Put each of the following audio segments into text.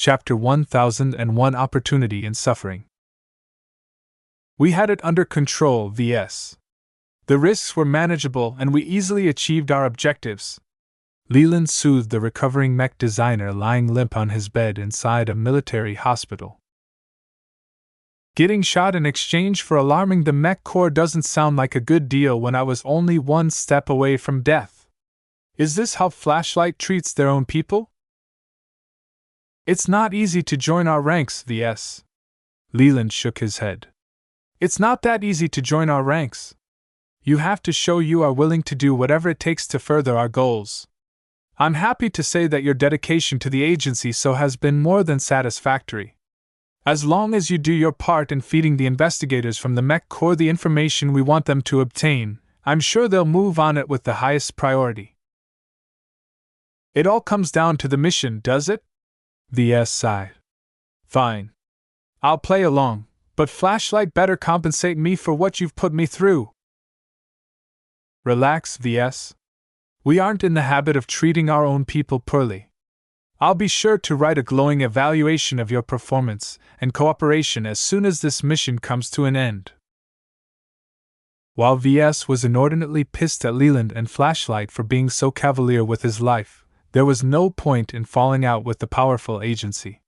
Chapter 1001 Opportunity in Suffering. We had it under control, Ves. The risks were manageable and we easily achieved our objectives. Leland soothed the recovering mech designer lying limp on his bed inside a military hospital. Getting shot in exchange for alarming the mech corps doesn't sound like a good deal when I was only one step away from death. Is this how Flashlight treats their own people? It's not easy to join our ranks, Ves. Leland shook his head. It's not that easy to join our ranks. You have to show you are willing to do whatever it takes to further our goals. I'm happy to say that your dedication to the agency has been more than satisfactory. As long as you do your part in feeding the investigators from the Mech Corps the information we want them to obtain, I'm sure they'll move on it with the highest priority. It all comes down to the mission, does it? Ves sighed. Fine. I'll play along, but Flashlight better compensate me for what you've put me through. Relax, Ves. We aren't in the habit of treating our own people poorly. I'll be sure to write a glowing evaluation of your performance and cooperation as soon as this mission comes to an end. While Ves was inordinately pissed at Leland and Flashlight for being so cavalier with his life, there was no point in falling out with the powerful agency.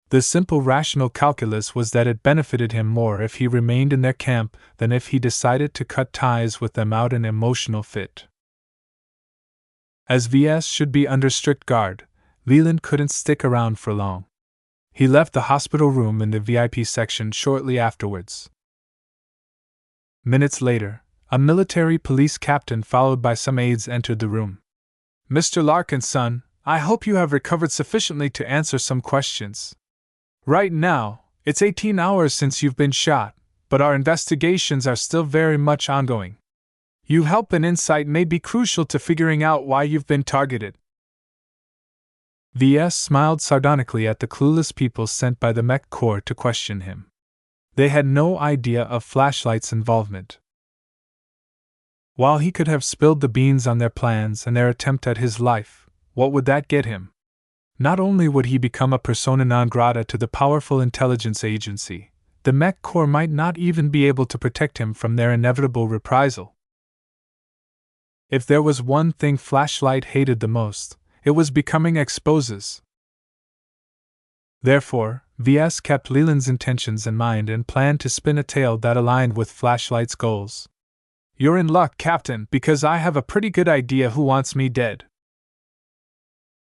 The simple rational calculus was that it benefited him more if he remained in their camp than if he decided to cut ties with them out an emotional fit. As Ves should be under strict guard, Leland couldn't stick around for long. He left the hospital room in the VIP section shortly afterwards. Minutes later, a military police captain followed by some aides entered the room. Mr. Larkinson, I hope you have recovered sufficiently to answer some questions. Right now, it's 18 hours since you've been shot, but our investigations are still very much ongoing. Your help and insight may be crucial to figuring out why you've been targeted. Ves smiled sardonically at the clueless people sent by the Mech Corps to question him. They had no idea of Flashlight's involvement. While he could have spilled the beans on their plans and their attempt at his life, what would that get him? Not only would he become a persona non grata to the powerful intelligence agency, the Mech Corps might not even be able to protect him from their inevitable reprisal. If there was one thing Flashlight hated the most, it was becoming exposes. Therefore, Ves kept Leland's intentions in mind and planned to spin a tale that aligned with Flashlight's goals. You're in luck, Captain, because I have a pretty good idea who wants me dead.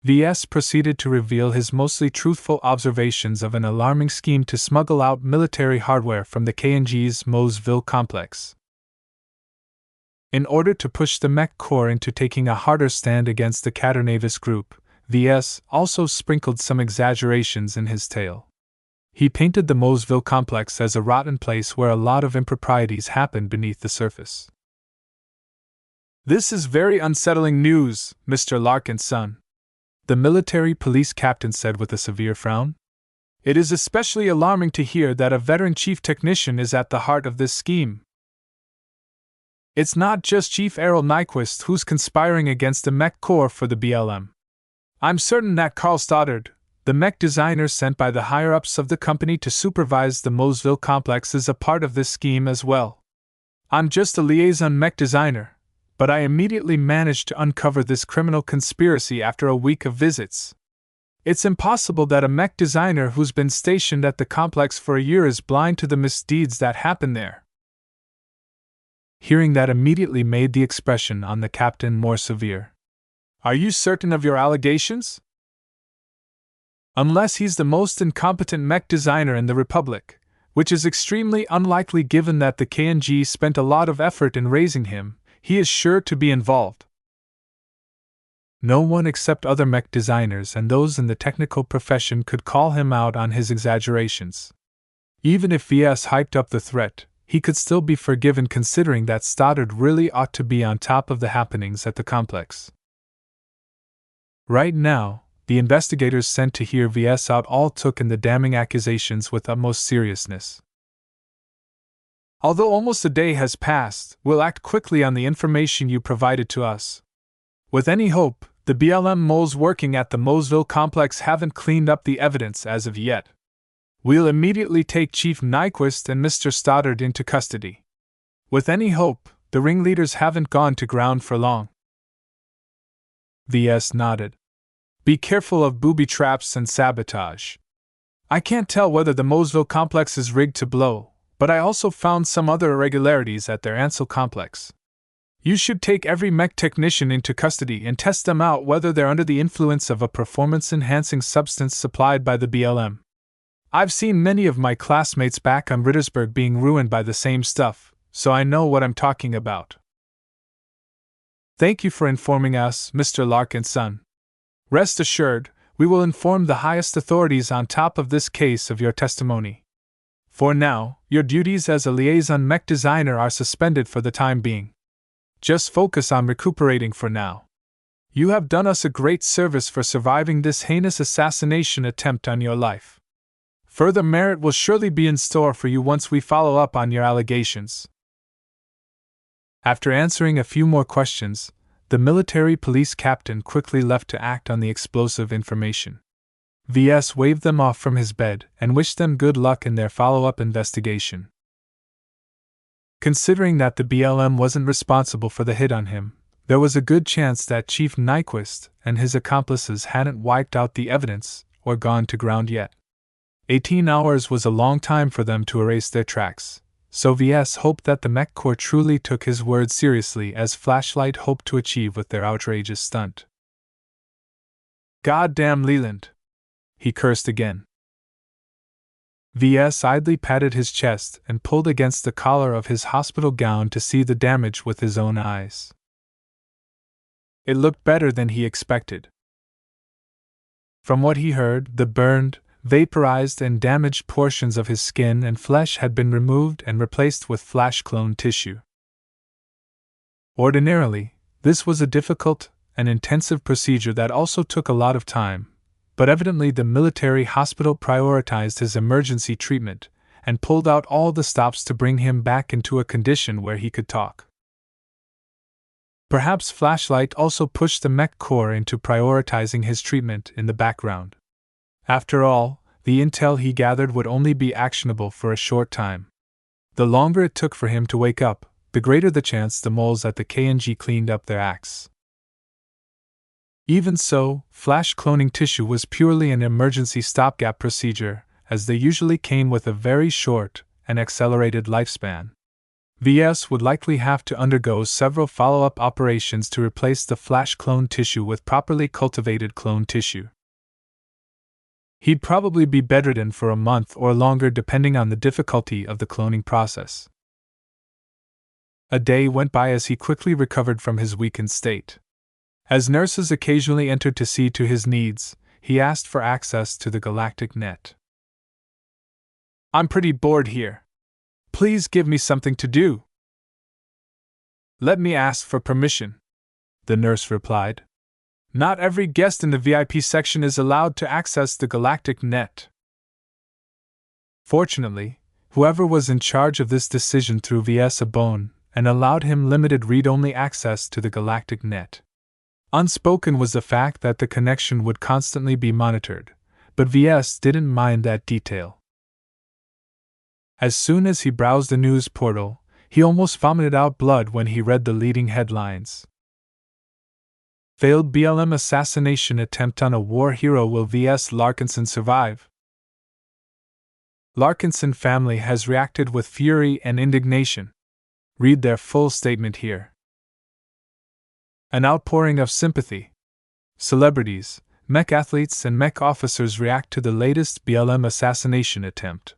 Ves proceeded to reveal his mostly truthful observations of an alarming scheme to smuggle out military hardware from the KNG's Moseville complex. In order to push the Mech Corps into taking a harder stand against the Caternavis group, Ves also sprinkled some exaggerations in his tale. He painted the Moseville complex as a rotten place where a lot of improprieties happened beneath the surface. This is very unsettling news, Mr. Larkinson, the military police captain said with a severe frown. It is especially alarming to hear that a veteran chief technician is at the heart of this scheme. It's not just Chief Errol Nyquist who's conspiring against the Mech Corps for the BLM. I'm certain that Carl Stoddard, the mech designer sent by the higher-ups of the company to supervise the Moseville complex, is a part of this scheme as well. I'm just a liaison mech designer, but I immediately managed to uncover this criminal conspiracy after a week of visits. It's impossible that a mech designer who's been stationed at the complex for a year is blind to the misdeeds that happen there. Hearing that immediately made the expression on the captain more severe. Are you certain of your allegations? Unless he's the most incompetent mech designer in the Republic, which is extremely unlikely given that the KNG spent a lot of effort in raising him, he is sure to be involved. No one except other mech designers and those in the technical profession could call him out on his exaggerations. Even if Ves hyped up the threat, he could still be forgiven considering that Stoddard really ought to be on top of the happenings at the complex. Right now, the investigators sent to hear Ves out all took in the damning accusations with utmost seriousness. Although almost a day has passed, we'll act quickly on the information you provided to us. With any hope, The BLM moles working at the Mosville complex haven't cleaned up the evidence as of yet. We'll immediately take Chief Nyquist and Mr. Stoddard into custody. With any hope, the ringleaders haven't gone to ground for long. VS nodded. Be careful of booby traps and sabotage. I can't tell whether the Mosville complex is rigged to blow, but I also found some other irregularities at their Ansel complex. You should take every mech technician into custody and test them out whether they're under the influence of a performance-enhancing substance supplied by the BLM. I've seen many of my classmates back on Rittersburg being ruined by the same stuff, so I know what I'm talking about. Thank you for informing us, Mr. Larkinson. Rest assured, we will inform the highest authorities on top of this case of your testimony. For now, your duties as a liaison mech designer are suspended for the time being. Just focus on recuperating for now. You have done us a great service for surviving this heinous assassination attempt on your life. Further merit will surely be in store for you once we follow up on your allegations. After answering a few more questions, the military police captain quickly left to act on the explosive information. VS waved them off from his bed and wished them good luck in their follow-up investigation. Considering that the BLM wasn't responsible for the hit on him, there was a good chance that Chief Nyquist and his accomplices hadn't wiped out the evidence or gone to ground yet. 18 hours was a long time for them to erase their tracks, so VS hoped that the Mech Corps truly took his words seriously as Flashlight hoped to achieve with their outrageous stunt. Goddamn Leland! He cursed again. VS idly patted his chest and pulled against the collar of his hospital gown to see the damage with his own eyes. It looked better than he expected. From what he heard, the burned, vaporized, and damaged portions of his skin and flesh had been removed and replaced with flash-cloned tissue. Ordinarily, this was a difficult and intensive procedure that also took a lot of time, but evidently the military hospital prioritized his emergency treatment and pulled out all the stops to bring him back into a condition where he could talk. Perhaps Flashlight also pushed the Mech Corps into prioritizing his treatment in the background. After all, the intel he gathered would only be actionable for a short time. The longer it took for him to wake up, the greater the chance the moles at the KNG cleaned up their acts. Even so, flash cloning tissue was purely an emergency stopgap procedure, as they usually came with a very short and accelerated lifespan. VS would likely have to undergo several follow-up operations to replace the flash cloned tissue with properly cultivated cloned tissue. He'd probably be bedridden for a month or longer depending on the difficulty of the cloning process. A day went by as he quickly recovered from his weakened state. As nurses occasionally entered to see to his needs, he asked for access to the galactic net. I'm pretty bored here. Please give me something to do. Let me ask for permission, the nurse replied. Not every guest in the VIP section is allowed to access the galactic net. Fortunately, whoever was in charge of this decision threw VS a bone and allowed him limited read-only access to the galactic net. Unspoken was the fact that the connection would constantly be monitored, but VS didn't mind that detail. As soon as he browsed the news portal, he almost vomited out blood when he read the leading headlines. Failed BLM assassination attempt on a war hero. Will Ves Larkinson survive? Larkinson family has reacted with fury and indignation. Read their full statement here. An outpouring of sympathy. Celebrities, mech athletes, and mech officers react to the latest BLM assassination attempt.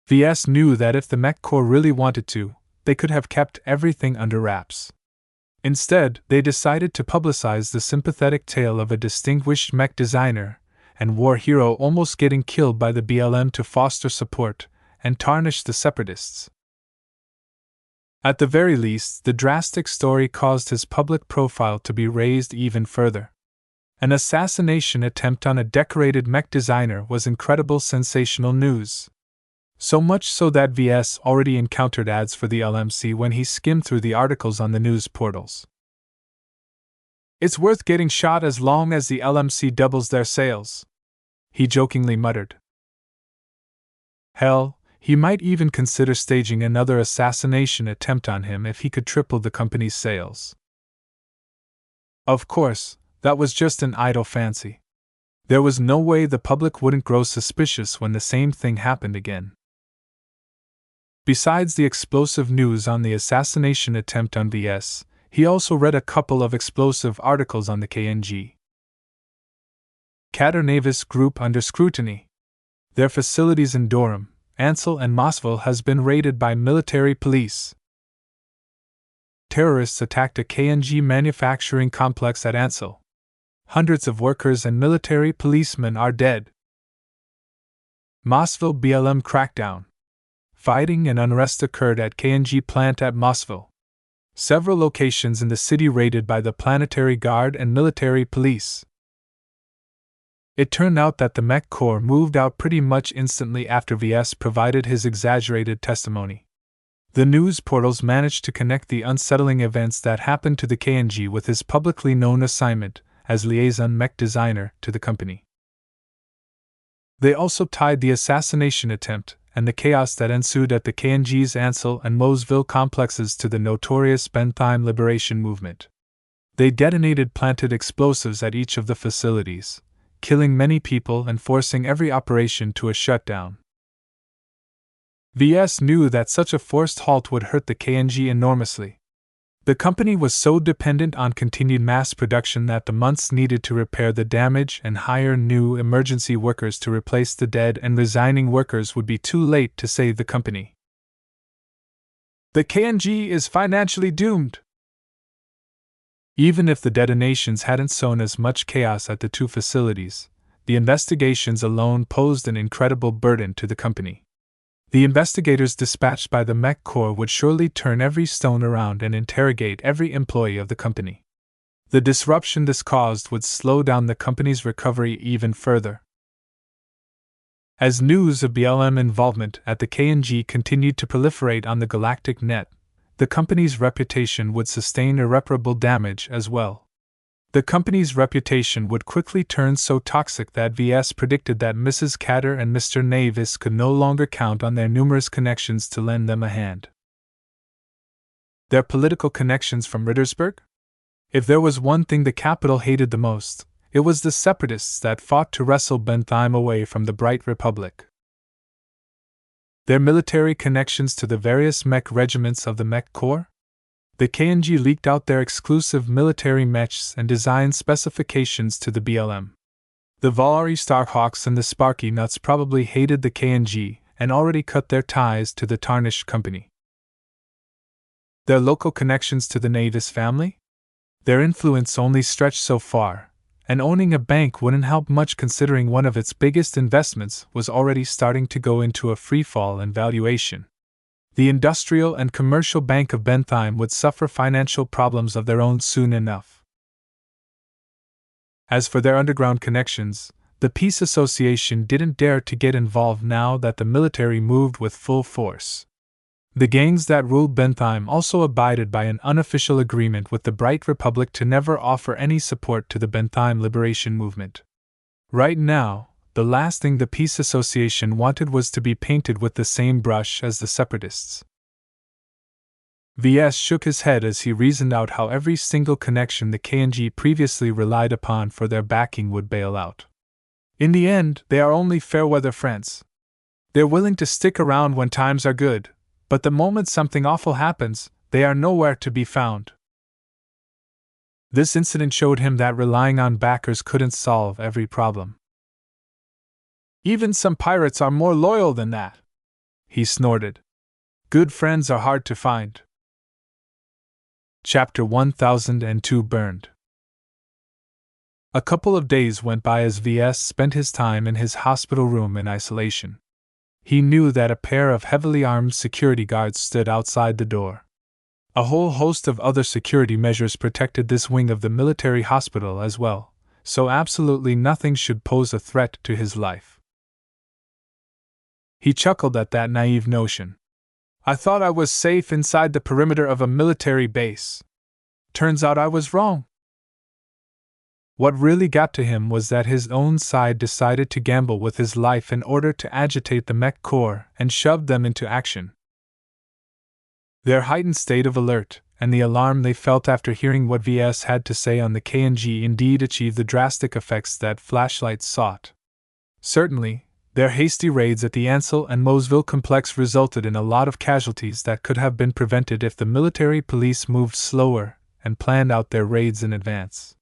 VS knew that if the Mech Corps really wanted to, they could have kept everything under wraps. Instead, they decided to publicize the sympathetic tale of a distinguished mech designer and war hero almost getting killed by the BLM to foster support and tarnish the separatists. At the very least, the drastic story caused his public profile to be raised even further. An assassination attempt on a decorated mech designer was incredible sensational news. So much so that VS already encountered ads for the LMC when he skimmed through the articles on the news portals. It's worth getting shot as long as the LMC doubles their sales, he jokingly muttered. Hell, he might even consider staging another assassination attempt on him if he could triple the company's sales. Of course, that was just an idle fancy. There was no way the public wouldn't grow suspicious when the same thing happened again. Besides the explosive news on the assassination attempt on VS, he also read a couple of explosive articles on the KNG. Katernavis Group under scrutiny. Their facilities in Durham, Ansel and Mossville has been raided by military police. Terrorists attacked a KNG manufacturing complex at Ansel. Hundreds of workers and military policemen are dead. Mossville BLM crackdown. Fighting and unrest occurred at KNG plant at Mossville. Several locations in the city raided by the Planetary Guard and military police. It turned out that the Mech Corps moved out pretty much instantly after VS provided his exaggerated testimony. The news portals managed to connect the unsettling events that happened to the KNG with his publicly known assignment as liaison mech designer to the company. They also tied the assassination attempt and the chaos that ensued at the KNG's Ansel and Mosville complexes to the notorious Bentheim liberation movement. They detonated planted explosives at each of the facilities, killing many people and forcing every operation to a shutdown. VS knew that such a forced halt would hurt the KNG enormously. The company was so dependent on continued mass production that the months needed to repair the damage and hire new emergency workers to replace the dead and resigning workers would be too late to save the company. The KNG is financially doomed. Even if the detonations hadn't sown as much chaos at the two facilities, the investigations alone posed an incredible burden to the company. The investigators dispatched by the Mech Corps would surely turn every stone around and interrogate every employee of the company. The disruption this caused would slow down the company's recovery even further. As news of BLM involvement at the KNG continued to proliferate on the galactic net, the company's reputation would sustain irreparable damage as well. The company's reputation would quickly turn so toxic that VS predicted that Mrs. Catter and Mr. Navis could no longer count on their numerous connections to lend them a hand. Their political connections from Rittersburg? If there was one thing the capital hated the most, it was the separatists that fought to wrestle Bentheim away from the Bright Republic. Their military connections to the various mech regiments of the Mech Corps? The KNG leaked out their exclusive military mechs and design specifications to the BLM. The Valari Starhawks and the Sparky Nuts probably hated the KNG and already cut their ties to the tarnished company. Their local connections to the Navis family? Their influence only stretched so far, and owning a bank wouldn't help much considering one of its biggest investments was already starting to go into a freefall in valuation. The Industrial and Commercial Bank of Bentheim would suffer financial problems of their own soon enough. As for their underground connections, the Peace Association didn't dare to get involved now that the military moved with full force. The gangs that ruled Bentheim also abided by an unofficial agreement with the Bright Republic to never offer any support to the Bentheim liberation movement. Right now, the last thing the Peace Association wanted was to be painted with the same brush as the separatists. VS shook his head as he reasoned out how every single connection the KNG previously relied upon for their backing would bail out. In the end, they are only fair-weather friends. They're willing to stick around when times are good, but the moment something awful happens, they are nowhere to be found. This incident showed him that relying on backers couldn't solve every problem. Even some pirates are more loyal than that, he snorted. Good friends are hard to find. Chapter 1002 Burned. A couple of days went by as VS spent his time in his hospital room in isolation. He knew that a pair of heavily armed security guards stood outside the door. A whole host of other security measures protected this wing of the military hospital as well, so absolutely nothing should pose a threat to his life. He chuckled at that naive notion. I thought I was safe inside the perimeter of a military base. Turns out I was wrong. What really got to him was that his own side decided to gamble with his life in order to agitate the mech core and shove them into action. Their heightened state of alert, and the alarm they felt after hearing what VS had to say on the KNG indeed achieved the drastic effects that flashlights sought. Certainly, their hasty raids at the Ansel and Moseville complex resulted in a lot of casualties that could have been prevented if the military police moved slower and planned out their raids in advance.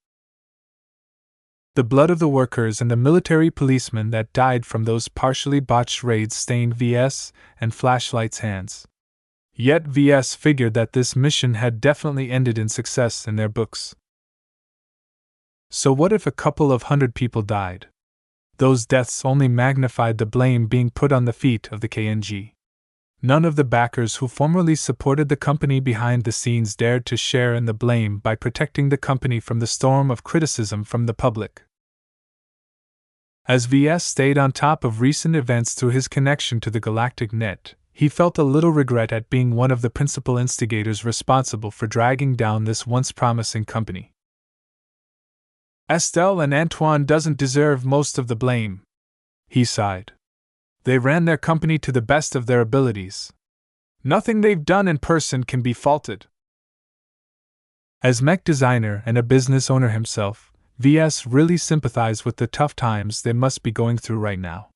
The blood of the workers and the military policemen that died from those partially botched raids stained VS and Flashlight's hands. Yet VS figured that this mission had definitely ended in success in their books. So what if a couple of hundred people died? Those deaths only magnified the blame being put on the feet of the KNG. None of the backers who formerly supported the company behind the scenes dared to share in the blame by protecting the company from the storm of criticism from the public. As VS stayed on top of recent events through his connection to the galactic net, he felt a little regret at being one of the principal instigators responsible for dragging down this once promising company. Estelle and Antoine doesn't deserve most of the blame, he sighed. They ran their company to the best of their abilities. Nothing they've done in person can be faulted. As mech designer and a business owner himself, VS really sympathized with the tough times they must be going through right now.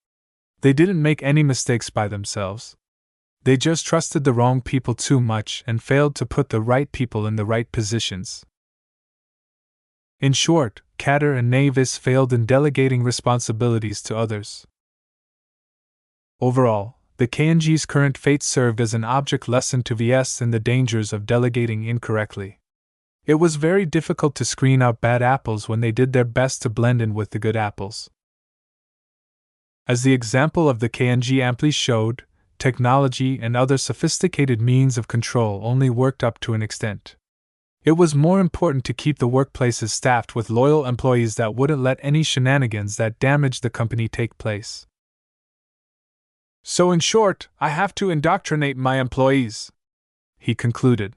They didn't make any mistakes by themselves. They just trusted the wrong people too much and failed to put the right people in the right positions. In short, Katter and Navis failed in delegating responsibilities to others. Overall, the KNG's current fate served as an object lesson to VS in the dangers of delegating incorrectly. It was very difficult to screen out bad apples when they did their best to blend in with the good apples. As the example of the KNG amply showed, technology and other sophisticated means of control only worked up to an extent. It was more important to keep the workplaces staffed with loyal employees that wouldn't let any shenanigans that damaged the company take place. So in short, I have to indoctrinate my employees, he concluded.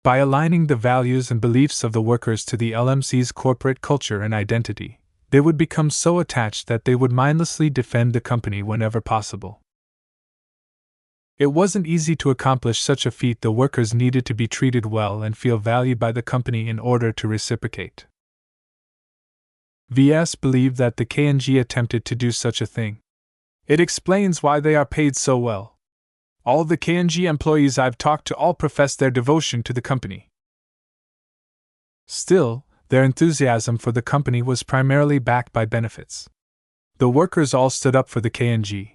By aligning the values and beliefs of the workers to the LMC's corporate culture and identity, they would become so attached that they would mindlessly defend the company whenever possible. It wasn't easy to accomplish such a feat. The workers needed to be treated well and feel valued by the company in order to reciprocate. VS believed that the KNG attempted to do such a thing. It explains why they are paid so well. All the KNG employees I've talked to all profess their devotion to the company. Still, their enthusiasm for the company was primarily backed by benefits. The workers all stood up for the KNG,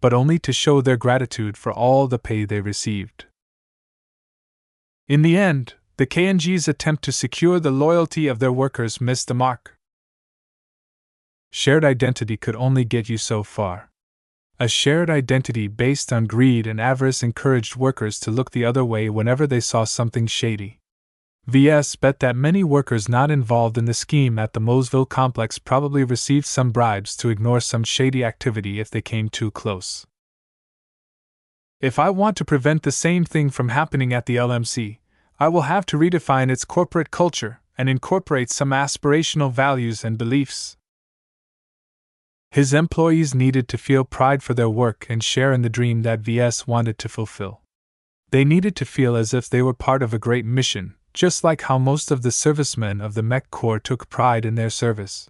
but only to show their gratitude for all the pay they received. In the end, the KNG's attempt to secure the loyalty of their workers missed the mark. Shared identity could only get you so far. A shared identity based on greed and avarice encouraged workers to look the other way whenever they saw something shady. VS bet that many workers not involved in the scheme at the Moseville complex probably received some bribes to ignore some shady activity if they came too close. If I want to prevent the same thing from happening at the LMC, I will have to redefine its corporate culture and incorporate some aspirational values and beliefs. His employees needed to feel pride for their work and share in the dream that VS wanted to fulfill. They needed to feel as if they were part of a great mission, just like how most of the servicemen of the Mech Corps took pride in their service.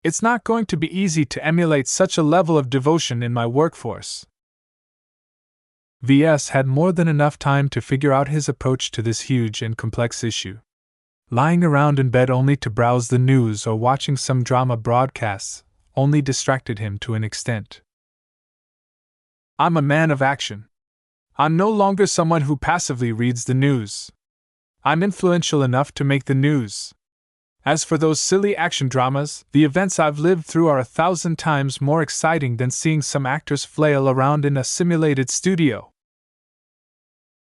It's not going to be easy to emulate such a level of devotion in my workforce. VS had more than enough time to figure out his approach to this huge and complex issue. Lying around in bed only to browse the news or watching some drama broadcasts only distracted him to an extent. I'm a man of action. I'm no longer someone who passively reads the news. I'm influential enough to make the news. As for those silly action dramas, the events I've lived through are 1,000 times more exciting than seeing some actors flail around in a simulated studio.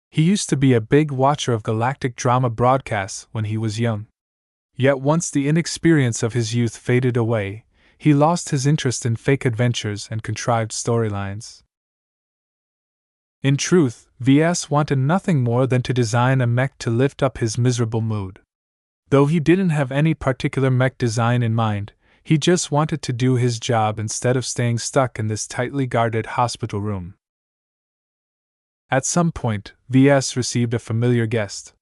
He used to be a big watcher of galactic drama broadcasts when he was young. Yet once the inexperience of his youth faded away, he lost his interest in fake adventures and contrived storylines. In truth, VS wanted nothing more than to design a mech to lift up his miserable mood. Though he didn't have any particular mech design in mind, he just wanted to do his job instead of staying stuck in this tightly guarded hospital room. At some point, VS received a familiar guest.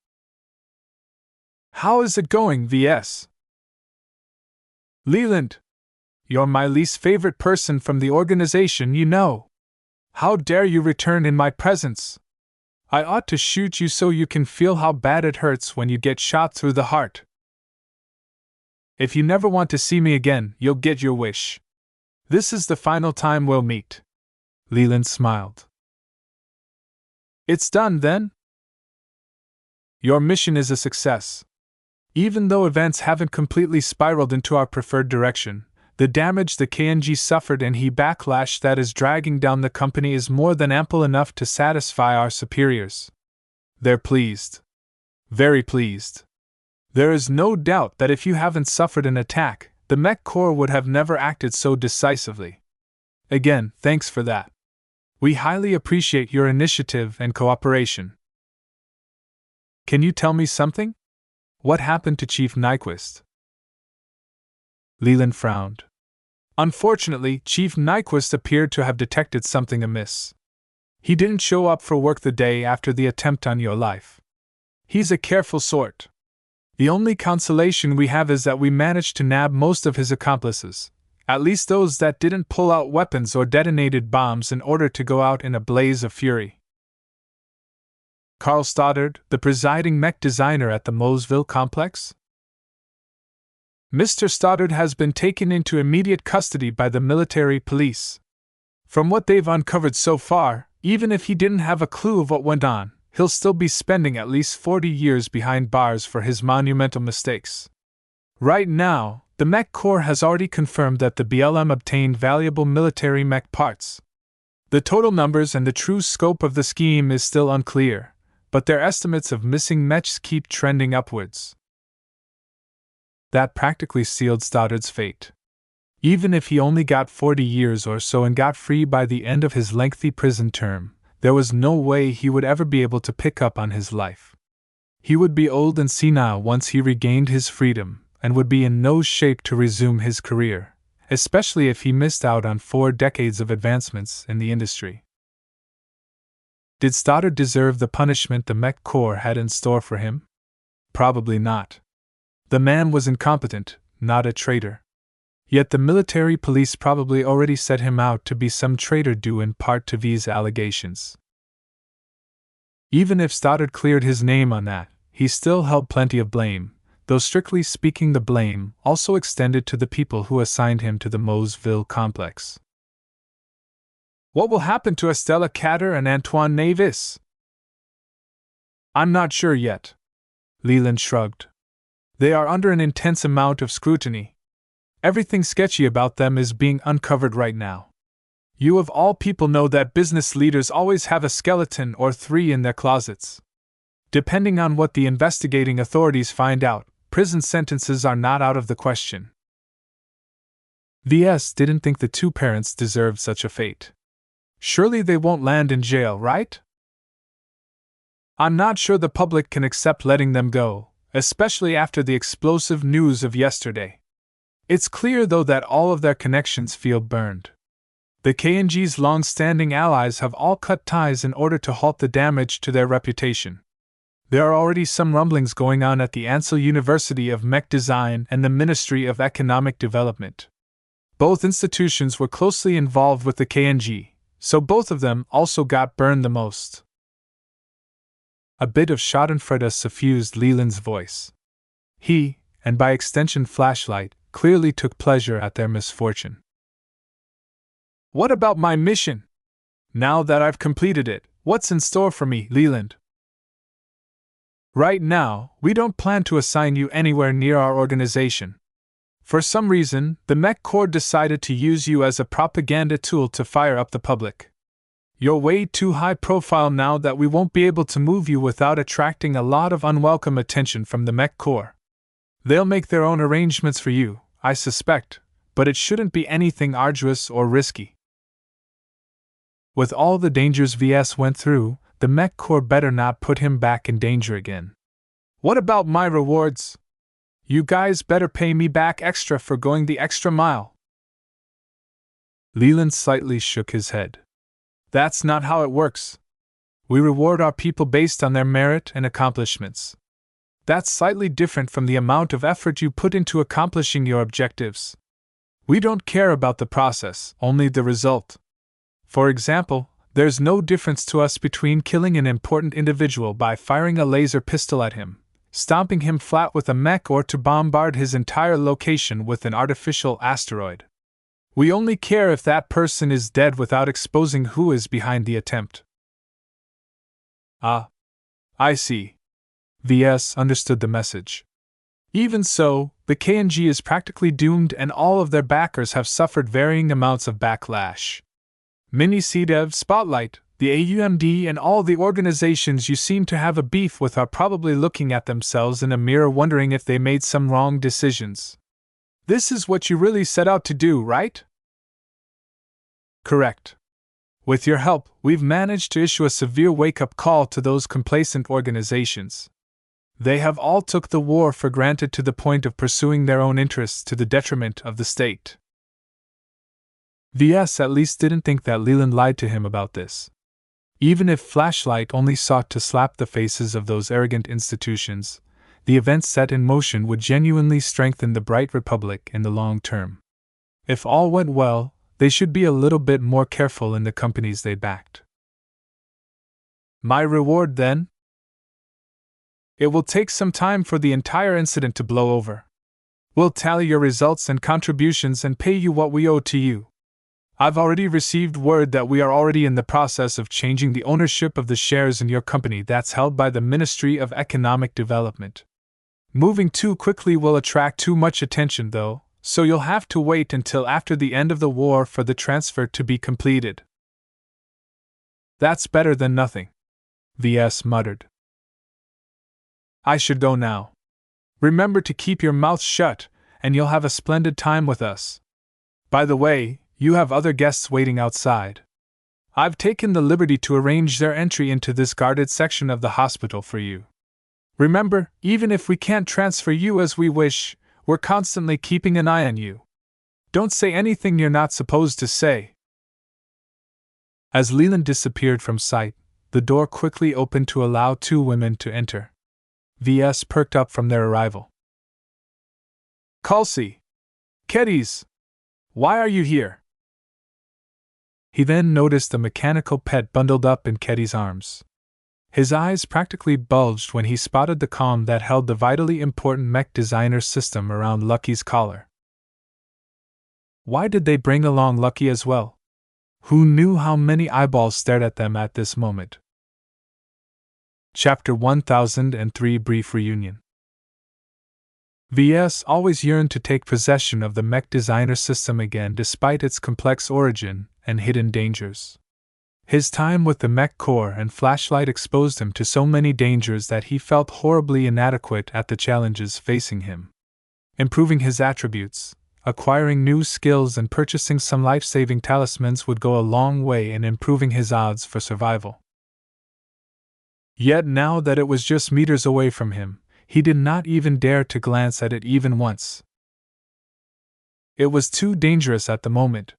"How is it going, VS?" "Leland, you're my least favorite person from the organization, you know. How dare you return in my presence? I ought to shoot you so you can feel how bad it hurts when you get shot through the heart. If you never want to see me again, you'll get your wish. This is the final time we'll meet." Leland smiled. "It's done, then?" "Your mission is a success. Even though events haven't completely spiraled into our preferred direction, the damage the KNG suffered and the backlash that is dragging down the company is more than ample enough to satisfy our superiors. They're pleased. Very pleased. There is no doubt that if you haven't suffered an attack, the Mech Corps would have never acted so decisively. Again, thanks for that. We highly appreciate your initiative and cooperation." "Can you tell me something? What happened to Chief Nyquist?" Leland frowned. Unfortunately, Chief Nyquist appeared to have detected something amiss. He didn't show up for work the day after the attempt on your life. He's a careful sort. The only consolation we have is that we managed to nab most of his accomplices, at least those that didn't pull out weapons or detonated bombs in order to go out in a blaze of fury. Carl Stoddard, the presiding mech designer at the Mosville complex? Mr. Stoddard has been taken into immediate custody by the military police. From what they've uncovered so far, even if he didn't have a clue of what went on, he'll still be spending at least 40 years behind bars for his monumental mistakes. Right now, the Mech Corps has already confirmed that the BLM obtained valuable military mech parts. The total numbers and the true scope of the scheme is still unclear, but their estimates of missing mechs keep trending upwards. That practically sealed Stoddard's fate. Even if he only got 40 years or so and got free by the end of his lengthy prison term, there was no way he would ever be able to pick up on his life. He would be old and senile once he regained his freedom, and would be in no shape to resume his career, especially if he missed out on 4 decades of advancements in the industry. Did Stoddard deserve the punishment the Mech Corps had in store for him? Probably not. The man was incompetent, not a traitor. Yet the military police probably already set him out to be some traitor due in part to these allegations. Even if Stoddard cleared his name on that, he still held plenty of blame, though strictly speaking the blame also extended to the people who assigned him to the Mosville complex. What will happen to Estella Catter and Antoine Navis? I'm not sure yet. Leland shrugged. They are under an intense amount of scrutiny. Everything sketchy about them is being uncovered right now. You of all people know that business leaders always have a skeleton or 3 in their closets. Depending on what the investigating authorities find out, prison sentences are not out of the question. VS didn't think the 2 parents deserved such a fate. Surely they won't land in jail, right? I'm not sure the public can accept letting them go, especially after the explosive news of yesterday. It's clear, though, that all of their connections feel burned. The KNG's long-standing allies have all cut ties in order to halt the damage to their reputation. There are already some rumblings going on at the Ansel University of Mech Design and the Ministry of Economic Development. Both institutions were closely involved with the KNG, so both of them also got burned the most. A bit of schadenfreude suffused Leland's voice. He, and by extension Flashlight, clearly took pleasure at their misfortune. What about my mission? Now that I've completed it, what's in store for me, Leland? Right now, we don't plan to assign you anywhere near our organization. For some reason, the Mech Corps decided to use you as a propaganda tool to fire up the public. You're way too high profile now that we won't be able to move you without attracting a lot of unwelcome attention from the Mech Corps. They'll make their own arrangements for you, I suspect, but it shouldn't be anything arduous or risky. With all the dangers VS went through, the Mech Corps better not put him back in danger again. What about my rewards? You guys better pay me back extra for going the extra mile. Leland slightly shook his head. That's not how it works. We reward our people based on their merit and accomplishments. That's slightly different from the amount of effort you put into accomplishing your objectives. We don't care about the process, only the result. For example, there's no difference to us between killing an important individual by firing a laser pistol at him, stomping him flat with a mech, or to bombard his entire location with an artificial asteroid. We only care if that person is dead without exposing who is behind the attempt. Ah, I see. Ves understood the message. Even so, the KNG is practically doomed, and all of their backers have suffered varying amounts of backlash. Mini-CDEV, Spotlight, the AUMD, and all the organizations you seem to have a beef with are probably looking at themselves in a mirror wondering if they made some wrong decisions. This is what you really set out to do, right? Correct. With your help, we've managed to issue a severe wake-up call to those complacent organizations. They have all took the war for granted to the point of pursuing their own interests to the detriment of the state. Ves at least didn't think that Leland lied to him about this. Even if Flashlight only sought to slap the faces of those arrogant institutions, the events set in motion would genuinely strengthen the Bright Republic in the long term. If all went well, they should be a little bit more careful in the companies they backed. My reward, then? It will take some time for the entire incident to blow over. We'll tally your results and contributions and pay you what we owe to you. I've already received word that we are already in the process of changing the ownership of the shares in your company that's held by the Ministry of Economic Development. Moving too quickly will attract too much attention, though, so you'll have to wait until after the end of the war for the transfer to be completed. That's better than nothing, Ves muttered. I should go now. Remember to keep your mouth shut, and you'll have a splendid time with us. By the way, you have other guests waiting outside. I've taken the liberty to arrange their entry into this guarded section of the hospital for you. Remember, even if we can't transfer you as we wish, we're constantly keeping an eye on you. Don't say anything you're not supposed to say. As Leland disappeared from sight, the door quickly opened to allow two women to enter. Ves perked up from their arrival. Kelsey! Keddies! Why are you here? He then noticed a mechanical pet bundled up in Keddy's arms. His eyes practically bulged when he spotted the comm that held the vitally important Mech Designer System around Lucky's collar. Why did they bring along Lucky as well? Who knew how many eyeballs stared at them at this moment? Chapter 1003 Brief Reunion. Ves always yearned to take possession of the Mech Designer System again despite its complex origin and hidden dangers. His time with the Mech Corps and Flashlight exposed him to so many dangers that he felt horribly inadequate at the challenges facing him. Improving his attributes, acquiring new skills, and purchasing some life-saving talismans would go a long way in improving his odds for survival. Yet now that it was just meters away from him, he did not even dare to glance at it even once. It was too dangerous at the moment.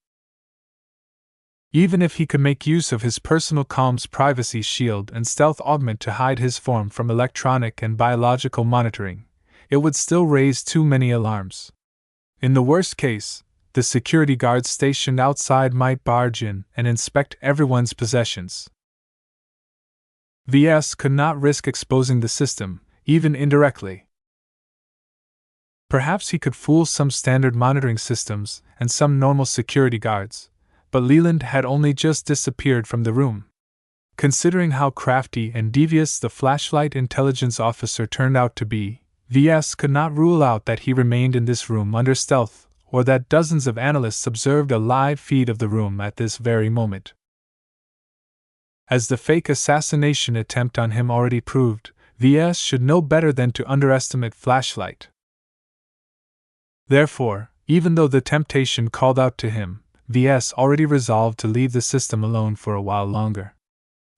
Even if he could make use of his personal comms privacy shield and stealth augment to hide his form from electronic and biological monitoring, it would still raise too many alarms. In the worst case, the security guards stationed outside might barge in and inspect everyone's possessions. Ves could not risk exposing the system, even indirectly. Perhaps he could fool some standard monitoring systems and some normal security guards, but Leland had only just disappeared from the room. Considering how crafty and devious the Flashlight intelligence officer turned out to be, Ves could not rule out that he remained in this room under stealth, or that dozens of analysts observed a live feed of the room at this very moment. As the fake assassination attempt on him already proved, Ves should know better than to underestimate Flashlight. Therefore, even though the temptation called out to him, Ves already resolved to leave the system alone for a while longer.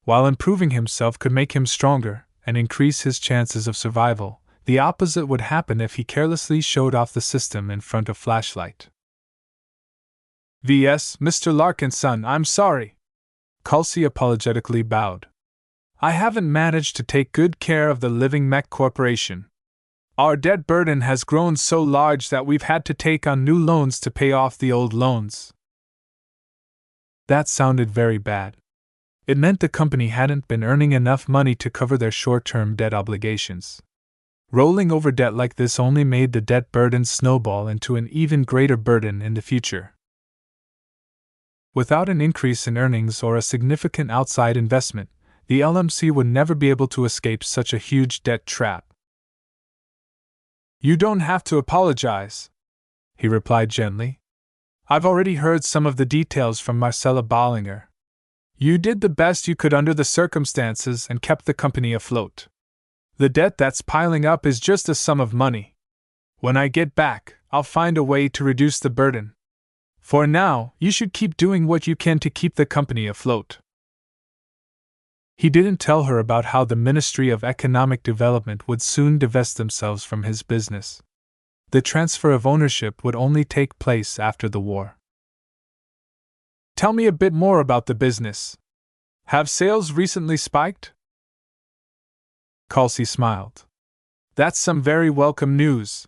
While improving himself could make him stronger and increase his chances of survival, The opposite would happen if he carelessly showed off the system in front of flashlight. "Ves, Mr. Larkinson, I'm sorry." Kelsey apologetically bowed. "I haven't managed to take good care of the living mech corporation. Our debt burden has grown so large that we've had to take on new loans to pay off the old loans." That sounded very bad. It meant the company hadn't been earning enough money to cover their short-term debt obligations. Rolling over debt like this only made the debt burden snowball into an even greater burden in the future. Without an increase in earnings or a significant outside investment, the LMC would never be able to escape such a huge debt trap. "You don't have to apologize," he replied gently. "I've already heard some of the details from Marcella Bollinger. You did the best you could under the circumstances and kept the company afloat. The debt that's piling up is just a sum of money. When I get back, I'll find a way to reduce the burden. For now, you should keep doing what you can to keep the company afloat." He didn't tell her about how the Ministry of Economic Development would soon divest themselves from his business. The transfer of ownership would only take place after the war. "Tell me a bit more about the business. Have sales recently spiked?" Kelsey smiled. "That's some very welcome news.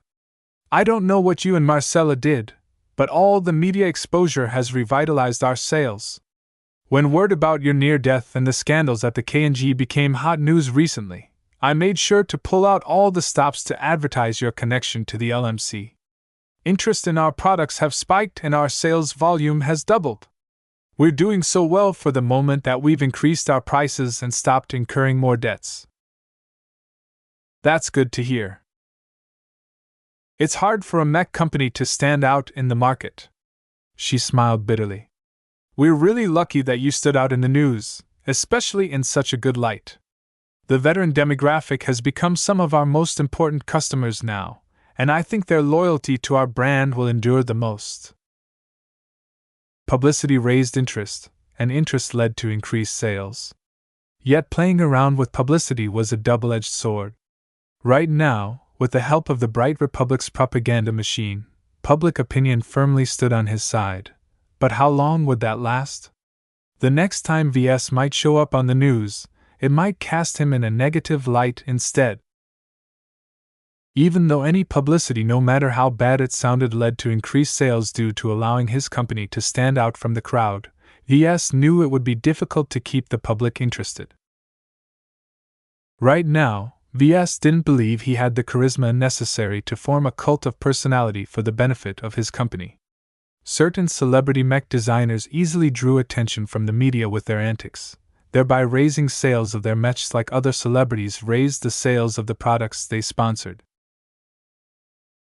I don't know what you and Marcella did, but all the media exposure has revitalized our sales. When word about your near death and the scandals at the K&G became hot news recently, I made sure to pull out all the stops to advertise your connection to the LMC. Interest in our products have spiked and our sales volume has doubled. We're doing so well for the moment that we've increased our prices and stopped incurring more debts." "That's good to hear. It's hard for a mech company to stand out in the market." She smiled bitterly. "We're really lucky that you stood out in the news, especially in such a good light. The veteran demographic has become some of our most important customers now, and I think their loyalty to our brand will endure the most." Publicity raised interest, and interest led to increased sales. Yet playing around with publicity was a double-edged sword. Right now, with the help of the Bright Republic's propaganda machine, public opinion firmly stood on his side. But how long would that last? The next time VS might show up on the news, it might cast him in a negative light instead. Even though any publicity, no matter how bad it sounded, led to increased sales due to allowing his company to stand out from the crowd, VS knew it would be difficult to keep the public interested. Right now, VS didn't believe he had the charisma necessary to form a cult of personality for the benefit of his company. Certain celebrity mech designers easily drew attention from the media with their antics, thereby raising sales of their mechs like other celebrities raised the sales of the products they sponsored.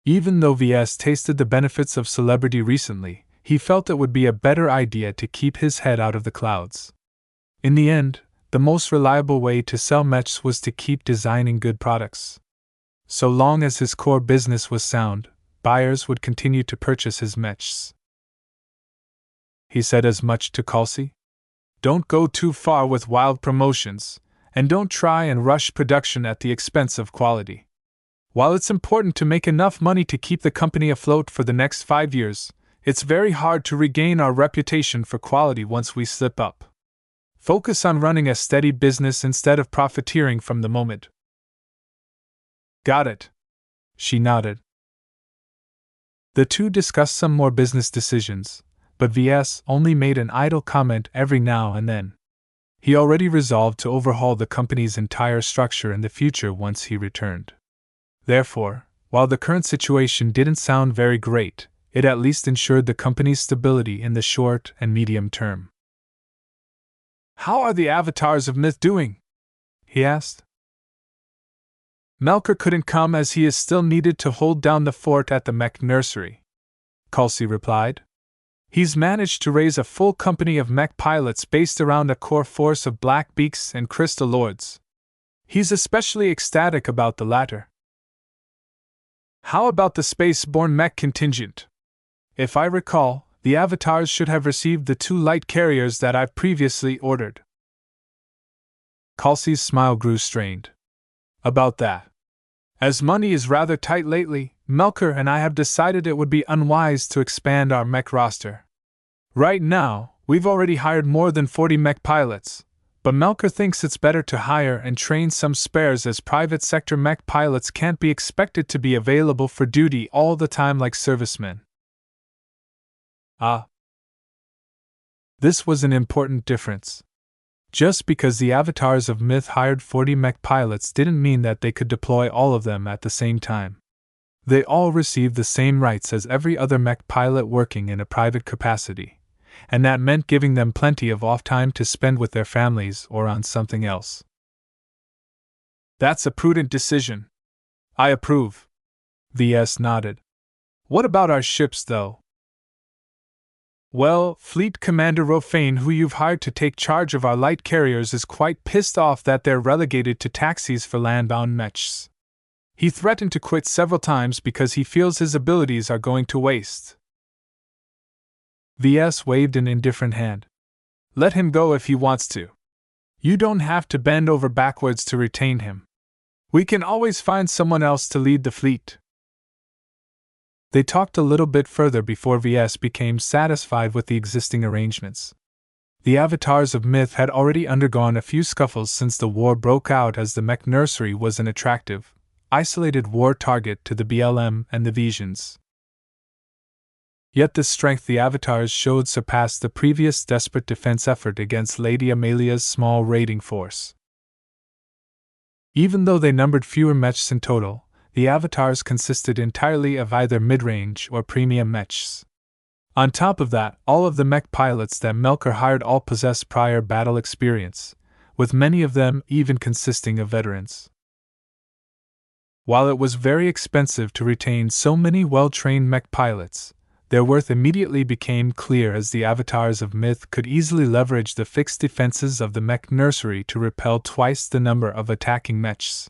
Even though VS tasted the benefits of celebrity recently, he felt it would be a better idea to keep his head out of the clouds. In the end, the most reliable way to sell mechs was to keep designing good products. So long as his core business was sound, buyers would continue to purchase his mechs. He said as much to Kelsey. "Don't go too far with wild promotions, and don't try and rush production at the expense of quality. While it's important to make enough money to keep the company afloat for the next 5 years, it's very hard to regain our reputation for quality once we slip up. Focus on running a steady business instead of profiteering from the moment." "Got it." She nodded. The two discussed some more business decisions, but VS only made an idle comment every now and then. He already resolved to overhaul the company's entire structure in the future once he returned. Therefore, while the current situation didn't sound very great, it at least ensured the company's stability in the short and medium term. "How are the avatars of myth doing?" he asked. "Melker couldn't come as he is still needed to hold down the fort at the mech nursery," Kelsey replied. "He's managed to raise a full company of mech pilots based around a core force of Black Beaks and Crystal Lords. He's especially ecstatic about the latter." "How about the space-borne mech contingent? If I recall, the avatars should have received the 2 light carriers that I've previously ordered." Kelsey's smile grew strained. "About that. As money is rather tight lately, Melker and I have decided it would be unwise to expand our mech roster. Right now, we've already hired more than 40 mech pilots, but Melker thinks it's better to hire and train some spares as private sector mech pilots can't be expected to be available for duty all the time like servicemen. This was an important difference. Just because the avatars of Myth hired 40 mech pilots didn't mean that they could deploy all of them at the same time. They all received the same rights as every other mech pilot working in a private capacity, and that meant giving them plenty of off time to spend with their families or on something else. That's a prudent decision. I approve. Ves nodded. What about our ships, though? Well, Fleet Commander Rofane, who you've hired to take charge of our light carriers, is quite pissed off that they're relegated to taxis for landbound mechs. He threatened to quit several times because he feels his abilities are going to waste. Ves waved an indifferent hand. Let him go if he wants to. You don't have to bend over backwards to retain him. We can always find someone else to lead the fleet. They talked a little bit further before Ves became satisfied with the existing arrangements. The avatars of Myth had already undergone a few scuffles since the war broke out, as the mech nursery was an attractive, isolated war target to the BLM and the Vesians. Yet the strength the avatars showed surpassed the previous desperate defense effort against Lady Amelia's small raiding force. Even though they numbered fewer mechs in total, the avatars consisted entirely of either mid-range or premium mechs. On top of that, all of the mech pilots that Melker hired all possessed prior battle experience, with many of them even consisting of veterans. While it was very expensive to retain so many well-trained mech pilots, their worth immediately became clear as the avatars of Myth could easily leverage the fixed defenses of the mech nursery to repel twice the number of attacking mechs.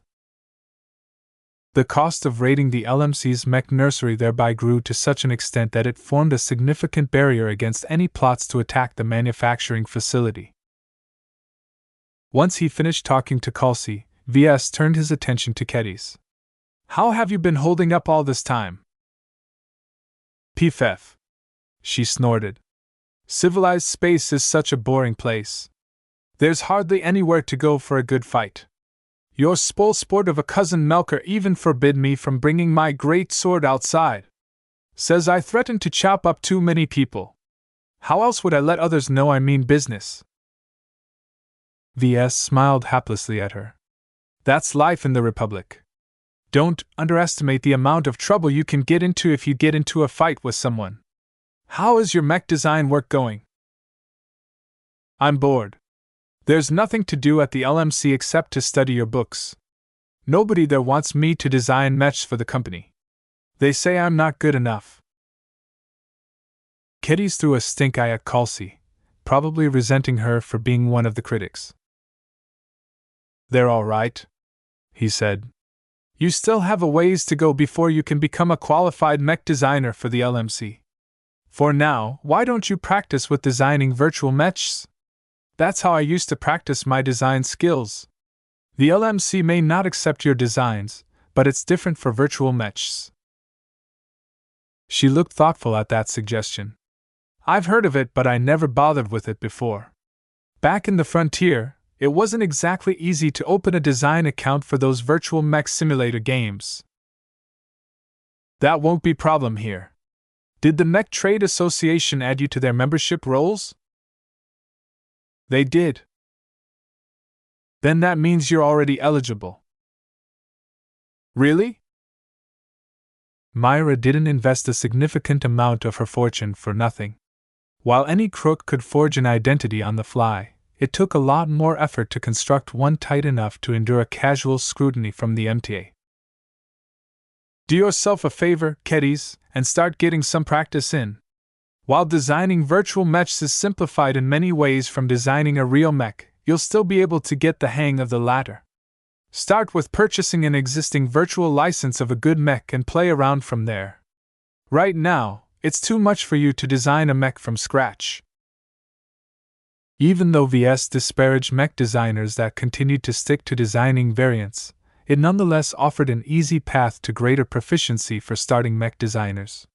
The cost of raiding the LMC's mech nursery thereby grew to such an extent that it formed a significant barrier against any plots to attack the manufacturing facility. Once he finished talking to Kalsi, Ves turned his attention to Kedis. How have you been holding up all this time? Pfff. She snorted. Civilized space is such a boring place. There's hardly anywhere to go for a good fight. Your spoil sport of a cousin Melker even forbid me from bringing my great sword outside. Says I threatened to chop up too many people. How else would I let others know I mean business? Ves smiled haplessly at her. That's life in the Republic. Don't underestimate the amount of trouble you can get into if you get into a fight with someone. How is your mech design work going? I'm bored. There's nothing to do at the LMC except to study your books. Nobody there wants me to design mechs for the company. They say I'm not good enough. Kedis threw a stink eye at Kalsi, probably resenting her for being one of the critics. They're all right, he said. You still have a ways to go before you can become a qualified mech designer for the LMC. For now, why don't you practice with designing virtual mechs? That's how I used to practice my design skills. The LMC may not accept your designs, but it's different for virtual mechs. She looked thoughtful at that suggestion. I've heard of it, but I never bothered with it before. Back in the frontier, it wasn't exactly easy to open a design account for those virtual mech simulator games. That won't be a problem here. Did the Mech Trade Association add you to their membership rolls? They did. Then that means you're already eligible. Really? Myra didn't invest a significant amount of her fortune for nothing. While any crook could forge an identity on the fly, it took a lot more effort to construct one tight enough to endure a casual scrutiny from the MTA. Do yourself a favor, Kedis, and start getting some practice in. While designing virtual mechs is simplified in many ways from designing a real mech, you'll still be able to get the hang of the latter. Start with purchasing an existing virtual license of a good mech and play around from there. Right now, it's too much for you to design a mech from scratch. Even though Ves disparaged mech designers that continued to stick to designing variants, it nonetheless offered an easy path to greater proficiency for starting mech designers.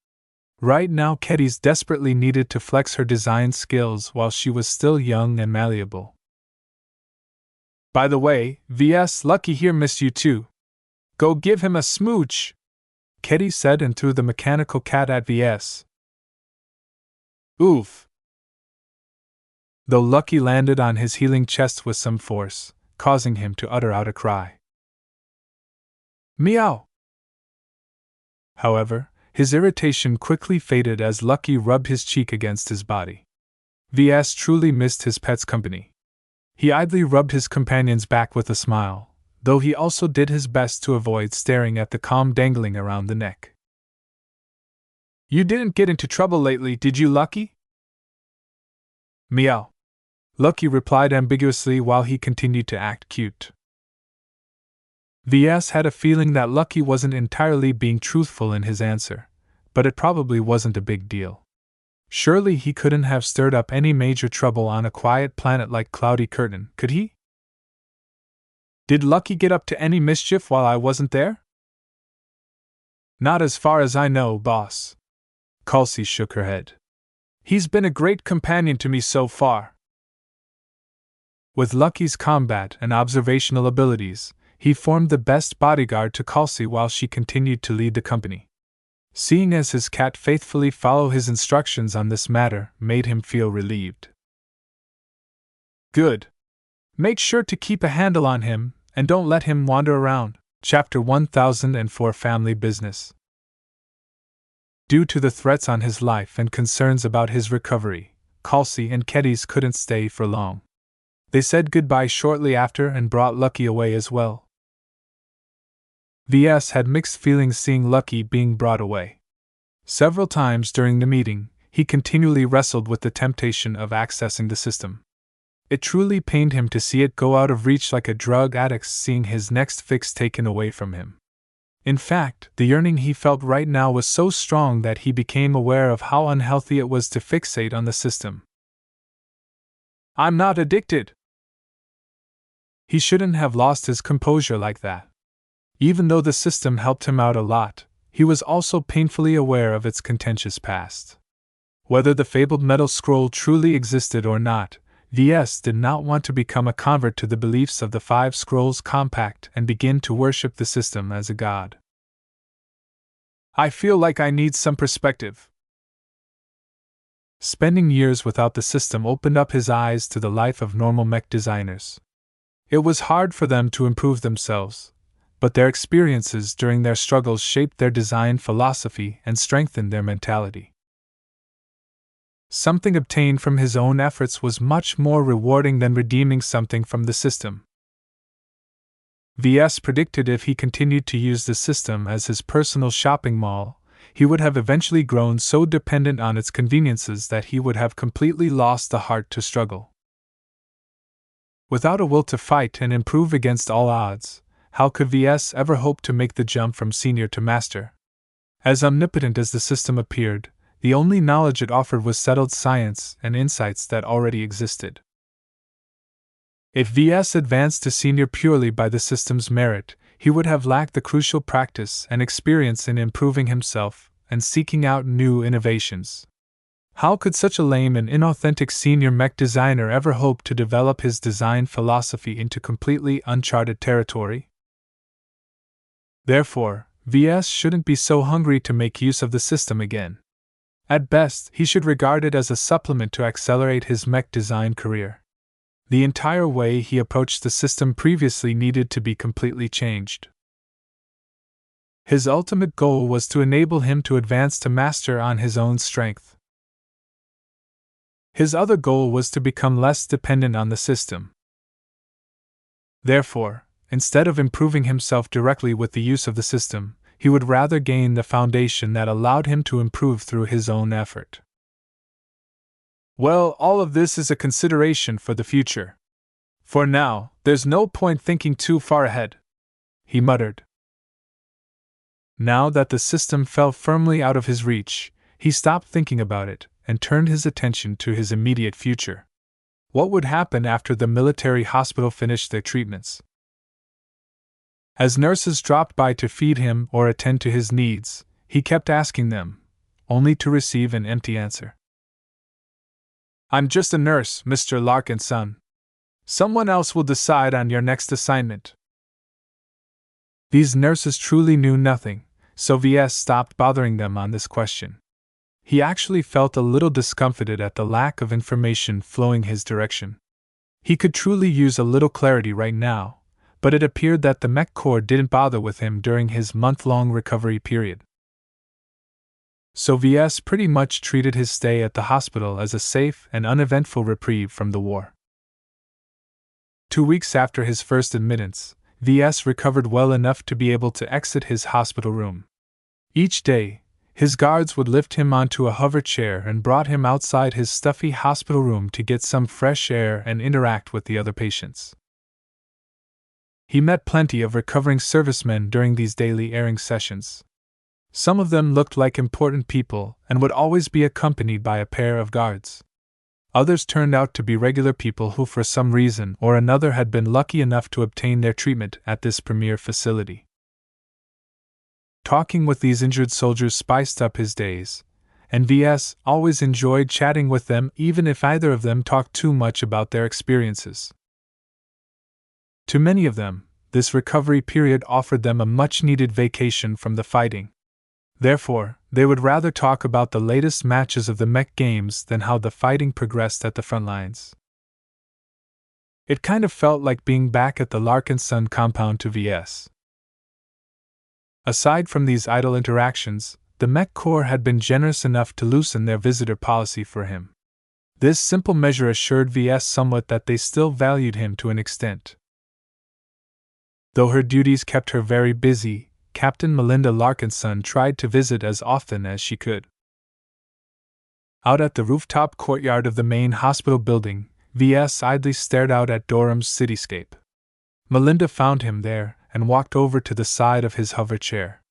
Right now, Kedis desperately needed to flex her design skills while she was still young and malleable. By the way, Ves Lucky here missed you too. Go give him a smooch, Kedis said and threw the mechanical cat at Ves. Oof. Though Lucky landed on his healing chest with some force, causing him to utter out a cry. Meow! However, his irritation quickly faded as Lucky rubbed his cheek against his body. Ves truly missed his pet's company. He idly rubbed his companion's back with a smile, though he also did his best to avoid staring at the comb dangling around the neck. You didn't get into trouble lately, did you, Lucky? Meow. Lucky replied ambiguously while he continued to act cute. Ves had a feeling that Lucky wasn't entirely being truthful in his answer, but it probably wasn't a big deal. Surely he couldn't have stirred up any major trouble on a quiet planet like Cloudy Curtain, could he? Did Lucky get up to any mischief while I wasn't there? Not as far as I know, boss. Kelsey shook her head. He's been a great companion to me so far. With Lucky's combat and observational abilities, he formed the best bodyguard to Kelsey while she continued to lead the company. Seeing as his cat faithfully followed his instructions on this matter made him feel relieved. Good. Make sure to keep a handle on him, and don't let him wander around. Chapter 1004 Family Business. Due to the threats on his life and concerns about his recovery, Kelsey and Kedis couldn't stay for long. They said goodbye shortly after and brought Lucky away as well. Ves had mixed feelings seeing Lucky being brought away. Several times during the meeting, he continually wrestled with the temptation of accessing the system. It truly pained him to see it go out of reach like a drug addict seeing his next fix taken away from him. In fact, the yearning he felt right now was so strong that he became aware of how unhealthy it was to fixate on the system. I'm not addicted. He shouldn't have lost his composure like that. Even though the system helped him out a lot, he was also painfully aware of its contentious past. Whether the fabled metal scroll truly existed or not, Ves did not want to become a convert to the beliefs of the 5 Scrolls Compact and begin to worship the system as a god. I feel like I need some perspective. Spending years without the system opened up his eyes to the life of normal mech designers. It was hard for them to improve themselves, but their experiences during their struggles shaped their design philosophy and strengthened their mentality. Something obtained from his own efforts was much more rewarding than redeeming something from the system. Ves predicted if he continued to use the system as his personal shopping mall, he would have eventually grown so dependent on its conveniences that he would have completely lost the heart to struggle. Without a will to fight and improve against all odds, how could Ves ever hope to make the jump from senior to master? As omnipotent as the system appeared, the only knowledge it offered was settled science and insights that already existed. If Ves advanced to senior purely by the system's merit, he would have lacked the crucial practice and experience in improving himself and seeking out new innovations. How could such a lame and inauthentic senior mech designer ever hope to develop his design philosophy into completely uncharted territory? Therefore, Ves shouldn't be so hungry to make use of the system again. At best, he should regard it as a supplement to accelerate his mech design career. The entire way he approached the system previously needed to be completely changed. His ultimate goal was to enable him to advance to master on his own strength. His other goal was to become less dependent on the system. Therefore, instead of improving himself directly with the use of the system, he would rather gain the foundation that allowed him to improve through his own effort. Well, all of this is a consideration for the future. For now, there's no point thinking too far ahead, he muttered. Now that the system fell firmly out of his reach, he stopped thinking about it and turned his attention to his immediate future. What would happen after the military hospital finished their treatments? As nurses dropped by to feed him or attend to his needs, he kept asking them, only to receive an empty answer. "I'm just a nurse, Mr. Larkinson. Someone else will decide on your next assignment." These nurses truly knew nothing, so Ves stopped bothering them on this question. He actually felt a little discomfited at the lack of information flowing his direction. He could truly use a little clarity right now, but it appeared that the Mech Corps didn't bother with him during his month-long recovery period. So Ves pretty much treated his stay at the hospital as a safe and uneventful reprieve from the war. 2 weeks after his first admittance, Ves recovered well enough to be able to exit his hospital room. Each day, his guards would lift him onto a hover chair and brought him outside his stuffy hospital room to get some fresh air and interact with the other patients. He met plenty of recovering servicemen during these daily airing sessions. Some of them looked like important people and would always be accompanied by a pair of guards. Others turned out to be regular people who for some reason or another had been lucky enough to obtain their treatment at this premier facility. Talking with these injured soldiers spiced up his days, and Ves always enjoyed chatting with them even if either of them talked too much about their experiences. To many of them, this recovery period offered them a much-needed vacation from the fighting. Therefore, they would rather talk about the latest matches of the mech games than how the fighting progressed at the front lines. It kind of felt like being back at the Larkinson compound to Ves. Aside from these idle interactions, the Mech Corps had been generous enough to loosen their visitor policy for him. This simple measure assured Ves somewhat that they still valued him to an extent. Though her duties kept her very busy, Captain Melinda Larkinson tried to visit as often as she could. Out at the rooftop courtyard of the main hospital building, Ves idly stared out at Durham's cityscape. Melinda found him there and walked over to the side of his hover chair.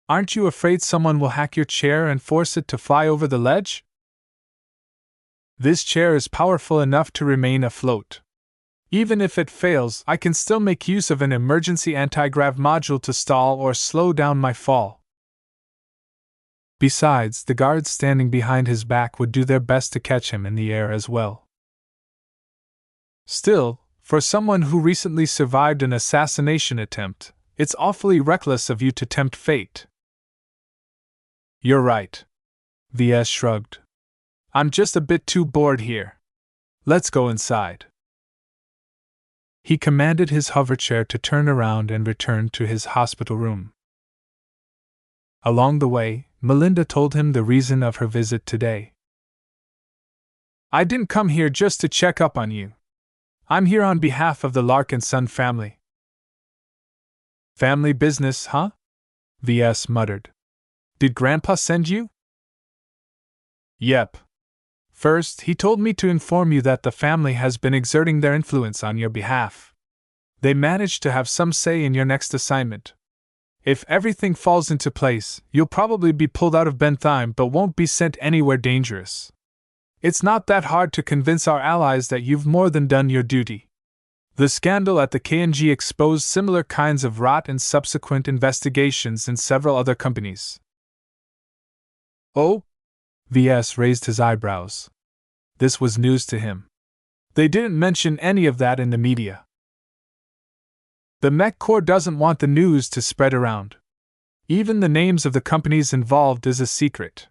"Aren't you afraid someone will hack your chair and force it to fly over the ledge?" "This chair is powerful enough to remain afloat. Even if it fails, I can still make use of an emergency anti-grav module to stall or slow down my fall." Besides, the guards standing behind his back would do their best to catch him in the air as well. Still, for someone who recently survived an assassination attempt, it's awfully reckless of you to tempt fate. "You're right." Ves shrugged. "I'm just a bit too bored here. Let's go inside." He commanded his hover chair to turn around and return to his hospital room. Along the way, Melinda told him the reason of her visit today. "I didn't come here just to check up on you. I'm here on behalf of the Larkinson family." "Family business, huh?" Ves muttered. "Did Grandpa send you?" "Yep. First, he told me to inform you that the family has been exerting their influence on your behalf. They managed to have some say in your next assignment. If everything falls into place, you'll probably be pulled out of Bentheim but won't be sent anywhere dangerous. It's not that hard to convince our allies that you've more than done your duty. The scandal at the KNG exposed similar kinds of rot and subsequent investigations in several other companies." "Oh?" Ves raised his eyebrows. This was news to him. They didn't mention any of that in the media. "The Mech Corps doesn't want the news to spread around. Even the names of the companies involved is a secret.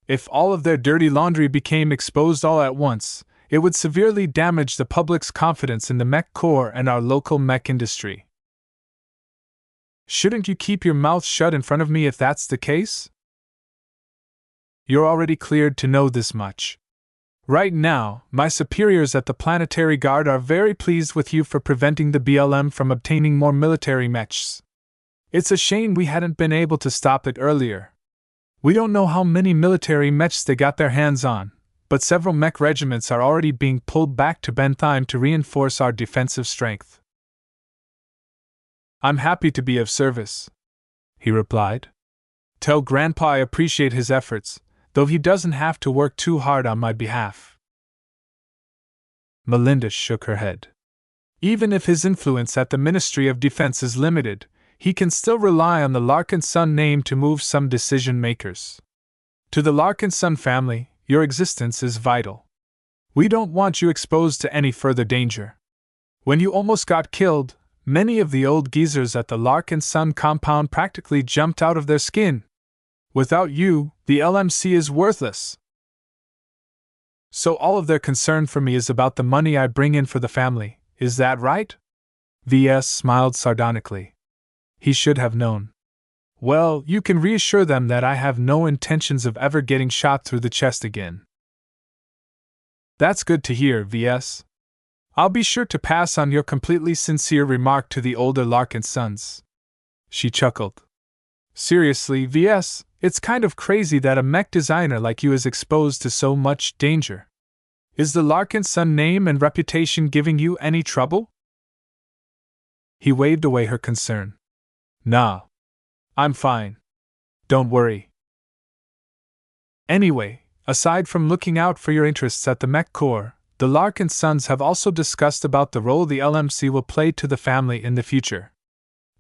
If all of their dirty laundry became exposed all at once, it would severely damage the public's confidence in the Mech Corps and our local mech industry." "Shouldn't you keep your mouth shut in front of me if that's the case?" "You're already cleared to know this much. Right now, my superiors at the Planetary Guard are very pleased with you for preventing the BLM from obtaining more military mechs. It's a shame we hadn't been able to stop it earlier. We don't know how many military mechs they got their hands on, but several mech regiments are already being pulled back to Bentheim to reinforce our defensive strength." "I'm happy to be of service," he replied. "Tell Grandpa I appreciate his efforts, though he doesn't have to work too hard on my behalf." Melinda shook her head. Even if his influence at the Ministry of Defense is limited, he can still rely on the Larkinson name to move some decision makers. To the Larkinson family, your existence is vital. We don't want you exposed to any further danger. When you almost got killed, many of the old geezers at the Larkinson compound practically jumped out of their skin. Without you, the LMC is worthless. So all of their concern for me is about the money I bring in for the family, is that right? VS smiled sardonically. He should have known. Well, you can reassure them that I have no intentions of ever getting shot through the chest again. That's good to hear, VS. I'll be sure to pass on your completely sincere remark to the older Larkinsons. She chuckled. Seriously, VS, it's kind of crazy that a mech designer like you is exposed to so much danger. Is the Larkinson name and reputation giving you any trouble? He waved away her concern. Nah. I'm fine. Don't worry. Anyway, aside from looking out for your interests at the Mech Corps, the Larkinsons have also discussed about the role the LMC will play to the family in the future.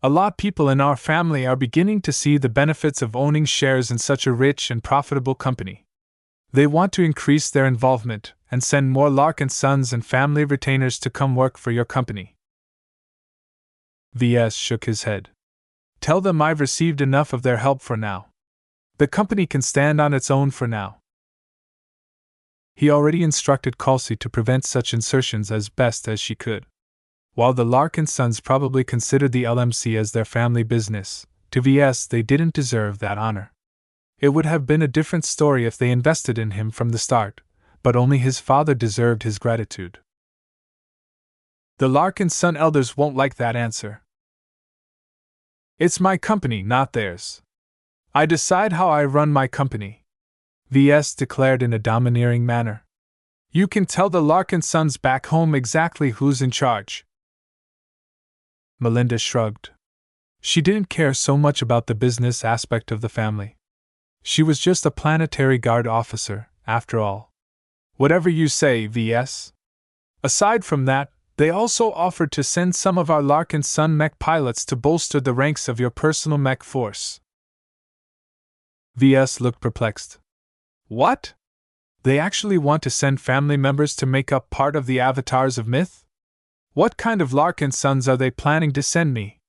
A lot of people in our family are beginning to see the benefits of owning shares in such a rich and profitable company. They want to increase their involvement and send more Larkinsons and family retainers to come work for your company. VS shook his head. Tell them I've received enough of their help for now. The company can stand on its own for now. He already instructed Kelsey to prevent such insertions as best as she could. While the Larkinsons probably considered the LMC as their family business, to VS they didn't deserve that honor. It would have been a different story if they invested in him from the start, but only his father deserved his gratitude. The Larkinson elders won't like that answer. It's my company, not theirs. I decide how I run my company, VS declared in a domineering manner. You can tell the Larkinsons back home exactly who's in charge. Melinda shrugged. She didn't care so much about the business aspect of the family. She was just a planetary guard officer, after all. Whatever you say, VS. Aside from that, they also offered to send some of our Larkinson mech pilots to bolster the ranks of your personal mech force. VS looked perplexed. What? They actually want to send family members to make up part of the avatars of myth? What kind of Larkinsons are they planning to send me?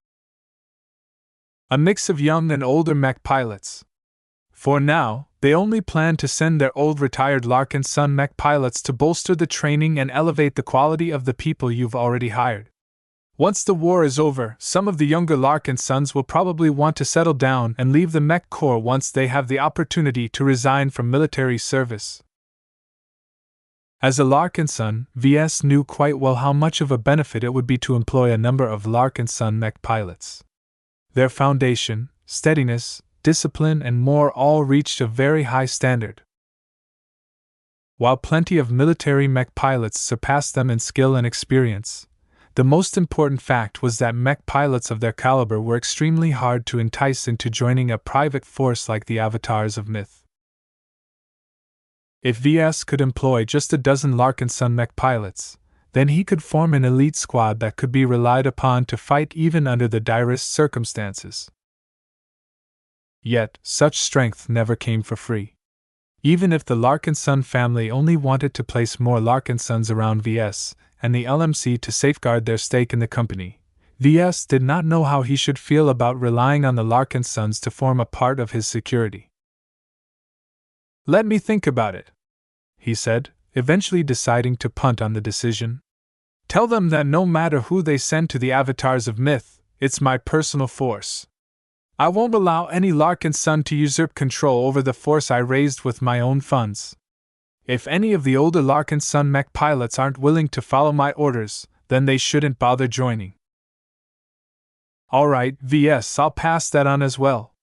A mix of young and older mech pilots. For now, they only plan to send their old retired Larkinson mech pilots to bolster the training and elevate the quality of the people you've already hired. Once the war is over, some of the younger Larkinsons will probably want to settle down and leave the Mech Corps once they have the opportunity to resign from military service. As a Larkinson, VS knew quite well how much of a benefit it would be to employ a number of Larkinson mech pilots. Their foundation, steadiness, discipline, and more all reached a very high standard. While plenty of military mech pilots surpassed them in skill and experience, the most important fact was that mech pilots of their caliber were extremely hard to entice into joining a private force like the Avatars of Myth. If VS could employ just a dozen Larkinson mech pilots, then he could form an elite squad that could be relied upon to fight even under the direst circumstances. Yet, such strength never came for free. Even if the Larkinson family only wanted to place more Larkinsons around VS and the LMC to safeguard their stake in the company, VS did not know how he should feel about relying on the Larkinsons to form a part of his security. Let me think about it, he said, eventually deciding to punt on the decision. Tell them that no matter who they send to the Avatars of Myth, it's my personal force. I won't allow any Larkinson to usurp control over the force I raised with my own funds. If any of the older Larkinson mech pilots aren't willing to follow my orders, then they shouldn't bother joining. Alright, VS, I'll pass that on as well.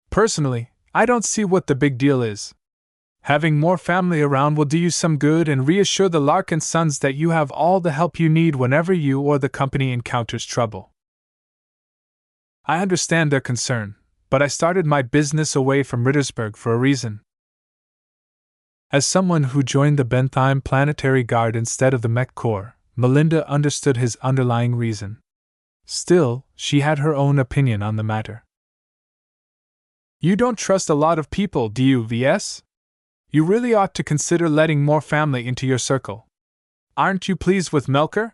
Personally, I don't see what the big deal is. Having more family around will do you some good and reassure the Larkinsons that you have all the help you need whenever you or the company encounters trouble. I understand their concern, but I started my business away from Rittersburg for a reason. As someone who joined the Bentheim Planetary Guard instead of the Mech Corps, Melinda understood his underlying reason. Still, she had her own opinion on the matter. You don't trust a lot of people, do you, Ves? You really ought to consider letting more family into your circle. Aren't you pleased with Melker?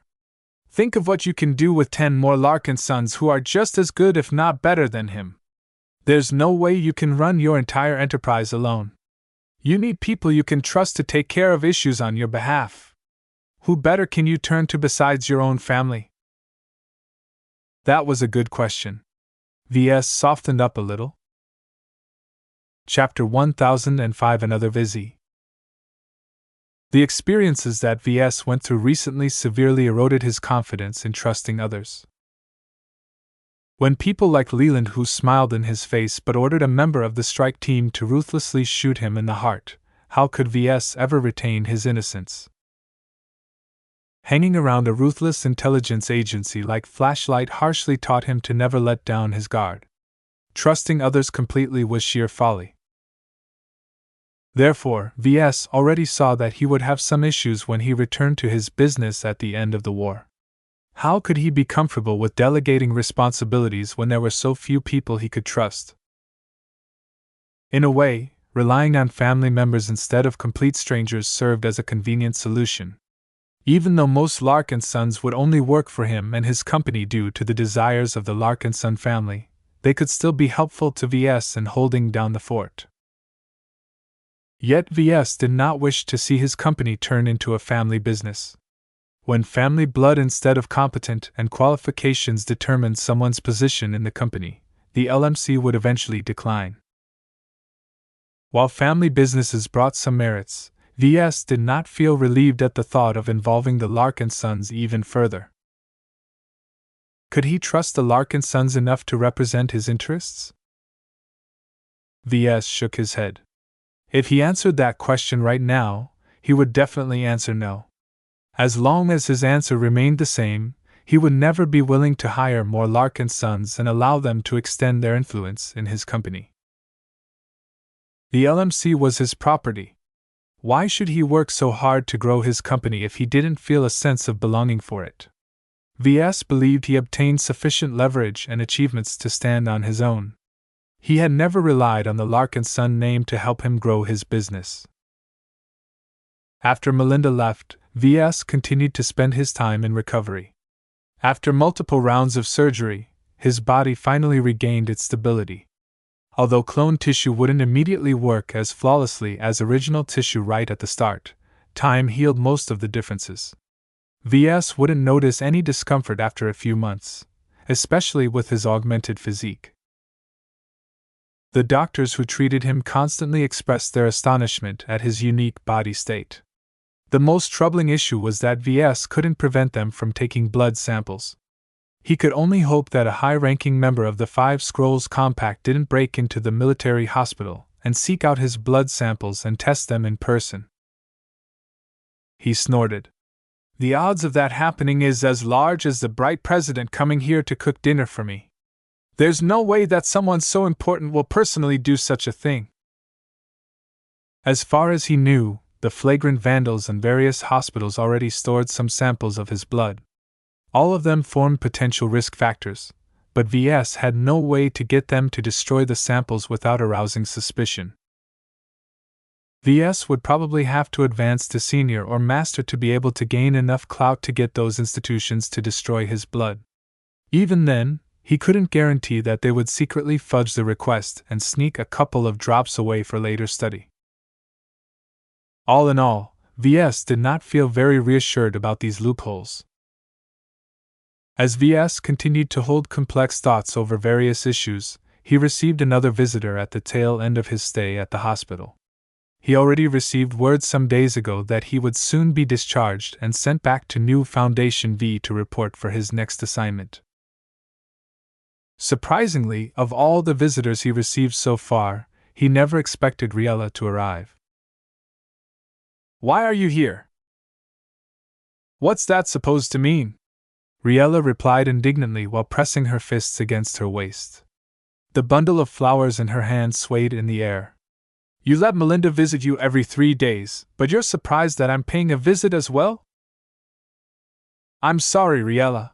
Think of what you can do with 10 more Larkinsons who are just as good if not better than him. There's no way you can run your entire enterprise alone. You need people you can trust to take care of issues on your behalf. Who better can you turn to besides your own family? That was a good question. Ves softened up a little. Chapter 1005 Another Vizzy. The experiences that Ves went through recently severely eroded his confidence in trusting others. When people like Leland, who smiled in his face but ordered a member of the strike team to ruthlessly shoot him in the heart, how could Ves ever retain his innocence? Hanging around a ruthless intelligence agency like Flashlight harshly taught him to never let down his guard. Trusting others completely was sheer folly. Therefore, Ves already saw that he would have some issues when he returned to his business at the end of the war. How could he be comfortable with delegating responsibilities when there were so few people he could trust? In a way, relying on family members instead of complete strangers served as a convenient solution. Even though most Larkinsons would only work for him and his company due to the desires of the Larkinson family, they could still be helpful to Ves in holding down the fort. Yet Ves did not wish to see his company turn into a family business. When family blood instead of competent and qualifications determined someone's position in the company, the LMC would eventually decline. While family businesses brought some merits, Ves did not feel relieved at the thought of involving the Larkinsons even further. Could he trust the Larkinsons enough to represent his interests? Ves shook his head. If he answered that question right now, he would definitely answer no. As long as his answer remained the same, he would never be willing to hire more Larkinsons and allow them to extend their influence in his company. The LMC was his property. Why should he work so hard to grow his company if he didn't feel a sense of belonging for it? Ves believed he obtained sufficient leverage and achievements to stand on his own. He had never relied on the Larkinson name to help him grow his business. After Melinda left, Ves continued to spend his time in recovery. After multiple rounds of surgery, his body finally regained its stability. Although clone tissue wouldn't immediately work as flawlessly as original tissue right at the start, time healed most of the differences. Ves wouldn't notice any discomfort after a few months, especially with his augmented physique. The doctors who treated him constantly expressed their astonishment at his unique body state. The most troubling issue was that Ves couldn't prevent them from taking blood samples. He could only hope that a high-ranking member of the Five Scrolls Compact didn't break into the military hospital and seek out his blood samples and test them in person. He snorted. The odds of that happening is as large as the bright president coming here to cook dinner for me. There's no way that someone so important will personally do such a thing. As far as he knew, the flagrant vandals in various hospitals already stored some samples of his blood. All of them formed potential risk factors, but Ves had no way to get them to destroy the samples without arousing suspicion. Ves would probably have to advance to senior or master to be able to gain enough clout to get those institutions to destroy his blood. Even then, he couldn't guarantee that they would secretly fudge the request and sneak a couple of drops away for later study. All in all, Ves did not feel very reassured about these loopholes. As Ves continued to hold complex thoughts over various issues, he received another visitor at the tail end of his stay at the hospital. He already received word some days ago that he would soon be discharged and sent back to New Foundation V to report for his next assignment. Surprisingly, of all the visitors he received so far, he never expected Riella to arrive. Why are you here? What's that supposed to mean? Riella replied indignantly while pressing her fists against her waist. The bundle of flowers in her hand swayed in the air. You let Melinda visit you every 3 days, but you're surprised that I'm paying a visit as well? I'm sorry, Riella.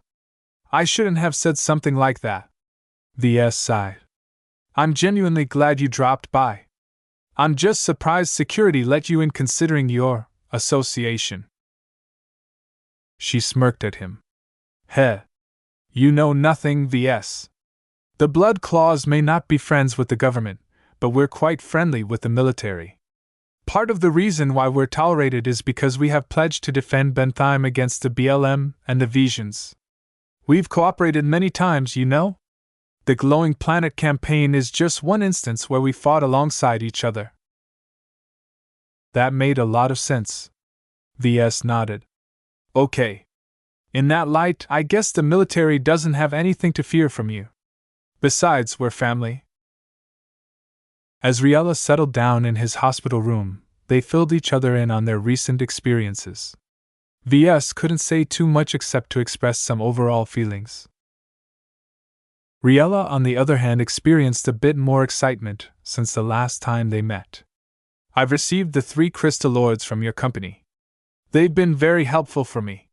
I shouldn't have said something like that. Ves sighed. I'm genuinely glad you dropped by. I'm just surprised security let you in considering your association. She smirked at him. Heh. You know nothing, Ves. The Blood Claws may not be friends with the government, but we're quite friendly with the military. Part of the reason why we're tolerated is because we have pledged to defend Bentheim against the BLM and the Visians. We've cooperated many times, you know? The Glowing Planet campaign is just one instance where we fought alongside each other. That made a lot of sense. Ves nodded. Okay. In that light, I guess the military doesn't have anything to fear from you. Besides, we're family. As Riella settled down in his hospital room, they filled each other in on their recent experiences. Ves couldn't say too much except to express some overall feelings. Riella, on the other hand, experienced a bit more excitement since the last time they met. I've received the 3 crystaloids from your company. They've been very helpful for me.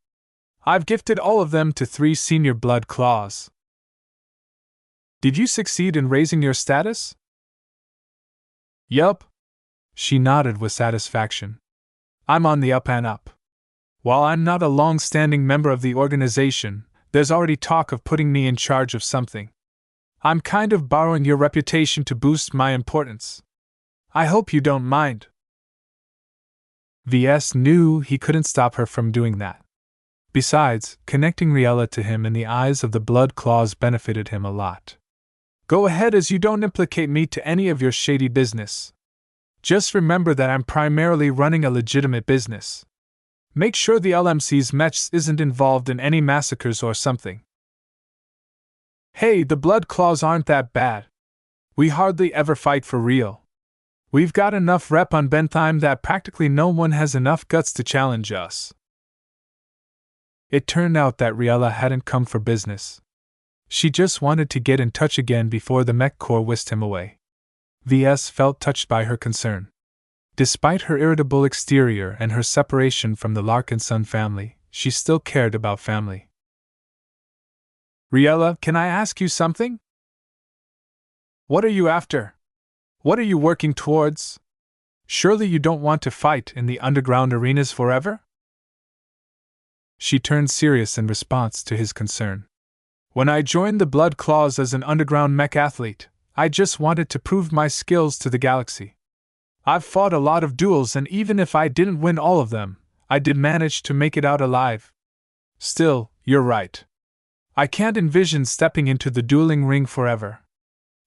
I've gifted all of them to 3 senior blood claws. Did you succeed in raising your status? Yup. She nodded with satisfaction. I'm on the up and up. While I'm not a long-standing member of the organization, there's already talk of putting me in charge of something. I'm kind of borrowing your reputation to boost my importance. I hope you don't mind. Ves knew he couldn't stop her from doing that. Besides, connecting Riella to him in the eyes of the Blood Claws benefited him a lot. Go ahead, as you don't implicate me to any of your shady business. Just remember that I'm primarily running a legitimate business. Make sure the LMC's Mechs isn't involved in any massacres or something. Hey, the Blood Claws aren't that bad. We hardly ever fight for real. We've got enough rep on Bentheim that practically no one has enough guts to challenge us. It turned out that Riella hadn't come for business. She just wanted to get in touch again before the Mech Corps whisked him away. Ves felt touched by her concern. Despite her irritable exterior and her separation from the Larkinson family, she still cared about family. Riella, can I ask you something? What are you after? What are you working towards? Surely you don't want to fight in the underground arenas forever? She turned serious in response to his concern. When I joined the Blood Claws as an underground mech athlete, I just wanted to prove my skills to the galaxy. I've fought a lot of duels, and even if I didn't win all of them, I did manage to make it out alive. Still, you're right. I can't envision stepping into the dueling ring forever.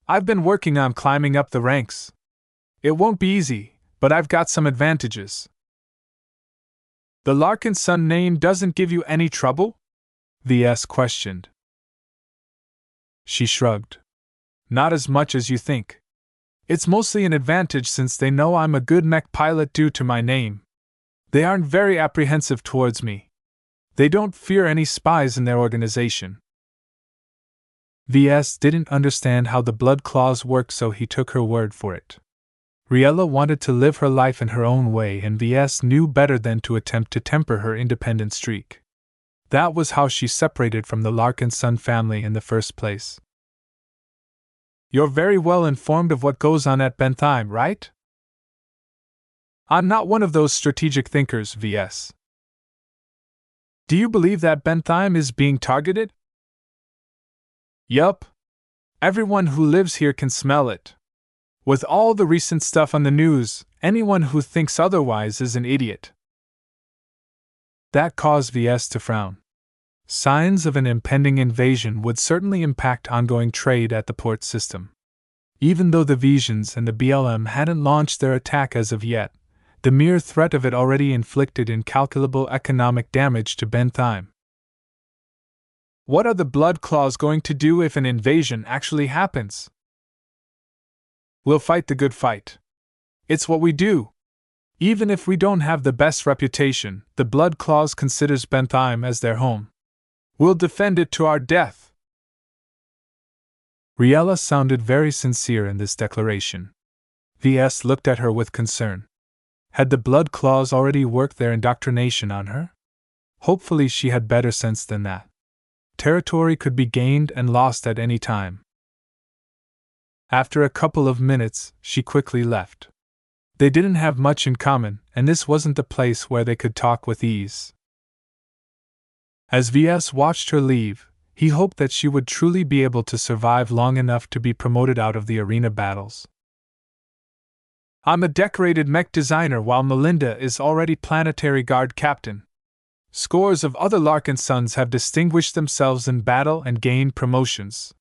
I've been working on climbing up the ranks. It won't be easy, but I've got some advantages. The Larkinson name doesn't give you any trouble? Ves questioned. She shrugged. Not as much as you think. It's mostly an advantage since they know I'm a good mech pilot due to my name. They aren't very apprehensive towards me. They don't fear any spies in their organization. Ves didn't understand how the Blood Claws worked, so he took her word for it. Riella wanted to live her life in her own way, and Ves knew better than to attempt to temper her independent streak. That was how she separated from the Larkinson family in the first place. You're very well informed of what goes on at Bentheim, right? I'm not one of those strategic thinkers, Ves. Do you believe that Bentheim is being targeted? Yup. Everyone who lives here can smell it. With all the recent stuff on the news, anyone who thinks otherwise is an idiot. That caused Ves to frown. Signs of an impending invasion would certainly impact ongoing trade at the port system. Even though the Visians and the BLM hadn't launched their attack as of yet, the mere threat of it already inflicted incalculable economic damage to Bentheim. What are the Blood Claws going to do if an invasion actually happens? We'll fight the good fight. It's what we do. Even if we don't have the best reputation, the Blood Claws considers Bentheim as their home. We'll defend it to our death. Riella sounded very sincere in this declaration. Ves looked at her with concern. Had the Blood Claws already worked their indoctrination on her? Hopefully she had better sense than that. Territory could be gained and lost at any time. After a couple of minutes, she quickly left. They didn't have much in common, and this wasn't the place where they could talk with ease. As Ves watched her leave, he hoped that she would truly be able to survive long enough to be promoted out of the arena battles. I'm a decorated mech designer while Melinda is already planetary guard captain. Scores of other Larkinsons have distinguished themselves in battle and gained promotions.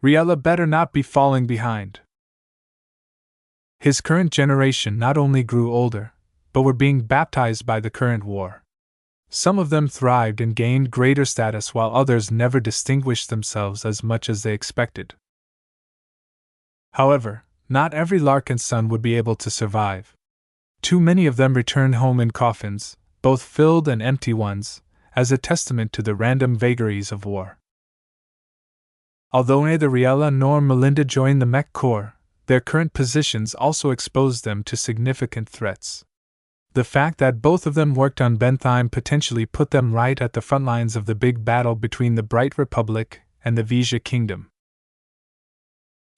Riella better not be falling behind. His current generation not only grew older, but were being baptized by the current war. Some of them thrived and gained greater status while others never distinguished themselves as much as they expected. However, not every Larkinson would be able to survive. Too many of them returned home in coffins, both filled and empty ones, as a testament to the random vagaries of war. Although neither Riella nor Melinda joined the Mech Corps, their current positions also exposed them to significant threats. The fact that both of them worked on Bentheim potentially put them right at the front lines of the big battle between the Bright Republic and the Vesia Kingdom.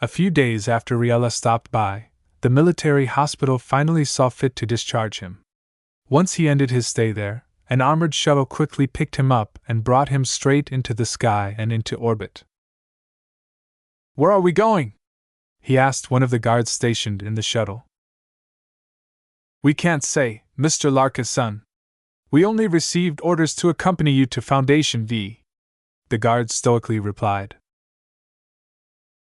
A few days after Riella stopped by, the military hospital finally saw fit to discharge him. Once he ended his stay there, an armored shuttle quickly picked him up and brought him straight into the sky and into orbit. "Where are we going?" he asked one of the guards stationed in the shuttle. "We can't say, Mr. Larkinson. We only received orders to accompany you to Foundation V," the guard stoically replied.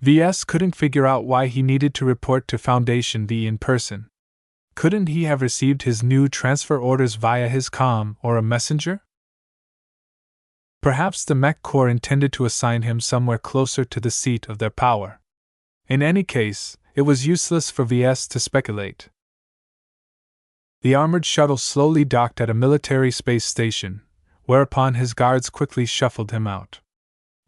VS couldn't figure out why he needed to report to Foundation V in person. Couldn't he have received his new transfer orders via his comm or a messenger? Perhaps the Mech Corps intended to assign him somewhere closer to the seat of their power. In any case, it was useless for VS to speculate. The armored shuttle slowly docked at a military space station, whereupon his guards quickly shuffled him out.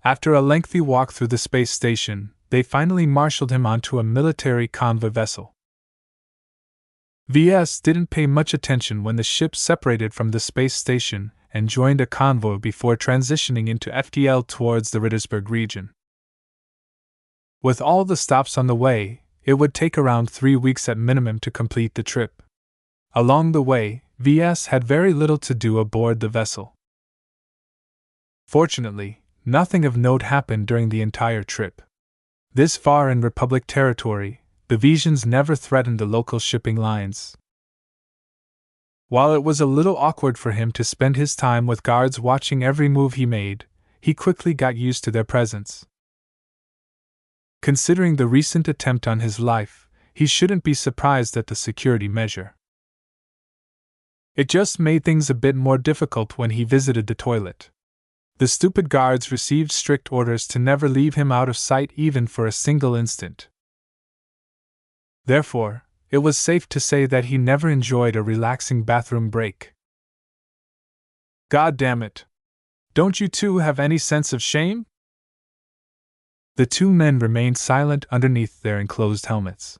After a lengthy walk through the space station, they finally marshaled him onto a military convoy vessel. VS didn't pay much attention when the ship separated from the space station and joined a convoy before transitioning into FTL towards the Rittersburg region. With all the stops on the way, it would take around 3 weeks at minimum to complete the trip. Along the way, VS had very little to do aboard the vessel. Fortunately, nothing of note happened during the entire trip. This far in Republic territory, the Vesians never threatened the local shipping lines. While it was a little awkward for him to spend his time with guards watching every move he made, he quickly got used to their presence. Considering the recent attempt on his life, he shouldn't be surprised at the security measure. It just made things a bit more difficult when he visited the toilet. The stupid guards received strict orders to never leave him out of sight even for a single instant. Therefore, it was safe to say that he never enjoyed a relaxing bathroom break. God damn it! Don't you two have any sense of shame? The two men remained silent underneath their enclosed helmets.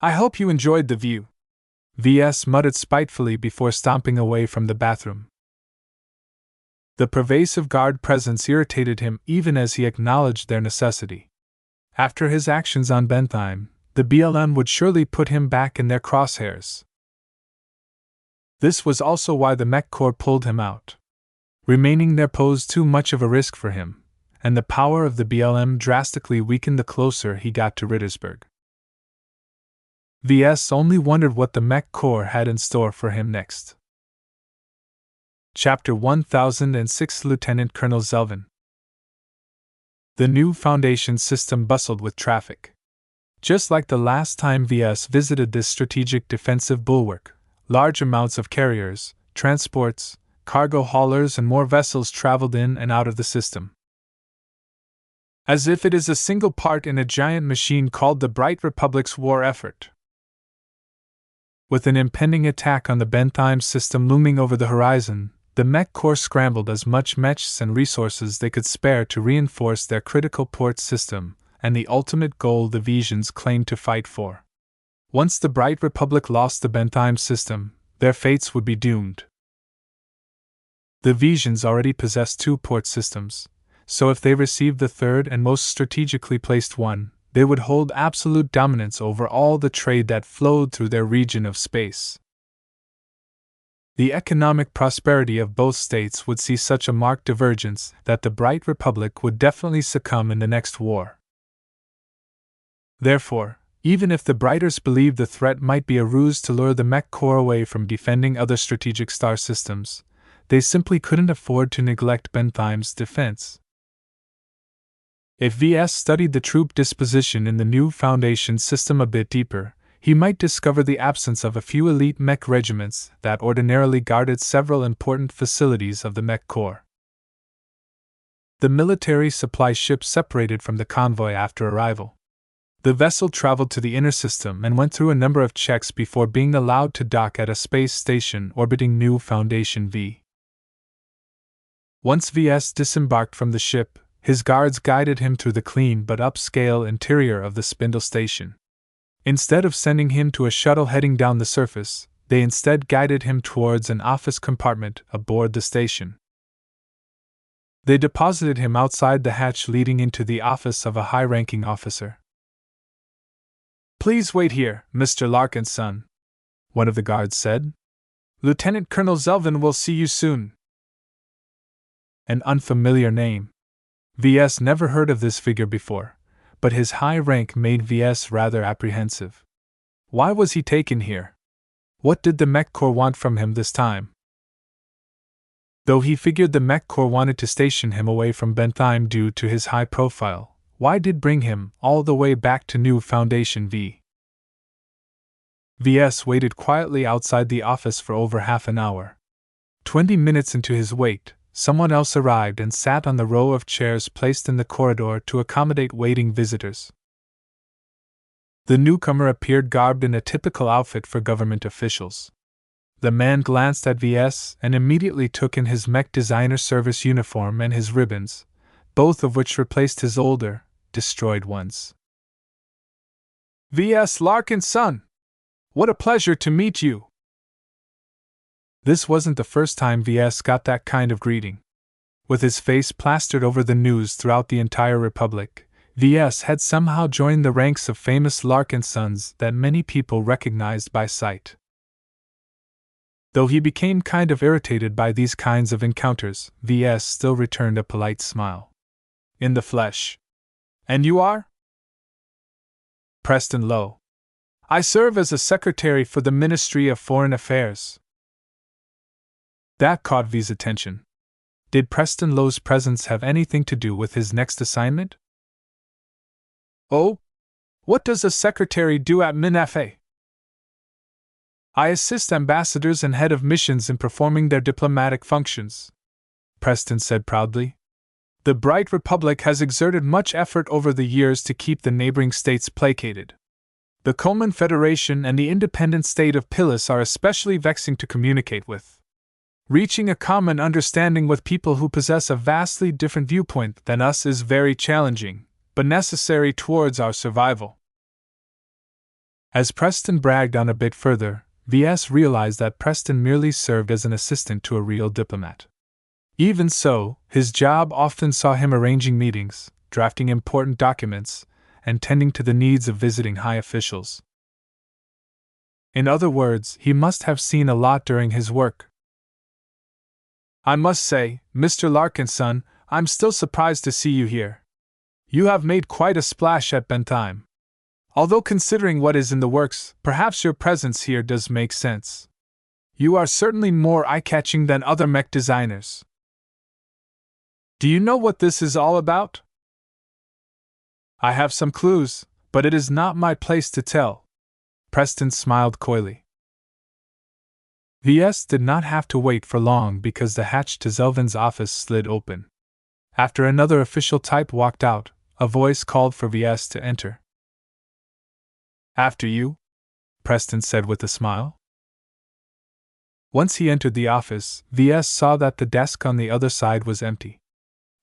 I hope you enjoyed the view, VS muttered spitefully before stomping away from the bathroom. The pervasive guard presence irritated him even as he acknowledged their necessity. After his actions on Bentheim, the BLM would surely put him back in their crosshairs. This was also why the Mech Corps pulled him out. Remaining there posed too much of a risk for him, and the power of the BLM drastically weakened the closer he got to Rittersburg. VS only wondered what the Mech Corps had in store for him next. Chapter 1006 Lieutenant Colonel Zelvin. The new Foundation system bustled with traffic. Just like the last time VS visited this strategic defensive bulwark, large amounts of carriers, transports, cargo haulers and more vessels traveled in and out of the system. As if it is a single part in a giant machine called the Bright Republic's war effort. With an impending attack on the Bentheim system looming over the horizon, the Mech Corps scrambled as much mechs and resources they could spare to reinforce their critical port system, and the ultimate goal the Vesians claimed to fight for. Once the Bright Republic lost the Bentheim system, their fates would be doomed. The Vesians already possessed 2 port systems, so if they received the third and most strategically placed one, they would hold absolute dominance over all the trade that flowed through their region of space. The economic prosperity of both states would see such a marked divergence that the Bright Republic would definitely succumb in the next war. Therefore, even if the Brighters believed the threat might be a ruse to lure the Mech Corps away from defending other strategic star systems, they simply couldn't afford to neglect Benthime's defense. If VS studied the troop disposition in the new Foundation system a bit deeper, he might discover the absence of a few elite mech regiments that ordinarily guarded several important facilities of the Mech Corps. The military supply ship separated from the convoy after arrival. The vessel traveled to the inner system and went through a number of checks before being allowed to dock at a space station orbiting New Foundation V. Once VS disembarked from the ship, his guards guided him through the clean but upscale interior of the spindle station. Instead of sending him to a shuttle heading down the surface, they instead guided him towards an office compartment aboard the station. They deposited him outside the hatch leading into the office of a high-ranking officer. "Please wait here, Mr. Larkinson," one of the guards said. "Lieutenant Colonel Zelvin will see you soon." An unfamiliar name. VS never heard of this figure before, but his high rank made VS rather apprehensive. Why was he taken here? What did the Mech Corps want from him this time? Though he figured the Mech Corps wanted to station him away from Bentheim due to his high profile, why did bring him all the way back to New Foundation V? VS waited quietly outside the office for over half an hour. 20 minutes into his wait, someone else arrived and sat on the row of chairs placed in the corridor to accommodate waiting visitors. The newcomer appeared garbed in a typical outfit for government officials. The man glanced at VS and immediately took in his Mech Designer Service uniform and his ribbons, both of which replaced his older, destroyed ones. "Ves Larkinson! What a pleasure to meet you!" This wasn't the first time VS got that kind of greeting. With his face plastered over the news throughout the entire Republic, VS had somehow joined the ranks of famous Larkinsons that many people recognized by sight. Though he became kind of irritated by these kinds of encounters, VS still returned a polite smile. "In the flesh. And you are?" "Preston Lowe. I serve as a secretary for the Ministry of Foreign Affairs." That caught V's attention. Did Preston Lowe's presence have anything to do with his next assignment? "Oh? What does a secretary do at MINFA?" "I assist ambassadors and head of missions in performing their diplomatic functions," Preston said proudly. "The Bright Republic has exerted much effort over the years to keep the neighboring states placated. The Coman Federation and the independent state of Pilis are especially vexing to communicate with. Reaching a common understanding with people who possess a vastly different viewpoint than us is very challenging, but necessary towards our survival." As Preston bragged on a bit further, VS realized that Preston merely served as an assistant to a real diplomat. Even so, his job often saw him arranging meetings, drafting important documents, and tending to the needs of visiting high officials. In other words, he must have seen a lot during his work. "I must say, Mr. Larkinson, I'm still surprised to see you here. You have made quite a splash at Bentheim. Although considering what is in the works, perhaps your presence here does make sense. You are certainly more eye-catching than other mech designers. Do you know what this is all about?" "I have some clues, but it is not my place to tell." Preston smiled coyly. VS did not have to wait for long because the hatch to Zelvin's office slid open. After another official type walked out, a voice called for VS to enter. "After you," Preston said with a smile. Once he entered the office, VS saw that the desk on the other side was empty.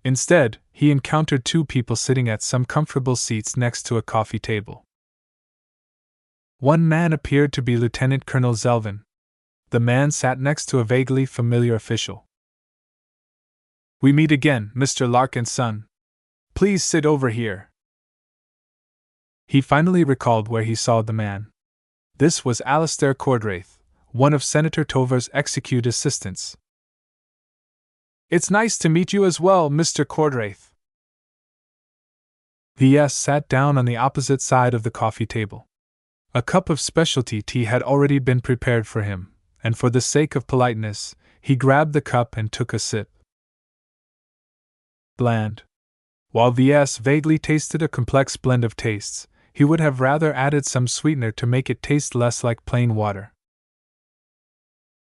Instead, he encountered 2 people sitting at some comfortable seats next to a coffee table. One man appeared to be Lieutenant Colonel Zelvin. The man sat next to a vaguely familiar official. We meet again, Mr. Larkinson. Please sit over here. He finally recalled where he saw the man. This was Alistair Cordraith, one of Senator Tovar's executive assistants. It's nice to meet you as well, Mr. Cordraith. Ves sat down on the opposite side of the coffee table. A cup of specialty tea had already been prepared for him, and for the sake of politeness, he grabbed the cup and took a sip. Bland. While Ves vaguely tasted a complex blend of tastes, he would have rather added some sweetener to make it taste less like plain water.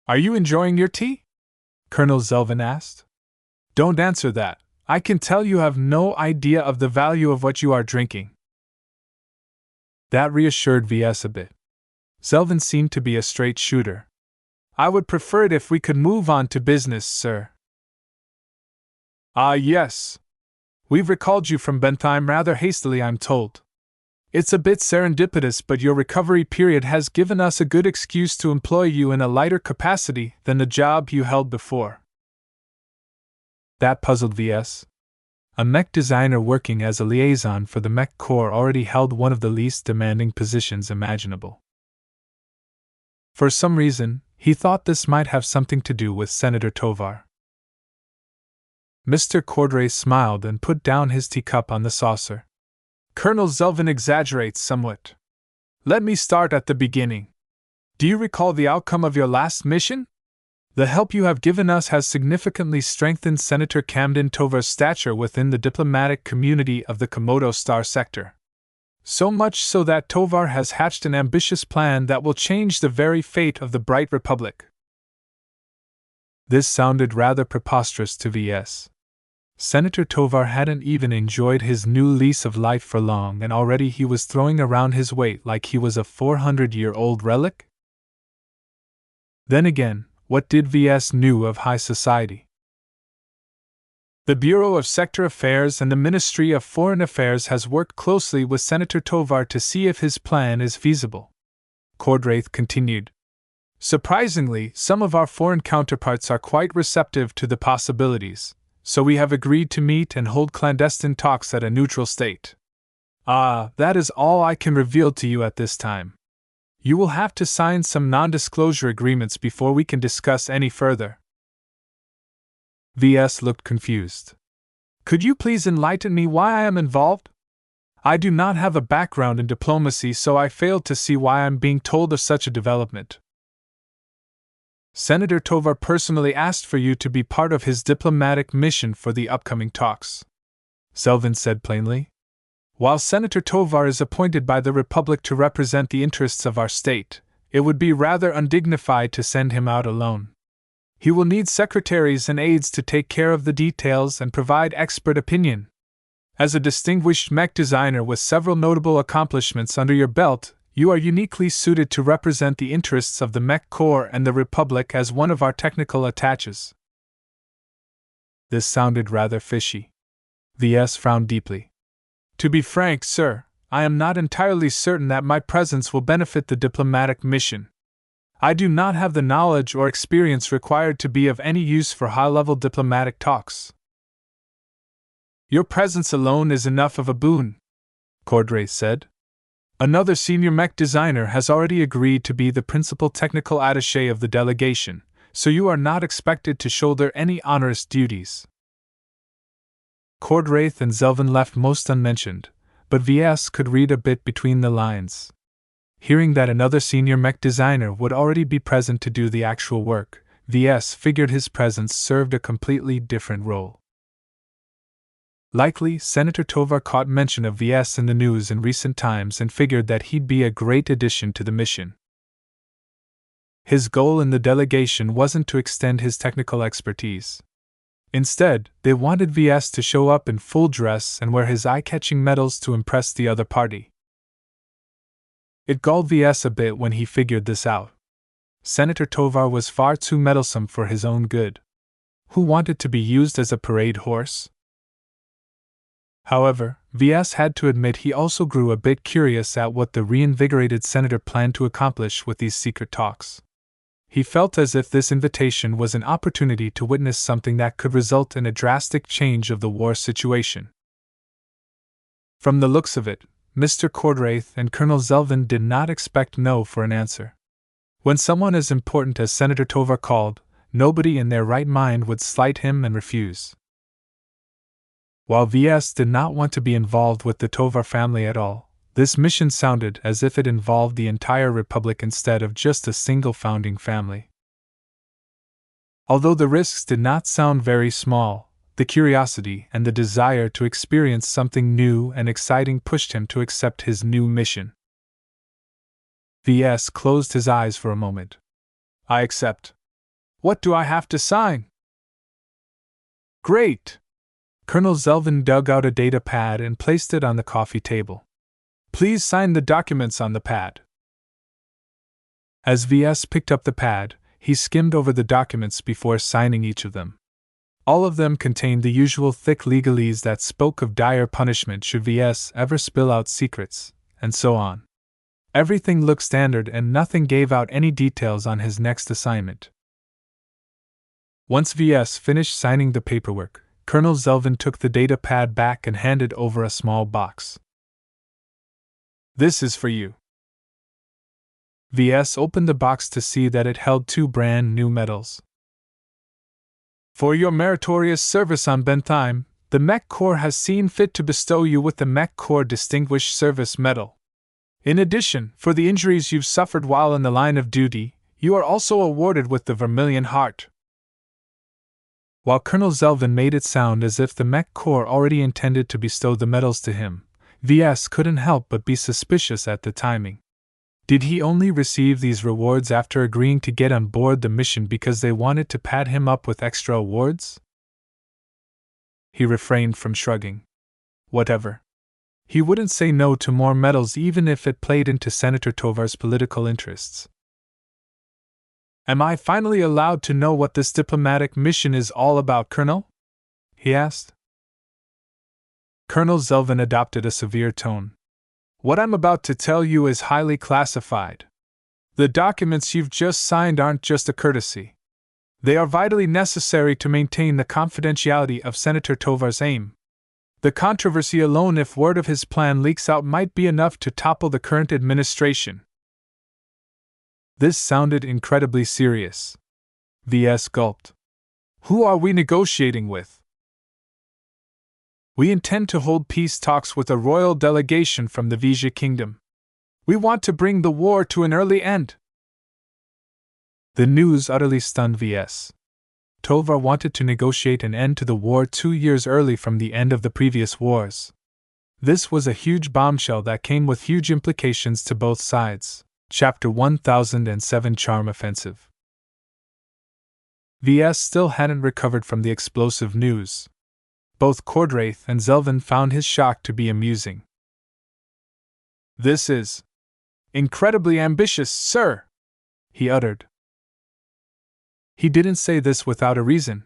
Are you enjoying your tea? Colonel Zelvin asked. Don't answer that. I can tell you have no idea of the value of what you are drinking. That reassured Ves a bit. Zelvin seemed to be a straight shooter. I would prefer it if we could move on to business, sir. Ah, yes. We've recalled you from Bentheim rather hastily, I'm told. It's a bit serendipitous, but your recovery period has given us a good excuse to employ you in a lighter capacity than the job you held before. That puzzled Ves. A mech designer working as a liaison for the Mech Corps already held one of the least demanding positions imaginable. For some reason, he thought this might have something to do with Senator Tovar. Mr. Cordraith smiled and put down his teacup on the saucer. Colonel Zelvin exaggerates somewhat. Let me start at the beginning. Do you recall the outcome of your last mission? The help you have given us has significantly strengthened Senator Camden Tovar's stature within the diplomatic community of the Komodo Star sector. So much so that Tovar has hatched an ambitious plan that will change the very fate of the Bright Republic. This sounded rather preposterous to Ves. Senator Tovar hadn't even enjoyed his new lease of life for long, and already he was throwing around his weight like he was a 400-year-old relic? Then again, what did Ves know of high society? The Bureau of Sector Affairs and the Ministry of Foreign Affairs has worked closely with Senator Tovar to see if his plan is feasible. Cordraith continued. Surprisingly, some of our foreign counterparts are quite receptive to the possibilities, so we have agreed to meet and hold clandestine talks at a neutral state. That is all I can reveal to you at this time. You will have to sign some non-disclosure agreements before we can discuss any further. Ves looked confused. Could you please enlighten me why I am involved? I do not have a background in diplomacy, so I failed to see why I am being told of such a development. Senator Tovar personally asked for you to be part of his diplomatic mission for the upcoming talks, Zelvin said plainly. While Senator Tovar is appointed by the Republic to represent the interests of our state, it would be rather undignified to send him out alone. He will need secretaries and aides to take care of the details and provide expert opinion. As a distinguished mech designer with several notable accomplishments under your belt, you are uniquely suited to represent the interests of the Mech Corps and the Republic as one of our technical attaches. This sounded rather fishy. Ves frowned deeply. To be frank, sir, I am not entirely certain that my presence will benefit the diplomatic mission. I do not have the knowledge or experience required to be of any use for high-level diplomatic talks. Your presence alone is enough of a boon, Cordraith said. Another senior mech designer has already agreed to be the principal technical attaché of the delegation, so you are not expected to shoulder any onerous duties. Cordraith and Zelvin left most unmentioned, but Ves could read a bit between the lines. Hearing that another senior mech designer would already be present to do the actual work, Ves figured his presence served a completely different role. Likely, Senator Tovar caught mention of Ves in the news in recent times and figured that he'd be a great addition to the mission. His goal in the delegation wasn't to extend his technical expertise. Instead, they wanted Ves to show up in full dress and wear his eye-catching medals to impress the other party. It galled Ves a bit when he figured this out. Senator Tovar was far too meddlesome for his own good. Who wanted to be used as a parade horse? However, Ves had to admit he also grew a bit curious at what the reinvigorated senator planned to accomplish with these secret talks. He felt as if this invitation was an opportunity to witness something that could result in a drastic change of the war situation. From the looks of it, Mr. Cordraith and Colonel Zelvin did not expect no for an answer. When someone as important as Senator Tovar called, nobody in their right mind would slight him and refuse. While Ves did not want to be involved with the Tovar family at all, this mission sounded as if it involved the entire Republic instead of just a single founding family. Although the risks did not sound very small, the curiosity and the desire to experience something new and exciting pushed him to accept his new mission. Ves closed his eyes for a moment. I accept. What do I have to sign? Great! Colonel Zelvin dug out a data pad and placed it on the coffee table. Please sign the documents on the pad. As Ves picked up the pad, he skimmed over the documents before signing each of them. All of them contained the usual thick legalese that spoke of dire punishment should Ves ever spill out secrets, and so on. Everything looked standard and nothing gave out any details on his next assignment. Once Ves finished signing the paperwork, Colonel Zelvin took the data pad back and handed over a small box. This is for you. Ves opened the box to see that it held 2 brand new medals. For your meritorious service on Bentheim, the Mech Corps has seen fit to bestow you with the Mech Corps Distinguished Service Medal. In addition, for the injuries you've suffered while in the line of duty, you are also awarded with the Vermilion Heart. While Colonel Zelvin made it sound as if the Mech Corps already intended to bestow the medals to him, Ves couldn't help but be suspicious at the timing. Did he only receive these rewards after agreeing to get on board the mission because they wanted to pad him up with extra awards? He refrained from shrugging. Whatever. He wouldn't say no to more medals even if it played into Senator Tovar's political interests. Am I finally allowed to know what this diplomatic mission is all about, Colonel? He asked. Colonel Zelvin adopted a severe tone. What I'm about to tell you is highly classified. The documents you've just signed aren't just a courtesy. They are vitally necessary to maintain the confidentiality of Senator Tovar's aim. The controversy alone, if word of his plan leaks out, might be enough to topple the current administration. This sounded incredibly serious. Ves gulped. Who are we negotiating with? We intend to hold peace talks with a royal delegation from the Ves Kingdom. We want to bring the war to an early end. The news utterly stunned Ves. Tovar wanted to negotiate an end to the war 2 years early from the end of the previous wars. This was a huge bombshell that came with huge implications to both sides. Chapter 1007 Charm Offensive. Ves still hadn't recovered from the explosive news. Both Cordraith and Zelvin found his shock to be amusing. This is incredibly ambitious, sir, he uttered. He didn't say this without a reason.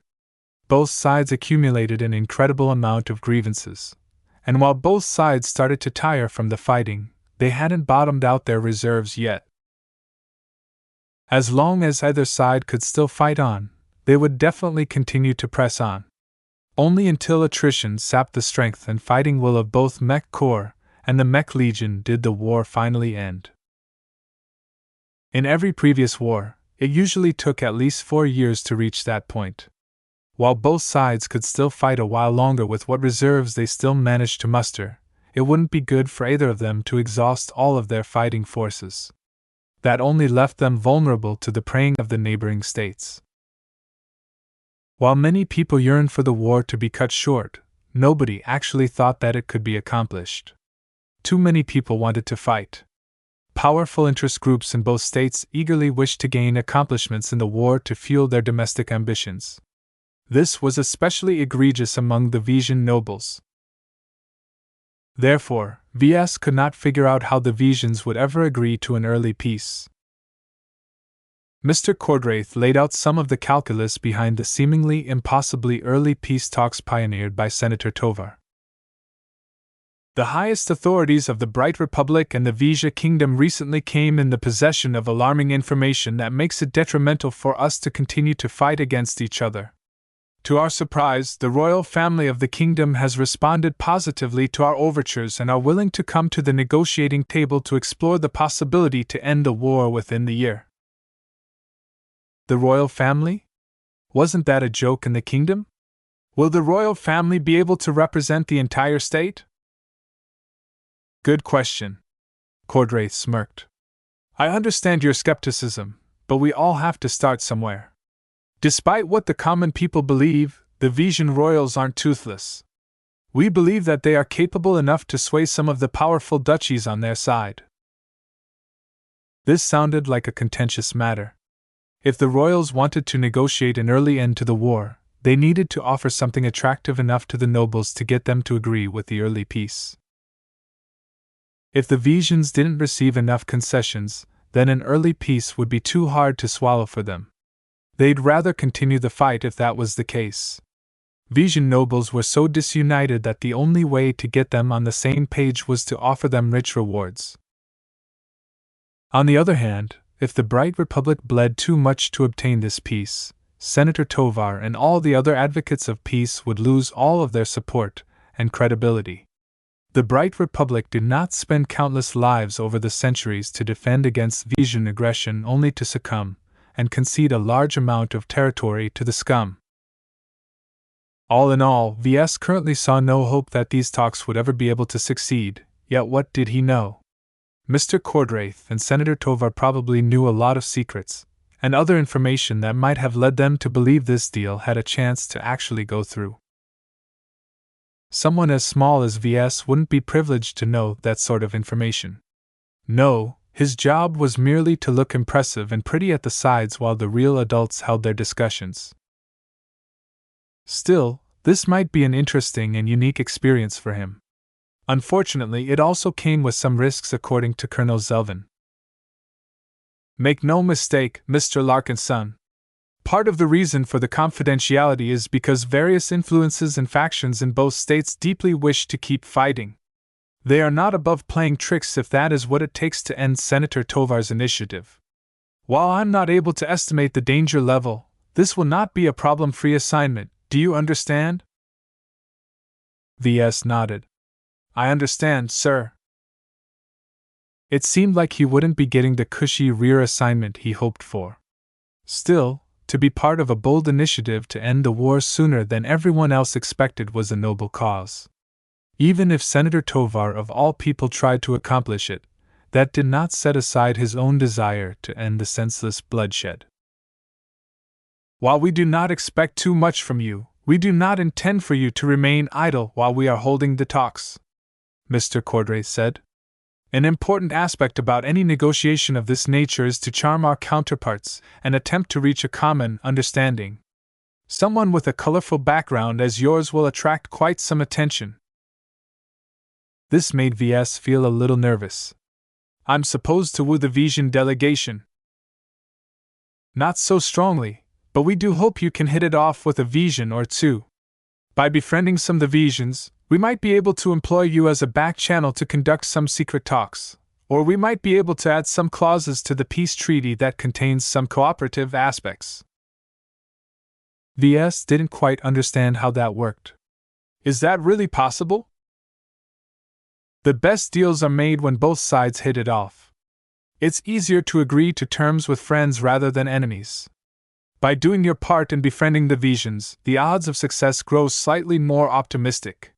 Both sides accumulated an incredible amount of grievances, and while both sides started to tire from the fighting, they hadn't bottomed out their reserves yet. As long as either side could still fight on, they would definitely continue to press on. Only until attrition sapped the strength and fighting will of both Mech Corps and the Mech Legion did the war finally end. In every previous war, it usually took at least 4 years to reach that point. While both sides could still fight a while longer with what reserves they still managed to muster, it wouldn't be good for either of them to exhaust all of their fighting forces. That only left them vulnerable to the preying of the neighboring states. While many people yearned for the war to be cut short, nobody actually thought that it could be accomplished. Too many people wanted to fight. Powerful interest groups in both states eagerly wished to gain accomplishments in the war to fuel their domestic ambitions. This was especially egregious among the Vesian nobles. Therefore, Ves could not figure out how the Vesians would ever agree to an early peace. Mr. Cordraith laid out some of the calculus behind the seemingly impossibly early peace talks pioneered by Senator Tovar. The highest authorities of the Bright Republic and the Vesia Kingdom recently came in the possession of alarming information that makes it detrimental for us to continue to fight against each other. To our surprise, the royal family of the kingdom has responded positively to our overtures and are willing to come to the negotiating table to explore the possibility to end the war within the year. The royal family? Wasn't that a joke in the kingdom? Will the royal family be able to represent the entire state? Good question. Cordraith smirked. I understand your skepticism, but we all have to start somewhere. Despite what the common people believe, the Vesian royals aren't toothless. We believe that they are capable enough to sway some of the powerful duchies on their side. This sounded like a contentious matter. If the royals wanted to negotiate an early end to the war, they needed to offer something attractive enough to the nobles to get them to agree with the early peace. If the Vesians didn't receive enough concessions, then an early peace would be too hard to swallow for them. They'd rather continue the fight if that was the case. Vesian nobles were so disunited that the only way to get them on the same page was to offer them rich rewards. On the other hand, if the Bright Republic bled too much to obtain this peace, Senator Tovar and all the other advocates of peace would lose all of their support and credibility. The Bright Republic did not spend countless lives over the centuries to defend against Vesian aggression only to succumb and concede a large amount of territory to the scum. All in all, VS currently saw no hope that these talks would ever be able to succeed, yet what did he know? Mr. Cordraith and Senator Tovar probably knew a lot of secrets, and other information that might have led them to believe this deal had a chance to actually go through. Someone as small as VS wouldn't be privileged to know that sort of information. No, his job was merely to look impressive and pretty at the sides while the real adults held their discussions. Still, this might be an interesting and unique experience for him. Unfortunately, it also came with some risks according to Colonel Zelvin. Make no mistake, Mr. Larkinson. Part of the reason for the confidentiality is because various influences and factions in both states deeply wish to keep fighting. They are not above playing tricks if that is what it takes to end Senator Tovar's initiative. While I'm not able to estimate the danger level, this will not be a problem-free assignment, do you understand? VS nodded. I understand, sir. It seemed like he wouldn't be getting the cushy rear assignment he hoped for. Still, to be part of a bold initiative to end the war sooner than everyone else expected was a noble cause. Even if Senator Tovar of all people tried to accomplish it, that did not set aside his own desire to end the senseless bloodshed. While we do not expect too much from you, we do not intend for you to remain idle while we are holding the talks, Mr. Cordraith said. An important aspect about any negotiation of this nature is to charm our counterparts and attempt to reach a common understanding. Someone with a colorful background as yours will attract quite some attention. This made VS feel a little nervous. I'm supposed to woo the Vesian delegation. Not so strongly, but we do hope you can hit it off with a Vesian or two. By befriending some of the Vesians, we might be able to employ you as a back channel to conduct some secret talks, or we might be able to add some clauses to the peace treaty that contains some cooperative aspects. VS didn't quite understand how that worked. Is that really possible? The best deals are made when both sides hit it off. It's easier to agree to terms with friends rather than enemies. By doing your part in befriending the Vesians, the odds of success grow slightly more optimistic.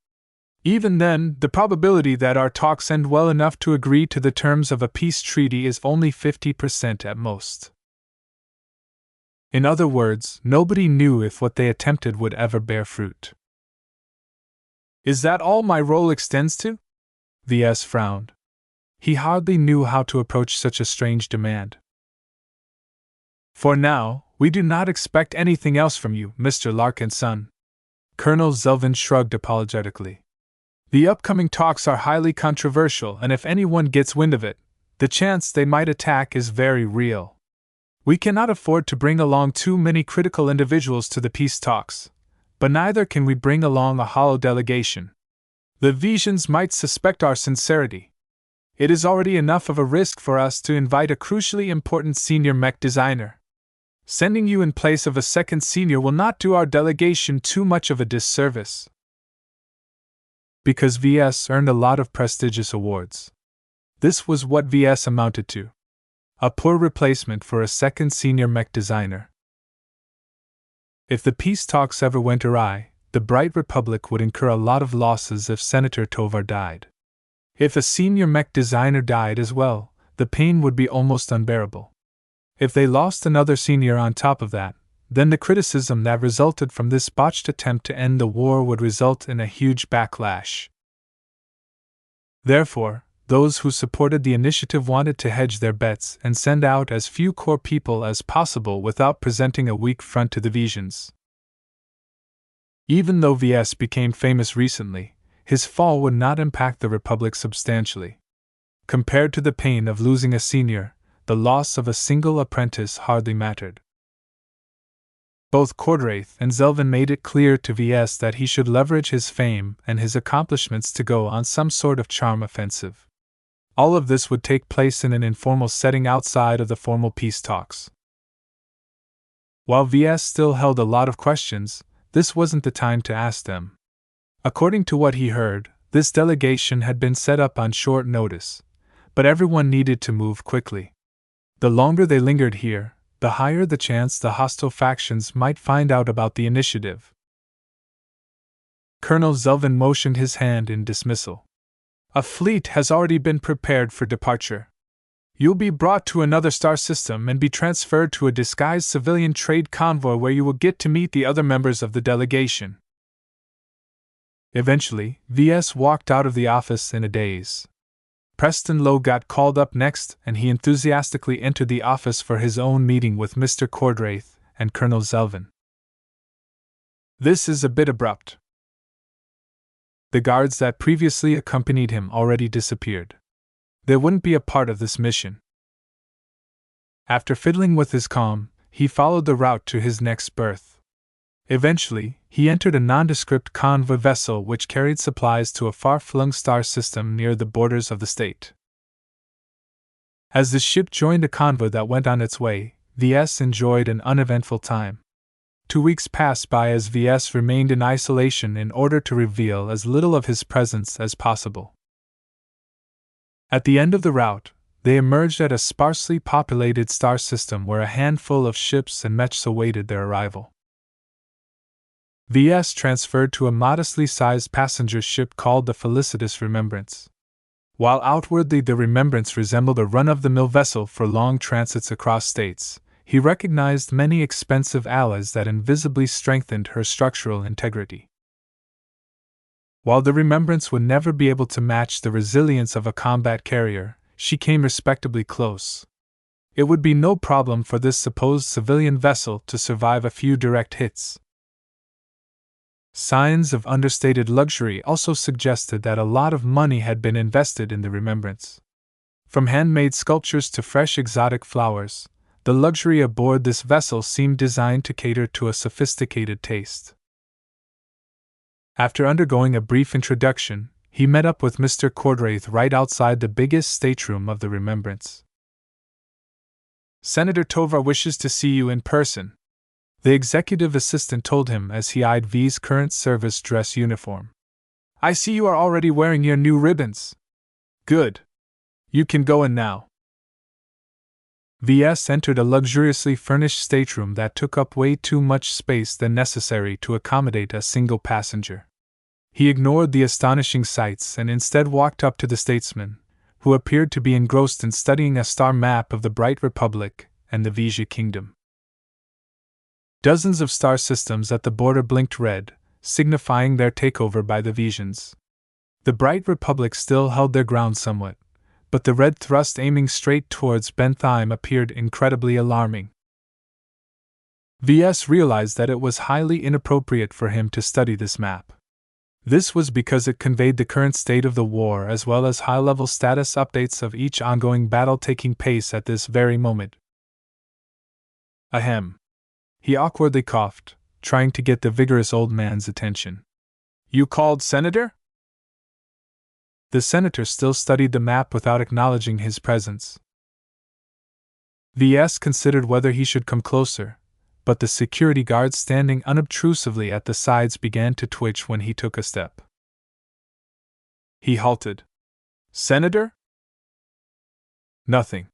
Even then, the probability that our talks end well enough to agree to the terms of a peace treaty is only 50% at most. In other words, nobody knew if what they attempted would ever bear fruit. Is that all my role extends to? VS frowned. He hardly knew how to approach such a strange demand. For now, we do not expect anything else from you, Mr. Larkinson. Colonel Zelvin shrugged apologetically. The upcoming talks are highly controversial, and if anyone gets wind of it, the chance they might attack is very real. We cannot afford to bring along too many critical individuals to the peace talks, but neither can we bring along a hollow delegation. The Vesians might suspect our sincerity. It is already enough of a risk for us to invite a crucially important senior mech designer. Sending you in place of a second senior will not do our delegation too much of a disservice. Because VS earned a lot of prestigious awards. This was what VS amounted to. A poor replacement for a second senior mech designer. If the peace talks ever went awry, the Bright Republic would incur a lot of losses if Senator Tovar died. If a senior mech designer died as well, the pain would be almost unbearable. If they lost another senior on top of that, then the criticism that resulted from this botched attempt to end the war would result in a huge backlash. Therefore, those who supported the initiative wanted to hedge their bets and send out as few core people as possible without presenting a weak front to the Vesians. Even though VS became famous recently, his fall would not impact the Republic substantially. Compared to the pain of losing a senior, the loss of a single apprentice hardly mattered. Both Cordraith and Zelvin made it clear to VS that he should leverage his fame and his accomplishments to go on some sort of charm offensive. All of this would take place in an informal setting outside of the formal peace talks. While VS still held a lot of questions, this wasn't the time to ask them. According to what he heard, this delegation had been set up on short notice, but everyone needed to move quickly. The longer they lingered here, the higher the chance the hostile factions might find out about the initiative. Colonel Zelvin motioned his hand in dismissal. A fleet has already been prepared for departure. You'll be brought to another star system and be transferred to a disguised civilian trade convoy where you will get to meet the other members of the delegation. Eventually, VS walked out of the office in a daze. Preston Lowe got called up next, and he enthusiastically entered the office for his own meeting with Mr. Cordraith and Colonel Zelvin. This is a bit abrupt. The guards that previously accompanied him already disappeared. They wouldn't be a part of this mission. After fiddling with his comm, he followed the route to his next berth. Eventually, he entered a nondescript convoy vessel which carried supplies to a far-flung star system near the borders of the state. As the ship joined a convoy that went on its way, VS enjoyed an uneventful time. 2 weeks passed by as VS remained in isolation in order to reveal as little of his presence as possible. At the end of the route, they emerged at a sparsely populated star system where a handful of ships and mechs awaited their arrival. VS transferred to a modestly sized passenger ship called the Felicitous Remembrance. While outwardly the Remembrance resembled a run-of-the-mill vessel for long transits across states, he recognized many expensive alloys that invisibly strengthened her structural integrity. While the Remembrance would never be able to match the resilience of a combat carrier, she came respectably close. It would be no problem for this supposed civilian vessel to survive a few direct hits. Signs of understated luxury also suggested that a lot of money had been invested in the Remembrance. From handmade sculptures to fresh exotic flowers, the luxury aboard this vessel seemed designed to cater to a sophisticated taste. After undergoing a brief introduction, he met up with Mr. Cordraith right outside the biggest stateroom of the Remembrance. "Senator Tovar wishes to see you in person," the executive assistant told him as he eyed V's current service dress uniform. "I see you are already wearing your new ribbons. Good. You can go in now." VS entered a luxuriously furnished stateroom that took up way too much space than necessary to accommodate a single passenger. He ignored the astonishing sights and instead walked up to the statesman, who appeared to be engrossed in studying a star map of the Bright Republic and the Vesia Kingdom. Dozens of star systems at the border blinked red, signifying their takeover by the Vesians. The Bright Republic still held their ground somewhat, but the red thrust aiming straight towards Bentheim appeared incredibly alarming. VS realized that it was highly inappropriate for him to study this map. This was because it conveyed the current state of the war as well as high-level status updates of each ongoing battle taking place at this very moment. Ahem. He awkwardly coughed, trying to get the vigorous old man's attention. "You called, Senator?" The senator still studied the map without acknowledging his presence. Ves considered whether he should come closer, but the security guards standing unobtrusively at the sides began to twitch when he took a step. He halted. "Senator?" Nothing.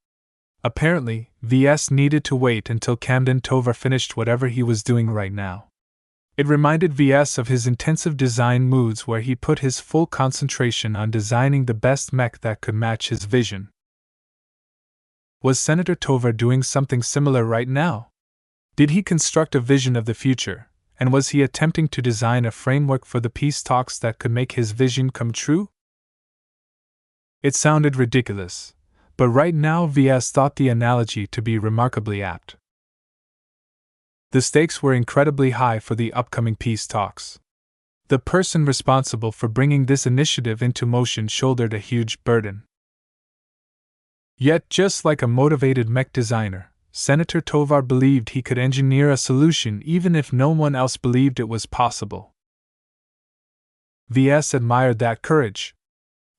Apparently, Ves needed to wait until Camden Tovar finished whatever he was doing right now. It reminded Ves of his intensive design moods where he put his full concentration on designing the best mech that could match his vision. Was Senator Tovar doing something similar right now? Did he construct a vision of the future, and was he attempting to design a framework for the peace talks that could make his vision come true? It sounded ridiculous, but right now Ves thought the analogy to be remarkably apt. The stakes were incredibly high for the upcoming peace talks. The person responsible for bringing this initiative into motion shouldered a huge burden. Yet, just like a motivated mech designer, Senator Tovar believed he could engineer a solution even if no one else believed it was possible. Ves admired that courage.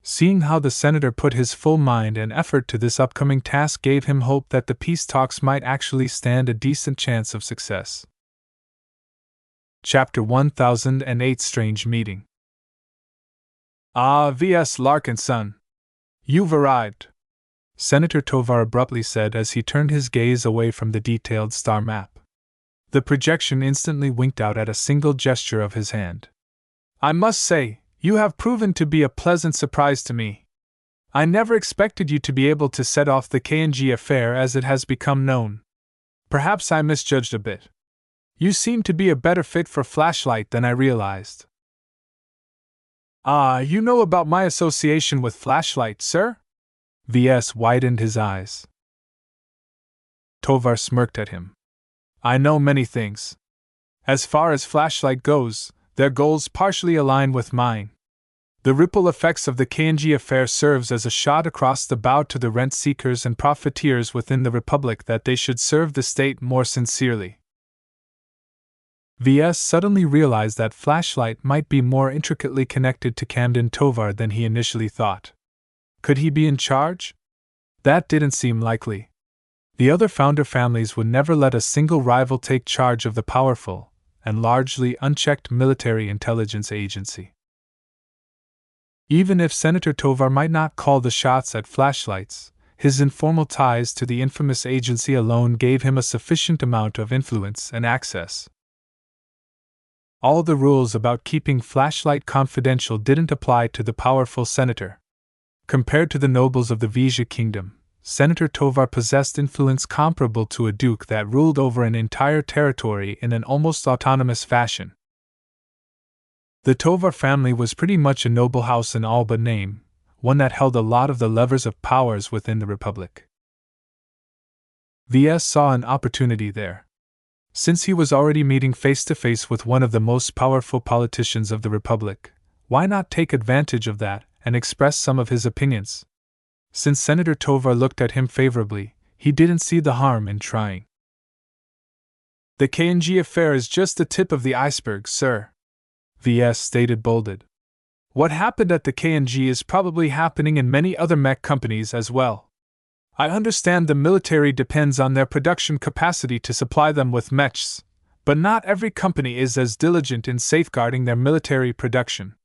Seeing how the senator put his full mind and effort to this upcoming task gave him hope that the peace talks might actually stand a decent chance of success. Chapter 1008 Strange Meeting. "Ah, Ves Larkinson! You've arrived," Senator Tovar abruptly said as he turned his gaze away from the detailed star map. The projection instantly winked out at a single gesture of his hand. "I must say, you have proven to be a pleasant surprise to me. I never expected you to be able to set off the K&G affair as it has become known. Perhaps I misjudged a bit. You seem to be a better fit for Flashlight than I realized." "Ah, you know about my association with Flashlight, sir?" Ves widened his eyes. Tovar smirked at him. "I know many things. As far as Flashlight goes, their goals partially align with mine. The ripple effects of the K&G affair serves as a shot across the bow to the rent-seekers and profiteers within the Republic that they should serve the state more sincerely." Ves suddenly realized that Flashlight might be more intricately connected to Camden Tovar than he initially thought. Could he be in charge? That didn't seem likely. The other founder families would never let a single rival take charge of the powerful and largely unchecked military intelligence agency. Even if Senator Tovar might not call the shots at Flashlights, his informal ties to the infamous agency alone gave him a sufficient amount of influence and access. All the rules about keeping Flashlight confidential didn't apply to the powerful senator. Compared to the nobles of the Vesia kingdom, Senator Tovar possessed influence comparable to a duke that ruled over an entire territory in an almost autonomous fashion. The Tovar family was pretty much a noble house in all but name, one that held a lot of the levers of powers within the Republic. Ves saw an opportunity there. Since he was already meeting face-to-face with one of the most powerful politicians of the Republic, why not take advantage of that and express some of his opinions? Since Senator Tovar looked at him favorably, he didn't see the harm in trying. "The K&G affair is just the tip of the iceberg, sir," Ves stated bolded. "What happened at the K&G is probably happening in many other mech companies as well. I understand the military depends on their production capacity to supply them with mechs, but not every company is as diligent in safeguarding their military production."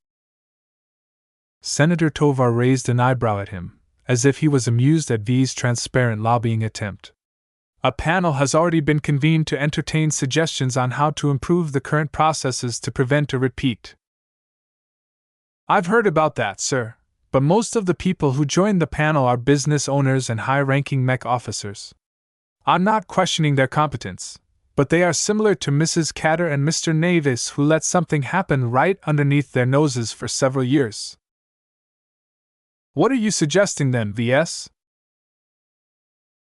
Senator Tovar raised an eyebrow at him, as if he was amused at V's transparent lobbying attempt. "A panel has already been convened to entertain suggestions on how to improve the current processes to prevent a repeat." "I've heard about that, sir, but most of the people who joined the panel are business owners and high-ranking mech officers. I'm not questioning their competence, but they are similar to Mrs. Catter and Mr. Navis, who let something happen right underneath their noses for several years." "What are you suggesting then, Ves?"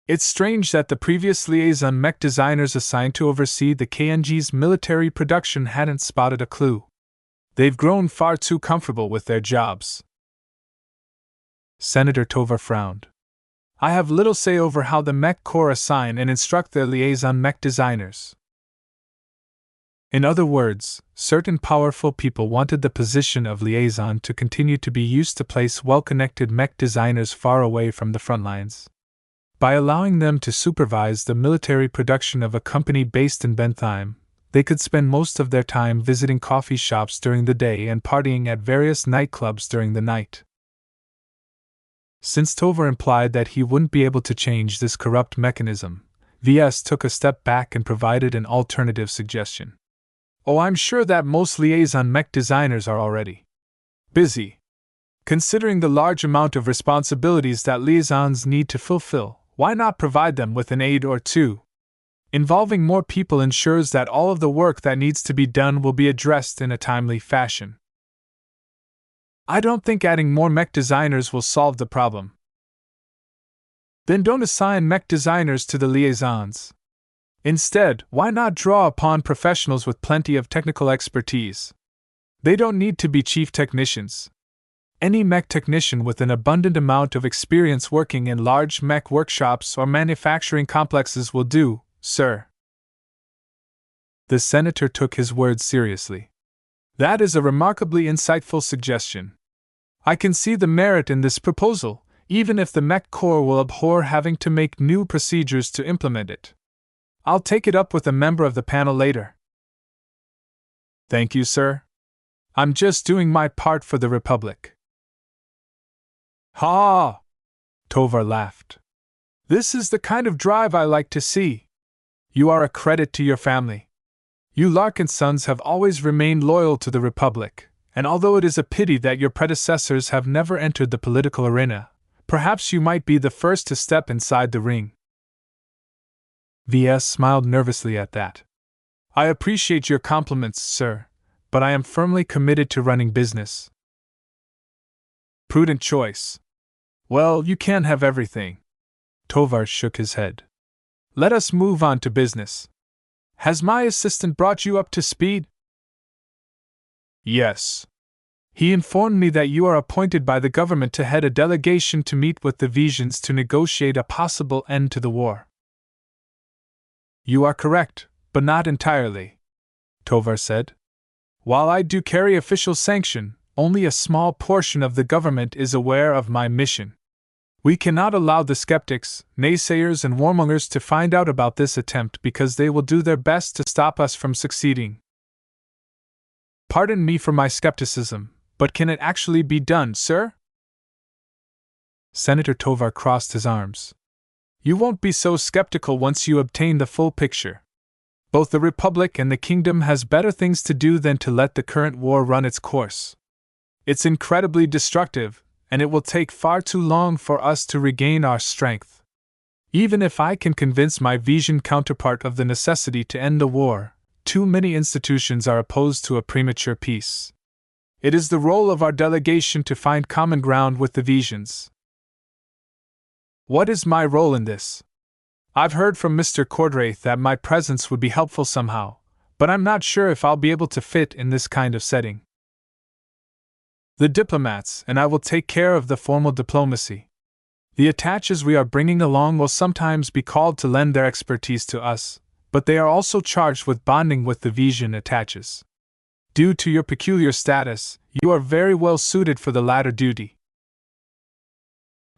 "It's strange that the previous liaison mech designers assigned to oversee the K&G's military production hadn't spotted a clue. They've grown far too comfortable with their jobs." Senator Tovar frowned. "I have little say over how the Mech Corps assign and instruct their liaison mech designers. In other words, certain powerful people wanted the position of liaison to continue to be used to place well-connected mech designers far away from the front lines. By allowing them to supervise the military production of a company based in Bentheim, they could spend most of their time visiting coffee shops during the day and partying at various nightclubs during the night. Since Tovar implied that he wouldn't be able to change this corrupt mechanism, Ves took a step back and provided an alternative suggestion. Oh, I'm sure that most liaison mech designers are already busy. Considering the large amount of responsibilities that liaisons need to fulfill, why not provide them with an aide or two? Involving more people ensures that all of the work that needs to be done will be addressed in a timely fashion. I don't think adding more mech designers will solve the problem. Then don't assign mech designers to the liaisons. Instead, why not draw upon professionals with plenty of technical expertise? They don't need to be chief technicians. Any mech technician with an abundant amount of experience working in large mech workshops or manufacturing complexes will do, sir. The senator took his words seriously. That is a remarkably insightful suggestion. I can see the merit in this proposal, even if the Mech Corps will abhor having to make new procedures to implement it. I'll take it up with a member of the panel later. Thank you, sir. I'm just doing my part for the Republic. Ha! Tovar laughed. This is the kind of drive I like to see. You are a credit to your family. You Larkinsons have always remained loyal to the Republic, and although it is a pity that your predecessors have never entered the political arena, perhaps you might be the first to step inside the ring. Ves smiled nervously at that. I appreciate your compliments, sir, but I am firmly committed to running business. Prudent choice. Well, you can't have everything. Tovar shook his head. Let us move on to business. Has my assistant brought you up to speed? Yes. He informed me that you are appointed by the government to head a delegation to meet with the Vesians to negotiate a possible end to the war. You are correct, but not entirely, Tovar said. While I do carry official sanction, only a small portion of the government is aware of my mission. We cannot allow the skeptics, naysayers, and warmongers to find out about this attempt because they will do their best to stop us from succeeding. Pardon me for my skepticism, but can it actually be done, sir? Senator Tovar crossed his arms. You won't be so skeptical once you obtain the full picture. Both the Republic and the Kingdom has better things to do than to let the current war run its course. It's incredibly destructive, and it will take far too long for us to regain our strength. Even if I can convince my Vesian counterpart of the necessity to end the war, too many institutions are opposed to a premature peace. It is the role of our delegation to find common ground with the Vesians. What is my role in this? I've heard from Mr. Cordraith that my presence would be helpful somehow, but I'm not sure if I'll be able to fit in this kind of setting. The diplomats and I will take care of the formal diplomacy. The attaches we are bringing along will sometimes be called to lend their expertise to us, but they are also charged with bonding with the Vesian attaches. Due to your peculiar status, you are very well suited for the latter duty.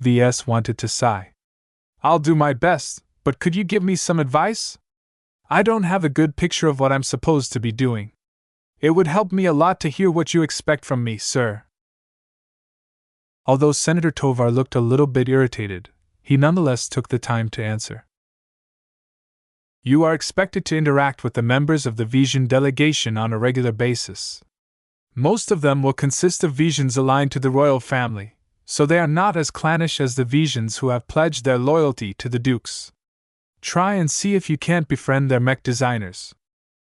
Ves wanted to sigh. I'll do my best, but could you give me some advice? I don't have a good picture of what I'm supposed to be doing. It would help me a lot to hear what you expect from me, sir. Although Senator Tovar looked a little bit irritated, he nonetheless took the time to answer. You are expected to interact with the members of the Vesian delegation on a regular basis. Most of them will consist of Vesians aligned to the royal family, so they are not as clannish as the Vesians who have pledged their loyalty to the dukes. Try and see if you can't befriend their mech designers.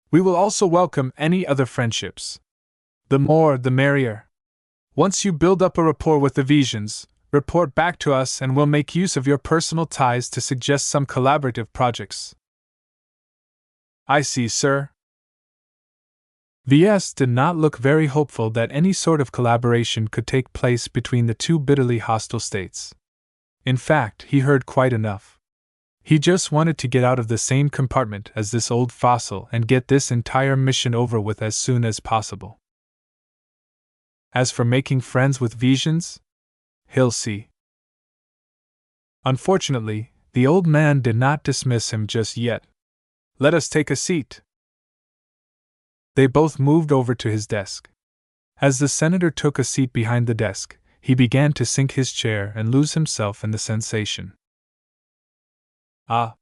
We will also welcome any other friendships. The more, the merrier. Once you build up a rapport with the Vesians, report back to us and we'll make use of your personal ties to suggest some collaborative projects. I see, sir. Ves did not look very hopeful that any sort of collaboration could take place between the two bitterly hostile states. In fact, he heard quite enough. He just wanted to get out of the same compartment as this old fossil and get this entire mission over with as soon as possible. As for making friends with Vesians, he'll see. Unfortunately, the old man did not dismiss him just yet. Let us take a seat. They both moved over to his desk. As the senator took a seat behind the desk, he began to sink his chair and lose himself in the sensation. Ah,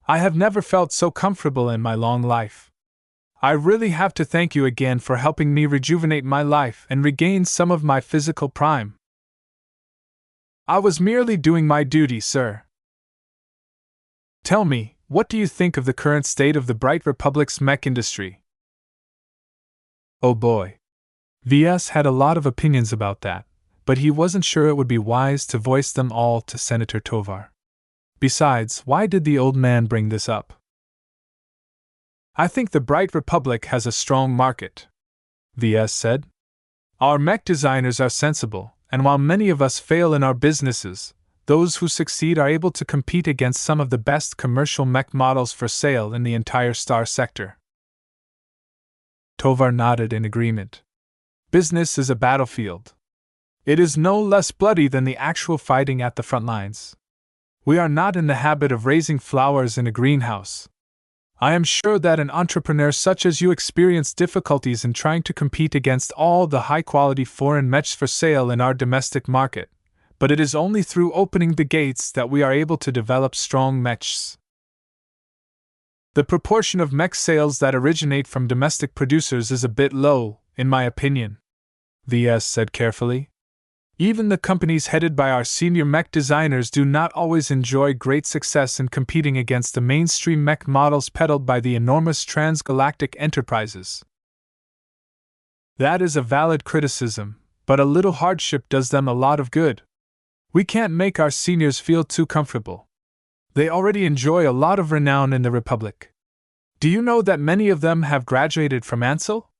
I have never felt so comfortable in my long life. I really have to thank you again for helping me rejuvenate my life and regain some of my physical prime. I was merely doing my duty, sir. Tell me, what do you think of the current state of the Bright Republic's mech industry? Oh boy. Ves had a lot of opinions about that, but he wasn't sure it would be wise to voice them all to Senator Tovar. Besides, why did the old man bring this up? I think the Bright Republic has a strong market, Ves said. Our mech designers are sensible, and while many of us fail in our businesses, those who succeed are able to compete against some of the best commercial mech models for sale in the entire star sector. Tovar nodded in agreement. Business is a battlefield. It is no less bloody than the actual fighting at the front lines. We are not in the habit of raising flowers in a greenhouse. I am sure that an entrepreneur such as you experience difficulties in trying to compete against all the high-quality foreign mechs for sale in our domestic market, but it is only through opening the gates that we are able to develop strong mechs. The proportion of mech sales that originate from domestic producers is a bit low, in my opinion, Ves said carefully. Even the companies headed by our senior mech designers do not always enjoy great success in competing against the mainstream mech models peddled by the enormous transgalactic enterprises. That is a valid criticism, but a little hardship does them a lot of good. We can't make our seniors feel too comfortable. They already enjoy a lot of renown in the Republic. Do you know that many of them have graduated from Ansel?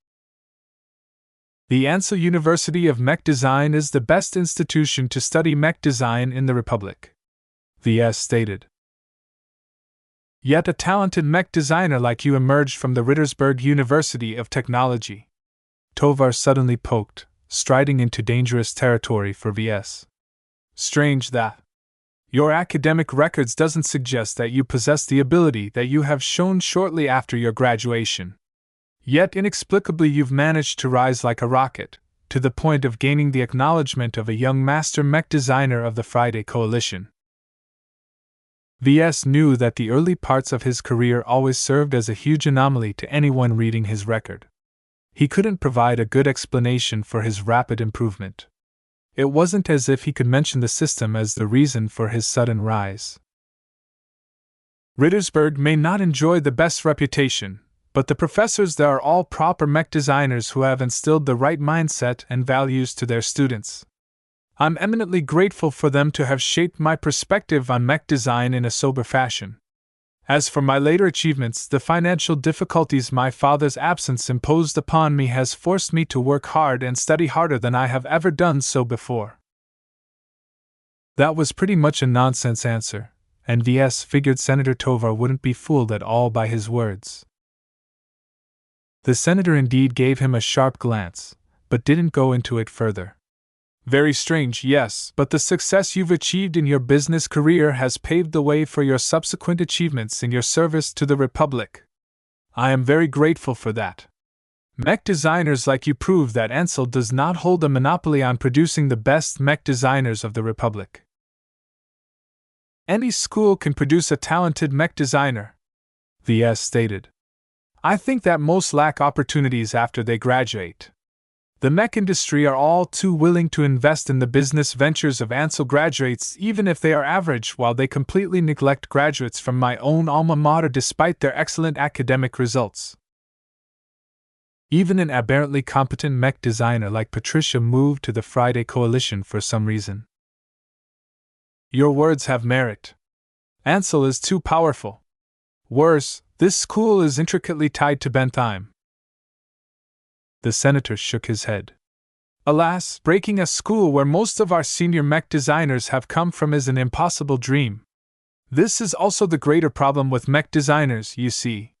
The Ansel University of Mech Design is the best institution to study mech design in the Republic, Ves stated. Yet a talented mech designer like you emerged from the Rittersberg University of Technology. Tovar suddenly poked, striding into dangerous territory for Ves. Strange that your academic records doesn't suggest that you possess the ability that you have shown shortly after your graduation. Yet inexplicably you've managed to rise like a rocket, to the point of gaining the acknowledgement of a young master mech designer of the Friday Coalition. Ves knew that the early parts of his career always served as a huge anomaly to anyone reading his record. He couldn't provide a good explanation for his rapid improvement. It wasn't as if he could mention the system as the reason for his sudden rise. Rittersberg may not enjoy the best reputation, but the professors there are all proper mech designers who have instilled the right mindset and values to their students. I'm eminently grateful for them to have shaped my perspective on mech design in a sober fashion. As for my later achievements, the financial difficulties my father's absence imposed upon me has forced me to work hard and study harder than I have ever done so before. That was pretty much a nonsense answer, and Ves figured Senator Tovar wouldn't be fooled at all by his words. The senator indeed gave him a sharp glance, but didn't go into it further. Very strange, yes, but the success you've achieved in your business career has paved the way for your subsequent achievements in your service to the Republic. I am very grateful for that. Mech designers like you prove that Ansel does not hold a monopoly on producing the best mech designers of the Republic. Any school can produce a talented mech designer, Ves stated. I think that most lack opportunities after they graduate. The mech industry are all too willing to invest in the business ventures of Ansel graduates even if they are average, while they completely neglect graduates from my own alma mater despite their excellent academic results. Even an aberrantly competent mech designer like Patricia moved to the Friday Coalition for some reason. Your words have merit. Ansel is too powerful. Worse, this school is intricately tied to Bentheim. The senator shook his head. Alas, breaking a school where most of our senior mech designers have come from is an impossible dream. This is also the greater problem with mech designers, you see.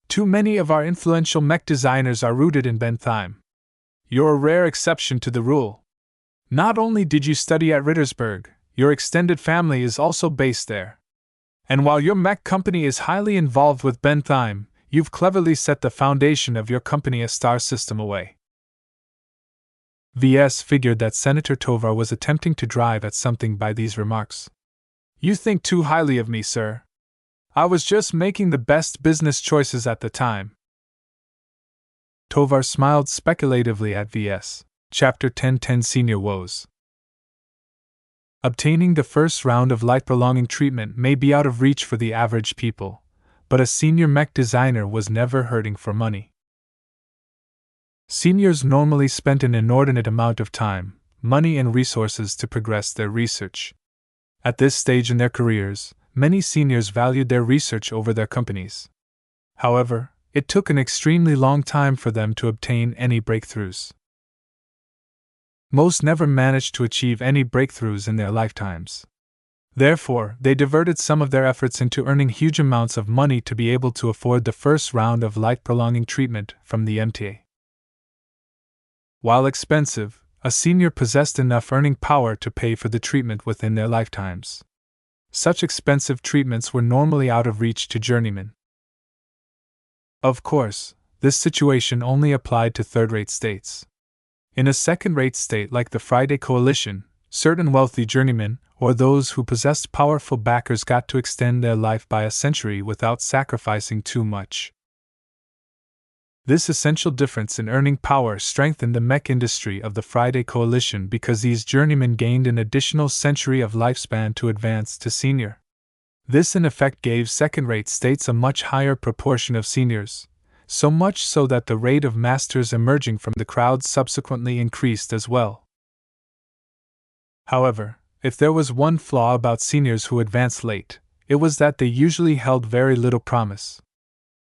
Too many of our influential mech designers are rooted in Bentheim. You're a rare exception to the rule. Not only did you study at Rittersberg, your extended family is also based there. And while your mech company is highly involved with Bentheim, you've cleverly set the foundation of your company a star system away. Ves figured that Senator Tovar was attempting to drive at something by these remarks. You think too highly of me, sir. I was just making the best business choices at the time. Tovar smiled speculatively at Ves. Chapter 1010 Senior Woes. Obtaining the first round of light-prolonging treatment may be out of reach for the average people, but a senior mech designer was never hurting for money. Seniors normally spent an inordinate amount of time, money, and resources to progress their research. At this stage in their careers, many seniors valued their research over their companies. However, it took an extremely long time for them to obtain any breakthroughs. Most never managed to achieve any breakthroughs in their lifetimes. Therefore, they diverted some of their efforts into earning huge amounts of money to be able to afford the first round of light-prolonging treatment from the MTA. While expensive, a senior possessed enough earning power to pay for the treatment within their lifetimes. Such expensive treatments were normally out of reach to journeymen. Of course, this situation only applied to third-rate states. In a second-rate state like the Friday Coalition, certain wealthy journeymen, or those who possessed powerful backers, got to extend their life by a century without sacrificing too much. This essential difference in earning power strengthened the mech industry of the Friday Coalition because these journeymen gained an additional century of lifespan to advance to senior. This in effect gave second-rate states a much higher proportion of seniors, so much so that the rate of masters emerging from the crowd subsequently increased as well. However, if there was one flaw about seniors who advanced late, it was that they usually held very little promise.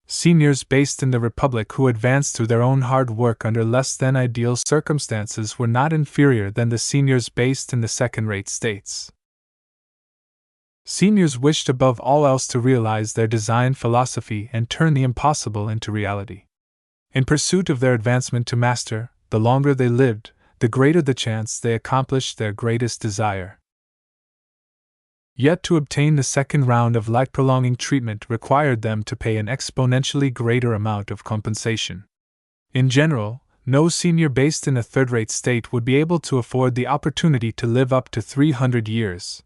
Seniors based in the Republic who advanced through their own hard work under less than ideal circumstances were not inferior than the seniors based in the second-rate states. Seniors wished above all else to realize their design philosophy and turn the impossible into reality. In pursuit of their advancement to master, the longer they lived, the greater the chance they accomplished their greatest desire. Yet to obtain the second round of light-prolonging treatment required them to pay an exponentially greater amount of compensation. In general, no senior based in a third-rate state would be able to afford the opportunity to live up to 300 years.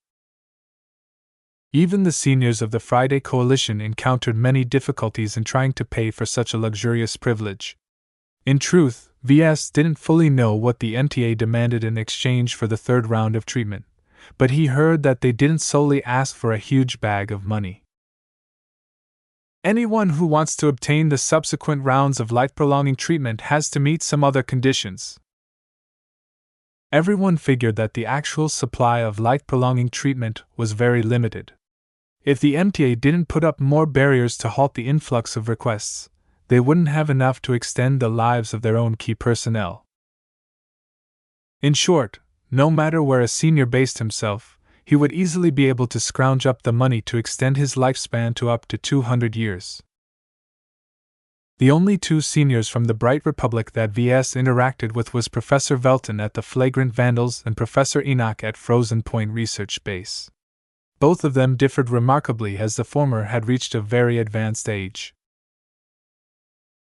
Even the seniors of the Friday Coalition encountered many difficulties in trying to pay for such a luxurious privilege. In truth, Ves didn't fully know what the MTA demanded in exchange for the third round of treatment, but he heard that they didn't solely ask for a huge bag of money. Anyone who wants to obtain the subsequent rounds of light-prolonging treatment has to meet some other conditions. Everyone figured that the actual supply of light-prolonging treatment was very limited. If the MTA didn't put up more barriers to halt the influx of requests, they wouldn't have enough to extend the lives of their own key personnel. In short, no matter where a senior based himself, he would easily be able to scrounge up the money to extend his lifespan to up to 200 years. The only two seniors from the Bright Republic that Ves interacted with was Professor Velton at the Flagrant Vandals and Professor Enoch at Frozen Point Research Base. Both of them differed remarkably as the former had reached a very advanced age.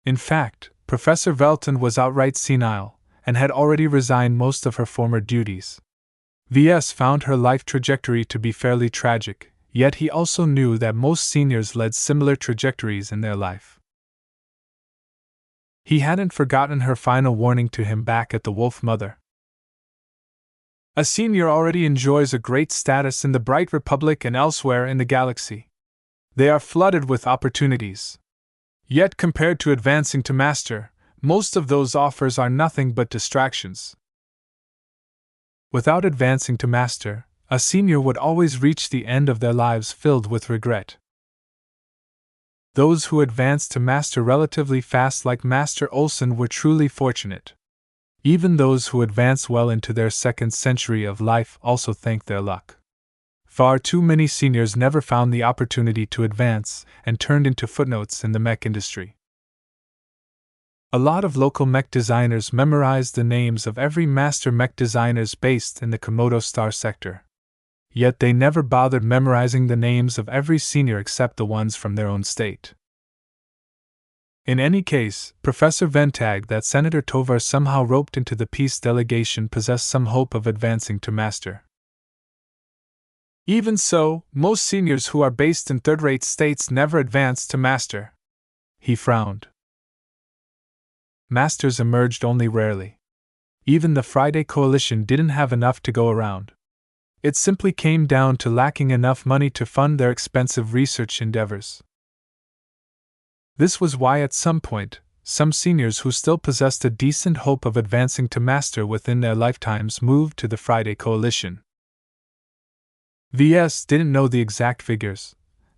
In fact, Professor Velton was outright senile, and had already resigned most of her former duties. Ves found her life trajectory to be fairly tragic, yet he also knew that most seniors led similar trajectories in their life. He hadn't forgotten her final warning to him back at the Wolf Mother. A senior already enjoys a great status in the Bright Republic and elsewhere in the galaxy. They are flooded with opportunities. Yet compared to advancing to master, most of those offers are nothing but distractions. Without advancing to master, a senior would always reach the end of their lives filled with regret. Those who advanced to master relatively fast like Master Olson were truly fortunate. Even those who advance well into their second century of life also thank their luck. Far too many seniors never found the opportunity to advance and turned into footnotes in the mech industry. A lot of local mech designers memorized the names of every master mech designers based in the Komodo Star sector. Yet they never bothered memorizing the names of every senior except the ones from their own state. In any case, Professor Ventag, that Senator Tovar somehow roped into the peace delegation, possessed some hope of advancing to master. Even so, most seniors who are based in third-rate states never advance to master. He frowned. Masters emerged only rarely. Even the Friday Coalition didn't have enough to go around. It simply came down to lacking enough money to fund their expensive research endeavors. This was why at some point, some seniors who still possessed a decent hope of advancing to master within their lifetimes moved to the Friday Coalition. VS didn't know the exact figures,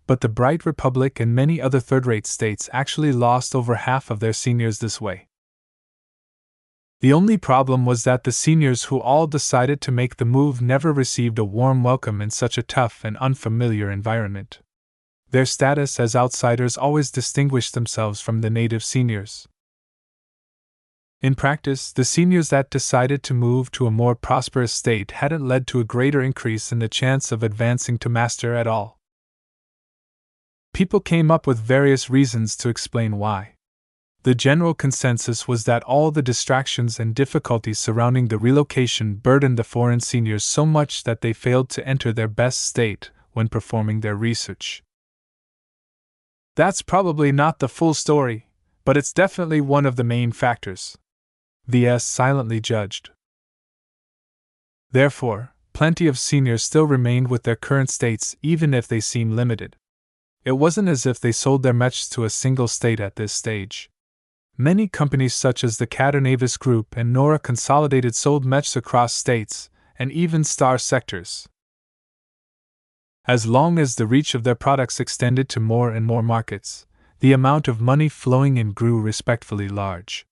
but the Bright Republic and many other third-rate states actually lost over half of their seniors this way. The only problem was that the seniors who all decided to make the move never received a warm welcome in such a tough and unfamiliar environment. Their status as outsiders always distinguished themselves from the native seniors. In practice, the seniors that decided to move to a more prosperous state hadn't led to a greater increase in the chance of advancing to master at all. People came up with various reasons to explain why. The general consensus was that all the distractions and difficulties surrounding the relocation burdened the foreign seniors so much that they failed to enter their best state when performing their research. That's probably not the full story, but it's definitely one of the main factors, VS silently judged. Therefore, plenty of seniors still remained with their current states even if they seemed limited. It wasn't as if they sold their mechs to a single state at this stage. Many companies such as the Caternavis Group and Nora Consolidated sold mechs across states, and even star sectors. As long as the reach of their products extended to more and more markets, the amount of money flowing in grew respectfully large.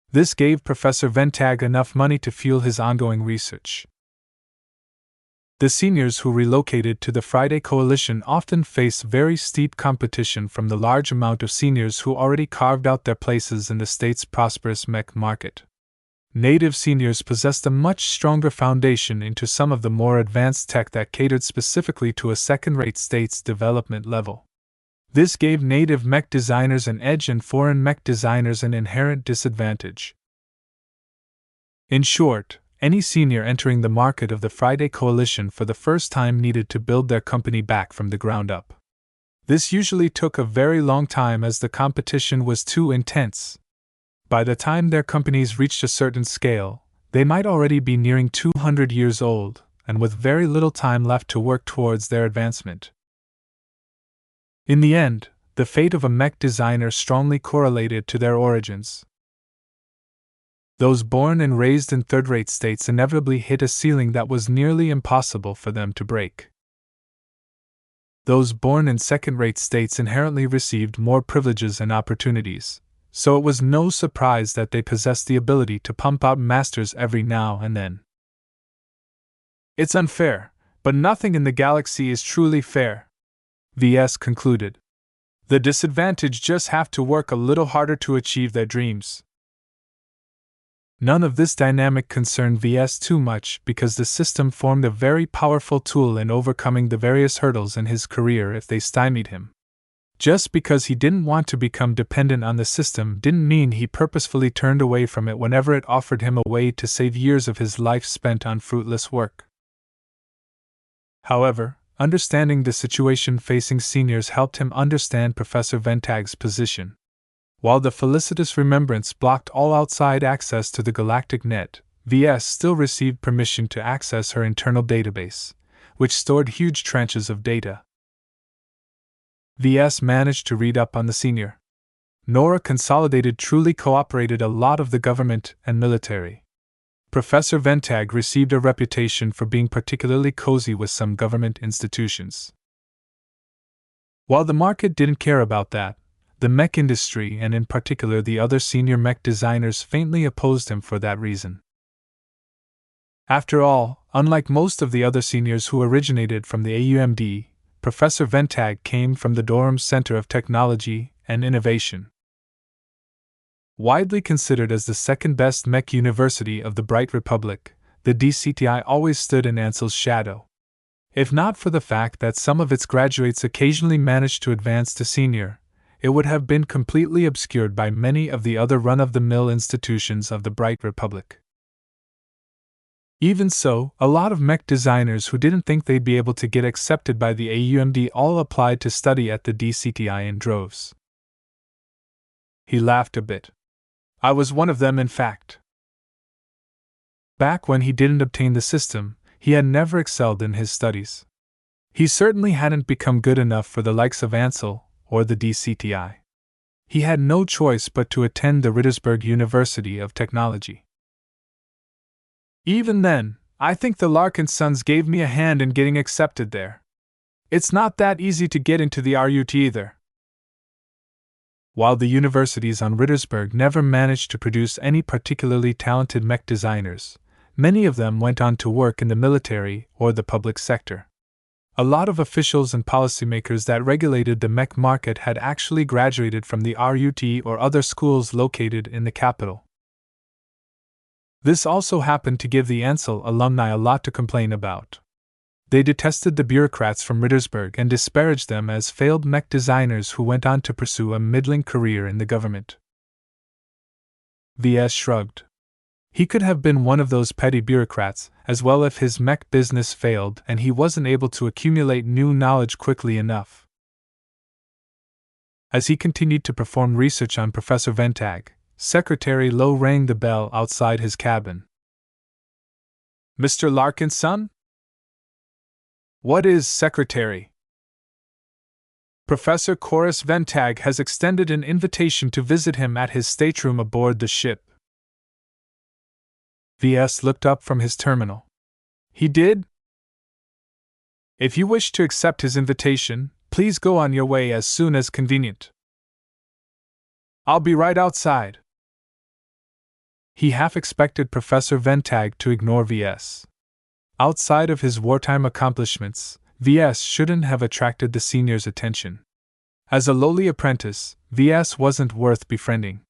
This gave Professor Ventag enough money to fuel his ongoing research. The seniors who relocated to the Friday Coalition often faced very steep competition from the large amount of seniors who already carved out their places in the state's prosperous mech market. Native seniors possessed a much stronger foundation into some of the more advanced tech that catered specifically to a second-rate state's development level. This gave native mech designers an edge and foreign mech designers an inherent disadvantage. In short, any senior entering the market of the Friday Coalition for the first time needed to build their company back from the ground up. This usually took a very long time as the competition was too intense. By the time their companies reached a certain scale, they might already be nearing 200 years old, and with very little time left to work towards their advancement. In the end, the fate of a mech designer strongly correlated to their origins. Those born and raised in third-rate states inevitably hit a ceiling that was nearly impossible for them to break. Those born in second-rate states inherently received more privileges and opportunities, so it was no surprise that they possessed the ability to pump out masters every now and then. It's unfair, but nothing in the galaxy is truly fair, VS concluded. The disadvantaged just have to work a little harder to achieve their dreams. None of this dynamic concerned VS too much because the system formed a very powerful tool in overcoming the various hurdles in his career if they stymied him. Just because he didn't want to become dependent on the system didn't mean he purposefully turned away from it whenever it offered him a way to save years of his life spent on fruitless work. However, understanding the situation facing seniors helped him understand Professor Ventag's position. While the felicitous remembrance blocked all outside access to the galactic net, VS still received permission to access her internal database, which stored huge tranches of data. VS managed to read up on the senior. Nora Consolidated truly cooperated a lot of the government and military. Professor Ventag received a reputation for being particularly cozy with some government institutions. While the market didn't care about that, the mech industry and in particular the other senior mech designers faintly opposed him for that reason. After all, unlike most of the other seniors who originated from the AUMD, Professor Ventag came from the Durham Center of Technology and Innovation. Widely considered as the second-best mech university of the Bright Republic, the DCTI always stood in Ansell's shadow. If not for the fact that some of its graduates occasionally managed to advance to senior, it would have been completely obscured by many of the other run-of-the-mill institutions of the Bright Republic. Even so, a lot of mech designers who didn't think they'd be able to get accepted by the AUMD all applied to study at the DCTI in droves. He laughed a bit. I was one of them, in fact. Back when he didn't obtain the system, he had never excelled in his studies. He certainly hadn't become good enough for the likes of Ansell or the DCTI. He had no choice but to attend the Rittersberg University of Technology. Even then, I think the Larkinsons gave me a hand in getting accepted there. It's not that easy to get into the RUT either. While the universities on Rittersberg never managed to produce any particularly talented mech designers, many of them went on to work in the military or the public sector. A lot of officials and policymakers that regulated the mech market had actually graduated from the RUT or other schools located in the capital. This also happened to give the Ansell alumni a lot to complain about. They detested the bureaucrats from Rittersberg and disparaged them as failed mech designers who went on to pursue a middling career in the government. Ves shrugged. He could have been one of those petty bureaucrats, as well if his mech business failed and he wasn't able to accumulate new knowledge quickly enough. As he continued to perform research on Professor Ventag, Secretary Lowe rang the bell outside his cabin. Mr. Larkinson? What is, Secretary? Professor Corus Ventag has extended an invitation to visit him at his stateroom aboard the ship. Ves looked up from his terminal. He did? If you wish to accept his invitation, please go on your way as soon as convenient. I'll be right outside. He half expected Professor Ventag to ignore Ves. Outside of his wartime accomplishments, Ves shouldn't have attracted the senior's attention. As a lowly apprentice, Ves wasn't worth befriending.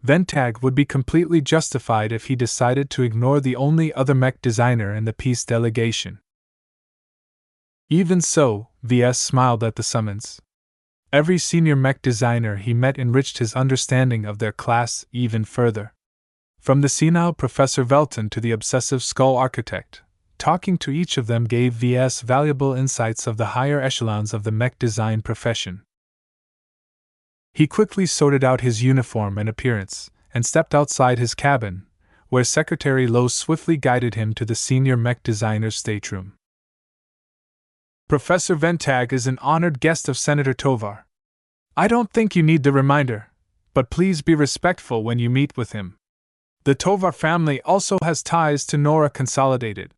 Ventag would be completely justified if he decided to ignore the only other mech designer in the peace delegation. Even so, Ves smiled at the summons. Every senior mech designer he met enriched his understanding of their class even further. From the senile Professor Velton to the obsessive skull architect, talking to each of them gave Ves valuable insights of the higher echelons of the mech design profession. He quickly sorted out his uniform and appearance, and stepped outside his cabin, where Secretary Lowe swiftly guided him to the senior mech designer's stateroom. Professor Ventag is an honored guest of Senator Tovar. I don't think you need the reminder, but please be respectful when you meet with him. The Tovar family also has ties to Nora Consolidated.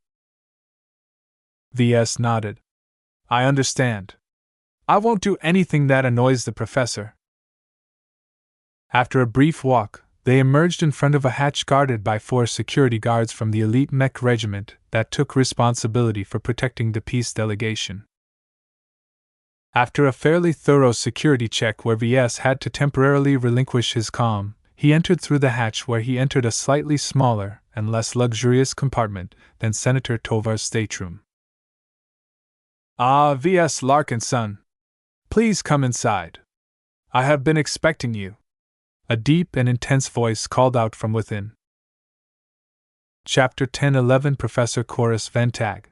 Ves nodded. I understand. I won't do anything that annoys the professor. After a brief walk, they emerged in front of a hatch guarded by 4 security guards from the elite mech regiment that took responsibility for protecting the peace delegation. After a fairly thorough security check where Ves had to temporarily relinquish his calm, he entered through the hatch where he entered a slightly smaller and less luxurious compartment than Senator Tovar's stateroom. Ah, Ves Larkinson. Please come inside. I have been expecting you. A deep and intense voice called out from within. Chapter 10-11 Professor Corus Ventag.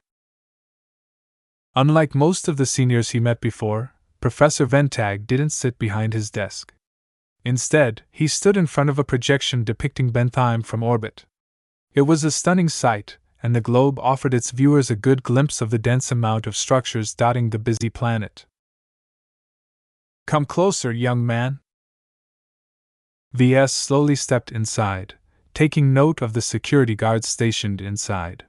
Unlike most of the seniors he met before, Professor Ventag didn't sit behind his desk. Instead, he stood in front of a projection depicting Bentheim from orbit. It was a stunning sight, and the globe offered its viewers a good glimpse of the dense amount of structures dotting the busy planet. Come closer, young man. Ves slowly stepped inside, taking note of the security guards stationed inside.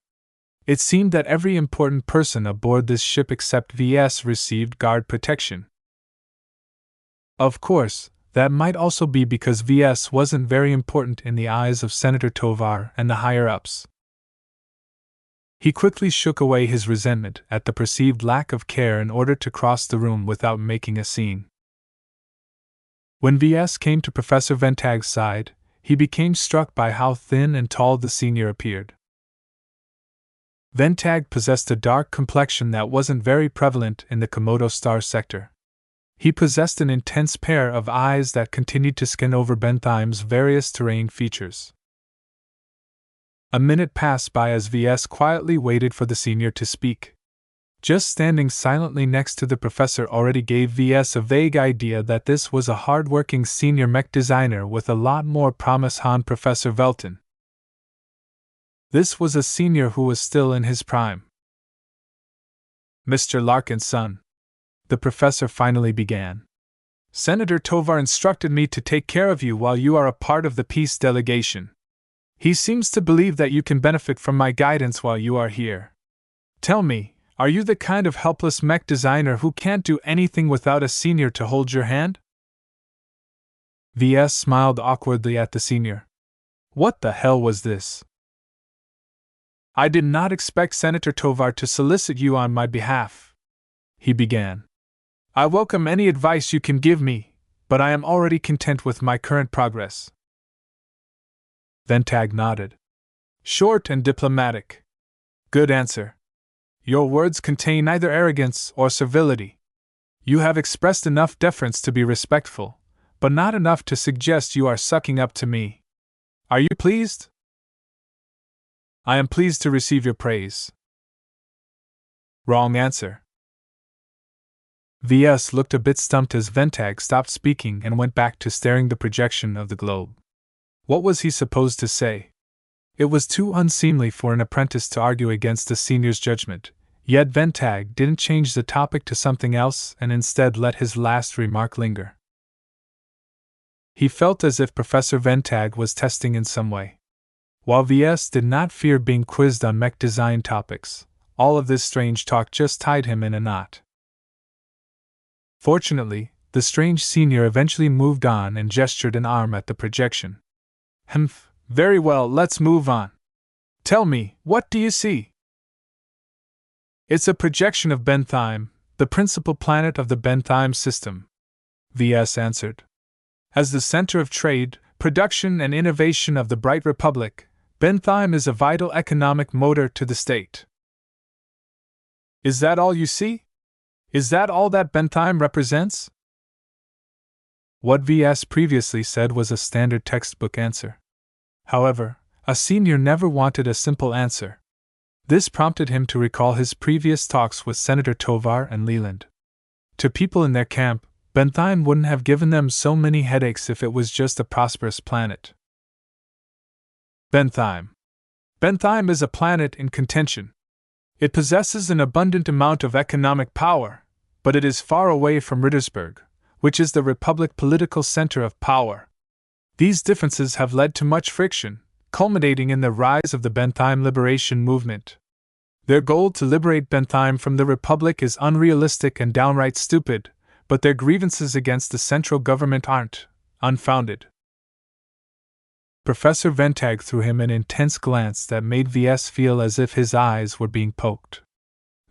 It seemed that every important person aboard this ship except Ves received guard protection. Of course, that might also be because Ves wasn't very important in the eyes of Senator Tovar and the higher-ups. He quickly shook away his resentment at the perceived lack of care in order to cross the room without making a scene. When VS came to Professor Ventag's side, he became struck by how thin and tall the senior appeared. Ventag possessed a dark complexion that wasn't very prevalent in the Komodo star sector. He possessed an intense pair of eyes that continued to scan over Benthime's various terrain features. A minute passed by as VS quietly waited for the senior to speak. Just standing silently next to the professor already gave VS a vague idea that this was a hard-working senior mech designer with a lot more promise than Professor Velton. This was a senior who was still in his prime. Mr. Larkinson, the professor finally began. Senator Tovar instructed me to take care of you while you are a part of the peace delegation. He seems to believe that you can benefit from my guidance while you are here. Tell me, are you the kind of helpless mech designer who can't do anything without a senior to hold your hand? VS smiled awkwardly at the senior. What the hell was this? I did not expect Senator Tovar to solicit you on my behalf, he began. I welcome any advice you can give me, but I am already content with my current progress. Ventag nodded. Short and diplomatic. Good answer. Your words contain neither arrogance or servility. You have expressed enough deference to be respectful, but not enough to suggest you are sucking up to me. Are you pleased? I am pleased to receive your praise. Wrong answer. VS looked a bit stumped as Ventag stopped speaking and went back to staring the projection of the globe. What was he supposed to say? It was too unseemly for an apprentice to argue against the senior's judgment, yet Ventag didn't change the topic to something else and instead let his last remark linger. He felt as if Professor Ventag was testing in some way. While VS did not fear being quizzed on mech design topics, all of this strange talk just tied him in a knot. Fortunately, the strange senior eventually moved on and gestured an arm at the projection. Humph, very well, let's move on. Tell me, what do you see? It's a projection of Bentheim, the principal planet of the Bentheim system, VS answered. As the center of trade, production and innovation of the Bright Republic, Bentheim is a vital economic motor to the state. Is that all you see? Is that all that Bentheim represents? What VS previously said was a standard textbook answer. However, a senior never wanted a simple answer. This prompted him to recall his previous talks with Senator Tovar and Leland. To people in their camp, Bentheim wouldn't have given them so many headaches if it was just a prosperous planet. Bentheim. Bentheim is a planet in contention. It possesses an abundant amount of economic power, but it is far away from Rittersburg, which is the Republic political center of power. These differences have led to much friction, culminating in the rise of the Bentheim liberation movement. Their goal to liberate Bentheim from the Republic is unrealistic and downright stupid, but their grievances against the central government aren't unfounded. Professor Ventag threw him an intense glance that made VS feel as if his eyes were being poked.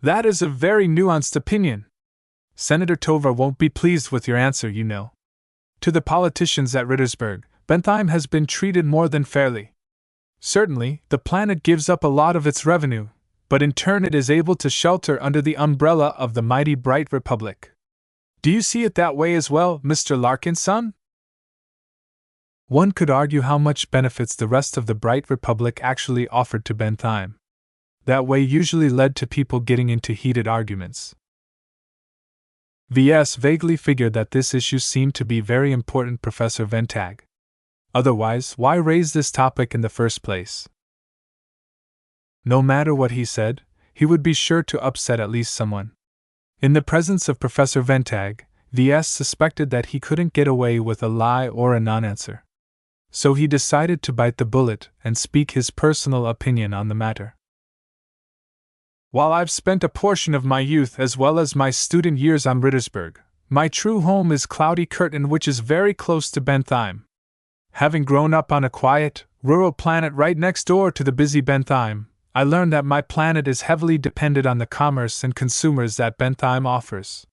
That is a very nuanced opinion. Senator Tovar won't be pleased with your answer, you know. To the politicians at Rittersburg, Bentheim has been treated more than fairly. Certainly, the planet gives up a lot of its revenue, but in turn it is able to shelter under the umbrella of the mighty Bright Republic. Do you see it that way as well, Mr. Larkinson? One could argue how much benefits the rest of the Bright Republic actually offered to Bentheim. That way usually led to people getting into heated arguments. VS vaguely figured that this issue seemed to be very important, Professor Ventag. Otherwise, why raise this topic in the first place? No matter what he said, he would be sure to upset at least someone. In the presence of Professor Ventag, VS suspected that he couldn't get away with a lie or a non-answer. So he decided to bite the bullet and speak his personal opinion on the matter. While I've spent a portion of my youth as well as my student years on Rittersburg, my true home is Cloudy Curtain, which is very close to Bentheim. Having grown up on a quiet, rural planet right next door to the busy Bentheim, I learned that my planet is heavily dependent on the commerce and consumers that Bentheim offers.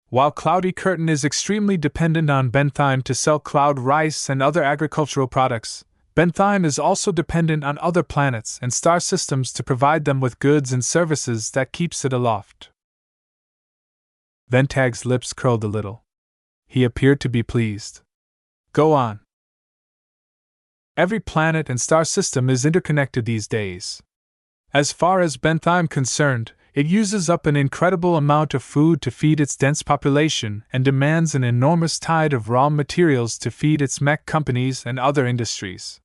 While Cloudy Curtain is extremely dependent on Bentheim to sell cloud rice and other agricultural products, Bentheim is also dependent on other planets and star systems to provide them with goods and services that keeps it aloft. Ventag's lips curled a little. He appeared to be pleased. Go on. Every planet and star system is interconnected these days. As far as Bentheim concerned, it uses up an incredible amount of food to feed its dense population and demands an enormous tide of raw materials to feed its mech companies and other industries.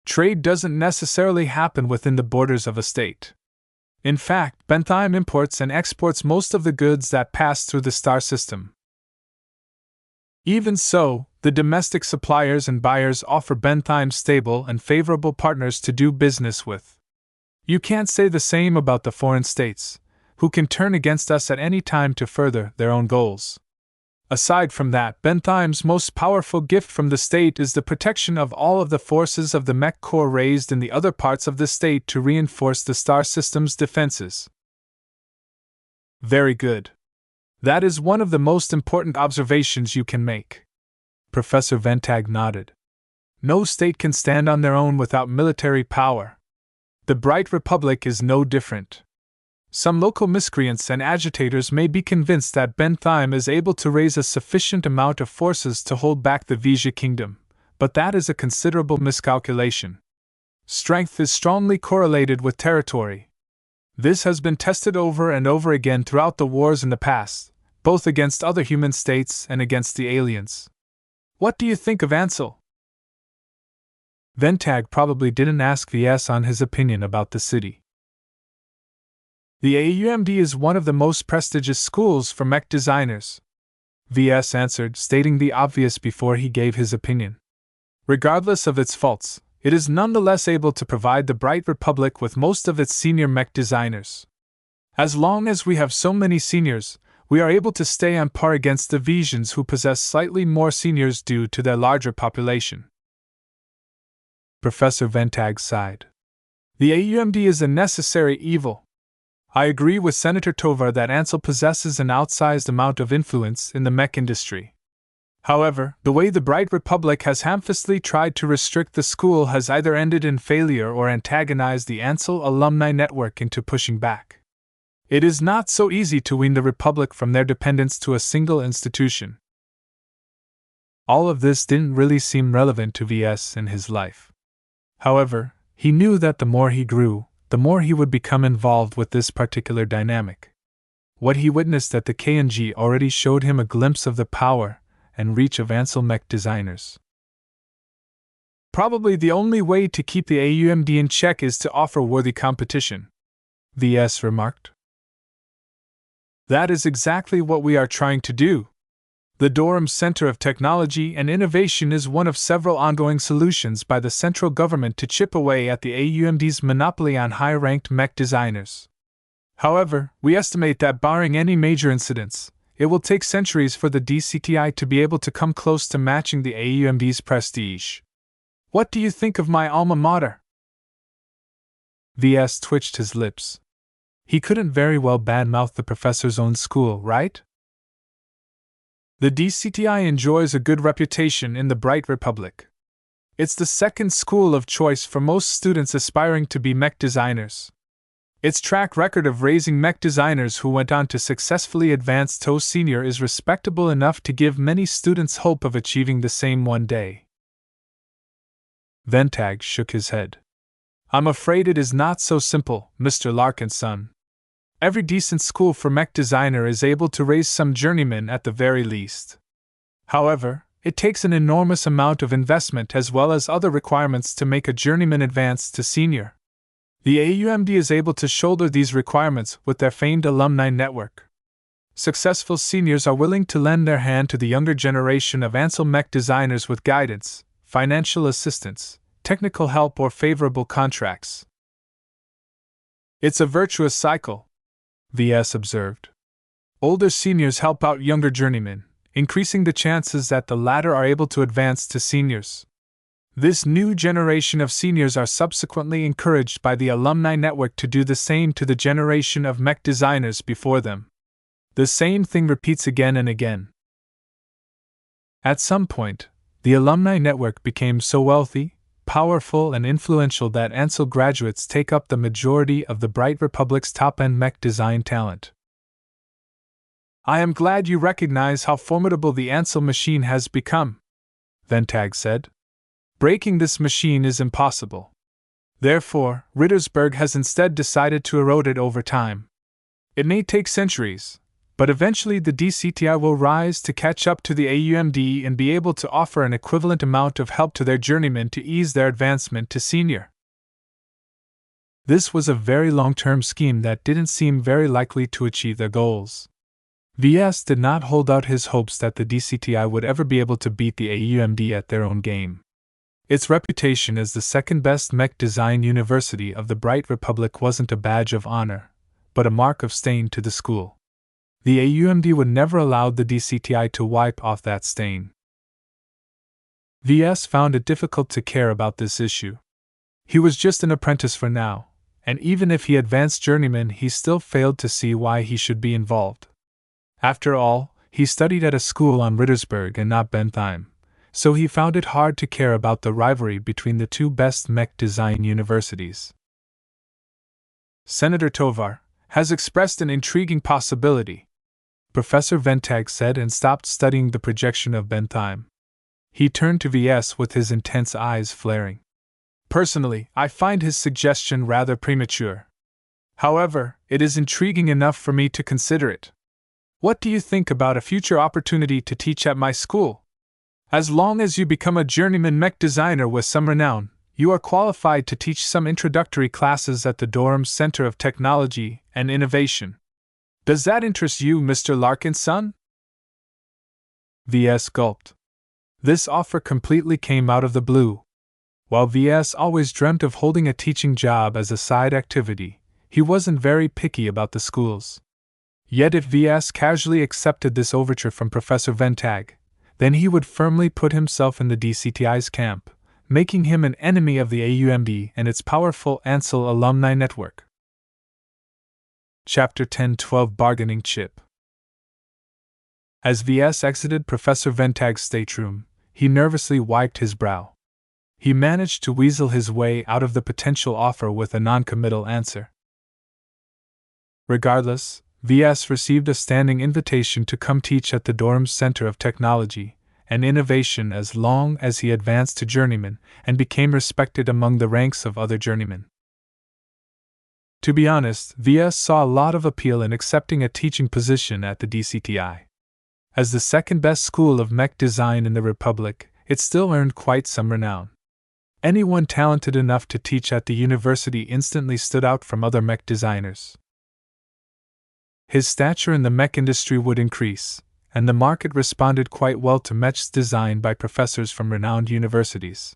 Trade doesn't necessarily happen within the borders of a state. In fact, Bentheim imports and exports most of the goods that pass through the star system. Even so, the domestic suppliers and buyers offer Bentheim stable and favorable partners to do business with. You can't say the same about the foreign states, who can turn against us at any time to further their own goals. Aside from that, Bentheim's most powerful gift from the state is the protection of all of the forces of the Mech Corps raised in the other parts of the state to reinforce the star system's defenses. Very good. That is one of the most important observations you can make. Professor Ventag nodded. No state can stand on their own without military power. The Bright Republic is no different. Some local miscreants and agitators may be convinced that Bentheim is able to raise a sufficient amount of forces to hold back the Vesia kingdom, but that is a considerable miscalculation. Strength is strongly correlated with territory. This has been tested over and over again throughout the wars in the past, both against other human states and against the aliens. What do you think of Ansel? Ventag probably didn't ask Ves on his opinion about the city. The AUMD is one of the most prestigious schools for mech designers, Ves answered, stating the obvious before he gave his opinion. Regardless of its faults, it is nonetheless able to provide the Bright Republic with most of its senior mech designers. As long as we have so many seniors, we are able to stay on par against the Vesians who possess slightly more seniors due to their larger population. Professor Ventag sighed. The AUMD is a necessary evil. I agree with Senator Tovar that Ansel possesses an outsized amount of influence in the mech industry. However, the way the Bright Republic has ham-fistedly tried to restrict the school has either ended in failure or antagonized the Ansel alumni network into pushing back. It is not so easy to wean the Republic from their dependence to a single institution. All of this didn't really seem relevant to Ves in his life. However, he knew that the more he grew, the more he would become involved with this particular dynamic. What he witnessed at the KNG already showed him a glimpse of the power and reach of Ansel mech designers. Probably the only way to keep the AUMD in check is to offer worthy competition, Ves remarked. That is exactly what we are trying to do. The Durham Center of Technology and Innovation is one of several ongoing solutions by the central government to chip away at the AUMD's monopoly on high-ranked mech designers. However, we estimate that barring any major incidents, it will take centuries for the DCTI to be able to come close to matching the AUMD's prestige. What do you think of my alma mater? Ves twitched his lips. He couldn't very well badmouth the professor's own school, right? The DCTI enjoys a good reputation in the Bright Republic. It's the second school of choice for most students aspiring to be mech designers. Its track record of raising mech designers who went on to successfully advance to senior is respectable enough to give many students hope of achieving the same one day. Ventag shook his head. I'm afraid it is not so simple, Mr. Larkinson. Every decent school for mech designer is able to raise some journeymen at the very least. However, it takes an enormous amount of investment as well as other requirements to make a journeyman advance to senior. The AUMD is able to shoulder these requirements with their famed alumni network. Successful seniors are willing to lend their hand to the younger generation of Ansel mech designers with guidance, financial assistance, technical help, or favorable contracts. It's a virtuous cycle, Ves observed. Older seniors help out younger journeymen, increasing the chances that the latter are able to advance to seniors. This new generation of seniors are subsequently encouraged by the alumni network to do the same to the generation of mech designers before them. The same thing repeats again and again. At some point, the alumni network became so wealthy, powerful, and influential that Ansel graduates take up the majority of the Bright Republic's top-end mech design talent. I am glad you recognize how formidable the Ansel machine has become, Ventag said. Breaking this machine is impossible. Therefore, Rittersberg has instead decided to erode it over time. It may take centuries, but eventually the DCTI will rise to catch up to the AUMD and be able to offer an equivalent amount of help to their journeymen to ease their advancement to senior. This was a very long-term scheme that didn't seem very likely to achieve their goals. Ves did not hold out his hopes that the DCTI would ever be able to beat the AUMD at their own game. Its reputation as the second-best mech design university of the Bright Republic wasn't a badge of honor, but a mark of stain to the school. The AUMD would never allow the DCTI to wipe off that stain. Ves found it difficult to care about this issue. He was just an apprentice for now, and even if he advanced journeyman, he still failed to see why he should be involved. After all, he studied at a school on Rittersberg and not Bentheim, so he found it hard to care about the rivalry between the two best mech design universities. Senator Tovar has expressed an intriguing possibility, Professor Ventag said, and stopped studying the projection of Bentheim. He turned to Ves with his intense eyes flaring. Personally, I find his suggestion rather premature. However, it is intriguing enough for me to consider it. What do you think about a future opportunity to teach at my school? As long as you become a journeyman mech designer with some renown, you are qualified to teach some introductory classes at the Durham Center of Technology and Innovation. Does that interest you, Mr. Larkinson? Ves gulped. This offer completely came out of the blue. While Ves always dreamt of holding a teaching job as a side activity, he wasn't very picky about the schools. Yet if Ves casually accepted this overture from Professor Ventag, then he would firmly put himself in the DCTI's camp, making him an enemy of the AUMD and its powerful Ansel alumni network. Chapter 10-12 Bargaining Chip. As Ves exited Professor Ventag's stateroom, he nervously wiped his brow. He managed to weasel his way out of the potential offer with a non-committal answer. Regardless, Ves received a standing invitation to come teach at the Durham Center of Technology and Innovation as long as he advanced to journeyman and became respected among the ranks of other journeymen. To be honest, Ves saw a lot of appeal in accepting a teaching position at the DCTI. As the second-best school of mech design in the Republic, it still earned quite some renown. Anyone talented enough to teach at the university instantly stood out from other mech designers. His stature in the mech industry would increase, and the market responded quite well to mechs designed by professors from renowned universities.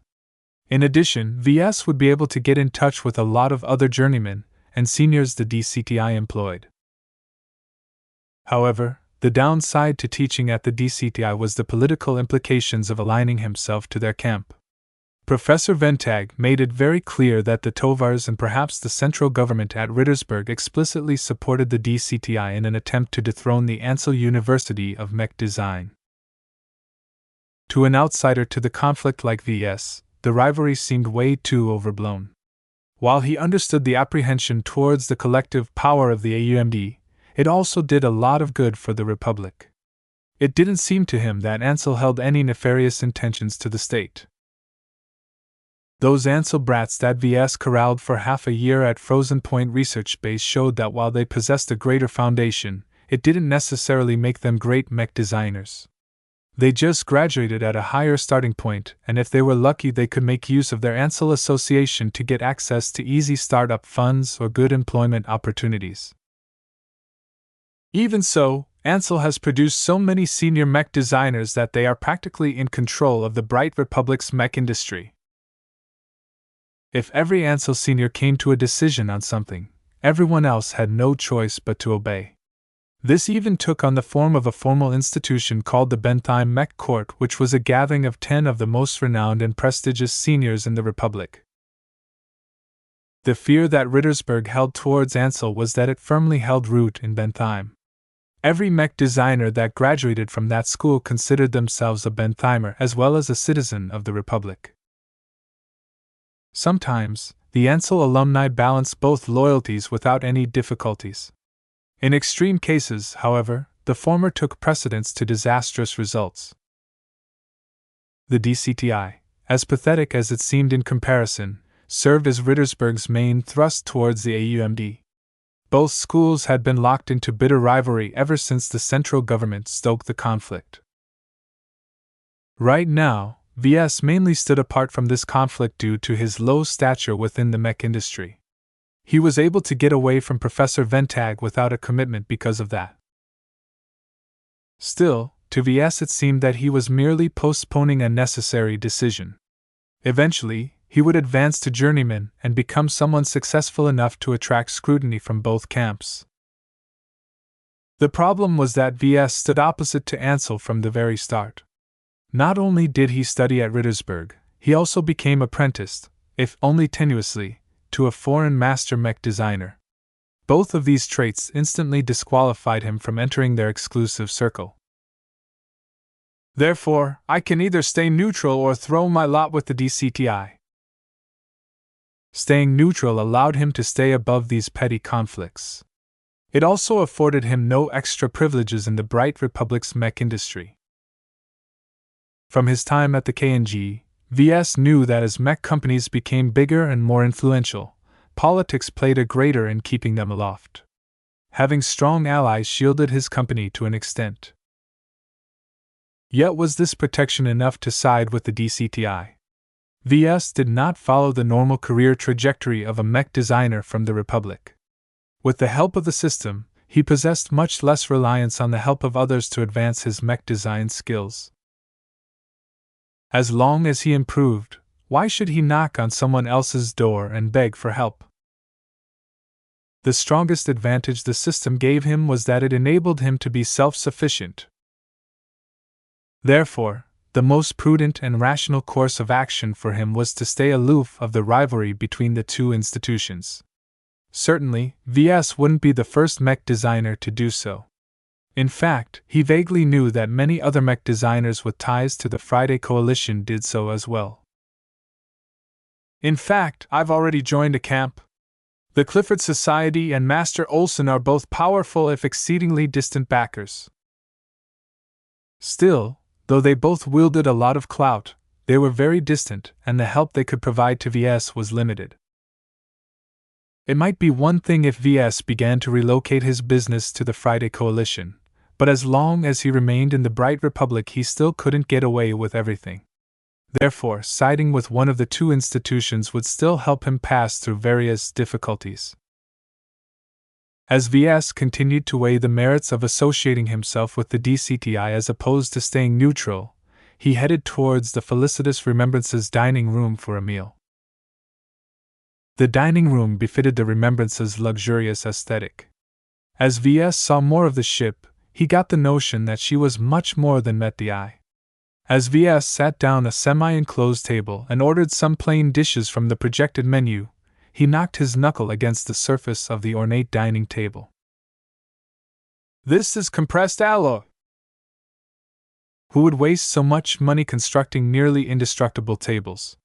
In addition, Ves would be able to get in touch with a lot of other journeymen and seniors the DCTI employed. However, the downside to teaching at the DCTI was the political implications of aligning himself to their camp. Professor Ventag made it very clear that the Tovars and perhaps the central government at Rittersberg explicitly supported the DCTI in an attempt to dethrone the Ansel University of Mech Design. To an outsider to the conflict like Ves, the rivalry seemed way too overblown. While he understood the apprehension towards the collective power of the AUMD, it also did a lot of good for the Republic. It didn't seem to him that Ansel held any nefarious intentions to the state. Those Ansel brats that Ves corralled for half a year at Frozen Point Research Base showed that while they possessed a greater foundation, it didn't necessarily make them great mech designers. They just graduated at a higher starting point, and if they were lucky they could make use of their Ansel association to get access to easy startup funds or good employment opportunities. Even so, Ansel has produced so many senior mech designers that they are practically in control of the Bright Republic's mech industry. If every Ansel senior came to a decision on something, everyone else had no choice but to obey. This even took on the form of a formal institution called the Bentheim Mech Court, which was a gathering of 10 of the most renowned and prestigious seniors in the Republic. The fear that Rittersberg held towards Ansel was that it firmly held root in Bentheim. Every mech designer that graduated from that school considered themselves a Bentheimer as well as a citizen of the Republic. Sometimes, the Ansel alumni balanced both loyalties without any difficulties. In extreme cases, however, the former took precedence to disastrous results. The DCTI, as pathetic as it seemed in comparison, served as Rittersberg's main thrust towards the AUMD. Both schools had been locked into bitter rivalry ever since the central government stoked the conflict. Right now, Ves mainly stood apart from this conflict due to his low stature within the mech industry. He was able to get away from Professor Ventag without a commitment because of that. Still, to Ves it seemed that he was merely postponing a necessary decision. Eventually, he would advance to journeyman and become someone successful enough to attract scrutiny from both camps. The problem was that Ves stood opposite to Ansel from the very start. Not only did he study at Rittersberg, he also became apprenticed, if only tenuously, to a foreign master mech designer. Both of these traits instantly disqualified him from entering their exclusive circle. Therefore, I can either stay neutral or throw my lot with the DCTI. Staying neutral allowed him to stay above these petty conflicts. It also afforded him no extra privileges in the bright Republic's mech industry. From his time at the KNG, Ves knew that as mech companies became bigger and more influential, politics played a greater in keeping them aloft. Having strong allies shielded his company to an extent. Yet was this protection enough to side with the DCTI? Ves did not follow the normal career trajectory of a mech designer from the Republic. With the help of the system, he possessed much less reliance on the help of others to advance his mech design skills. As long as he improved, why should he knock on someone else's door and beg for help? The strongest advantage the system gave him was that it enabled him to be self-sufficient. Therefore, the most prudent and rational course of action for him was to stay aloof of the rivalry between the two institutions. Certainly, Ves wouldn't be the first mech designer to do so. In fact, he vaguely knew that many other mech designers with ties to the Friday Coalition did so as well. In fact, I've already joined a camp. The Clifford Society and Master Olson are both powerful if exceedingly distant backers. Still, though they both wielded a lot of clout, they were very distant, and the help they could provide to Ves was limited. It might be one thing if Ves began to relocate his business to the Friday Coalition, but as long as he remained in the Bright Republic he still couldn't get away with everything. Therefore, siding with one of the two institutions would still help him pass through various difficulties. As Ves continued to weigh the merits of associating himself with the DCTI as opposed to staying neutral, he headed towards the felicitous Remembrance's dining room for a meal. The dining room befitted the Remembrance's luxurious aesthetic. As Ves saw more of the ship, he got the notion that she was much more than met the eye. As Ves sat down at a semi-enclosed table and ordered some plain dishes from the projected menu, he knocked his knuckle against the surface of the ornate dining table. "This is compressed alloy." Who would waste so much money constructing nearly indestructible tables?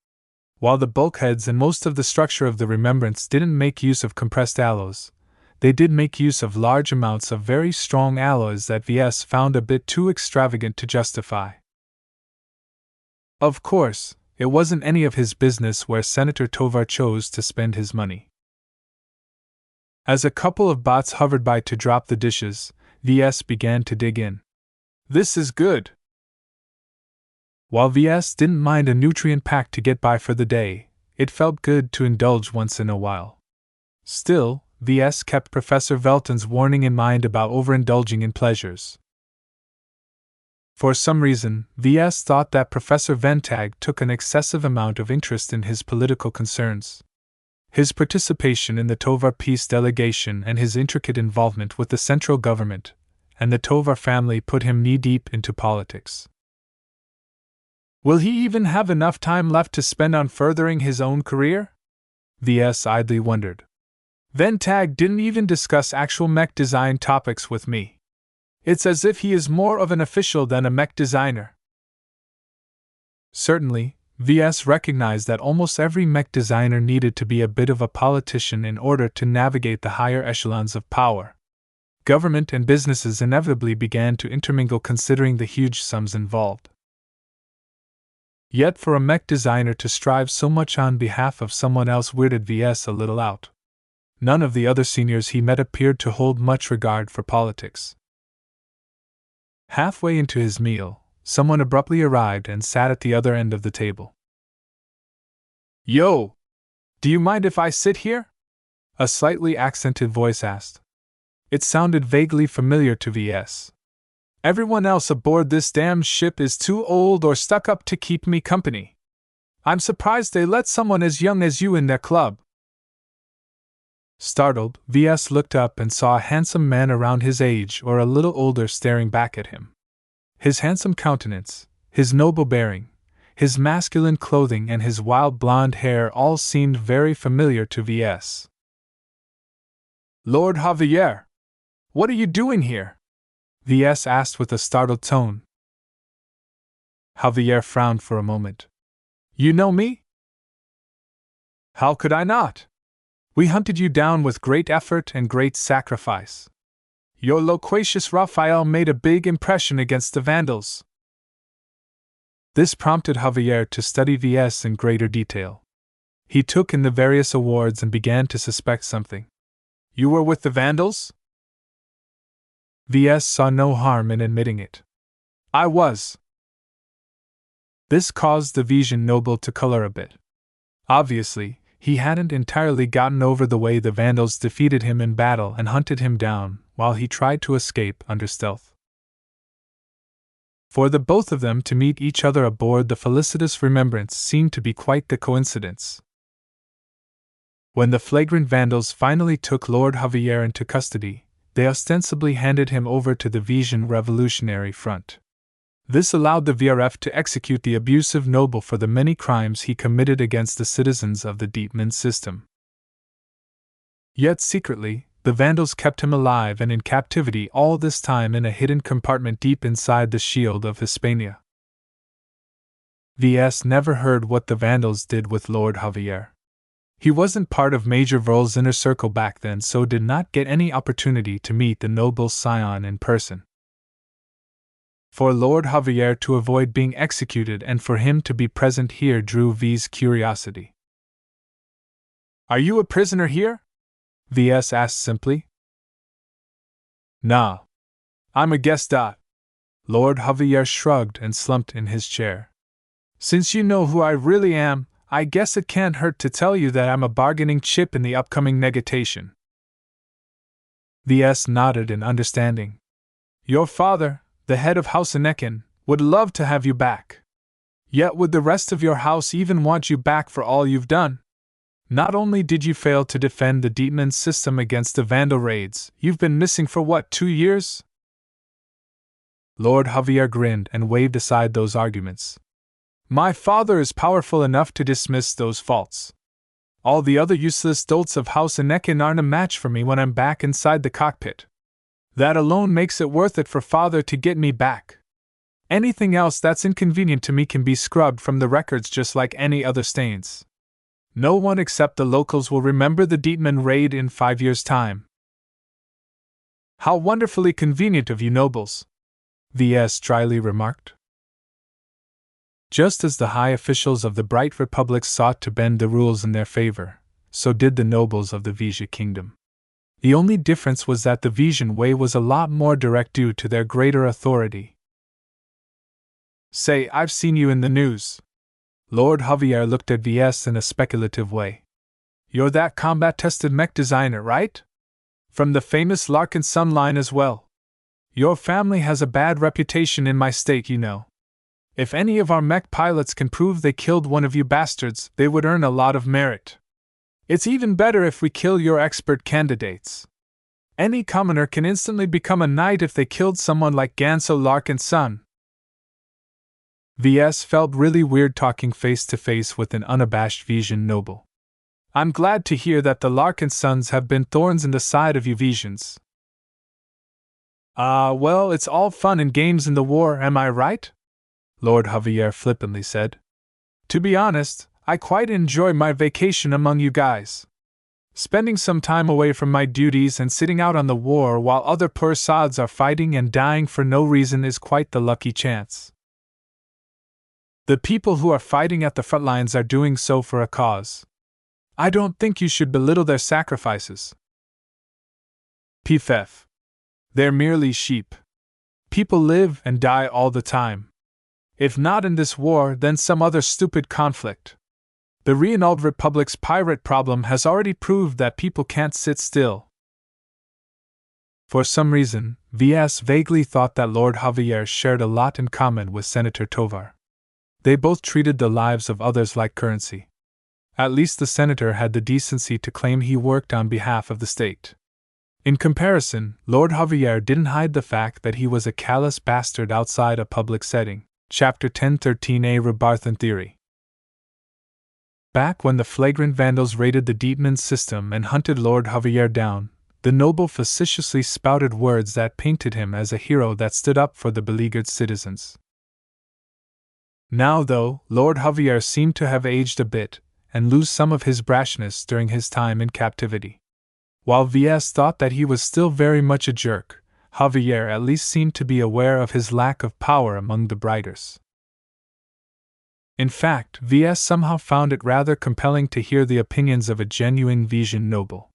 While the bulkheads and most of the structure of the Remembrance didn't make use of compressed alloys, they did make use of large amounts of very strong alloys that Ves found a bit too extravagant to justify. Of course, it wasn't any of his business where Senator Tovar chose to spend his money. As a couple of bots hovered by to drop the dishes, Ves began to dig in. "This is good." While Ves didn't mind a nutrient pack to get by for the day, it felt good to indulge once in a while. Still, Ves kept Professor Velton's warning in mind about overindulging in pleasures. For some reason, Ves thought that Professor Ventag took an excessive amount of interest in his political concerns. His participation in the Tovar Peace delegation and his intricate involvement with the central government, and the Tovar family put him knee-deep into politics. Will he even have enough time left to spend on furthering his own career? Ves idly wondered. Ventag didn't even discuss actual mech design topics with me. It's as if he is more of an official than a mech designer. Certainly, Ves recognized that almost every mech designer needed to be a bit of a politician in order to navigate the higher echelons of power. Government and businesses inevitably began to intermingle considering the huge sums involved. Yet for a mech designer to strive so much on behalf of someone else weirded Ves a little out. None of the other seniors he met appeared to hold much regard for politics. Halfway into his meal, someone abruptly arrived and sat at the other end of the table. Yo! Do you mind if I sit here? A slightly accented voice asked. It sounded vaguely familiar to Ves. Everyone else aboard this damn ship is too old or stuck up to keep me company. I'm surprised they let someone as young as you in their club. Startled, Ves looked up and saw a handsome man around his age or a little older staring back at him. His handsome countenance, his noble bearing, his masculine clothing and his wild blonde hair all seemed very familiar to Ves. Lord Javier! What are you doing here? Ves asked with a startled tone. Javier frowned for a moment. You know me? How could I not? We hunted you down with great effort and great sacrifice. Your loquacious Raphael made a big impression against the Vandals. This prompted Javier to study Ves in greater detail. He took in the various awards and began to suspect something. You were with the Vandals? Ves saw no harm in admitting it. I was. This caused the Vesian noble to color a bit. Obviously, he hadn't entirely gotten over the way the Vandals defeated him in battle and hunted him down, while he tried to escape under stealth. For the both of them to meet each other aboard the felicitous Remembrance seemed to be quite the coincidence. When the flagrant Vandals finally took Lord Javier into custody, they ostensibly handed him over to the Vesian Revolutionary Front. This allowed the VRF to execute the abusive noble for the many crimes he committed against the citizens of the Deepman system. Yet secretly, the Vandals kept him alive and in captivity all this time in a hidden compartment deep inside the shield of Hispania. Ves never heard what the Vandals did with Lord Javier. He wasn't part of Major Vrl's inner circle back then, so did not get any opportunity to meet the noble scion in person. For Lord Javier to avoid being executed and for him to be present here drew V's curiosity. Are you a prisoner here? Ves asked simply. Nah. I'm a guest. Lord Javier shrugged and slumped in his chair. Since you know who I really am, I guess it can't hurt to tell you that I'm a bargaining chip in the upcoming negotiation. Ves nodded in understanding. Your father, the head of House Anekin, would love to have you back. Yet would the rest of your house even want you back for all you've done? Not only did you fail to defend the Deepman system against the Vandal raids, you've been missing for what, 2 years? Lord Javier grinned and waved aside those arguments. My father is powerful enough to dismiss those faults. All the other useless dolts of House Anekin aren't a match for me when I'm back inside the cockpit. That alone makes it worth it for father to get me back. Anything else that's inconvenient to me can be scrubbed from the records just like any other stains. No one except the locals will remember the Deepman raid in 5 years' time. How wonderfully convenient of you nobles, Ves dryly remarked. Just as the high officials of the Bright Republic sought to bend the rules in their favor, so did the nobles of the Vesia kingdom. The only difference was that the Vesian way was a lot more direct due to their greater authority. Say, I've seen you in the news. Lord Javier looked at Ves in a speculative way. You're that combat-tested mech designer, right? From the famous Larkinson line as well. Your family has a bad reputation in my state, you know. If any of our mech pilots can prove they killed one of you bastards, they would earn a lot of merit. It's even better if we kill your expert candidates. Any commoner can instantly become a knight if they killed someone like Ves Larkinson. Ves felt really weird talking face to face with an unabashed Vesian noble. I'm glad to hear that the Larkinsons have been thorns in the side of you Vesians. Well, it's all fun and games in the war, am I right? Lord Javier flippantly said. To be honest, I quite enjoy my vacation among you guys. Spending some time away from my duties and sitting out on the war while other poor sods are fighting and dying for no reason is quite the lucky chance. The people who are fighting at the front lines are doing so for a cause. I don't think you should belittle their sacrifices. Pfff. They're merely sheep. People live and die all the time. If not in this war, then some other stupid conflict. The Renault Republic's pirate problem has already proved that people can't sit still. For some reason, Ves vaguely thought that Lord Javier shared a lot in common with Senator Tovar. They both treated the lives of others like currency. At least the senator had the decency to claim he worked on behalf of the state. In comparison, Lord Javier didn't hide the fact that he was a callous bastard outside a public setting. Chapter 1013A Rebarthan Theory. Back when the flagrant vandals raided the Deepman system and hunted Lord Javier down, the noble facetiously spouted words that painted him as a hero that stood up for the beleaguered citizens. Now, though, Lord Javier seemed to have aged a bit, and lose some of his brashness during his time in captivity. While Ves thought that he was still very much a jerk, Javier at least seemed to be aware of his lack of power among the Briters. In fact, Ves somehow found it rather compelling to hear the opinions of a genuine Vesian noble.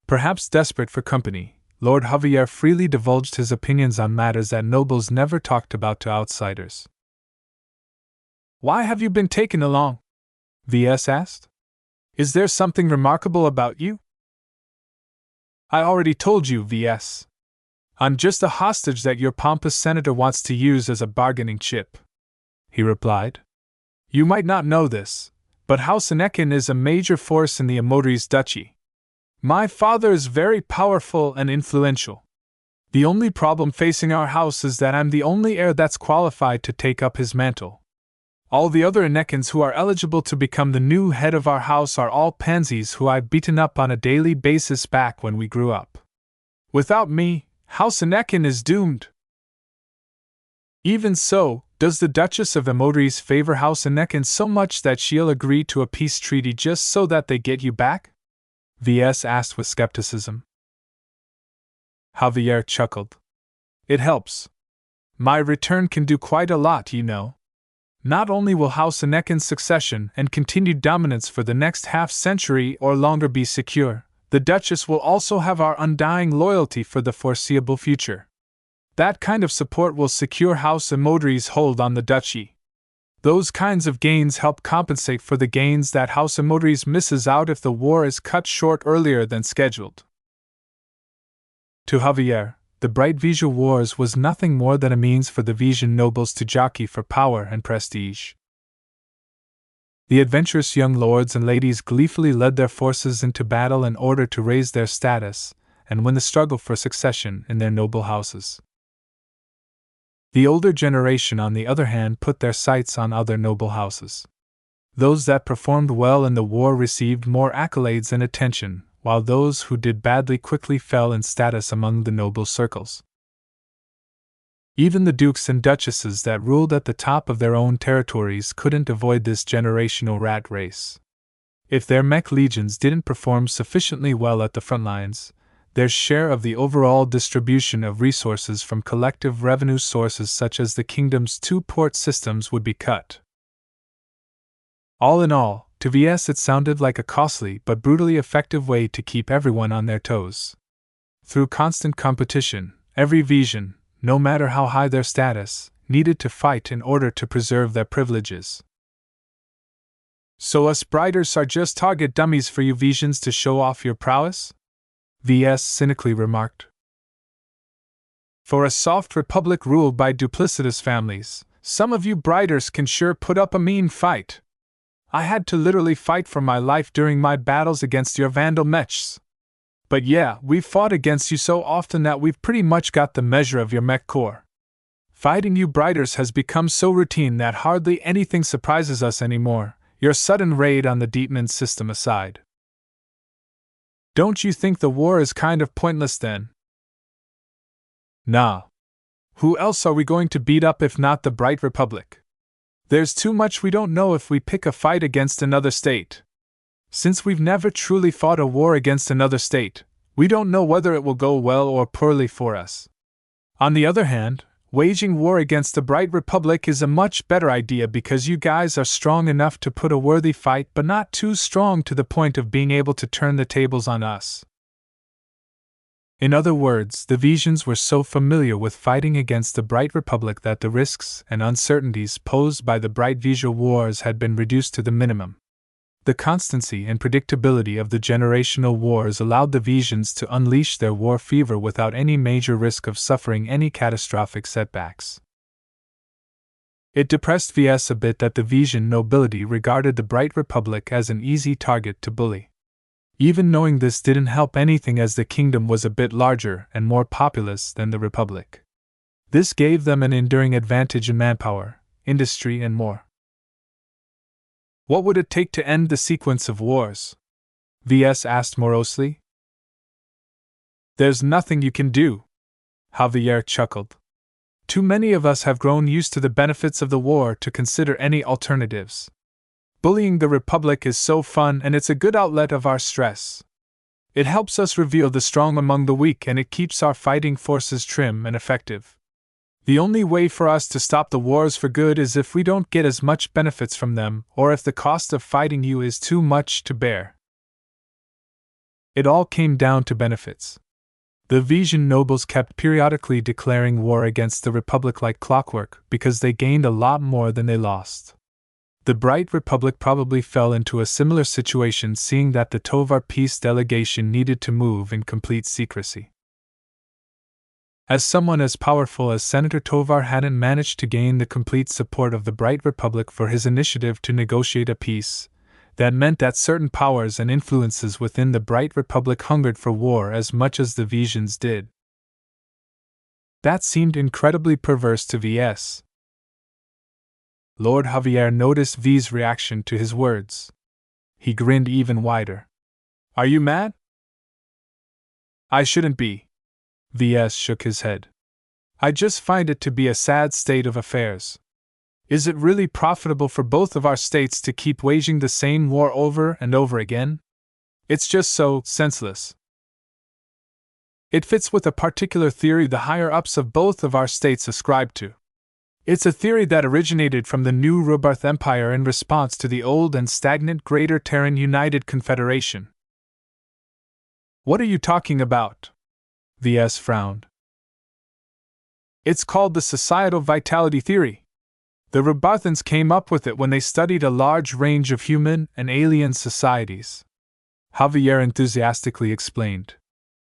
Perhaps desperate for company, Lord Javier freely divulged his opinions on matters that nobles never talked about to outsiders. Why have you been taken along? Ves asked. Is there something remarkable about you? I already told you, Ves. I'm just a hostage that your pompous senator wants to use as a bargaining chip, he replied. You might not know this, but House Hisneck is a major force in the Amodri's duchy. My father is very powerful and influential. The only problem facing our house is that I'm the only heir that's qualified to take up his mantle. All the other Hisneckans who are eligible to become the new head of our house are all pansies who I've beaten up on a daily basis back when we grew up. Without me, House Hisneck is doomed. Even so, does the Duchess of Amodris favor House Hisneck so much that she'll agree to a peace treaty just so that they get you back? Ves asked with skepticism. Javier chuckled. It helps. My return can do quite a lot, you know. Not only will House Hisneck's succession and continued dominance for the next half-century or longer be secure, the Duchess will also have our undying loyalty for the foreseeable future. That kind of support will secure House Amodri's hold on the duchy. Those kinds of gains help compensate for the gains that House Amodris misses out if the war is cut short earlier than scheduled. To Javier, the Bright Vesia Wars was nothing more than a means for the Vesian nobles to jockey for power and prestige. The adventurous young lords and ladies gleefully led their forces into battle in order to raise their status and win the struggle for succession in their noble houses. The older generation, on the other hand, put their sights on other noble houses. Those that performed well in the war received more accolades and attention, while those who did badly quickly fell in status among the noble circles. Even the dukes and duchesses that ruled at the top of their own territories couldn't avoid this generational rat race. If their mech legions didn't perform sufficiently well at the front lines, their share of the overall distribution of resources from collective revenue sources such as the kingdom's 2 port systems would be cut. All in all, to Ves it sounded like a costly but brutally effective way to keep everyone on their toes. Through constant competition, every Vesian, no matter how high their status, needed to fight in order to preserve their privileges. So us Briters are just target dummies for you Vesians to show off your prowess? Ves cynically remarked. For a soft republic ruled by duplicitous families, some of you Briters can sure put up a mean fight. I had to literally fight for my life during my battles against your Vandal Mechs. But yeah, we've fought against you so often that we've pretty much got the measure of your mech core. Fighting you Briters has become so routine that hardly anything surprises us anymore, your sudden raid on the Deepman system aside. Don't you think the war is kind of pointless then? Nah. Who else are we going to beat up if not the Bright Republic? There's too much we don't know if we pick a fight against another state. Since we've never truly fought a war against another state, we don't know whether it will go well or poorly for us. On the other hand, waging war against the Bright Republic is a much better idea because you guys are strong enough to put a worthy fight but not too strong to the point of being able to turn the tables on us. In other words, the Vesians were so familiar with fighting against the Bright Republic that the risks and uncertainties posed by the Bright Vesia wars had been reduced to the minimum. The constancy and predictability of the generational wars allowed the Vesians to unleash their war fever without any major risk of suffering any catastrophic setbacks. It depressed Ves a bit that the Vesian nobility regarded the Bright Republic as an easy target to bully. Even knowing this didn't help anything as the kingdom was a bit larger and more populous than the Republic. This gave them an enduring advantage in manpower, industry, and more. What would it take to end the sequence of wars? Ves asked morosely. There's nothing you can do. Javier chuckled. Too many of us have grown used to the benefits of the war to consider any alternatives. Bullying the Republic is so fun and it's a good outlet of our stress. It helps us reveal the strong among the weak and it keeps our fighting forces trim and effective. The only way for us to stop the wars for good is if we don't get as much benefits from them or if the cost of fighting you is too much to bear. It all came down to benefits. The Vesian nobles kept periodically declaring war against the Republic like clockwork because they gained a lot more than they lost. The Bright Republic probably fell into a similar situation seeing that the Tovar peace delegation needed to move in complete secrecy. As someone as powerful as Senator Tovar hadn't managed to gain the complete support of the Bright Republic for his initiative to negotiate a peace, that meant that certain powers and influences within the Bright Republic hungered for war as much as the Vesians did. That seemed incredibly perverse to Ves. Lord Javier noticed V's reaction to his words. He grinned even wider. Are you mad? I shouldn't be. Ves shook his head. I just find it to be a sad state of affairs. Is it really profitable for both of our states to keep waging the same war over and over again? It's just so senseless. It fits with a particular theory the higher-ups of both of our states ascribe to. It's a theory that originated from the new Robarth Empire in response to the old and stagnant Greater Terran United Confederation. What are you talking about? Ves frowned. It's called the Societal Vitality Theory. The Robarthans came up with it when they studied a large range of human and alien societies. Javier enthusiastically explained.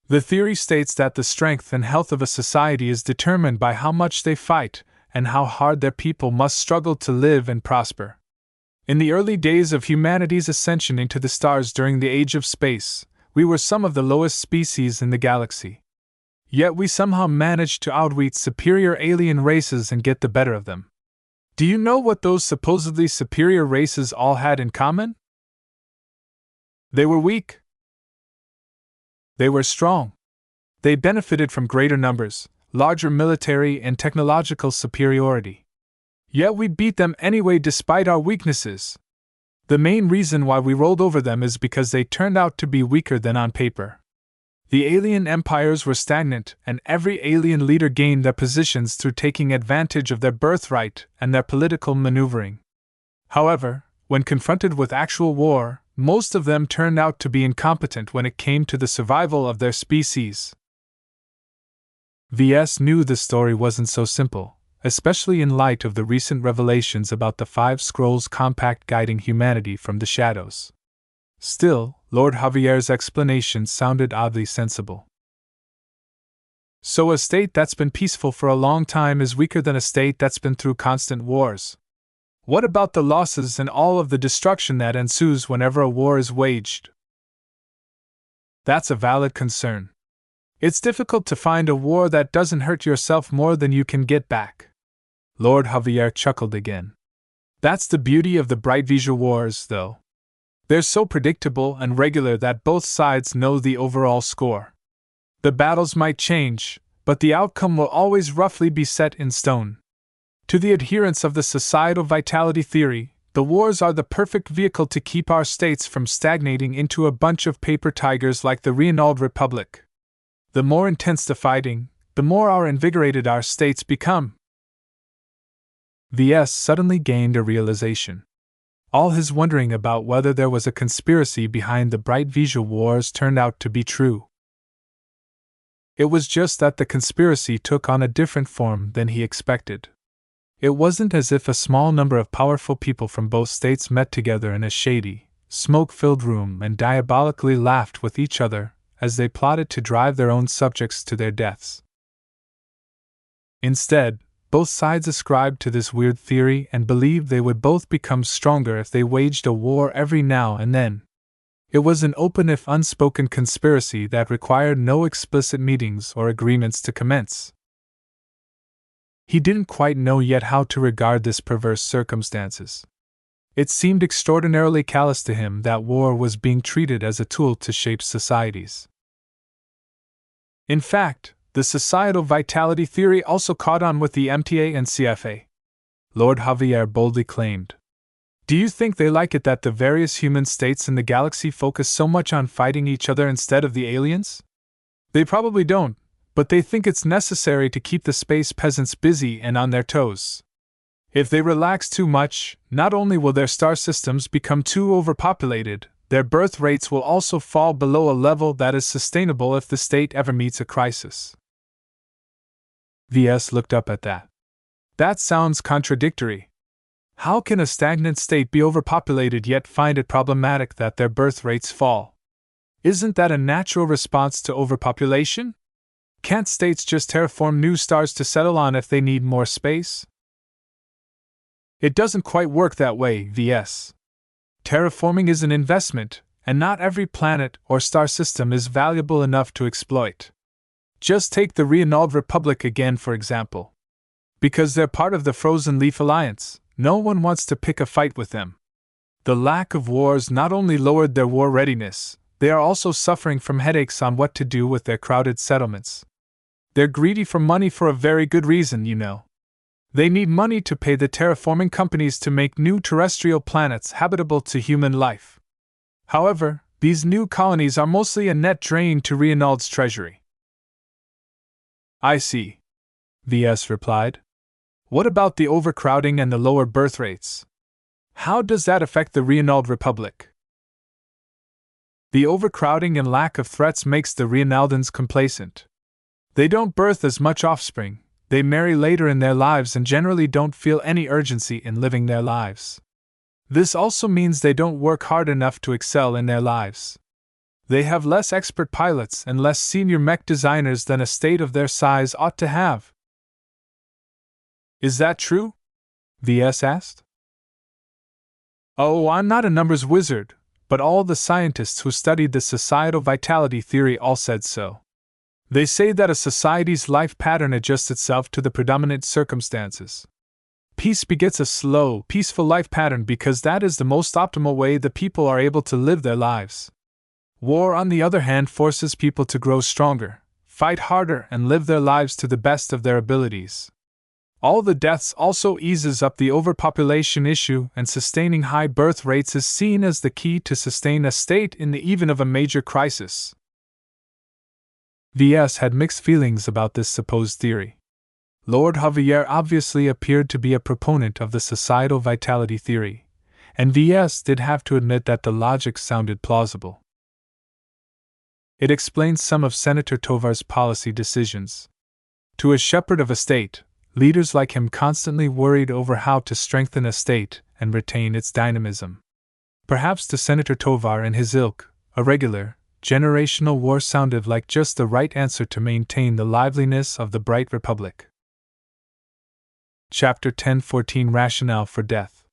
The theory states that the strength and health of a society is determined by how much they fight, and how hard their people must struggle to live and prosper. In the early days of humanity's ascension into the stars during the Age of Space, we were some of the lowest species in the galaxy. Yet we somehow managed to outwit superior alien races and get the better of them. Do you know what those supposedly superior races all had in common? They were weak. They were strong. They benefited from greater numbers, larger military and technological superiority. Yet we beat them anyway despite our weaknesses. The main reason why we rolled over them is because they turned out to be weaker than on paper. The alien empires were stagnant, and every alien leader gained their positions through taking advantage of their birthright and their political maneuvering. However, when confronted with actual war, most of them turned out to be incompetent when it came to the survival of their species. Ves knew the story wasn't so simple, especially in light of the recent revelations about the 5 Scrolls Compact guiding humanity from the shadows. Still, Lord Javier's explanation sounded oddly sensible. So a state that's been peaceful for a long time is weaker than a state that's been through constant wars. What about the losses and all of the destruction that ensues whenever a war is waged? That's a valid concern. It's difficult to find a war that doesn't hurt yourself more than you can get back. Lord Javier chuckled again. That's the beauty of the bright visual wars, though. They're so predictable and regular that both sides know the overall score. The battles might change, but the outcome will always roughly be set in stone. To the adherents of the societal vitality theory, the wars are the perfect vehicle to keep our states from stagnating into a bunch of paper tigers like the Renault Republic. The more intense the fighting, the more invigorated our states become. Ves suddenly gained a realization. All his wondering about whether there was a conspiracy behind the bright visual wars turned out to be true. It was just that the conspiracy took on a different form than he expected. It wasn't as if a small number of powerful people from both states met together in a shady, smoke-filled room and diabolically laughed with each other as they plotted to drive their own subjects to their deaths. Instead, both sides ascribed to this weird theory and believed they would both become stronger if they waged a war every now and then. It was an open if unspoken conspiracy that required no explicit meetings or agreements to commence. He didn't quite know yet how to regard this perverse circumstances. It seemed extraordinarily callous to him that war was being treated as a tool to shape societies. In fact, the societal vitality theory also caught on with the MTA and CFA. Lord Javier boldly claimed. Do you think they like it that the various human states in the galaxy focus so much on fighting each other instead of the aliens? They probably don't, but they think it's necessary to keep the space peasants busy and on their toes. If they relax too much, not only will their star systems become too overpopulated, their birth rates will also fall below a level that is sustainable if the state ever meets a crisis. Ves looked up at that. That sounds contradictory. How can a stagnant state be overpopulated yet find it problematic that their birth rates fall? Isn't that a natural response to overpopulation? Can't states just terraform new stars to settle on if they need more space? It doesn't quite work that way, Ves. Terraforming is an investment, and not every planet or star system is valuable enough to exploit. Just take the Renault Republic again, for example. Because they're part of the Frozen Leaf Alliance, no one wants to pick a fight with them. The lack of wars not only lowered their war readiness, they are also suffering from headaches on what to do with their crowded settlements. They're greedy for money for a very good reason, you know. They need money to pay the terraforming companies to make new terrestrial planets habitable to human life. However, these new colonies are mostly a net drain to Renault's treasury. I see, Ves replied. What about the overcrowding and the lower birth rates? How does that affect the Renault Republic? The overcrowding and lack of threats makes the Renaudans complacent. They don't birth as much offspring, they marry later in their lives and generally don't feel any urgency in living their lives. This also means they don't work hard enough to excel in their lives. They have less expert pilots and less senior mech designers than a state of their size ought to have. Is that true? Ves asked. Oh, I'm not a numbers wizard, but all the scientists who studied the societal vitality theory all said so. They say that a society's life pattern adjusts itself to the predominant circumstances. Peace begets a slow, peaceful life pattern because that is the most optimal way the people are able to live their lives. War, on the other hand, forces people to grow stronger, fight harder, and live their lives to the best of their abilities. All the deaths also eases up the overpopulation issue, and sustaining high birth rates is seen as the key to sustain a state in the even of a major crisis. Ves had mixed feelings about this supposed theory. Lord Javier obviously appeared to be a proponent of the societal vitality theory, and Ves did have to admit that the logic sounded plausible. It explains some of Senator Tovar's policy decisions. To a shepherd of a state, leaders like him constantly worried over how to strengthen a state and retain its dynamism. Perhaps to Senator Tovar and his ilk, a regular, generational war sounded like just the right answer to maintain the liveliness of the bright republic. Chapter 10:14 Rationale for Death.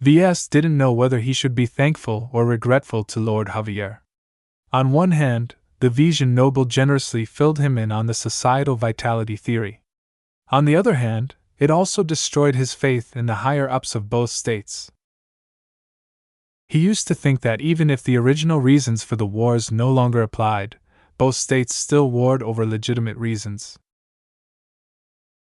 Ves didn't know whether he should be thankful or regretful to Lord Javier. On one hand, the Vesian noble generously filled him in on the societal vitality theory. On the other hand, it also destroyed his faith in the higher-ups of both states. He used to think that even if the original reasons for the wars no longer applied, both states still warred over legitimate reasons.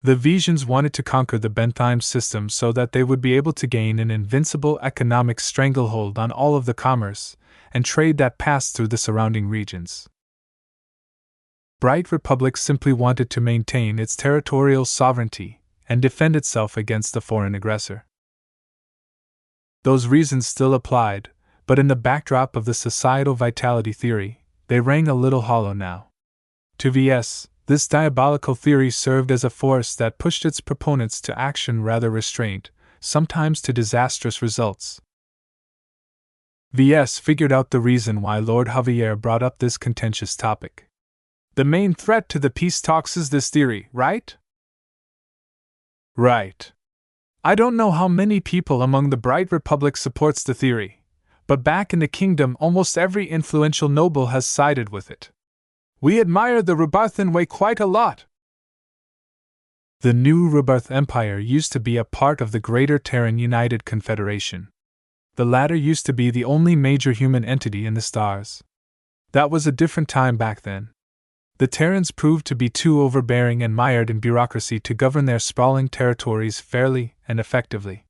The Vesians wanted to conquer the Bentheim system so that they would be able to gain an invincible economic stranglehold on all of the commerce and trade that passed through the surrounding regions. Bright Republic simply wanted to maintain its territorial sovereignty and defend itself against a foreign aggressor. Those reasons still applied, but in the backdrop of the societal vitality theory, they rang a little hollow now. To Ves, this diabolical theory served as a force that pushed its proponents to action rather restrained, sometimes to disastrous results. Ves figured out the reason why Lord Javier brought up this contentious topic. The main threat to the peace talks is this theory, right? Right. I don't know how many people among the Bright Republic supports the theory, but back in the kingdom almost every influential noble has sided with it. We admire the Rubarthan way quite a lot. The new Rubarth Empire used to be a part of the Greater Terran United Confederation. The latter used to be the only major human entity in the stars. That was a different time back then. The Terrans proved to be too overbearing and mired in bureaucracy to govern their sprawling territories fairly and effectively.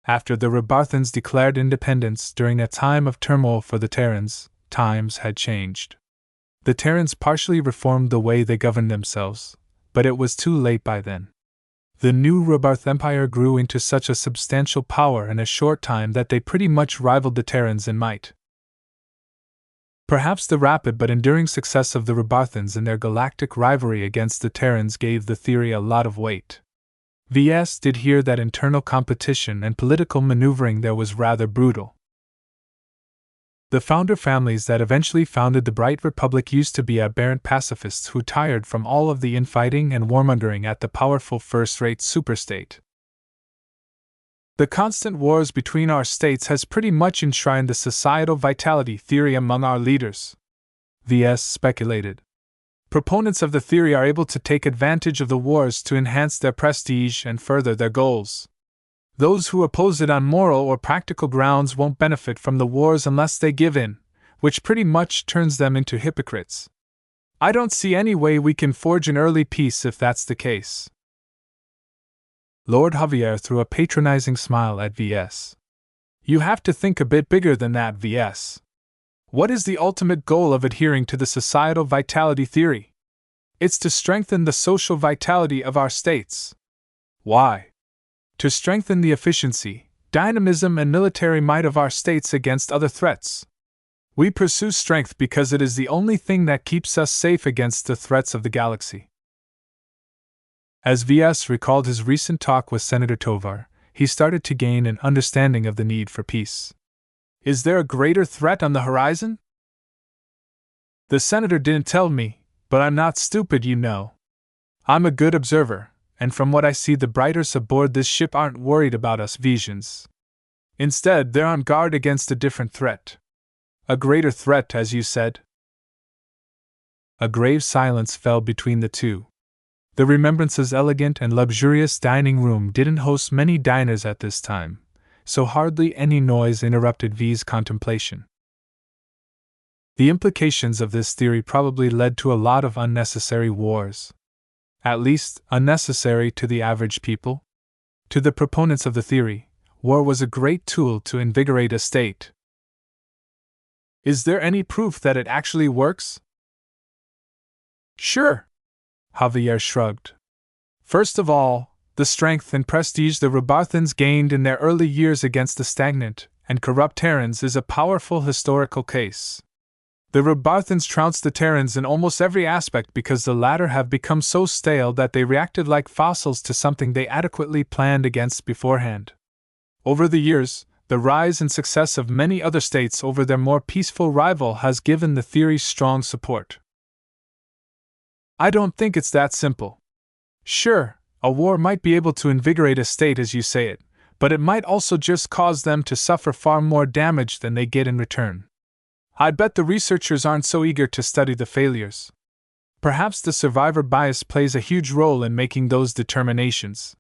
After the Rubarthans declared independence during a time of turmoil for the Terrans, times had changed. The Terrans partially reformed the way they governed themselves, but it was too late by then. The new Rubarth Empire grew into such a substantial power in a short time that they pretty much rivaled the Terrans in might. Perhaps the rapid but enduring success of the Rubarthans in their galactic rivalry against the Terrans gave the theory a lot of weight. Ves did hear that internal competition and political maneuvering there was rather brutal. The founder families that eventually founded the Bright Republic used to be aberrant pacifists who tired from all of the infighting and warmongering at the powerful first-rate superstate. The constant wars between our states has pretty much enshrined the societal vitality theory among our leaders, Ves speculated. Proponents of the theory are able to take advantage of the wars to enhance their prestige and further their goals. Those who oppose it on moral or practical grounds won't benefit from the wars unless they give in, which pretty much turns them into hypocrites. I don't see any way we can forge an early peace if that's the case. Lord Javier threw a patronizing smile at Ves. You have to think a bit bigger than that, Ves. What is the ultimate goal of adhering to the societal vitality theory? It's to strengthen the social vitality of our states. Why? To strengthen the efficiency, dynamism, and military might of our states against other threats. We pursue strength because it is the only thing that keeps us safe against the threats of the galaxy. As Ves recalled his recent talk with Senator Tovar, he started to gain an understanding of the need for peace. Is there a greater threat on the horizon? The senator didn't tell me, but I'm not stupid, you know. I'm a good observer, and from what I see, the Brighters aboard this ship aren't worried about us Vesians. Instead, they're on guard against a different threat. A greater threat, as you said. A grave silence fell between the two. The Remembrance's elegant and luxurious dining room didn't host many diners at this time, so hardly any noise interrupted V's contemplation. The implications of this theory probably led to a lot of unnecessary wars. At least, unnecessary to the average people. To the proponents of the theory, war was a great tool to invigorate a state. Is there any proof that it actually works? Sure, Javier shrugged. First of all, the strength and prestige the Rubarthans gained in their early years against the stagnant and corrupt Terrans is a powerful historical case. The Rubarthans trounced the Terrans in almost every aspect because the latter have become so stale that they reacted like fossils to something they adequately planned against beforehand. Over the years, the rise and success of many other states over their more peaceful rival has given the theory strong support. I don't think it's that simple. Sure, a war might be able to invigorate a state as you say it, but it might also just cause them to suffer far more damage than they get in return. I bet the researchers aren't so eager to study the failures. Perhaps the survivor bias plays a huge role in making those determinations.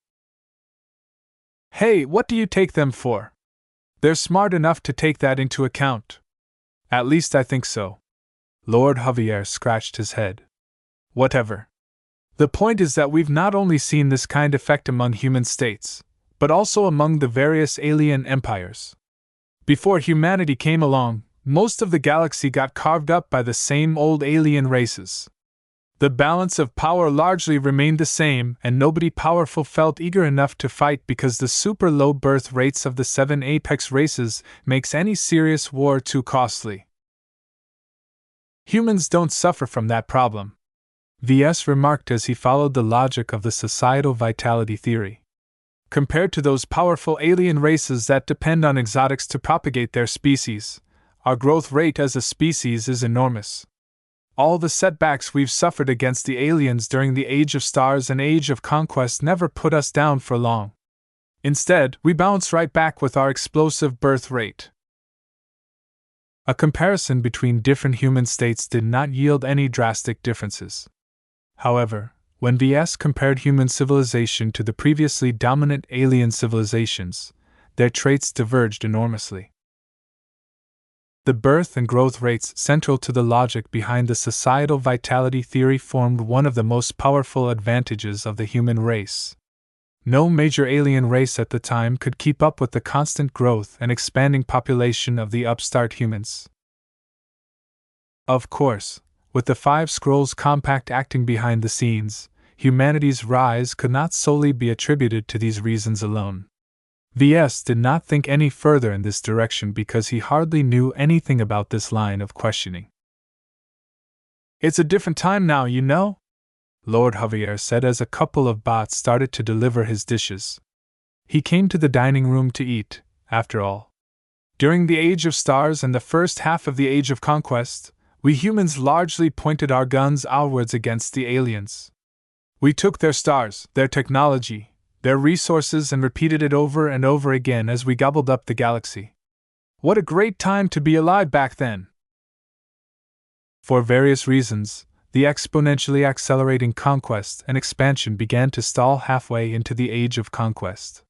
Hey, what do you take them for? They're smart enough to take that into account. At least I think so. Lord Javier scratched his head. Whatever. The point is that we've not only seen this kind of effect among human states, but also among the various alien empires. Before humanity came along, most of the galaxy got carved up by the same old alien races. The balance of power largely remained the same, and nobody powerful felt eager enough to fight because the super low birth rates of the 7 apex races makes any serious war too costly. Humans don't suffer from that problem, Ves remarked as he followed the logic of the societal vitality theory. Compared to those powerful alien races that depend on exotics to propagate their species, our growth rate as a species is enormous. All the setbacks we've suffered against the aliens during the Age of Stars and Age of Conquest never put us down for long. Instead, we bounce right back with our explosive birth rate. A comparison between different human states did not yield any drastic differences. However, when Ves compared human civilization to the previously dominant alien civilizations, their traits diverged enormously. The birth and growth rates central to the logic behind the societal vitality theory formed one of the most powerful advantages of the human race. No major alien race at the time could keep up with the constant growth and expanding population of the upstart humans. Of course, with the 5 Scrolls Compact acting behind the scenes, humanity's rise could not solely be attributed to these reasons alone. Ves did not think any further in this direction because he hardly knew anything about this line of questioning. It's a different time now, you know? Lord Javier said as a couple of bots started to deliver his dishes. He came to the dining room to eat, after all. During the Age of Stars and the first half of the Age of Conquest, we humans largely pointed our guns outwards against the aliens. We took their stars, their technology, their resources and repeated it over and over again as we gobbled up the galaxy. What a great time to be alive back then! For various reasons, the exponentially accelerating conquest and expansion began to stall halfway into the Age of Conquest.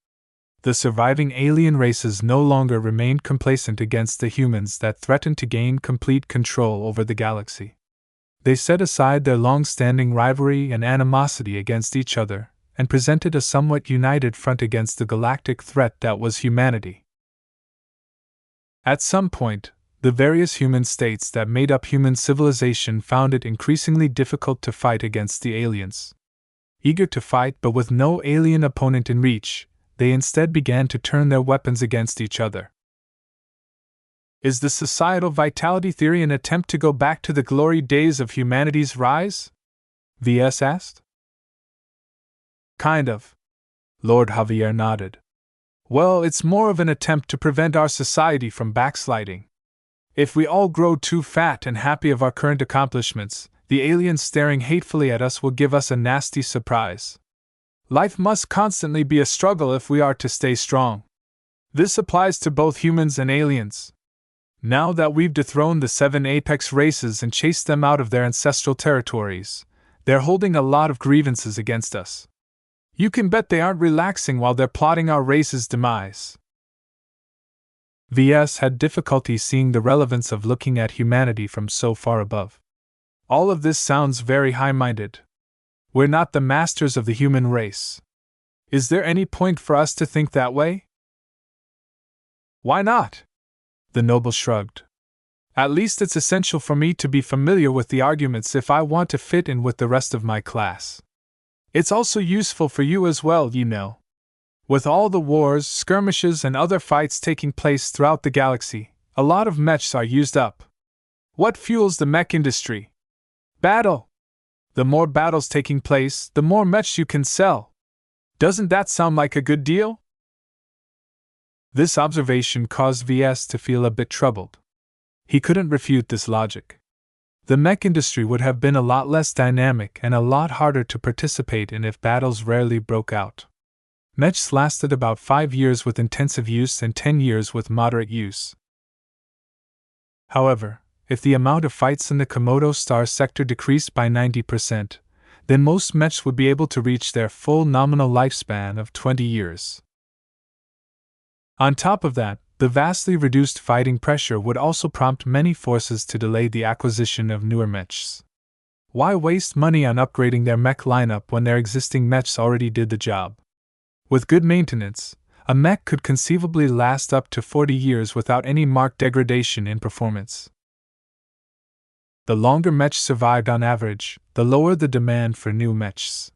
The surviving alien races no longer remained complacent against the humans that threatened to gain complete control over the galaxy. They set aside their long-standing rivalry and animosity against each other, and presented a somewhat united front against the galactic threat that was humanity. At some point, the various human states that made up human civilization found it increasingly difficult to fight against the aliens. Eager to fight but with no alien opponent in reach, they instead began to turn their weapons against each other. Is the societal vitality theory an attempt to go back to the glory days of humanity's rise? Ves asked. Kind of. Lord Javier nodded. Well, it's more of an attempt to prevent our society from backsliding. If we all grow too fat and happy of our current accomplishments, the aliens staring hatefully at us will give us a nasty surprise. Life must constantly be a struggle if we are to stay strong. This applies to both humans and aliens. Now that we've dethroned the 7 apex races and chased them out of their ancestral territories, they're holding a lot of grievances against us. You can bet they aren't relaxing while they're plotting our race's demise. Ves had difficulty seeing the relevance of looking at humanity from so far above. All of this sounds very high-minded. We're not the masters of the human race. Is there any point for us to think that way? Why not? The noble shrugged. At least it's essential for me to be familiar with the arguments if I want to fit in with the rest of my class. It's also useful for you as well, you know. With all the wars, skirmishes, and other fights taking place throughout the galaxy, a lot of mechs are used up. What fuels the mech industry? Battle! The more battles taking place, the more mechs you can sell. Doesn't that sound like a good deal? This observation caused Ves to feel a bit troubled. He couldn't refute this logic. The mech industry would have been a lot less dynamic and a lot harder to participate in if battles rarely broke out. Mechs lasted about 5 years with intensive use and 10 years with moderate use. However, if the amount of fights in the Komodo star sector decreased by 90%, then most mechs would be able to reach their full nominal lifespan of 20 years. On top of that, the vastly reduced fighting pressure would also prompt many forces to delay the acquisition of newer mechs. Why waste money on upgrading their mech lineup when their existing mechs already did the job? With good maintenance, a mech could conceivably last up to 40 years without any marked degradation in performance. The longer mechs survived on average, the lower the demand for new mechs.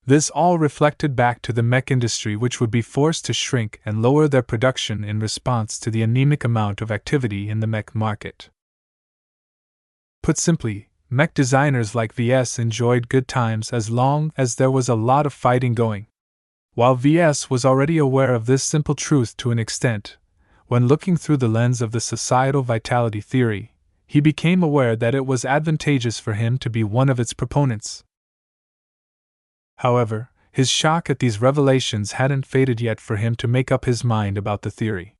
This all reflected back to the mech industry, which would be forced to shrink and lower their production in response to the anemic amount of activity in the mech market. Put simply, mech designers like Ves enjoyed good times as long as there was a lot of fighting going. While Ves was already aware of this simple truth to an extent, when looking through the lens of the societal vitality theory, he became aware that it was advantageous for him to be one of its proponents. However, his shock at these revelations hadn't faded yet for him to make up his mind about the theory.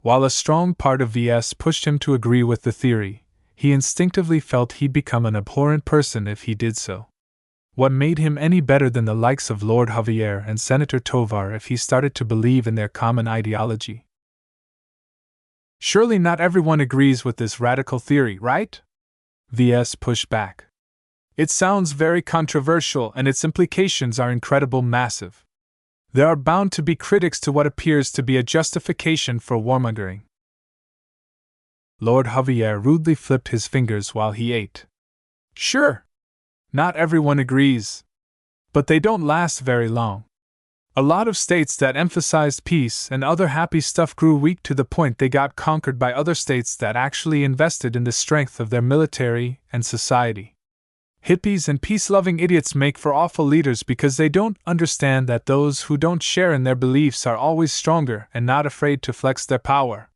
While a strong part of Ves pushed him to agree with the theory, he instinctively felt he'd become an abhorrent person if he did so. What made him any better than the likes of Lord Javier and Senator Tovar if he started to believe in their common ideology? Surely not everyone agrees with this radical theory, right? Ves pushed back. It sounds very controversial and its implications are incredibly massive. There are bound to be critics to what appears to be a justification for warmongering. Lord Javier rudely flipped his fingers while he ate. Sure. Not everyone agrees. But they don't last very long. A lot of states that emphasized peace and other happy stuff grew weak to the point they got conquered by other states that actually invested in the strength of their military and society. Hippies and peace-loving idiots make for awful leaders because they don't understand that those who don't share in their beliefs are always stronger and not afraid to flex their power.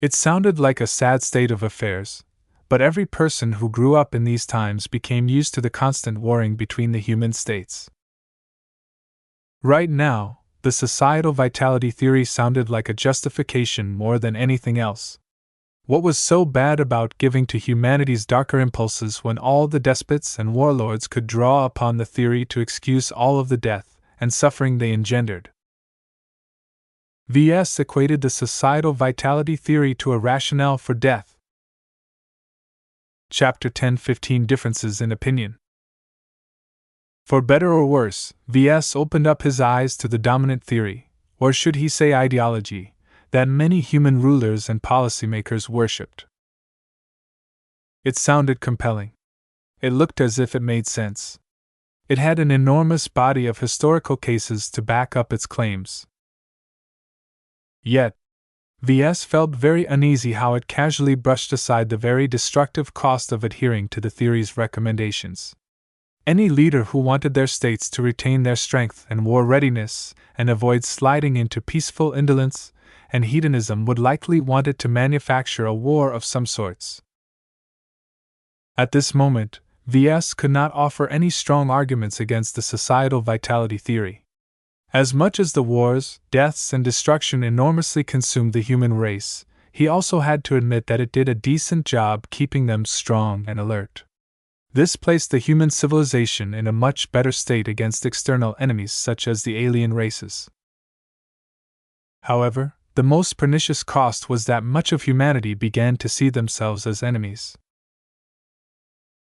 It sounded like a sad state of affairs, but every person who grew up in these times became used to the constant warring between the human states. Right now, the societal vitality theory sounded like a justification more than anything else. What was so bad about giving to humanity's darker impulses when all the despots and warlords could draw upon the theory to excuse all of the death and suffering they engendered? Ves equated the societal vitality theory to a rationale for death. Chapter 10:15 Differences in Opinion. For better or worse, Ves opened up his eyes to the dominant theory, or should he say ideology, that many human rulers and policymakers worshipped. It sounded compelling. It looked as if it made sense. It had an enormous body of historical cases to back up its claims. Yet, Ves felt very uneasy how it casually brushed aside the very destructive cost of adhering to the theory's recommendations. Any leader who wanted their states to retain their strength and war readiness and avoid sliding into peaceful indolence and hedonism would likely want it to manufacture a war of some sorts. At this moment, Ves could not offer any strong arguments against the societal vitality theory. As much as the wars, deaths, and destruction enormously consumed the human race, he also had to admit that it did a decent job keeping them strong and alert. This placed the human civilization in a much better state against external enemies such as the alien races. However, the most pernicious cost was that much of humanity began to see themselves as enemies.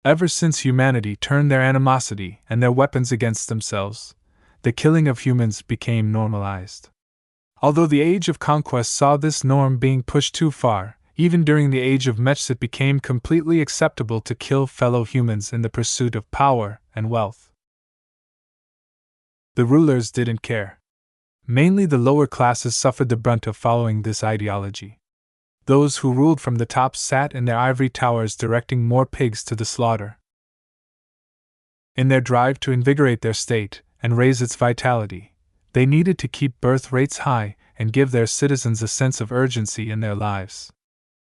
Ever since humanity turned their animosity and their weapons against themselves, the killing of humans became normalized. Although the Age of Conquest saw this norm being pushed too far, even during the Age of Mechs it became completely acceptable to kill fellow humans in the pursuit of power and wealth. The rulers didn't care. Mainly the lower classes suffered the brunt of following this ideology. Those who ruled from the top sat in their ivory towers directing more pigs to the slaughter. In their drive to invigorate their state and raise its vitality, they needed to keep birth rates high and give their citizens a sense of urgency in their lives.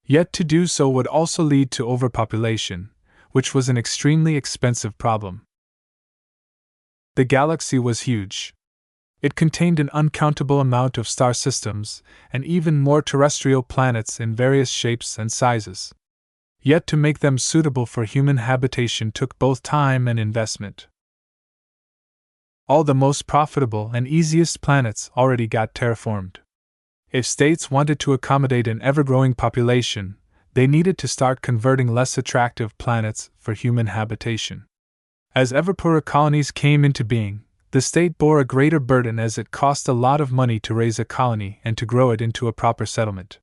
Yet to do so would also lead to overpopulation, which was an extremely expensive problem. The galaxy was huge. It contained an uncountable amount of star systems, and even more terrestrial planets in various shapes and sizes. Yet to make them suitable for human habitation took both time and investment. All the most profitable and easiest planets already got terraformed. If states wanted to accommodate an ever-growing population, they needed to start converting less attractive planets for human habitation. As ever poorer colonies came into being, the state bore a greater burden as it cost a lot of money to raise a colony and to grow it into a proper settlement.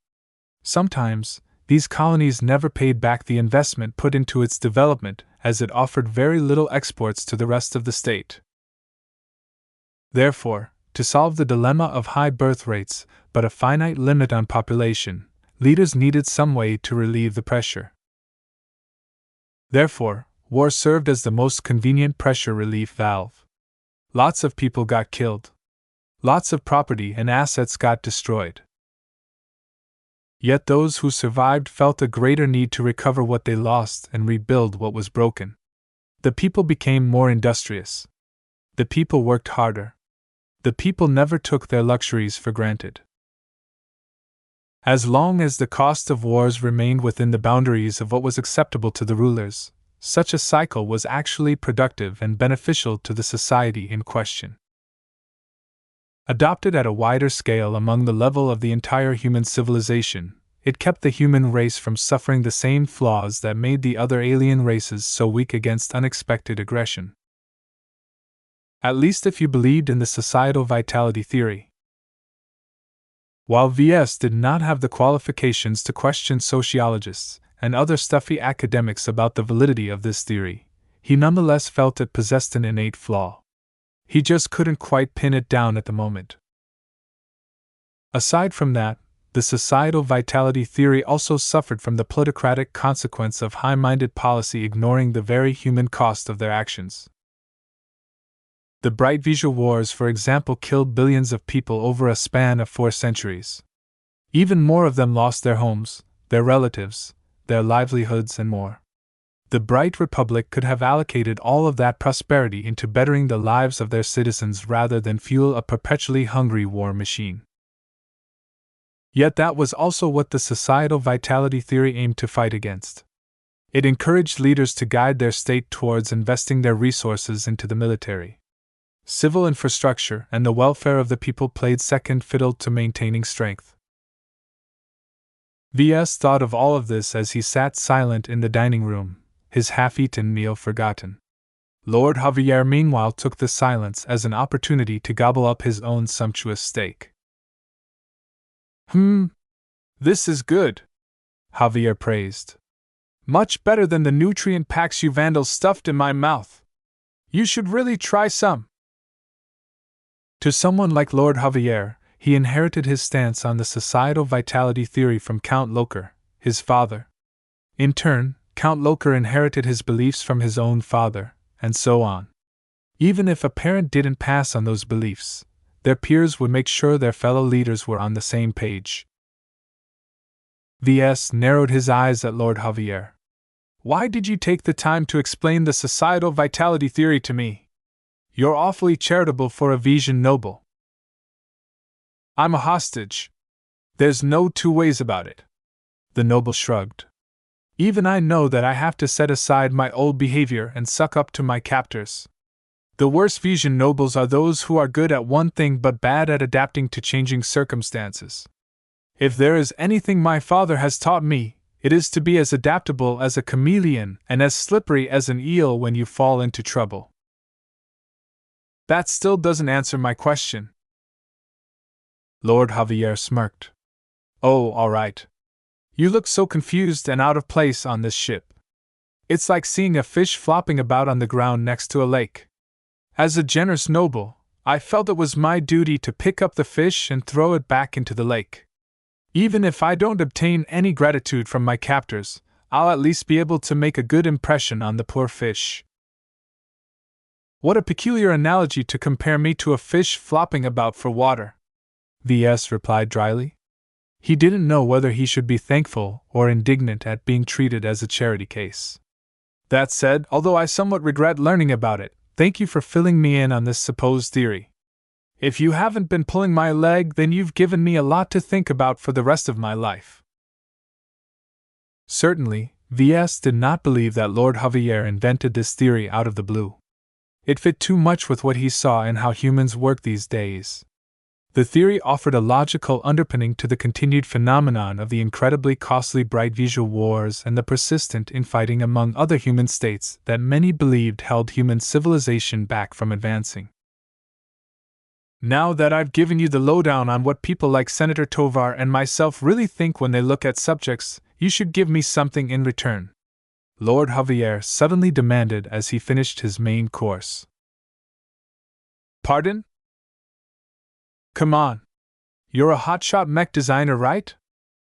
Sometimes, these colonies never paid back the investment put into its development, as it offered very little exports to the rest of the state. Therefore, to solve the dilemma of high birth rates, but a finite limit on population, leaders needed some way to relieve the pressure. Therefore, war served as the most convenient pressure relief valve. Lots of people got killed. Lots of property and assets got destroyed. Yet those who survived felt a greater need to recover what they lost and rebuild what was broken. The people became more industrious. The people worked harder. The people never took their luxuries for granted. As long as the cost of wars remained within the boundaries of what was acceptable to the rulers, such a cycle was actually productive and beneficial to the society in question. Adopted at a wider scale among the level of the entire human civilization, it kept the human race from suffering the same flaws that made the other alien races so weak against unexpected aggression. At least if you believed in the societal vitality theory. While Ves did not have the qualifications to question sociologists and other stuffy academics about the validity of this theory, he nonetheless felt it possessed an innate flaw. He just couldn't quite pin it down at the moment. Aside from that, the societal vitality theory also suffered from the plutocratic consequence of high-minded policy ignoring the very human cost of their actions. The Bright Visual Wars, for example, killed billions of people over a span of 4 centuries. Even more of them lost their homes, their relatives, their livelihoods, and more. The Bright Republic could have allocated all of that prosperity into bettering the lives of their citizens rather than fuel a perpetually hungry war machine. Yet that was also what the societal vitality theory aimed to fight against. It encouraged leaders to guide their state towards investing their resources into the military. Civil infrastructure and the welfare of the people played second fiddle to maintaining strength. Ves thought of all of this as he sat silent in the dining room, his half-eaten meal forgotten. Lord Javier meanwhile took the silence as an opportunity to gobble up his own sumptuous steak. This is good, Javier praised. Much better than the nutrient packs you vandals stuffed in my mouth. You should really try some. To someone like Lord Javier, he inherited his stance on the societal vitality theory from Count Locher, his father. In turn, Count Locher inherited his beliefs from his own father, and so on. Even if a parent didn't pass on those beliefs, their peers would make sure their fellow leaders were on the same page. Ves narrowed his eyes at Lord Javier. Why did you take the time to explain the societal vitality theory to me? You're awfully charitable for a Vesian noble. I'm a hostage. There's no 2 ways about it. The noble shrugged. Even I know that I have to set aside my old behavior and suck up to my captors. The worst Vesian nobles are those who are good at one thing but bad at adapting to changing circumstances. If there is anything my father has taught me, it is to be as adaptable as a chameleon and as slippery as an eel when you fall into trouble. That still doesn't answer my question. Lord Javier smirked. Oh, all right. You look so confused and out of place on this ship. It's like seeing a fish flopping about on the ground next to a lake. As a generous noble, I felt it was my duty to pick up the fish and throw it back into the lake. Even if I don't obtain any gratitude from my captors, I'll at least be able to make a good impression on the poor fish. What a peculiar analogy to compare me to a fish flopping about for water, Ves replied dryly. He didn't know whether he should be thankful or indignant at being treated as a charity case. That said, although I somewhat regret learning about it, thank you for filling me in on this supposed theory. If you haven't been pulling my leg, then you've given me a lot to think about for the rest of my life. Certainly, Ves did not believe that Lord Javier invented this theory out of the blue. It fit too much with what he saw and how humans work these days. The theory offered a logical underpinning to the continued phenomenon of the incredibly costly bright visual wars and the persistent infighting among other human states that many believed held human civilization back from advancing. Now that I've given you the lowdown on what people like Senator Tovar and myself really think when they look at subjects, you should give me something in return, Lord Javier suddenly demanded as he finished his main course. Pardon? Come on. You're a hotshot mech designer, right?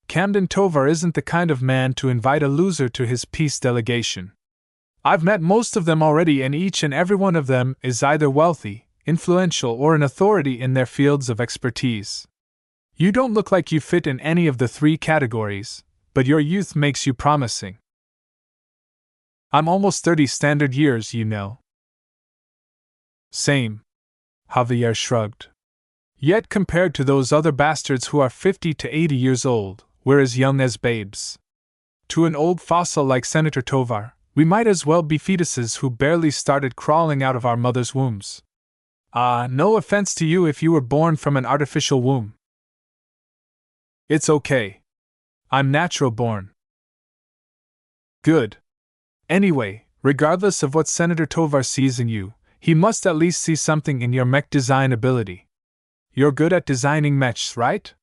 Camden Tovar isn't the kind of man to invite a loser to his peace delegation. I've met most of them already, and each and every one of them is either wealthy, influential, or an authority in their fields of expertise. You don't look like you fit in any of the three categories, but your youth makes you promising. I'm almost 30 standard years, you know. Same. Javier shrugged. Yet compared to those other bastards who are 50 to 80 years old, we're as young as babes. To an old fossil like Senator Tovar, we might as well be fetuses who barely started crawling out of our mother's wombs. No offense to you if you were born from an artificial womb. It's okay. I'm natural born. Good. Anyway, regardless of what Senator Tovar sees in you, he must at least see something in your mech design ability. You're good at designing mechs, right?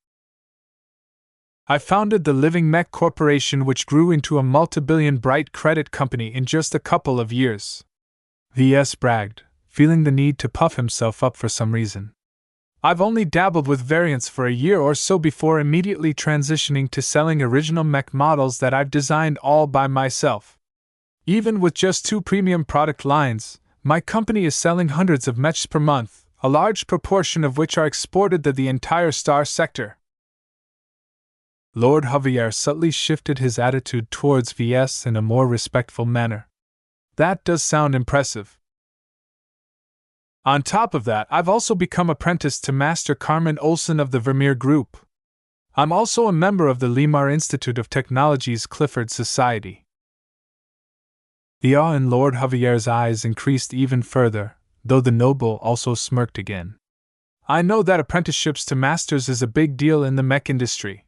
I founded the Living Mech Corporation, which grew into a multi-billion bright credit company in just a couple of years. Ves bragged, feeling the need to puff himself up for some reason. I've only dabbled with variants for a year or so before immediately transitioning to selling original mech models that I've designed all by myself. Even with just 2 premium product lines, my company is selling hundreds of mechs per month, a large proportion of which are exported to the entire star sector. Lord Javier subtly shifted his attitude towards Ves in a more respectful manner. That does sound impressive. On top of that, I've also become apprenticed to Master Carmen Olsen of the Vermeer Group. I'm also a member of the Limar Institute of Technology's Clifford Society. The awe in Lord Javier's eyes increased even further, though the noble also smirked again. I know that apprenticeships to masters is a big deal in the mech industry.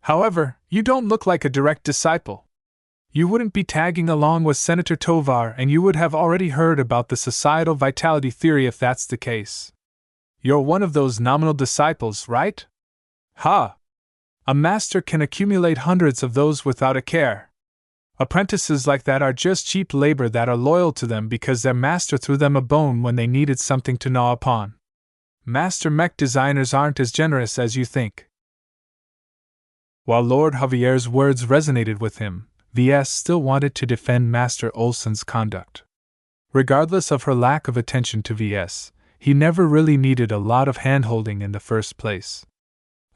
However, you don't look like a direct disciple. You wouldn't be tagging along with Senator Tovar, and you would have already heard about the societal vitality theory if that's the case. You're one of those nominal disciples, right? Ha! A master can accumulate hundreds of those without a care. Apprentices like that are just cheap labor that are loyal to them because their master threw them a bone when they needed something to gnaw upon. Master mech designers aren't as generous as you think. While Lord Javier's words resonated with him, Ves still wanted to defend Master Olsen's conduct. Regardless of her lack of attention to Ves, he never really needed a lot of handholding in the first place.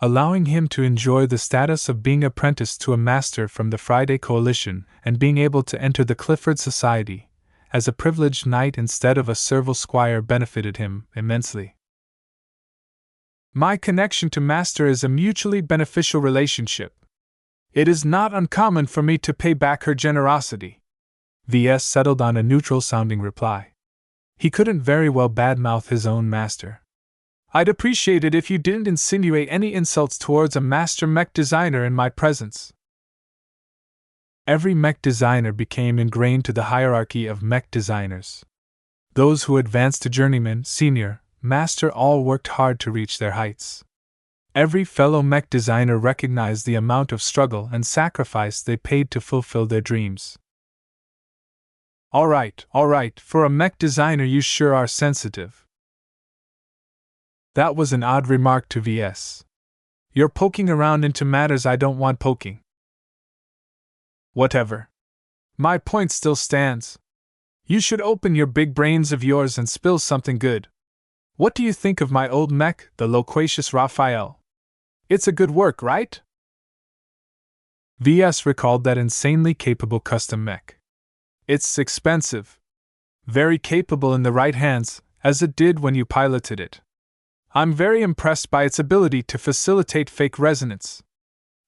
Allowing him to enjoy the status of being apprenticed to a master from the Friday Coalition and being able to enter the Clifford Society as a privileged knight instead of a servile squire benefited him immensely. My connection to Master is a mutually beneficial relationship. It is not uncommon for me to pay back her generosity. Ves settled on a neutral-sounding reply. He couldn't very well badmouth his own master. I'd appreciate it if you didn't insinuate any insults towards a master mech designer in my presence. Every mech designer became ingrained to the hierarchy of mech designers. Those who advanced to journeyman, senior, master all worked hard to reach their heights. Every fellow mech designer recognized the amount of struggle and sacrifice they paid to fulfill their dreams. All right, for a mech designer you sure are sensitive. That was an odd remark to Ves. You're poking around into matters I don't want poking. Whatever. My point still stands. You should open your big brains of yours and spill something good. What do you think of my old mech, the loquacious Raphael? It's a good work, right? Ves recalled that insanely capable custom mech. It's expensive. Very capable in the right hands, as it did when you piloted it. I'm very impressed by its ability to facilitate fake resonance.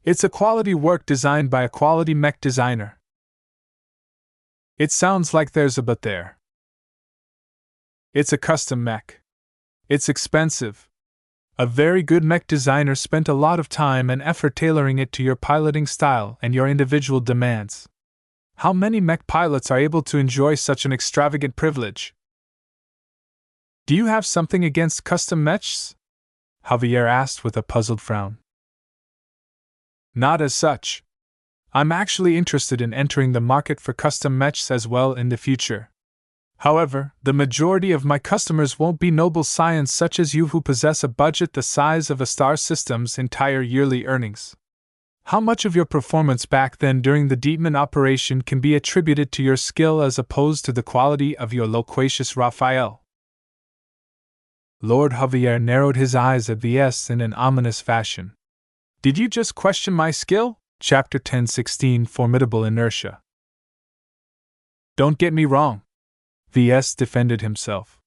It's a quality work designed by a quality mech designer. It sounds like there's a but there. It's a custom mech. It's expensive. A very good mech designer spent a lot of time and effort tailoring it to your piloting style and your individual demands. How many mech pilots are able to enjoy such an extravagant privilege? Do you have something against custom mechs? Javier asked with a puzzled frown. Not as such. I'm actually interested in entering the market for custom mechs as well in the future. However, the majority of my customers won't be noble scions such as you who possess a budget the size of a star system's entire yearly earnings. How much of your performance back then during the Deepman operation can be attributed to your skill as opposed to the quality of your loquacious Raphael? Lord Javier narrowed his eyes at Ves in an ominous fashion. Did you just question my skill? Chapter 10:16 Formidable Inertia. Don't get me wrong. Ves defended himself.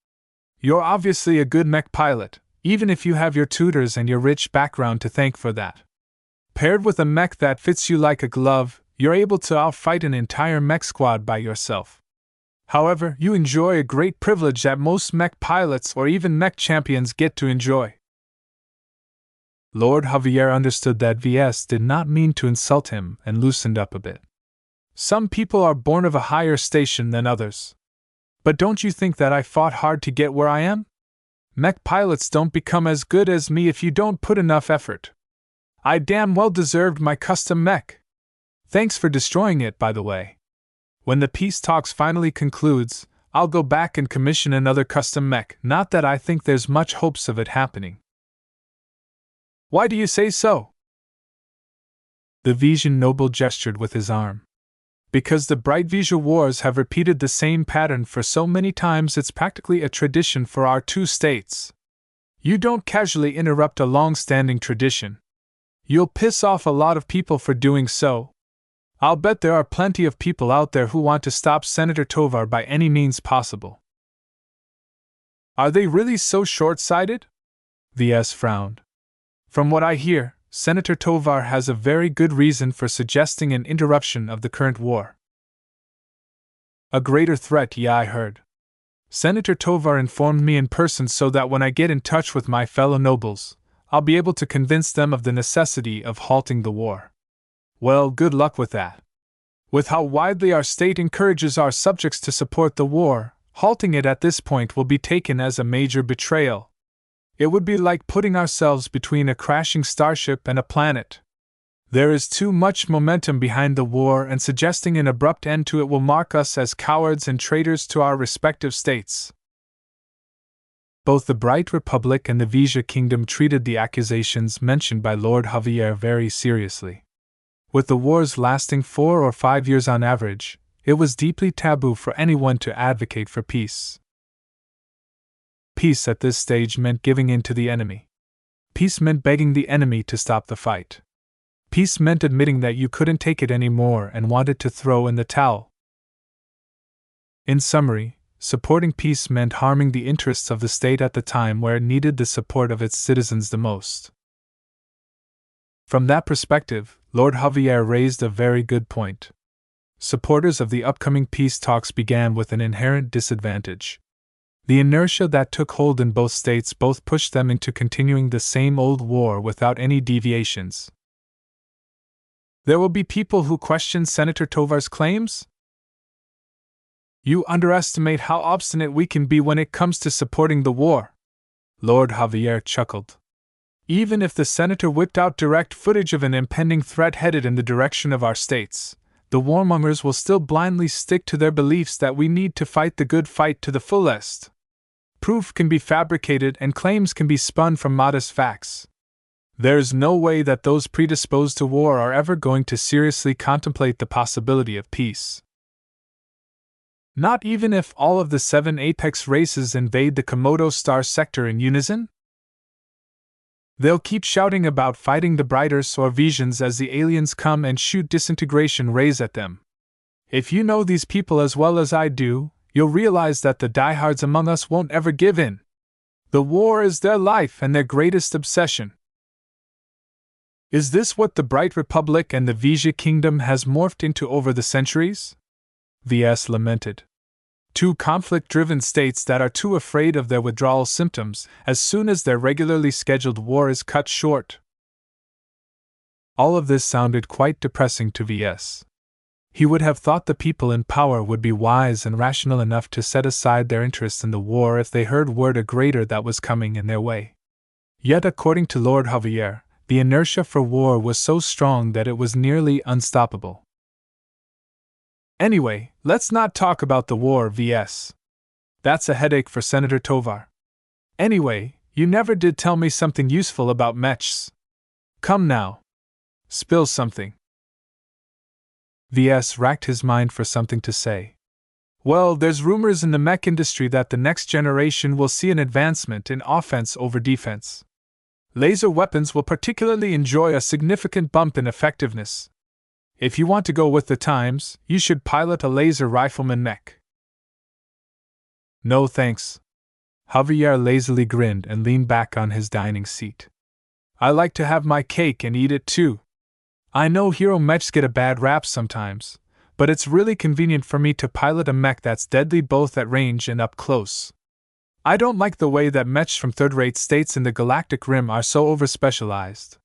You're obviously a good mech pilot, even if you have your tutors and your rich background to thank for that. Paired with a mech that fits you like a glove, you're able to outfight an entire mech squad by yourself. However, you enjoy a great privilege that most mech pilots or even mech champions get to enjoy. Lord Javier understood that Ves did not mean to insult him and loosened up a bit. Some people are born of a higher station than others. But don't you think that I fought hard to get where I am? Mech pilots don't become as good as me if you don't put enough effort. I damn well deserved my custom mech. Thanks for destroying it, by the way. When the peace talks finally concludes, I'll go back and commission another custom mech, not that I think there's much hopes of it happening. Why do you say so? The Vesian noble gestured with his arm. Because the Bright Vesia Wars have repeated the same pattern for so many times it's practically a tradition for our two states. You don't casually interrupt a long-standing tradition. You'll piss off a lot of people for doing so. I'll bet there are plenty of people out there who want to stop Senator Tovar by any means possible. Are they really so short-sighted? Ves frowned. From what I hear, Senator Tovar has a very good reason for suggesting an interruption of the current war. A greater threat, yeah, I heard. Senator Tovar informed me in person so that when I get in touch with my fellow nobles, I'll be able to convince them of the necessity of halting the war. Well, good luck with that. With how widely our state encourages our subjects to support the war, halting it at this point will be taken as a major betrayal. It would be like putting ourselves between a crashing starship and a planet. There is too much momentum behind the war, and suggesting an abrupt end to it will mark us as cowards and traitors to our respective states. Both the Bright Republic and the Vesia Kingdom treated the accusations mentioned by Lord Javier very seriously. With the wars lasting 4 or 5 years on average, it was deeply taboo for anyone to advocate for peace. Peace at this stage meant giving in to the enemy. Peace meant begging the enemy to stop the fight. Peace meant admitting that you couldn't take it anymore and wanted to throw in the towel. In summary, supporting peace meant harming the interests of the state at the time where it needed the support of its citizens the most. From that perspective, Lord Javier raised a very good point. Supporters of the upcoming peace talks began with an inherent disadvantage. The inertia that took hold in both states both pushed them into continuing the same old war without any deviations. There will be people who question Senator Tovar's claims? You underestimate how obstinate we can be when it comes to supporting the war. Lord Javier chuckled. Even if the senator whipped out direct footage of an impending threat headed in the direction of our states, the warmongers will still blindly stick to their beliefs that we need to fight the good fight to the fullest. Proof can be fabricated and claims can be spun from modest facts. There's no way that those predisposed to war are ever going to seriously contemplate the possibility of peace. Not even if all of the 7 apex races invade the Komodo star sector in unison? They'll keep shouting about fighting the Brighters or Vesians as the aliens come and shoot disintegration rays at them. If you know these people as well as I do, you'll realize that the diehards among us won't ever give in. The war is their life and their greatest obsession. Is this what the Bright Republic and the Vesia Kingdom has morphed into over the centuries? Ves lamented. Two conflict-driven states that are too afraid of their withdrawal symptoms as soon as their regularly scheduled war is cut short. All of this sounded quite depressing to Ves. He would have thought the people in power would be wise and rational enough to set aside their interest in the war if they heard word a greater that was coming in their way. Yet according to Lord Javier, the inertia for war was so strong that it was nearly unstoppable. Anyway, let's not talk about the war, Ves. That's a headache for Senator Tovar. Anyway, you never did tell me something useful about mechs. Come now. Spill something. Ves racked his mind for something to say. Well, there's rumors in the mech industry that the next generation will see an advancement in offense over defense. Laser weapons will particularly enjoy a significant bump in effectiveness. If you want to go with the times, you should pilot a laser rifleman mech. No thanks. Javier lazily grinned and leaned back on his dining seat. I like to have my cake and eat it too. I know hero mechs get a bad rap sometimes, but it's really convenient for me to pilot a mech that's deadly both at range and up close. I don't like the way that mechs from third-rate states in the Galactic Rim are so over-specialized.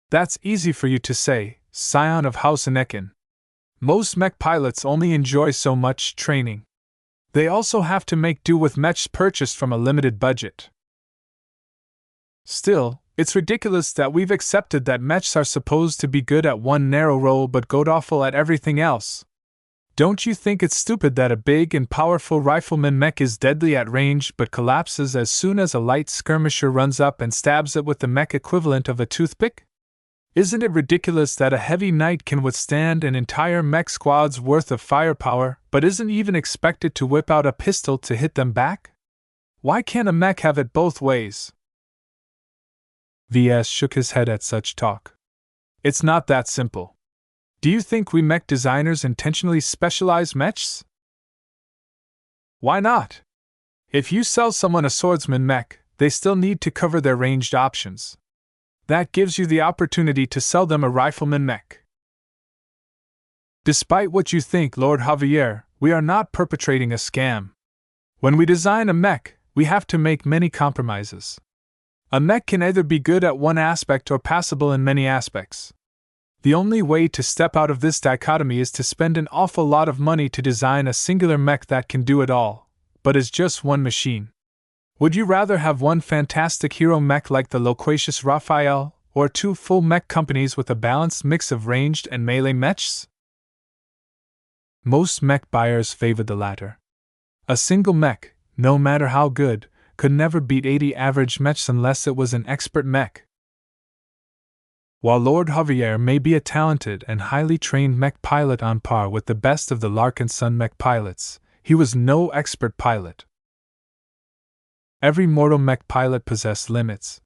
That's easy for you to say, scion of House Anekin. Most mech pilots only enjoy so much training. They also have to make do with mechs purchased from a limited budget. Still, it's ridiculous that we've accepted that mechs are supposed to be good at one narrow role but god-awful at everything else. Don't you think it's stupid that a big and powerful rifleman mech is deadly at range but collapses as soon as a light skirmisher runs up and stabs it with the mech equivalent of a toothpick? Isn't it ridiculous that a heavy knight can withstand an entire mech squad's worth of firepower but isn't even expected to whip out a pistol to hit them back? Why can't a mech have it both ways? Ves shook his head at such talk. It's not that simple. Do you think we mech designers intentionally specialize mechs? Why not? If you sell someone a swordsman mech, they still need to cover their ranged options. That gives you the opportunity to sell them a rifleman mech. Despite what you think, Lord Javier, we are not perpetrating a scam. When we design a mech, we have to make many compromises. A mech can either be good at one aspect or passable in many aspects. The only way to step out of this dichotomy is to spend an awful lot of money to design a singular mech that can do it all, but is just one machine. Would you rather have one fantastic hero mech like the loquacious Raphael, or two full mech companies with a balanced mix of ranged and melee mechs? Most mech buyers favor the latter. A single mech, no matter how good, could never beat 80 average mechs unless it was an expert mech. While Lord Javier may be a talented and highly trained mech pilot on par with the best of the Larkinson mech pilots, he was no expert pilot. Every mortal mech pilot possessed limits.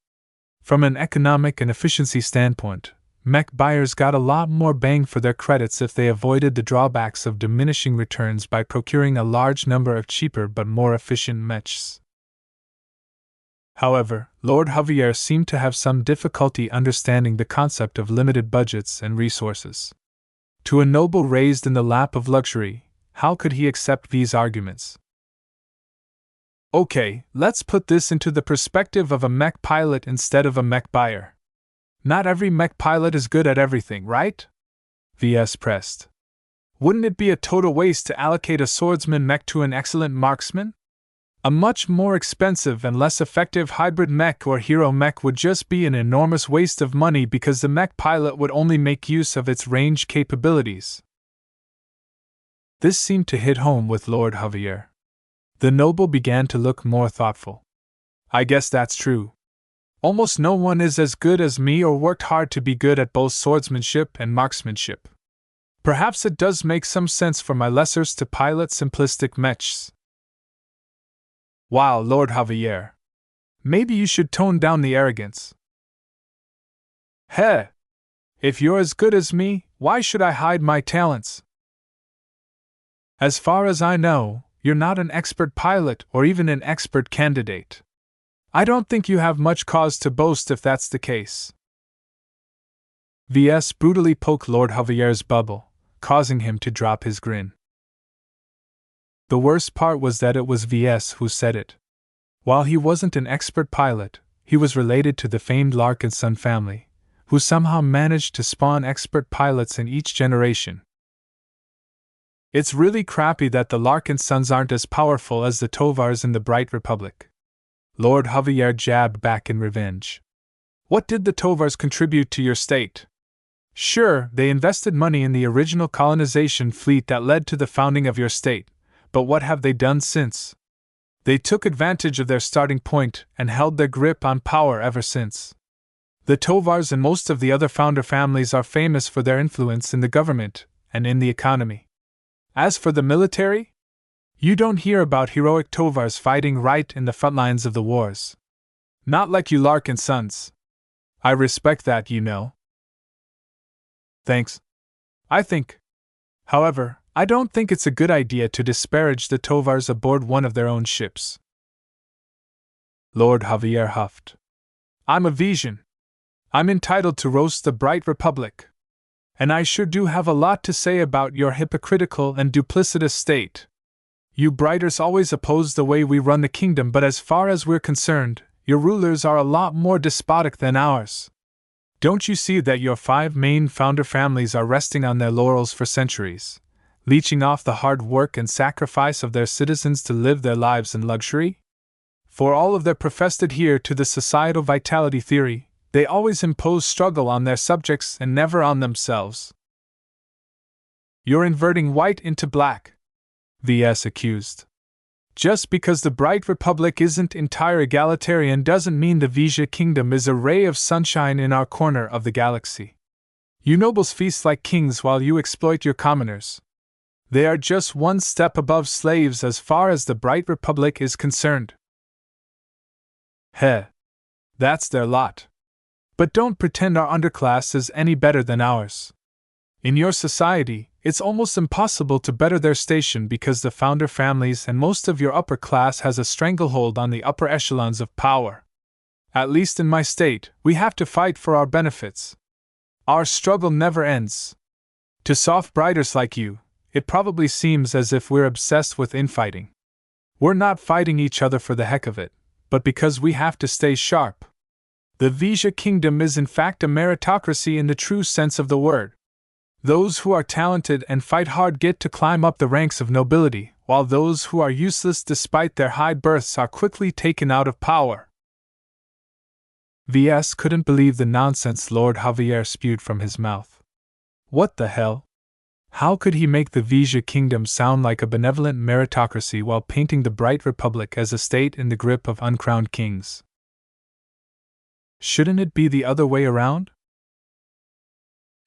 From an economic and efficiency standpoint, mech buyers got a lot more bang for their credits if they avoided the drawbacks of diminishing returns by procuring a large number of cheaper but more efficient mechs. However, Lord Javier seemed to have some difficulty understanding the concept of limited budgets and resources. To a noble raised in the lap of luxury, how could he accept these arguments? Okay, let's put this into the perspective of a mech pilot instead of a mech buyer. Not every mech pilot is good at everything, right? Ves pressed. Wouldn't it be a total waste to allocate a swordsman mech to an excellent marksman? A much more expensive and less effective hybrid mech or hero mech would just be an enormous waste of money because the mech pilot would only make use of its range capabilities. This seemed to hit home with Lord Javier. The noble began to look more thoughtful. I guess that's true. Almost no one is as good as me or worked hard to be good at both swordsmanship and marksmanship. Perhaps it does make some sense for my lessers to pilot simplistic mechs. Wow, Lord Javier. Maybe you should tone down the arrogance. Heh! If you're as good as me, why should I hide my talents? As far as I know, you're not an expert pilot or even an expert candidate. I don't think you have much cause to boast if that's the case. Ves brutally poked Lord Javier's bubble, causing him to drop his grin. The worst part was that it was Ves who said it. While he wasn't an expert pilot, he was related to the famed Larkinson family, who somehow managed to spawn expert pilots in each generation. It's really crappy that the Larkinsons aren't as powerful as the Tovars in the Bright Republic. Lord Javier jabbed back in revenge. What did the Tovars contribute to your state? Sure, they invested money in the original colonization fleet that led to the founding of your state, but what have they done since? They took advantage of their starting point and held their grip on power ever since. The Tovars and most of the other founder families are famous for their influence in the government and in the economy. As for the military, you don't hear about heroic Tovars fighting right in the front lines of the wars. Not like you Larkinsons. I respect that, you know. Thanks. However, I don't think it's a good idea to disparage the Tovars aboard one of their own ships. Lord Javier huffed. I'm a Vesian. I'm entitled to roast the Bright Republic. And I sure do have a lot to say about your hypocritical and duplicitous state. You Brighters always oppose the way we run the kingdom, but as far as we're concerned, your rulers are a lot more despotic than ours. Don't you see that your 5 main founder families are resting on their laurels for centuries, leeching off the hard work and sacrifice of their citizens to live their lives in luxury? For all of their professed adhere to the societal vitality theory, they always impose struggle on their subjects and never on themselves. You're inverting white into black, Ves accused. Just because the Bright Republic isn't entire egalitarian doesn't mean the Vesia Kingdom is a ray of sunshine in our corner of the galaxy. You nobles feast like kings while you exploit your commoners. They are just one step above slaves as far as the Bright Republic is concerned. Heh. That's their lot. But don't pretend our underclass is any better than ours. In your society, it's almost impossible to better their station because the founder families and most of your upper class has a stranglehold on the upper echelons of power. At least in my state, we have to fight for our benefits. Our struggle never ends. To soft Brighters like you, it probably seems as if we're obsessed with infighting. We're not fighting each other for the heck of it, but because we have to stay sharp. The Vesia Kingdom is in fact a meritocracy in the true sense of the word. Those who are talented and fight hard get to climb up the ranks of nobility, while those who are useless despite their high births are quickly taken out of power. Ves couldn't believe the nonsense Lord Javier spewed from his mouth. What the hell? How could he make the Vesia Kingdom sound like a benevolent meritocracy while painting the Bright Republic as a state in the grip of uncrowned kings? Shouldn't it be the other way around?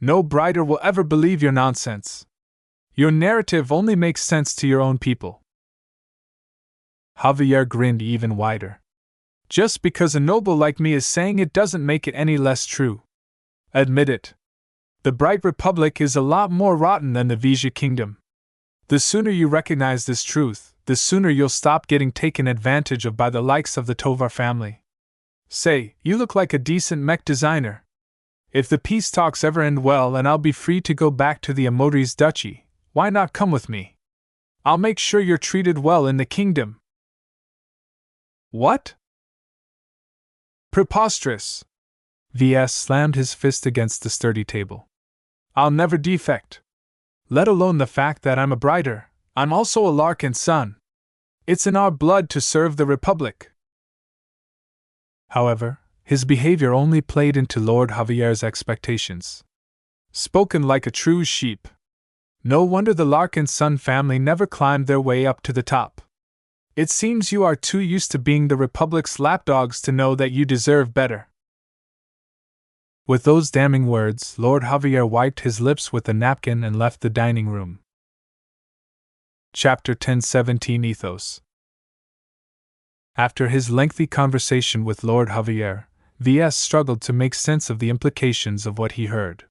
No Brighter will ever believe your nonsense. Your narrative only makes sense to your own people. Javier grinned even wider. Just because a noble like me is saying it doesn't make it any less true. Admit it. The Bright Republic is a lot more rotten than the Vesia Kingdom. The sooner you recognize this truth, the sooner you'll stop getting taken advantage of by the likes of the Tovar family. Say, you look like a decent mech designer. If the peace talks ever end well and I'll be free to go back to the Amodri's duchy, why not come with me? I'll make sure you're treated well in the kingdom. What? Preposterous! Ves slammed his fist against the sturdy table. I'll never defect. Let alone the fact that I'm a Brighter, I'm also a Larkinson. It's in our blood to serve the Republic. However, his behavior only played into Lord Javier's expectations. Spoken like a true sheep. No wonder the Larkinson family never climbed their way up to the top. It seems you are too used to being the Republic's lapdogs to know that you deserve better. With those damning words, Lord Javier wiped his lips with a napkin and left the dining room. Chapter 1017 Ethos. After his lengthy conversation with Lord Javier, Ves struggled to make sense of the implications of what he heard.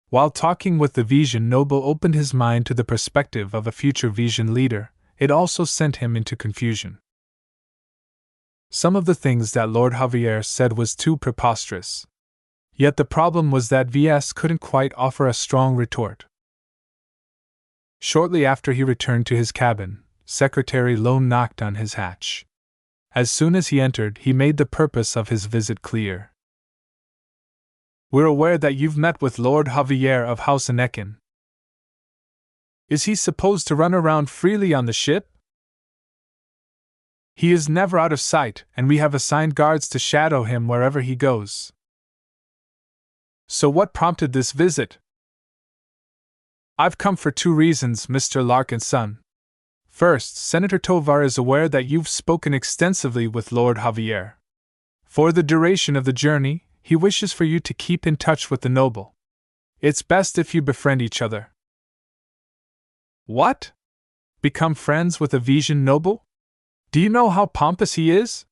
While talking with the Vesian noble opened his mind to the perspective of a future Vesian leader, it also sent him into confusion. Some of the things that Lord Javier said was too preposterous. Yet the problem was that Ves couldn't quite offer a strong retort. Shortly after he returned to his cabin, Secretary Lowe knocked on his hatch. As soon as he entered, he made the purpose of his visit clear. "We're aware that you've met with Lord Javier of House Anekin. Is he supposed to run around freely on the ship?" "He is never out of sight, and we have assigned guards to shadow him wherever he goes." "So what prompted this visit?" "I've come for 2 reasons, Mr. Larkinson. First, Senator Tovar is aware that you've spoken extensively with Lord Javier. For the duration of the journey, he wishes for you to keep in touch with the noble. It's best if you befriend each other." "What? Become friends with a Vesian noble? Do you know how pompous he is?"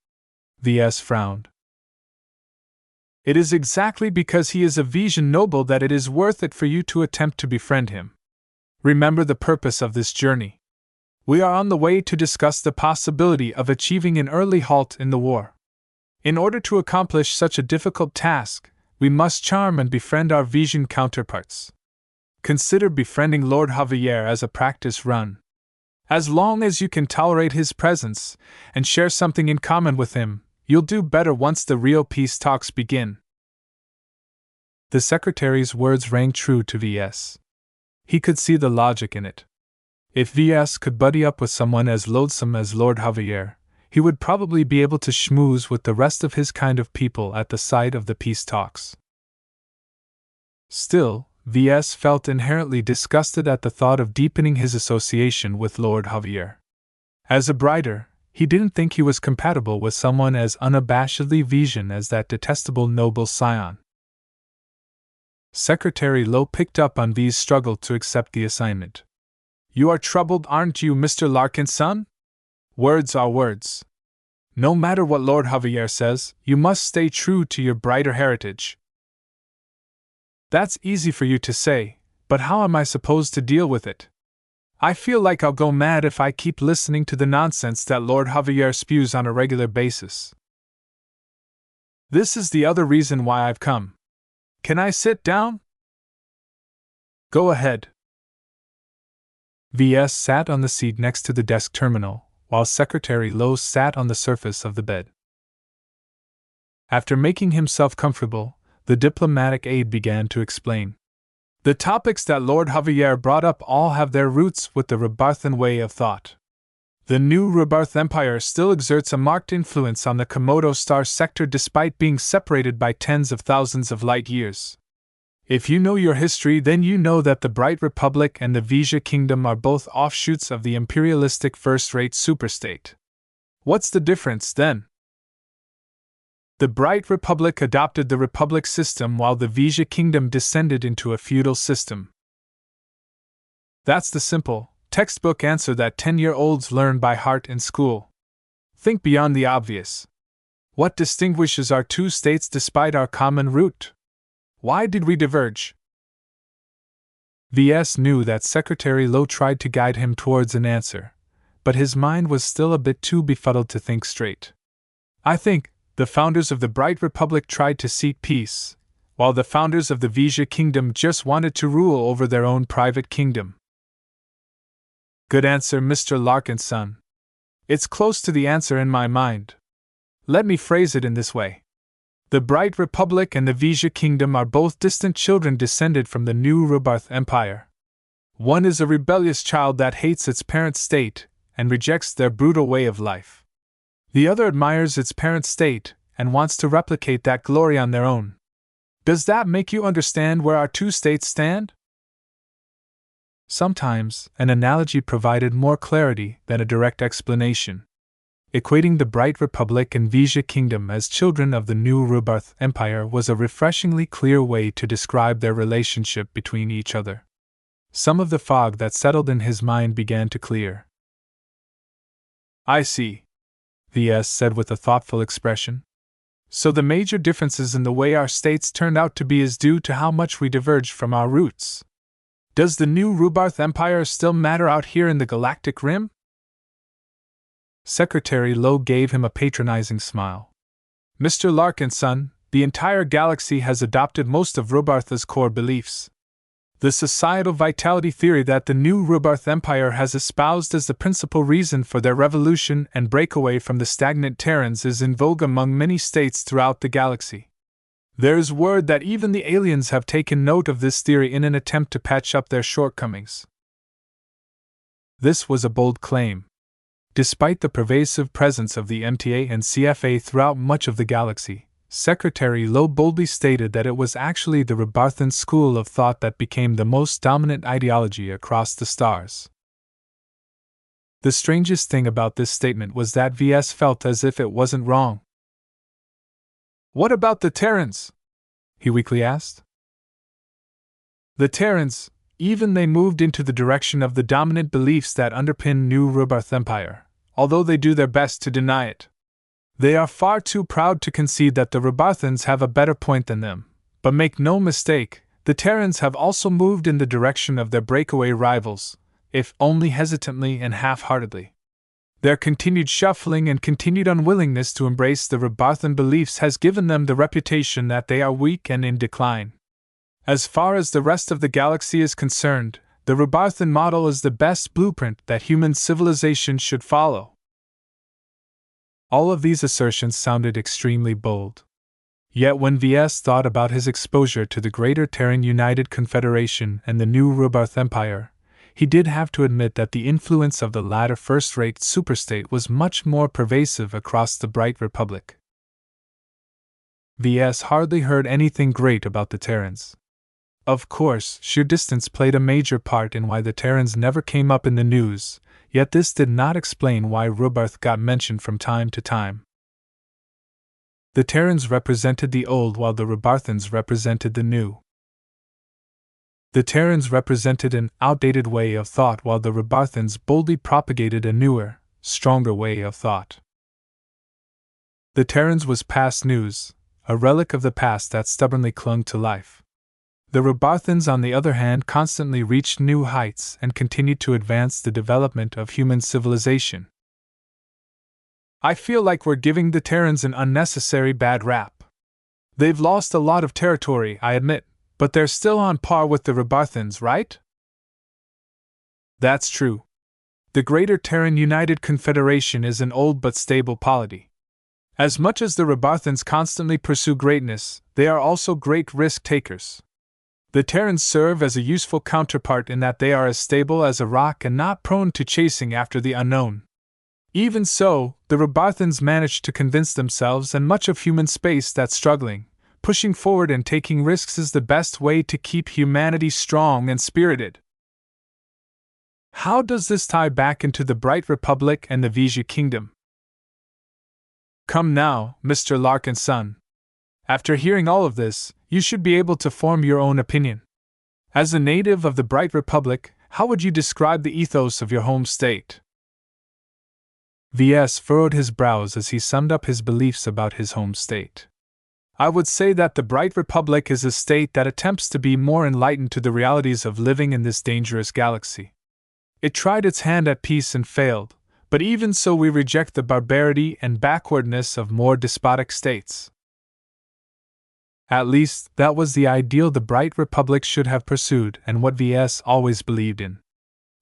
Ves frowned. "It is exactly because he is a Vesian noble that it is worth it for you to attempt to befriend him. Remember the purpose of this journey. We are on the way to discuss the possibility of achieving an early halt in the war. In order to accomplish such a difficult task, we must charm and befriend our Vesian counterparts. Consider befriending Lord Javier as a practice run. As long as you can tolerate his presence and share something in common with him, you'll do better once the real peace talks begin." The secretary's words rang true to Ves. He could see the logic in it. If Ves could buddy up with someone as loathsome as Lord Javier, he would probably be able to schmooze with the rest of his kind of people at the site of the peace talks. Still, Ves felt inherently disgusted at the thought of deepening his association with Lord Javier. As a brider, he didn't think he was compatible with someone as unabashedly Vesian as that detestable noble scion. Secretary Lowe picked up on V's struggle to accept the assignment. "You are troubled, aren't you, Mr. Larkinson? Words are words. No matter what Lord Javier says, you must stay true to your brighter heritage." "That's easy for you to say, but how am I supposed to deal with it? I feel like I'll go mad if I keep listening to the nonsense that Lord Javier spews on a regular basis. This is the other reason why I've come. Can I sit down?" "Go ahead." Ves sat on the seat next to the desk terminal, while Secretary Lowe sat on the surface of the bed. After making himself comfortable, the diplomatic aide began to explain. "The topics that Lord Javier brought up all have their roots with the Robarthan way of thought. The new Robarth Empire still exerts a marked influence on the Komodo star sector despite being separated by tens of thousands of light years. If you know your history, then you know that the Bright Republic and the Vesia Kingdom are both offshoots of the imperialistic first-rate superstate. What's the difference, then? The Bright Republic adopted the Republic system while the Vesia Kingdom descended into a feudal system. That's the simple, textbook answer that 10-year-olds learn by heart in school. Think beyond the obvious. What distinguishes our 2 states despite our common root? Why did we diverge?" Ves knew that Secretary Lowe tried to guide him towards an answer, but his mind was still a bit too befuddled to think straight. "I think the founders of the Bright Republic tried to seek peace, while the founders of the Vesia Kingdom just wanted to rule over their own private kingdom." "Good answer, Mr. Larkinson. It's close to the answer in my mind. Let me phrase it in this way. The Bright Republic and the Vesia Kingdom are both distant children descended from the new Robarth Empire. One is a rebellious child that hates its parent state and rejects their brutal way of life. The other admires its parent state and wants to replicate that glory on their own. Does that make you understand where our 2 states stand?" Sometimes, an analogy provided more clarity than a direct explanation. Equating the Bright Republic and Vesia Kingdom as children of the new Robarth Empire was a refreshingly clear way to describe their relationship between each other. Some of the fog that settled in his mind began to clear. "I see," Ves said with a thoughtful expression. "So the major differences in the way our states turned out to be is due to how much we diverged from our roots. Does the new Robarth Empire still matter out here in the galactic rim?" Secretary Lowe gave him a patronizing smile. Mr. Larkinson, the entire galaxy has adopted most of Robartha's core beliefs. The societal vitality theory that the new Robarth Empire has espoused as the principal reason for their revolution and breakaway from the stagnant Terrans is in vogue among many states throughout the galaxy. There is word that even the aliens have taken note of this theory in an attempt to patch up their shortcomings. This was a bold claim. Despite the pervasive presence of the MTA and CFA throughout much of the galaxy, Secretary Lowe boldly stated that it was actually the Robarthan school of thought that became the most dominant ideology across the stars. The strangest thing about this statement was that VS felt as if it wasn't wrong. What about the Terrans? He weakly asked. The Terrans, even they moved into the direction of the dominant beliefs that underpin New Robarth Empire, although they do their best to deny it. They are far too proud to concede that the Robarthans have a better point than them, but make no mistake, the Terrans have also moved in the direction of their breakaway rivals, if only hesitantly and half-heartedly. Their continued shuffling and continued unwillingness to embrace the Robarthan beliefs has given them the reputation that they are weak and in decline. As far as the rest of the galaxy is concerned, the Robarthan model is the best blueprint that human civilization should follow. All of these assertions sounded extremely bold. Yet when VS thought about his exposure to the Greater Terran United Confederation and the new Robarth Empire, he did have to admit that the influence of the latter first-rate superstate was much more pervasive across the Bright Republic. VS hardly heard anything great about the Terrans. Of course, sheer distance played a major part in why the Terrans never came up in the news, yet this did not explain why Robarth got mentioned from time to time. The Terrans represented the old while the Robarthans represented the new. The Terrans represented an outdated way of thought while the Robarthans boldly propagated a newer, stronger way of thought. The Terrans was past news, a relic of the past that stubbornly clung to life. The Robarthans, on the other hand, constantly reached new heights and continued to advance the development of human civilization. I feel like we're giving the Terrans an unnecessary bad rap. They've lost a lot of territory, I admit, but they're still on par with the Robarthans, right? That's true. The Greater Terran United Confederation is an old but stable polity. As much as the Robarthans constantly pursue greatness, they are also great risk-takers. The Terrans serve as a useful counterpart in that they are as stable as a rock and not prone to chasing after the unknown. Even so, the Robarthans managed to convince themselves and much of human space that struggling, pushing forward and taking risks is the best way to keep humanity strong and spirited. How does this tie back into the Bright Republic and the Ves Kingdom? Come now, Mr. Larkinson. After hearing all of this, you should be able to form your own opinion. As a native of the Bright Republic, how would you describe the ethos of your home state? VS furrowed his brows as he summed up his beliefs about his home state. I would say that the Bright Republic is a state that attempts to be more enlightened to the realities of living in this dangerous galaxy. It tried its hand at peace and failed, but even so we reject the barbarity and backwardness of more despotic states. At least, that was the ideal the Bright Republic should have pursued and what VS always believed in.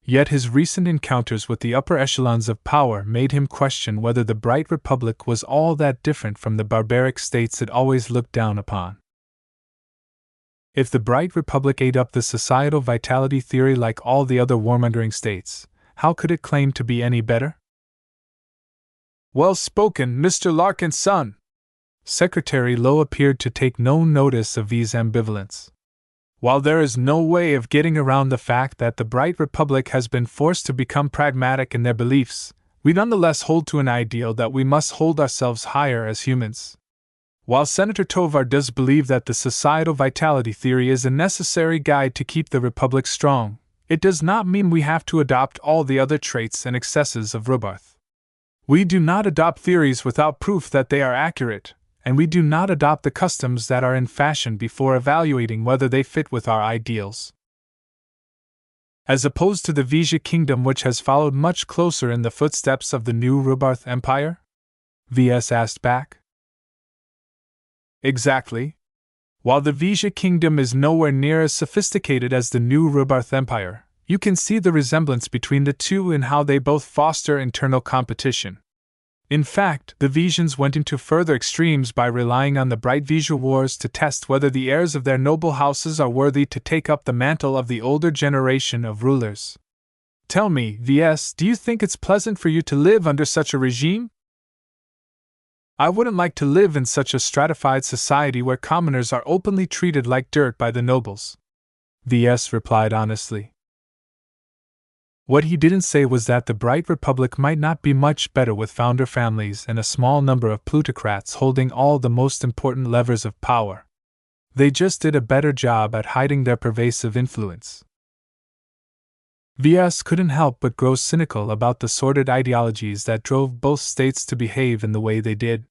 Yet his recent encounters with the upper echelons of power made him question whether the Bright Republic was all that different from the barbaric states it always looked down upon. If the Bright Republic ate up the societal vitality theory like all the other warmongering states, how could it claim to be any better? Well spoken, Mr. Larkinson! Secretary Lowe appeared to take no notice of V's ambivalence. While there is no way of getting around the fact that the Bright Republic has been forced to become pragmatic in their beliefs, we nonetheless hold to an ideal that we must hold ourselves higher as humans. While Senator Tovar does believe that the societal vitality theory is a necessary guide to keep the Republic strong, it does not mean we have to adopt all the other traits and excesses of Robarth. We do not adopt theories without proof that they are accurate, and we do not adopt the customs that are in fashion before evaluating whether they fit with our ideals. as opposed to the Ves kingdom, which has followed much closer in the footsteps of the new Rubarth Empire? Ves asked back. Exactly. While the Ves kingdom is nowhere near as sophisticated as the new Rubarth Empire, you can see the resemblance between the two in how they both foster internal competition. In fact, the Vesians went into further extremes by relying on the bright Vesia wars to test whether the heirs of their noble houses are worthy to take up the mantle of the older generation of rulers. Tell me, Ves, do you think it's pleasant for you to live under such a regime? I wouldn't like to live in such a stratified society where commoners are openly treated like dirt by the nobles. Ves replied honestly. What he didn't say was that the Bright Republic might not be much better with founder families and a small number of plutocrats holding all the most important levers of power. They just did a better job at hiding their pervasive influence. Ves couldn't help but grow cynical about the sordid ideologies that drove both states to behave in the way they did.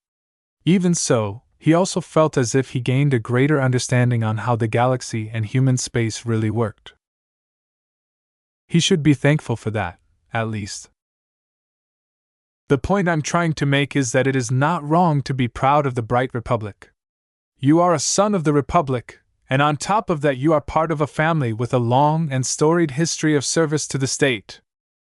Even so, he also felt as if he gained a greater understanding on how the galaxy and human space really worked. He should be thankful for that, at least. The point I'm trying to make is that it is not wrong to be proud of the Bright Republic. You are a son of the Republic, and on top of that you are part of a family with a long and storied history of service to the state.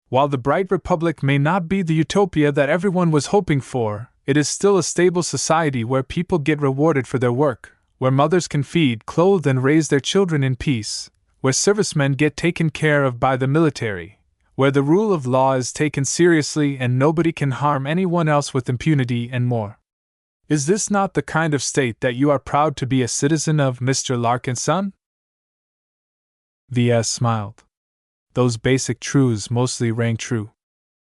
While the Bright Republic may not be the utopia that everyone was hoping for, it is still a stable society where people get rewarded for their work, where mothers can feed, clothe, and raise their children in peace, where servicemen get taken care of by the military, where the rule of law is taken seriously and nobody can harm anyone else with impunity, and more. Is this not the kind of state that you are proud to be a citizen of, Mr. Larkinson? Ves smiled. Those basic truths mostly rang true.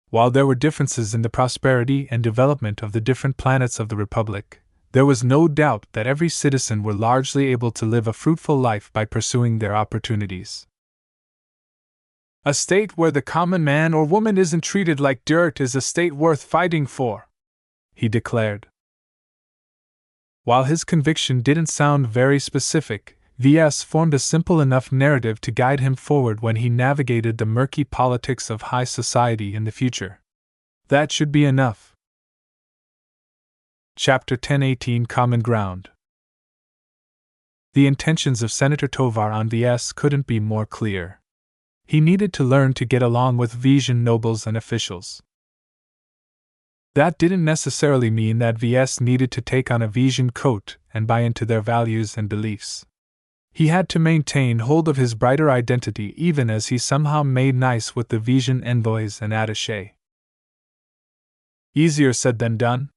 While there were differences in the prosperity and development of the different planets of the Republic, there was no doubt that every citizen were largely able to live a fruitful life by pursuing their opportunities. A state where the common man or woman isn't treated like dirt is a state worth fighting for, he declared. While his conviction didn't sound very specific, Ves formed a simple enough narrative to guide him forward when he navigated the murky politics of high society in the future. That should be enough. Chapter 10:18 Common Ground. The intentions of Senator Tovar on Ves couldn't be more clear. He needed to learn to get along with Vesian nobles and officials. That didn't necessarily mean that Ves needed to take on a Vesian coat and buy into their values and beliefs. He had to maintain hold of his brighter identity even as he somehow made nice with the Vesian envoys and attachés. Easier said than done,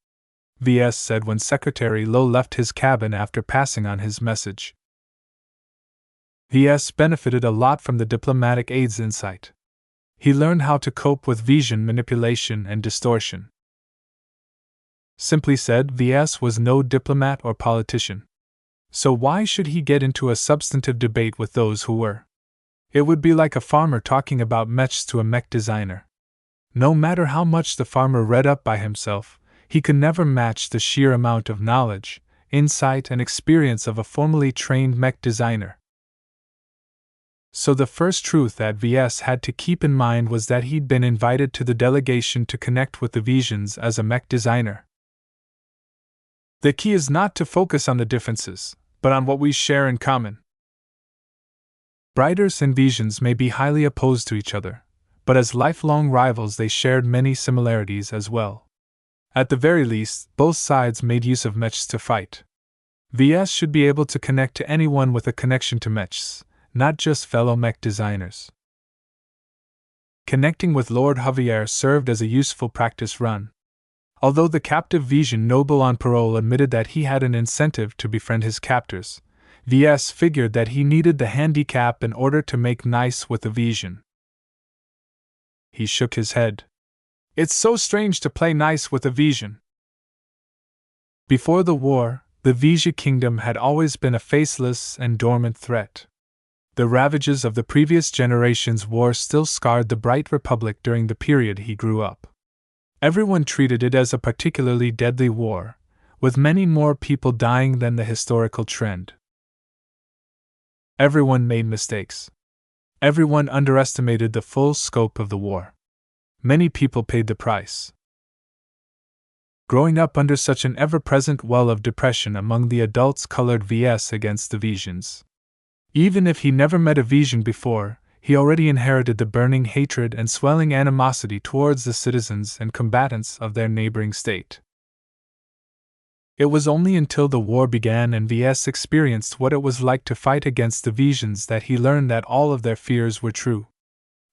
Ves said when Secretary Lowe left his cabin after passing on his message. Ves benefited a lot from the diplomatic aide's insight. He learned how to cope with Vesian manipulation and distortion. Simply said, Ves was no diplomat or politician. So why should he get into a substantive debate with those who were? It would be like a farmer talking about mechs to a mech designer. No matter how much the farmer read up by himself, he could never match the sheer amount of knowledge, insight, and experience of a formally trained mech designer. So the first truth that Ves had to keep in mind was that he'd been invited to the delegation to connect with the Vesians as a mech designer. The key is not to focus on the differences, but on what we share in common. Brighters and Vesians may be highly opposed to each other, but as lifelong rivals they shared many similarities as well. At the very least, both sides made use of mechs to fight. Ves should be able to connect to anyone with a connection to mechs, not just fellow mech designers. Connecting with Lord Javier served as a useful practice run. Although the captive Vesian noble on parole admitted that he had an incentive to befriend his captors, Ves figured that he needed the handicap in order to make nice with the Vesian. He shook his head. It's so strange to play nice with a Vesian. Before the war, the Vesia kingdom had always been a faceless and dormant threat. The ravages of the previous generation's war still scarred the Bright Republic during the period he grew up. Everyone treated it as a particularly deadly war, with many more people dying than the historical trend. Everyone made mistakes. Everyone underestimated the full scope of the war. Many people paid the price. Growing up under such an ever-present well of depression among the adults colored Ves against the Vesians. Even if he never met a Vesian before, he already inherited the burning hatred and swelling animosity towards the citizens and combatants of their neighboring state. It was only until the war began and Ves experienced what it was like to fight against the Vesians that he learned that all of their fears were true.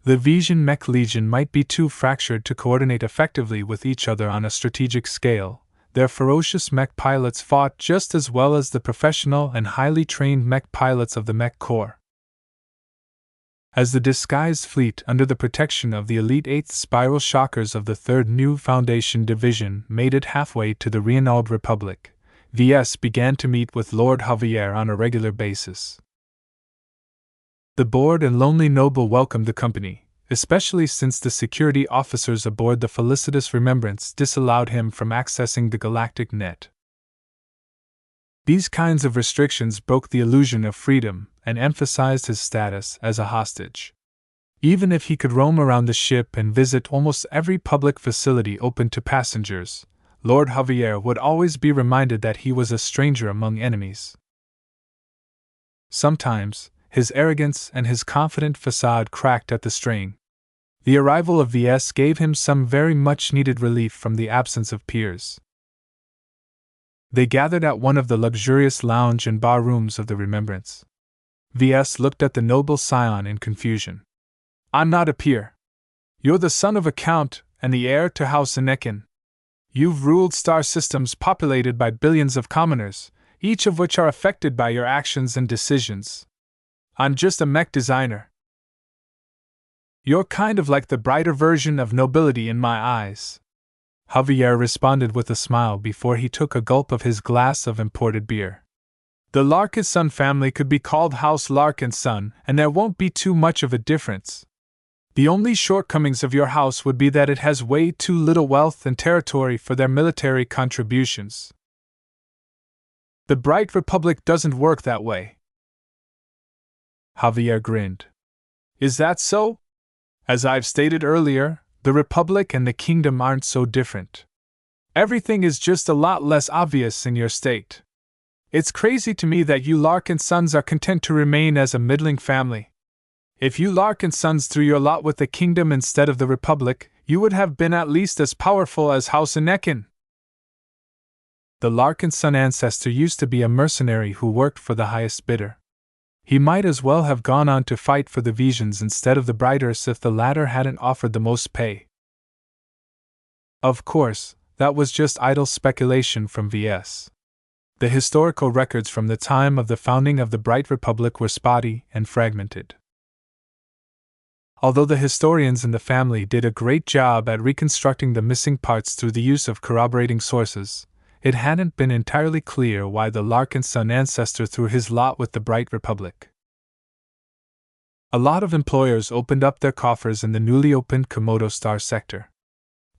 The Vesian Mech Legion might be too fractured to coordinate effectively with each other on a strategic scale. Their ferocious mech pilots fought just as well as the professional and highly trained mech pilots of the Mech Corps. As the disguised fleet under the protection of the elite 8th Spiral Shockers of the 3rd New Foundation Division made it halfway to the Reanald Republic, Ves began to meet with Lord Javier on a regular basis. The bored and lonely noble welcomed the company, especially since the security officers aboard the Felicitous Remembrance disallowed him from accessing the galactic net. These kinds of restrictions broke the illusion of freedom and emphasized his status as a hostage. Even if he could roam around the ship and visit almost every public facility open to passengers, Lord Javier would always be reminded that he was a stranger among enemies. Sometimes, his arrogance and his confident facade cracked at the strain. The arrival of Ves gave him some very much needed relief from the absence of peers. They gathered at one of the luxurious lounge and bar rooms of the Remembrance. Ves looked at the noble scion in confusion. "I'm not a peer. You're the son of a count and the heir to House Hisneck. You've ruled star systems populated by billions of commoners, each of which are affected by your actions and decisions. I'm just a mech designer. You're kind of like the brighter version of nobility in my eyes," Javier responded with a smile before he took a gulp of his glass of imported beer. "The Larkinson family could be called House Larkinson, and there won't be too much of a difference. The only shortcomings of your house would be that it has way too little wealth and territory for their military contributions. The Bright Republic doesn't work that way." Javier grinned. "Is that so? As I've stated earlier, the Republic and the Kingdom aren't so different. Everything is just a lot less obvious in your state. It's crazy to me that you Larkinsons are content to remain as a middling family. If you Larkinsons threw your lot with the Kingdom instead of the Republic, you would have been at least as powerful as House Hisneck. The Larkinson ancestor used to be a mercenary who worked for the highest bidder. He might as well have gone on to fight for the Vesians instead of the Brighters if the latter hadn't offered the most pay." Of course, that was just idle speculation from Ves. The historical records from the time of the founding of the Bright Republic were spotty and fragmented. Although the historians in the family did a great job at reconstructing the missing parts through the use of corroborating sources, it hadn't been entirely clear why the Larkinson ancestor threw his lot with the Bright Republic. A lot of employers opened up their coffers in the newly opened Komodo Star sector.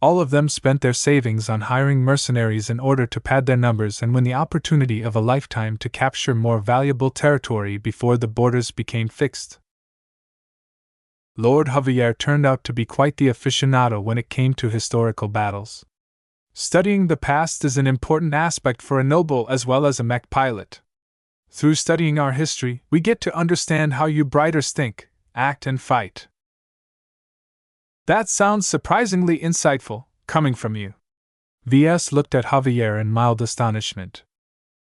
All of them spent their savings on hiring mercenaries in order to pad their numbers and win the opportunity of a lifetime to capture more valuable territory before the borders became fixed. Lord Javier turned out to be quite the aficionado when it came to historical battles. Studying the past is an important aspect for a noble as well as a mech pilot. Through studying our history, we get to understand how you Brighters think, act, and fight. That sounds surprisingly insightful, coming from you. Ves looked at Javier in mild astonishment.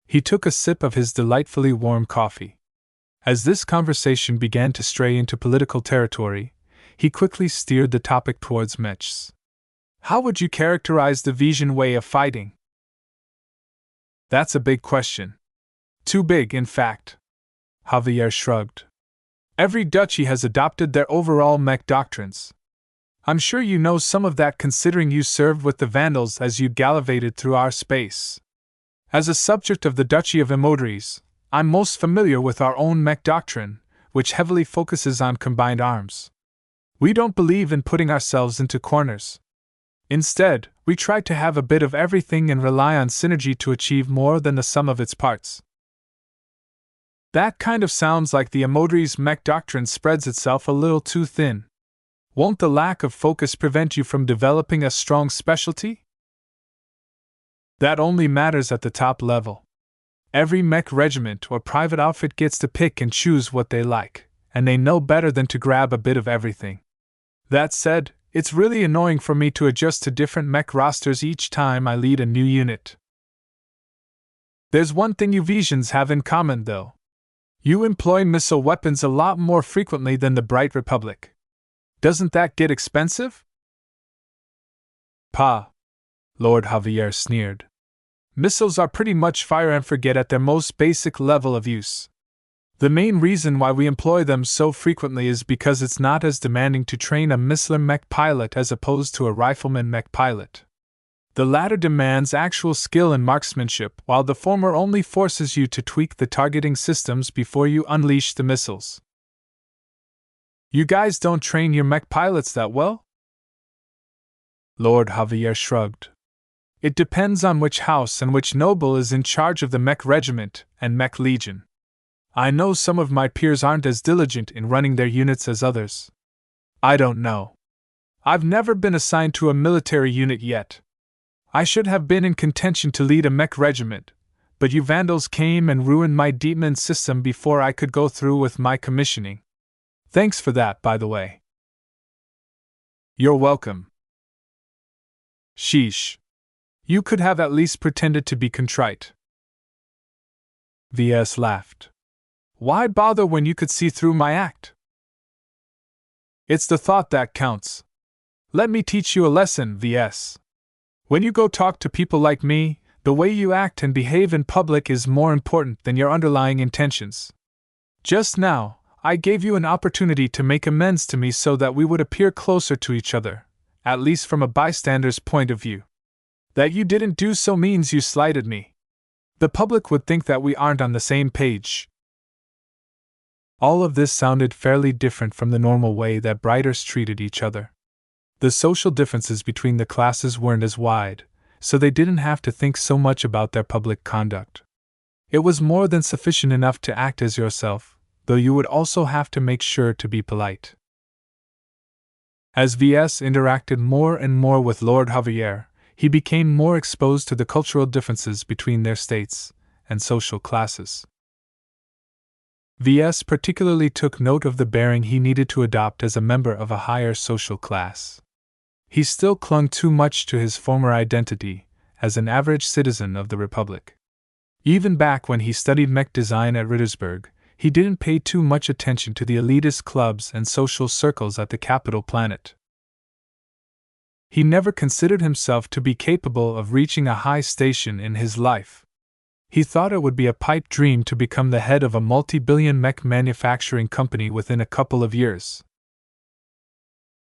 He took a sip of his delightfully warm coffee. As this conversation began to stray into political territory, he quickly steered the topic towards mechs. "How would you characterize the Vesian way of fighting?" "That's a big question. Too big, in fact." Javier shrugged. "Every duchy has adopted their overall mech doctrines. I'm sure you know some of that considering you served with the Vandals as you gallivanted through our space. As a subject of the Duchy of Emodries, I'm most familiar with our own mech doctrine, which heavily focuses on combined arms. We don't believe in putting ourselves into corners. Instead, we try to have a bit of everything and rely on synergy to achieve more than the sum of its parts." That kind of sounds like the Amodri's mech doctrine spreads itself a little too thin. Won't the lack of focus prevent you from developing a strong specialty? That only matters at the top level. Every mech regiment or private outfit gets to pick and choose what they like, and they know better than to grab a bit of everything. That said, it's really annoying for me to adjust to different mech rosters each time I lead a new unit. There's one thing you Vesians have in common, though. You employ missile weapons a lot more frequently than the Bright Republic. Doesn't that get expensive? Pa! Lord Javier sneered. Missiles are pretty much fire and forget at their most basic level of use. The main reason why we employ them so frequently is because it's not as demanding to train a missiler mech pilot as opposed to a rifleman mech pilot. The latter demands actual skill and marksmanship, while the former only forces you to tweak the targeting systems before you unleash the missiles. You guys don't train your mech pilots that well? Lord Javier shrugged. It depends on which house and which noble is in charge of the mech regiment and mech legion. I know some of my peers aren't as diligent in running their units as others. I don't know. I've never been assigned to a military unit yet. I should have been in contention to lead a mech regiment, but you vandals came and ruined my demon system before I could go through with my commissioning. Thanks for that, by the way. You're welcome. Sheesh. You could have at least pretended to be contrite. Ves laughed. Why bother when you could see through my act? It's the thought that counts. Let me teach you a lesson, Ves. When you go talk to people like me, the way you act and behave in public is more important than your underlying intentions. Just now, I gave you an opportunity to make amends to me so that we would appear closer to each other, at least from a bystander's point of view. That you didn't do so means you slighted me. The public would think that we aren't on the same page. All of this sounded fairly different from the normal way that Brighters treated each other. The social differences between the classes weren't as wide, so they didn't have to think so much about their public conduct. It was more than sufficient enough to act as yourself, though you would also have to make sure to be polite. As Ves interacted more and more with Lord Javier, he became more exposed to the cultural differences between their states and social classes. Ves particularly took note of the bearing he needed to adopt as a member of a higher social class. He still clung too much to his former identity as an average citizen of the Republic. Even back when he studied mech design at Rittersberg, he didn't pay too much attention to the elitist clubs and social circles at the capital planet. He never considered himself to be capable of reaching a high station in his life. He thought it would be a pipe dream to become the head of a multi-billion mech manufacturing company within a couple of years.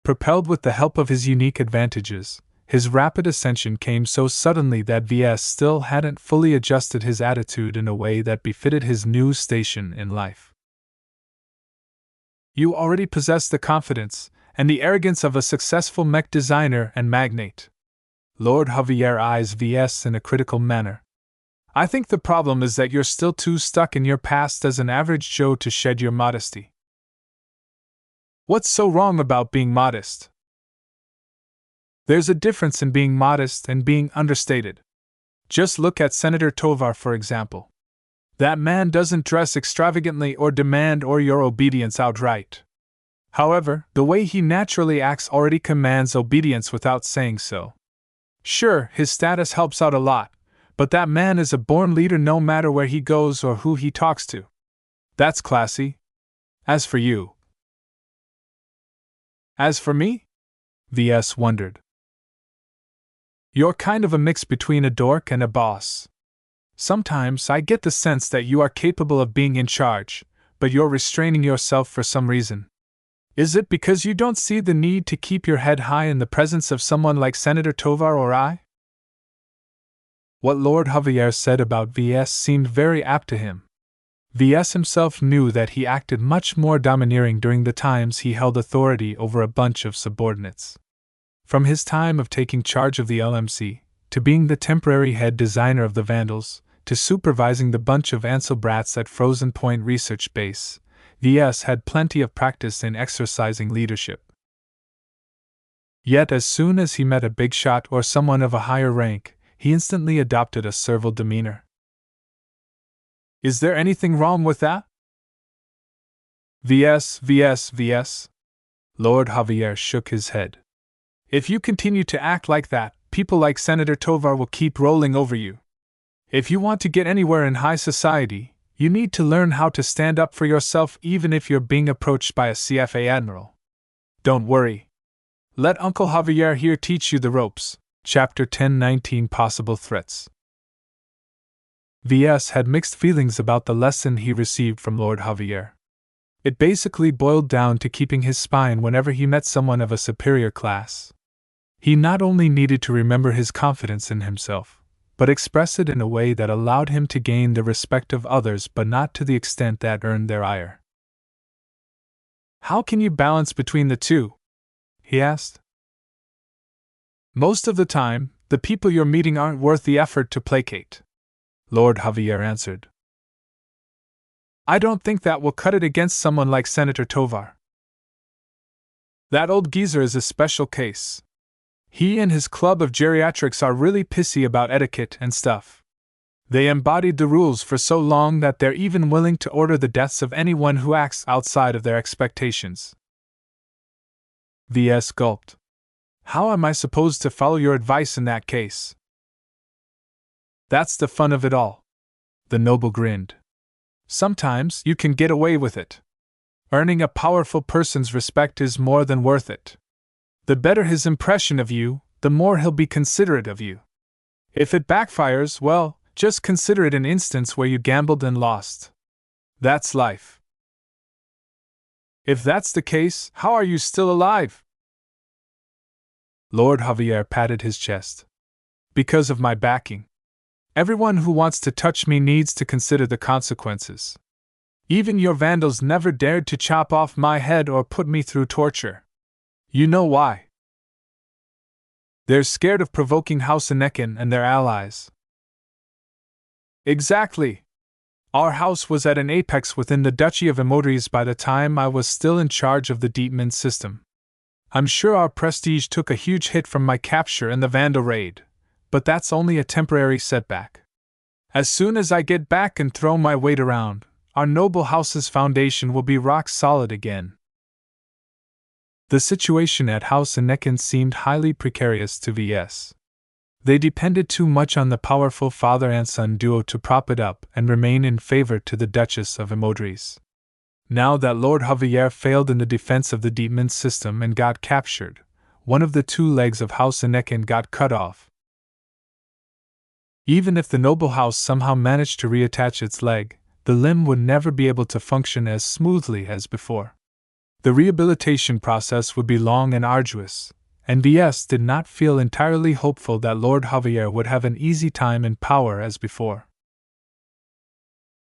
Propelled with the help of his unique advantages, his rapid ascension came so suddenly that Ves still hadn't fully adjusted his attitude in a way that befitted his new station in life. You already possess the confidence and the arrogance of a successful mech designer and magnate. Lord Javier eyes Ves in a critical manner. I think the problem is that you're still too stuck in your past as an average Joe to shed your modesty. What's so wrong about being modest? There's a difference in being modest and being understated. Just look at Senator Tovar, for example. That man doesn't dress extravagantly or demand your obedience outright. However, the way he naturally acts already commands obedience without saying so. Sure, his status helps out a lot, but that man is a born leader no matter where he goes or who he talks to. That's classy. As for you. As for me? Ves wondered. You're kind of a mix between a dork and a boss. Sometimes I get the sense that you are capable of being in charge, but you're restraining yourself for some reason. Is it because you don't see the need to keep your head high in the presence of someone like Senator Tovar or I? What Lord Javier said about Ves seemed very apt to him. Ves himself knew that he acted much more domineering during the times he held authority over a bunch of subordinates. From his time of taking charge of the LMC, to being the temporary head designer of the Vandals, to supervising the bunch of Ansel brats at Frozen Point Research Base, Ves had plenty of practice in exercising leadership. Yet as soon as he met a big shot or someone of a higher rank, he instantly adopted a servile demeanor. "Is there anything wrong with that?" Ves. Lord Javier shook his head. "If you continue to act like that, people like Senator Tovar will keep rolling over you. If you want to get anywhere in high society, you need to learn how to stand up for yourself even if you're being approached by a CFA admiral. Don't worry. Let Uncle Javier here teach you the ropes." Chapter 10-19 Possible Threats. Ves had mixed feelings about the lesson he received from Lord Javier. It basically boiled down to keeping his spine whenever he met someone of a superior class. He not only needed to remember his confidence in himself, but express it in a way that allowed him to gain the respect of others but not to the extent that earned their ire. "How can you balance between the two?" he asked. "Most of the time, the people you're meeting aren't worth the effort to placate," Lord Javier answered. "I don't think that will cut it against someone like Senator Tovar. That old geezer is a special case. He and his club of geriatrics are really pissy about etiquette and stuff. They embodied the rules for so long that they're even willing to order the deaths of anyone who acts outside of their expectations." Ves gulped. "How am I supposed to follow your advice in that case?" "That's the fun of it all." The noble grinned. "Sometimes you can get away with it. Earning a powerful person's respect is more than worth it. The better his impression of you, the more he'll be considerate of you. If it backfires, well, just consider it an instance where you gambled and lost. That's life." "If that's the case, how are you still alive?" Lord Javier patted his chest. "Because of my backing. Everyone who wants to touch me needs to consider the consequences. Even your vandals never dared to chop off my head or put me through torture. You know why? They're scared of provoking House Anekin and their allies." "Exactly. Our house was at an apex within the Duchy of Emodries by the time I was still in charge of the Deepman system. I'm sure our prestige took a huge hit from my capture and the Vandal raid, but that's only a temporary setback. As soon as I get back and throw my weight around, our noble house's foundation will be rock solid again." The situation at House Anekin seemed highly precarious to Ves. They depended too much on the powerful father and son duo to prop it up and remain in favor to the Duchess of Emodries. Now that Lord Javier failed in the defense of the Deepman system and got captured, one of the two legs of House Anekin got cut off. Even if the noble house somehow managed to reattach its leg, the limb would never be able to function as smoothly as before. The rehabilitation process would be long and arduous, and Ves did not feel entirely hopeful that Lord Javier would have an easy time in power as before.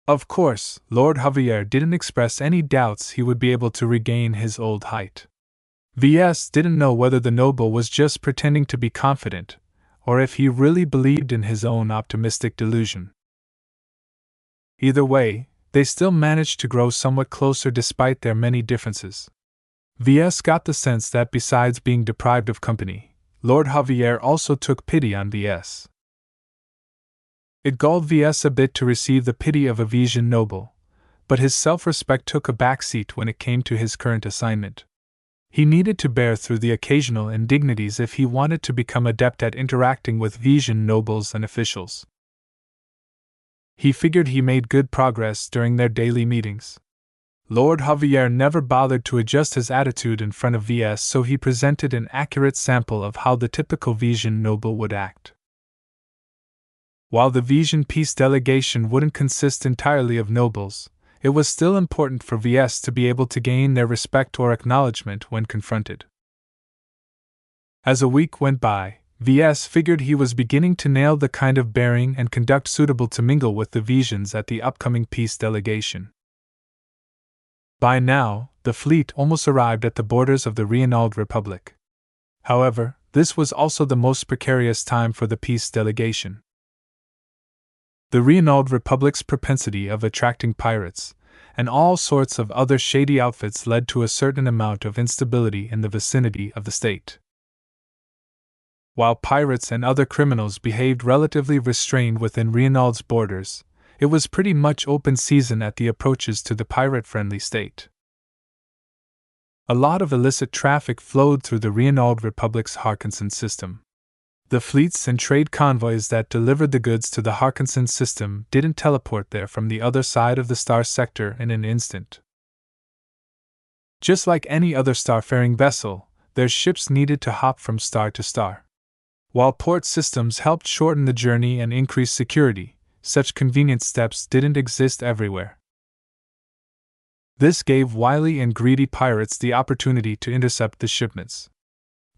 Of course, Lord Javier didn't express any doubts he would be able to regain his old height. Ves didn't know whether the noble was just pretending to be confident, or if he really believed in his own optimistic delusion. Either way, they still managed to grow somewhat closer despite their many differences. Ves got the sense that besides being deprived of company, Lord Javier also took pity on Ves. It galled Ves a bit to receive the pity of a Vesian noble, but his self-respect took a backseat when it came to his current assignment. He needed to bear through the occasional indignities if he wanted to become adept at interacting with Vesian nobles and officials. He figured he made good progress during their daily meetings. Lord Javier never bothered to adjust his attitude in front of Ves, so he presented an accurate sample of how the typical Vesian noble would act. While the Vesian peace delegation wouldn't consist entirely of nobles, it was still important for Ves to be able to gain their respect or acknowledgement when confronted. As a week went by, Ves figured he was beginning to nail the kind of bearing and conduct suitable to mingle with the Vesians at the upcoming peace delegation. By now, the fleet almost arrived at the borders of the re-annulled Republic. However, this was also the most precarious time for the peace delegation. The Renault Republic's propensity of attracting pirates, and all sorts of other shady outfits led to a certain amount of instability in the vicinity of the state. While pirates and other criminals behaved relatively restrained within Renault's borders, it was pretty much open season at the approaches to the pirate-friendly state. A lot of illicit traffic flowed through the Renault Republic's Harkinson system. The fleets and trade convoys that delivered the goods to the Harkinson system didn't teleport there from the other side of the star sector in an instant. Just like any other starfaring vessel, their ships needed to hop from star to star. While port systems helped shorten the journey and increase security, such convenient steps didn't exist everywhere. This gave wily and greedy pirates the opportunity to intercept the shipments.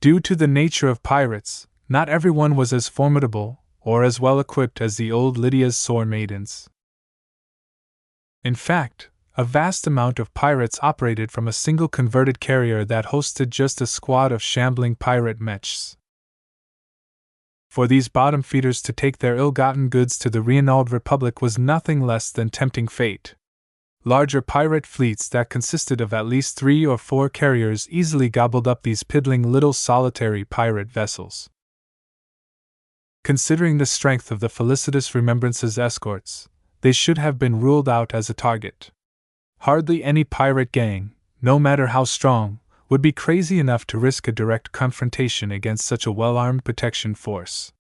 Due to the nature of pirates, not everyone was as formidable or as well equipped as the old Lydia's sore maidens. In fact, a vast amount of pirates operated from a single converted carrier that hosted just a squad of shambling pirate mechs. For these bottom feeders to take their ill-gotten goods to the Renault Republic was nothing less than tempting fate. Larger pirate fleets that consisted of at least 3 or 4 carriers easily gobbled up these piddling little solitary pirate vessels. Considering the strength of the felicitous Remembrance's escorts, they should have been ruled out as a target. Hardly any pirate gang, no matter how strong, would be crazy enough to risk a direct confrontation against such a well-armed protection force.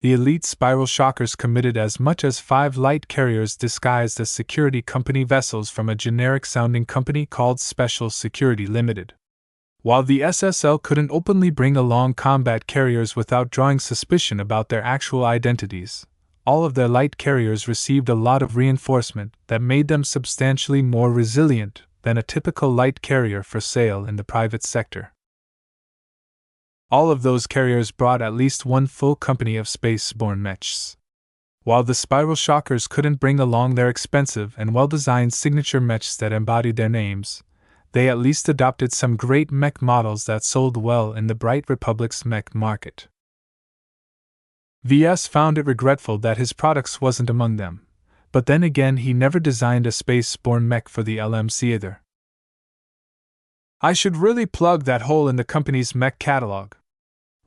The elite spiral shockers committed as much as 5 light carriers disguised as security company vessels from a generic-sounding company called Special Security Limited. While the SSL couldn't openly bring along combat carriers without drawing suspicion about their actual identities, all of their light carriers received a lot of reinforcement that made them substantially more resilient than a typical light carrier for sale in the private sector. All of those carriers brought at least one full company of space-borne mechs. While the spiral shockers couldn't bring along their expensive and well-designed signature mechs that embodied their names, they at least adopted some great mech models that sold well in the Bright Republic's mech market. VS found it regretful that his products wasn't among them, but then again he never designed a space-borne mech for the LMC either. I should really plug that hole in the company's mech catalog.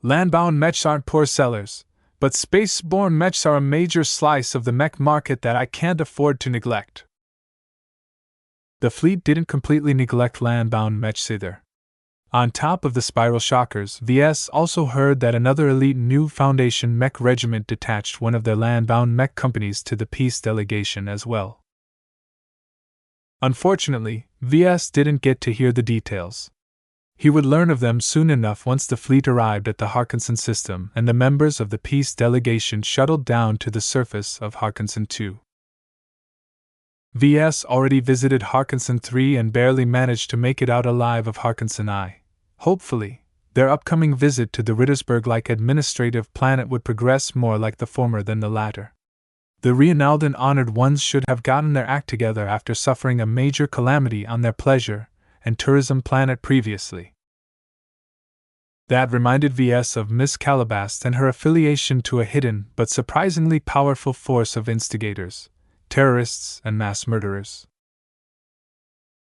Landbound mechs aren't poor sellers, but space-borne mechs are a major slice of the mech market that I can't afford to neglect. The fleet didn't completely neglect landbound mechs either. On top of the spiral shockers, VS also heard that another elite new Foundation mech regiment detached one of their landbound mech companies to the peace delegation as well. Unfortunately, VS didn't get to hear the details. He would learn of them soon enough once the fleet arrived at the Harkinson system and the members of the peace delegation shuttled down to the surface of Harkinson 2. VS already visited Harkinson 3 and barely managed to make it out alive of Harkinson I. Hopefully, their upcoming visit to the Rittersberg-like administrative planet would progress more like the former than the latter. The Reynalden honored ones should have gotten their act together after suffering a major calamity on their pleasure and tourism planet previously. That reminded VS of Miss Calabast and her affiliation to a hidden but surprisingly powerful force of instigators, terrorists, and mass murderers.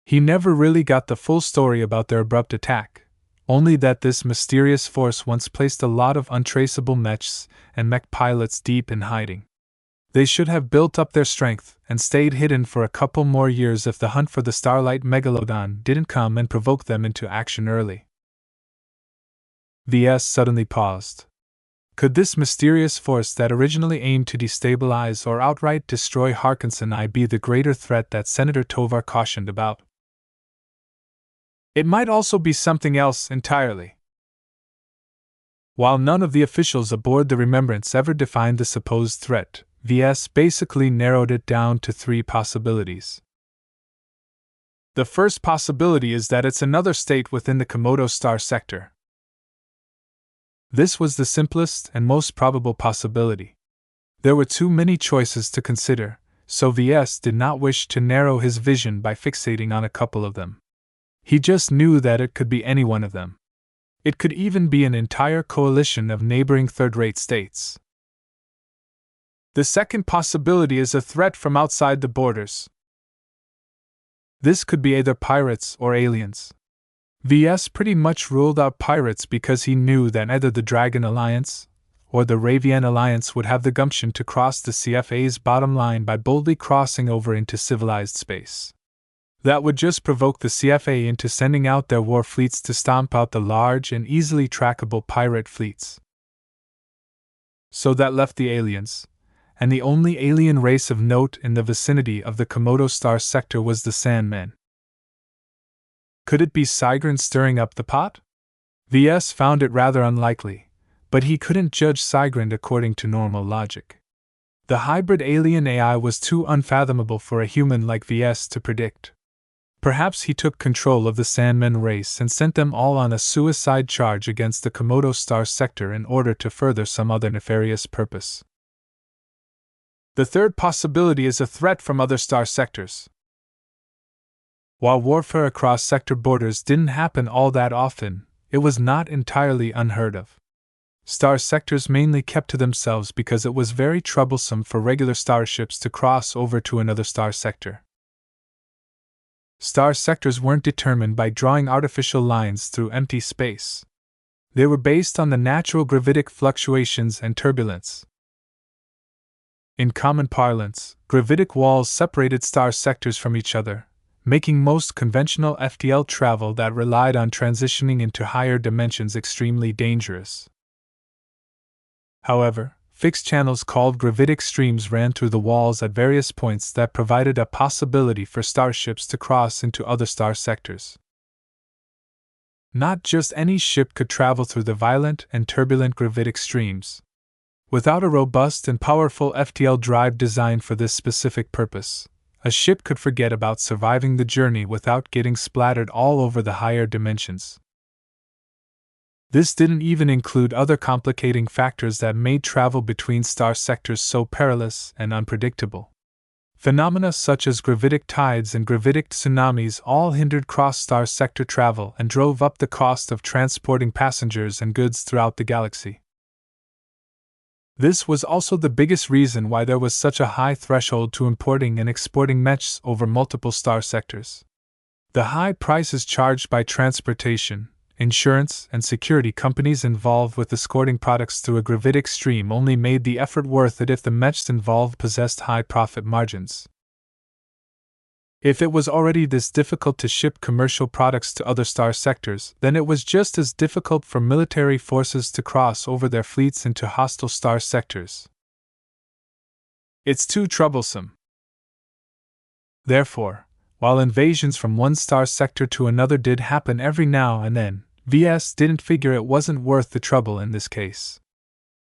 He never really got the full story about their abrupt attack, only that this mysterious force once placed a lot of untraceable mechs and mech pilots deep in hiding. They should have built up their strength and stayed hidden for a couple more years if the hunt for the Starlight Megalodon didn't come and provoke them into action early. VS suddenly paused. Could this mysterious force that originally aimed to destabilize or outright destroy Harkinson I be the greater threat that Senator Tovar cautioned about? It might also be something else entirely. While none of the officials aboard the Remembrance ever defined the supposed threat, VS basically narrowed it down to 3 possibilities. The first possibility is that it's another state within the Komodo star sector. This was the simplest and most probable possibility. There were too many choices to consider, so VS did not wish to narrow his vision by fixating on a couple of them. He just knew that it could be any one of them. It could even be an entire coalition of neighboring third-rate states. The second possibility is a threat from outside the borders. This could be either pirates or aliens. VS pretty much ruled out pirates because he knew that either the Dragon Alliance or the Ravian Alliance would have the gumption to cross the CFA's bottom line by boldly crossing over into civilized space. That would just provoke the CFA into sending out their war fleets to stomp out the large and easily trackable pirate fleets. So that left the aliens, and the only alien race of note in the vicinity of the Komodo star sector was the Sandmen. Could it be Cygran stirring up the pot? VS found it rather unlikely, but he couldn't judge Cygran according to normal logic. The hybrid alien AI was too unfathomable for a human like VS to predict. Perhaps he took control of the Sandmen race and sent them all on a suicide charge against the Komodo star sector in order to further some other nefarious purpose. The third possibility is a threat from other star sectors. While warfare across sector borders didn't happen all that often, it was not entirely unheard of. Star sectors mainly kept to themselves because it was very troublesome for regular starships to cross over to another star sector. Star sectors weren't determined by drawing artificial lines through empty space. They were based on the natural gravitic fluctuations and turbulence. In common parlance, gravitic walls separated star sectors from each other, making most conventional FTL travel that relied on transitioning into higher dimensions extremely dangerous. However, fixed channels called gravitic streams ran through the walls at various points that provided a possibility for starships to cross into other star sectors. Not just any ship could travel through the violent and turbulent gravitic streams. Without a robust and powerful FTL drive designed for this specific purpose, a ship could forget about surviving the journey without getting splattered all over the higher dimensions. This didn't even include other complicating factors that made travel between star sectors so perilous and unpredictable. Phenomena such as gravitic tides and gravitic tsunamis all hindered cross-star sector travel and drove up the cost of transporting passengers and goods throughout the galaxy. This was also the biggest reason why there was such a high threshold to importing and exporting mechs over multiple star sectors. The high prices charged by transportation, insurance, and security companies involved with escorting products through a gravitic stream only made the effort worth it if the mechs involved possessed high profit margins. If it was already this difficult to ship commercial products to other star sectors, then it was just as difficult for military forces to cross over their fleets into hostile star sectors. It's too troublesome. Therefore, while invasions from one star sector to another did happen every now and then, VS didn't figure it wasn't worth the trouble in this case.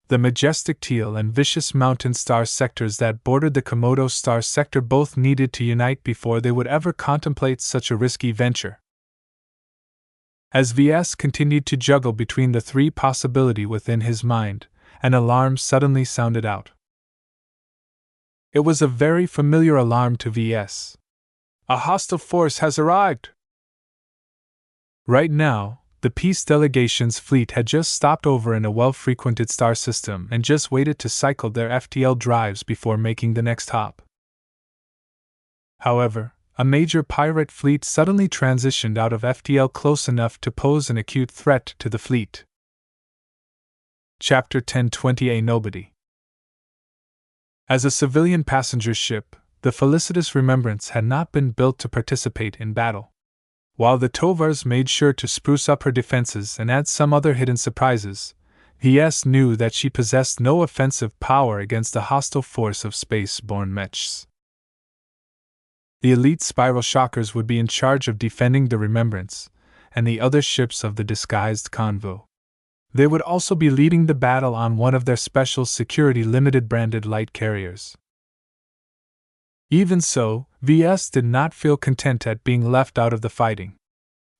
The majestic teal and vicious mountain star sectors that bordered the Komodo star sector both needed to unite before they would ever contemplate such a risky venture. As VS continued to juggle between the three possibilities within his mind, an alarm suddenly sounded out. It was a very familiar alarm to VS. A hostile force has arrived! Right now, the peace delegation's fleet had just stopped over in a well-frequented star system and just waited to cycle their FTL drives before making the next hop. However, a major pirate fleet suddenly transitioned out of FTL close enough to pose an acute threat to the fleet. Chapter 1020A Nobody. As a civilian passenger ship, the Felicitous Remembrance had not been built to participate in battle. While the Tovars made sure to spruce up her defenses and add some other hidden surprises, VS knew that she possessed no offensive power against the hostile force of space-borne mechs. The elite spiral shockers would be in charge of defending the Remembrance and the other ships of the disguised convoy. They would also be leading the battle on one of their special security limited branded light carriers. Even so, VS did not feel content at being left out of the fighting.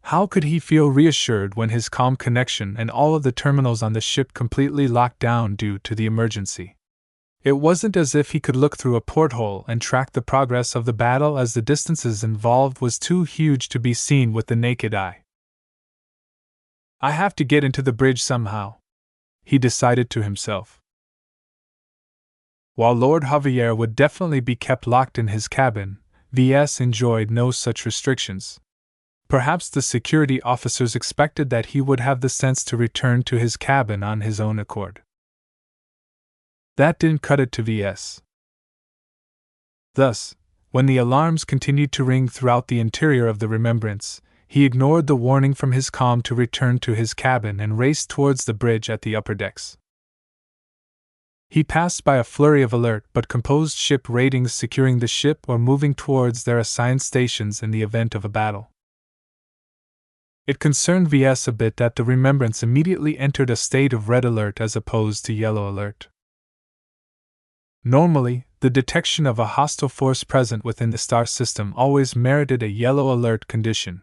How could he feel reassured when his calm connection and all of the terminals on the ship completely locked down due to the emergency? It wasn't as if he could look through a porthole and track the progress of the battle, as the distances involved was too huge to be seen with the naked eye. I have to get into the bridge somehow, he decided to himself. While Lord Javier would definitely be kept locked in his cabin, Ves enjoyed no such restrictions. Perhaps the security officers expected that he would have the sense to return to his cabin on his own accord. That didn't cut it to Ves. Thus, when the alarms continued to ring throughout the interior of the Remembrance, he ignored the warning from his comm to return to his cabin and raced towards the bridge at the upper decks. He passed by a flurry of alert but composed ship ratings securing the ship or moving towards their assigned stations in the event of a battle. It concerned Ves a bit that the Remembrance immediately entered a state of red alert as opposed to yellow alert. Normally, the detection of a hostile force present within the star system always merited a yellow alert condition.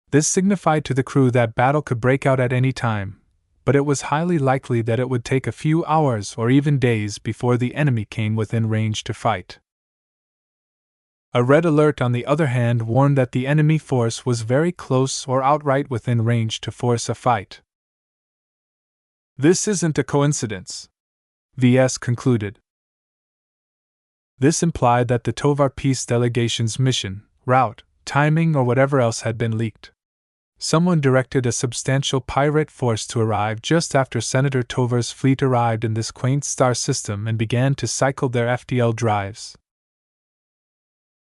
This signified to the crew that battle could break out at any time, but it was highly likely that it would take a few hours or even days before the enemy came within range to fight. A red alert, on the other hand, warned that the enemy force was very close or outright within range to force a fight. This isn't a coincidence, Ves concluded. This implied that the Tovar Peace delegation's mission, route, timing, or whatever else had been leaked. Someone directed a substantial pirate force to arrive just after Senator Tovar's fleet arrived in this quaint star system and began to cycle their FDL drives.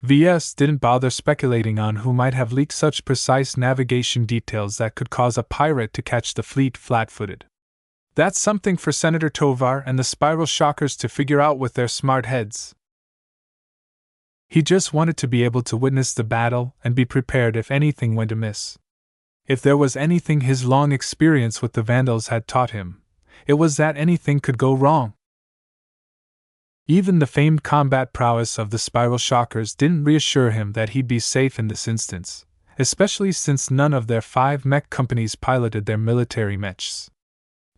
Ves didn't bother speculating on who might have leaked such precise navigation details that could cause a pirate to catch the fleet flat-footed. That's something for Senator Tovar and the Spiral Shockers to figure out with their smart heads. He just wanted to be able to witness the battle and be prepared if anything went amiss. If there was anything his long experience with the Vandals had taught him, it was that anything could go wrong. Even the famed combat prowess of the Spiral Shockers didn't reassure him that he'd be safe in this instance, especially since none of their 5 mech companies piloted their military mechs.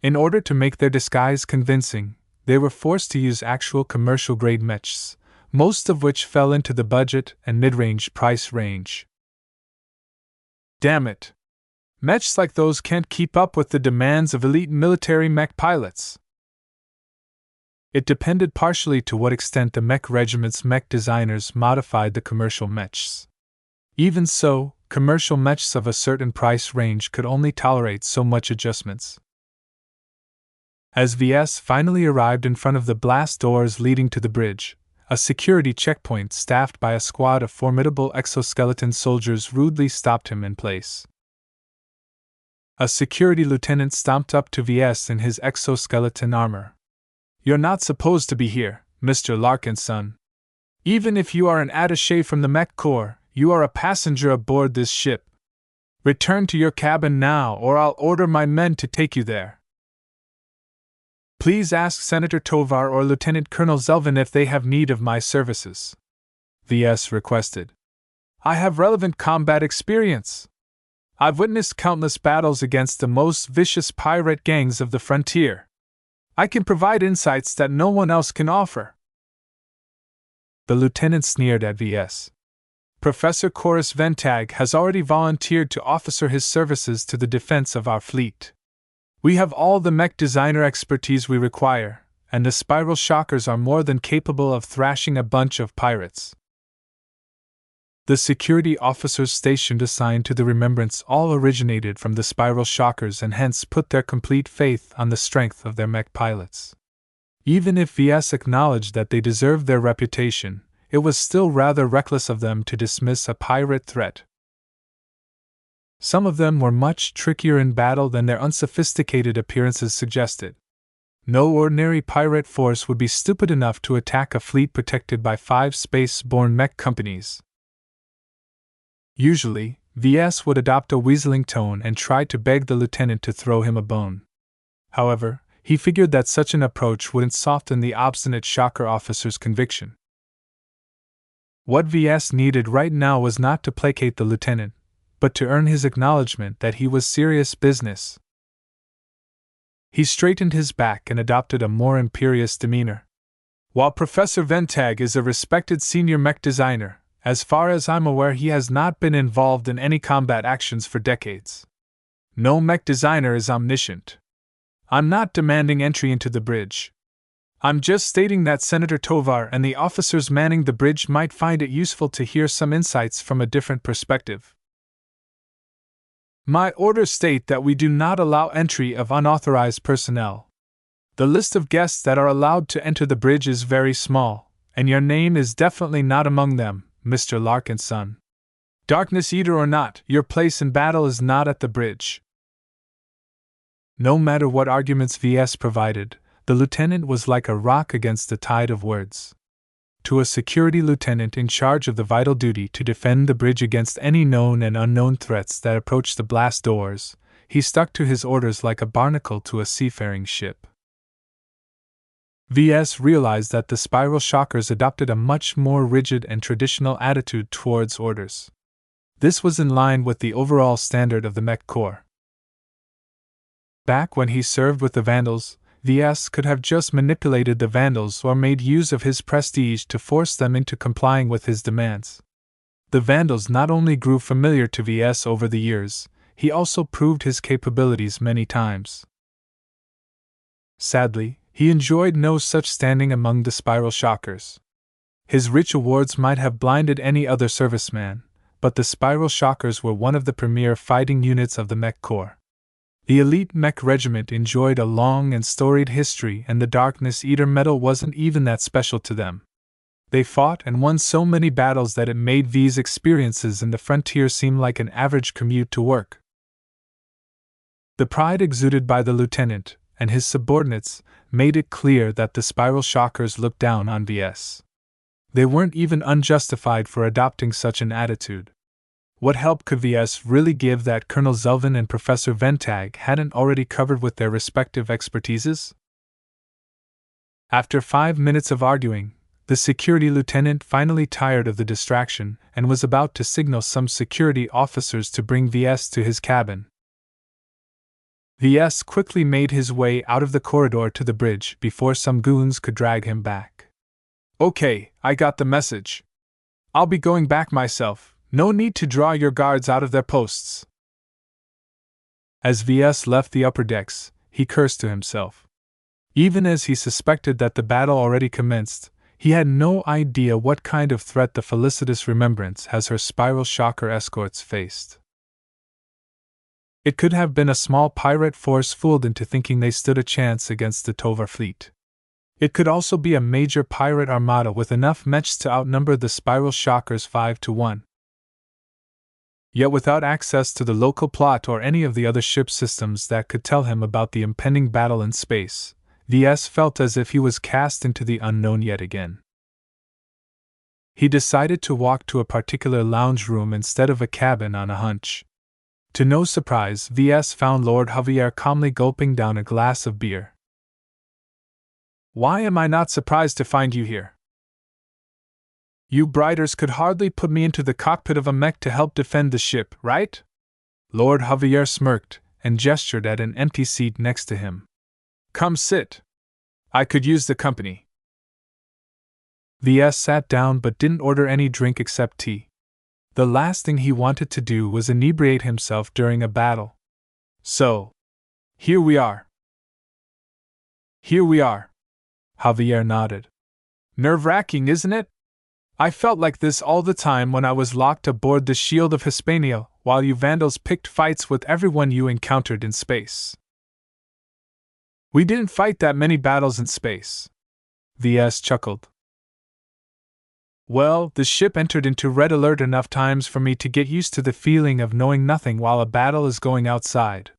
In order to make their disguise convincing, they were forced to use actual commercial-grade mechs, most of which fell into the budget and mid-range price range. Damn it! Mechs like those can't keep up with the demands of elite military mech pilots. It depended partially to what extent the mech regiment's mech designers modified the commercial mechs. Even so, commercial mechs of a certain price range could only tolerate so much adjustments. As Ves finally arrived in front of the blast doors leading to the bridge, a security checkpoint staffed by a squad of formidable exoskeleton soldiers rudely stopped him in place. A security lieutenant stomped up to Ves in his exoskeleton armor. "You're not supposed to be here, Mr. Larkinson. Even if you are an attaché from the Mech Corps, you are a passenger aboard this ship. Return to your cabin now, or I'll order my men to take you there. Please ask Senator Tovar or Lieutenant Colonel Zelvin if they have need of my services," Ves requested. "I have relevant combat experience. I've witnessed countless battles against the most vicious pirate gangs of the frontier. I can provide insights that no one else can offer." The lieutenant sneered at Ves. "Professor Chorus Ventag has already volunteered to offer his services to the defense of our fleet. We have all the mech designer expertise we require, and the Spiral Shockers are more than capable of thrashing a bunch of pirates." The security officers stationed assigned to the Remembrance all originated from the Spiral Shockers and hence put their complete faith on the strength of their mech pilots. Even if Ves acknowledged that they deserved their reputation, it was still rather reckless of them to dismiss a pirate threat. Some of them were much trickier in battle than their unsophisticated appearances suggested. No ordinary pirate force would be stupid enough to attack a fleet protected by 5 space-borne mech companies. Usually, Ves would adopt a weaseling tone and try to beg the lieutenant to throw him a bone. However, he figured that such an approach wouldn't soften the obstinate Shocker officer's conviction. What Ves needed right now was not to placate the lieutenant, but to earn his acknowledgement that he was serious business. He straightened his back and adopted a more imperious demeanor. "While Professor Ventag is a respected senior mech designer, as far as I'm aware, he has not been involved in any combat actions for decades. No mech designer is omniscient. I'm not demanding entry into the bridge. I'm just stating that Senator Tovar and the officers manning the bridge might find it useful to hear some insights from a different perspective. My orders state that we do not allow entry of unauthorized personnel. The list of guests that are allowed to enter the bridge is very small, and your name is definitely not among them, Mr. Larkinson. Darkness Eater or not, your place in battle is not at the bridge. No matter what arguments VS provided, the lieutenant was like a rock against the tide of words. To a security lieutenant in charge of the vital duty to defend the bridge against any known and unknown threats that approached the blast doors, he stuck to his orders like a barnacle to a seafaring ship. VS realized that the spiral shockers adopted a much more rigid and traditional attitude towards orders. This was in line with the overall standard of the Mech Corps. Back when he served with the Vandals, VS could have just manipulated the Vandals or made use of his prestige to force them into complying with his demands. The Vandals not only grew familiar to VS over the years, he also proved his capabilities many times. Sadly, he enjoyed no such standing among the spiral shockers. His rich awards might have blinded any other serviceman, but the spiral shockers were one of the premier fighting units of the Mech Corps. The elite Mech Regiment enjoyed a long and storied history, and the Darkness Eater medal wasn't even that special to them. They fought and won so many battles that it made these experiences in the frontier seem like an average commute to work. The pride exuded by the lieutenant and his subordinates made it clear that the spiral shockers looked down on VS. They weren't even unjustified for adopting such an attitude. What help could VS really give that Colonel Zelvin and Professor Ventag hadn't already covered with their respective expertises? After 5 minutes of arguing, the security lieutenant finally tired of the distraction and was about to signal some security officers to bring VS to his cabin. VS quickly made his way out of the corridor to the bridge before some goons could drag him back. Okay, I got the message. I'll be going back myself. No need to draw your guards out of their posts. As VS left the upper decks, he cursed to himself. Even as he suspected that the battle already commenced, he had no idea what kind of threat the felicitous Remembrance as her spiral shocker escorts faced. It could have been a small pirate force fooled into thinking they stood a chance against the Tovar fleet. It could also be a major pirate armada with enough mechs to outnumber the spiral shockers 5-1. Yet without access to the local plot or any of the other ship systems that could tell him about the impending battle in space, VS felt as if he was cast into the unknown yet again. He decided to walk to a particular lounge room instead of a cabin on a hunch. To no surprise, VS found Lord Javier calmly gulping down a glass of beer. Why am I not surprised to find you here? You Briders could hardly put me into the cockpit of a mech to help defend the ship, right? Lord Javier smirked and gestured at an empty seat next to him. Come sit. I could use the company. VS sat down but didn't order any drink except tea. The last thing he wanted to do was inebriate himself during a battle. So, here we are. Here we are. Javier nodded. Nerve-wracking, isn't it? I felt like this all the time when I was locked aboard the Shield of Hispania, while you Vandals picked fights with everyone you encountered in space. We didn't fight that many battles in space. VS chuckled. Well, the ship entered into red alert enough times for me to get used to the feeling of knowing nothing while a battle is going outside.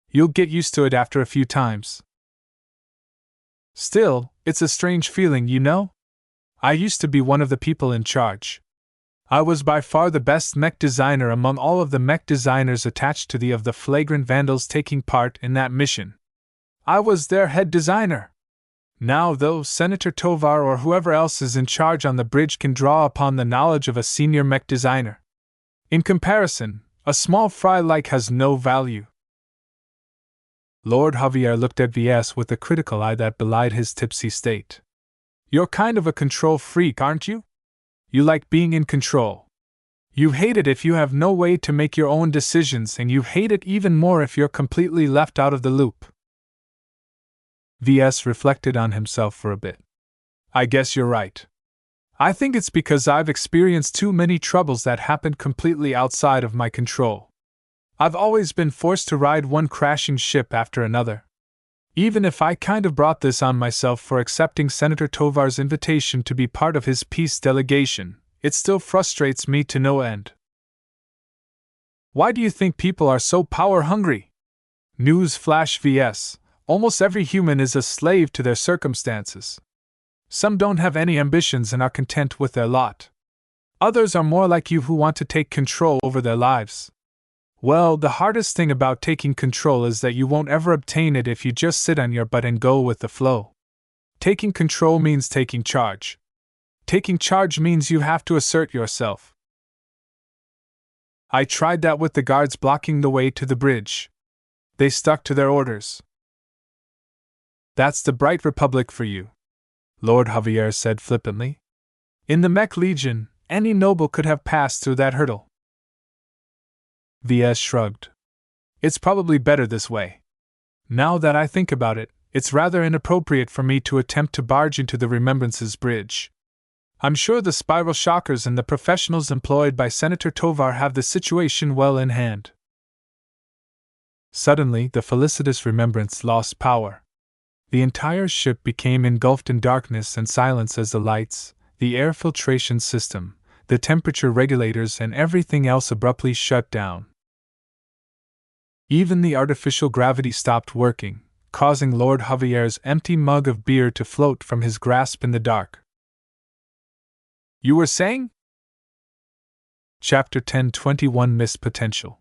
You'll get used to it after a few times. Still, it's a strange feeling, you know? I used to be one of the people in charge. I was by far the best mech designer among all of the mech designers attached to the flagrant Vandals taking part in that mission. I was their head designer. Now, though, Senator Tovar or whoever else is in charge on the bridge can draw upon the knowledge of a senior mech designer. In comparison, a small fry like has no value. Lord Javier looked at VS with a critical eye that belied his tipsy state. You're kind of a control freak, aren't you? You like being in control. You hate it if you have no way to make your own decisions, and you hate it even more if you're completely left out of the loop. VS reflected on himself for a bit. I guess you're right. I think it's because I've experienced too many troubles that happened completely outside of my control. I've always been forced to ride one crashing ship after another. Even if I kind of brought this on myself for accepting Senator Tovar's invitation to be part of his peace delegation, it still frustrates me to no end. Why do you think people are so power-hungry? News flash VS. Almost every human is a slave to their circumstances. Some don't have any ambitions and are content with their lot. Others are more like you who want to take control over their lives. Well, the hardest thing about taking control is that you won't ever obtain it if you just sit on your butt and go with the flow. Taking control means taking charge. Taking charge means you have to assert yourself. I tried that with the guards blocking the way to the bridge. They stuck to their orders. That's the Bright Republic for you, Lord Javier said flippantly. In the Mech Legion, any noble could have passed through that hurdle. VS shrugged. It's probably better this way. Now that I think about it, it's rather inappropriate for me to attempt to barge into the Remembrance's bridge. I'm sure the spiral shockers and the professionals employed by Senator Tovar have the situation well in hand. Suddenly, the felicitous Remembrance lost power. The entire ship became engulfed in darkness and silence as the lights, the air filtration system, the temperature regulators, and everything else abruptly shut down. Even the artificial gravity stopped working, causing Lord Javier's empty mug of beer to float from his grasp in the dark. You were saying? Chapter 10:21 Missed Potential.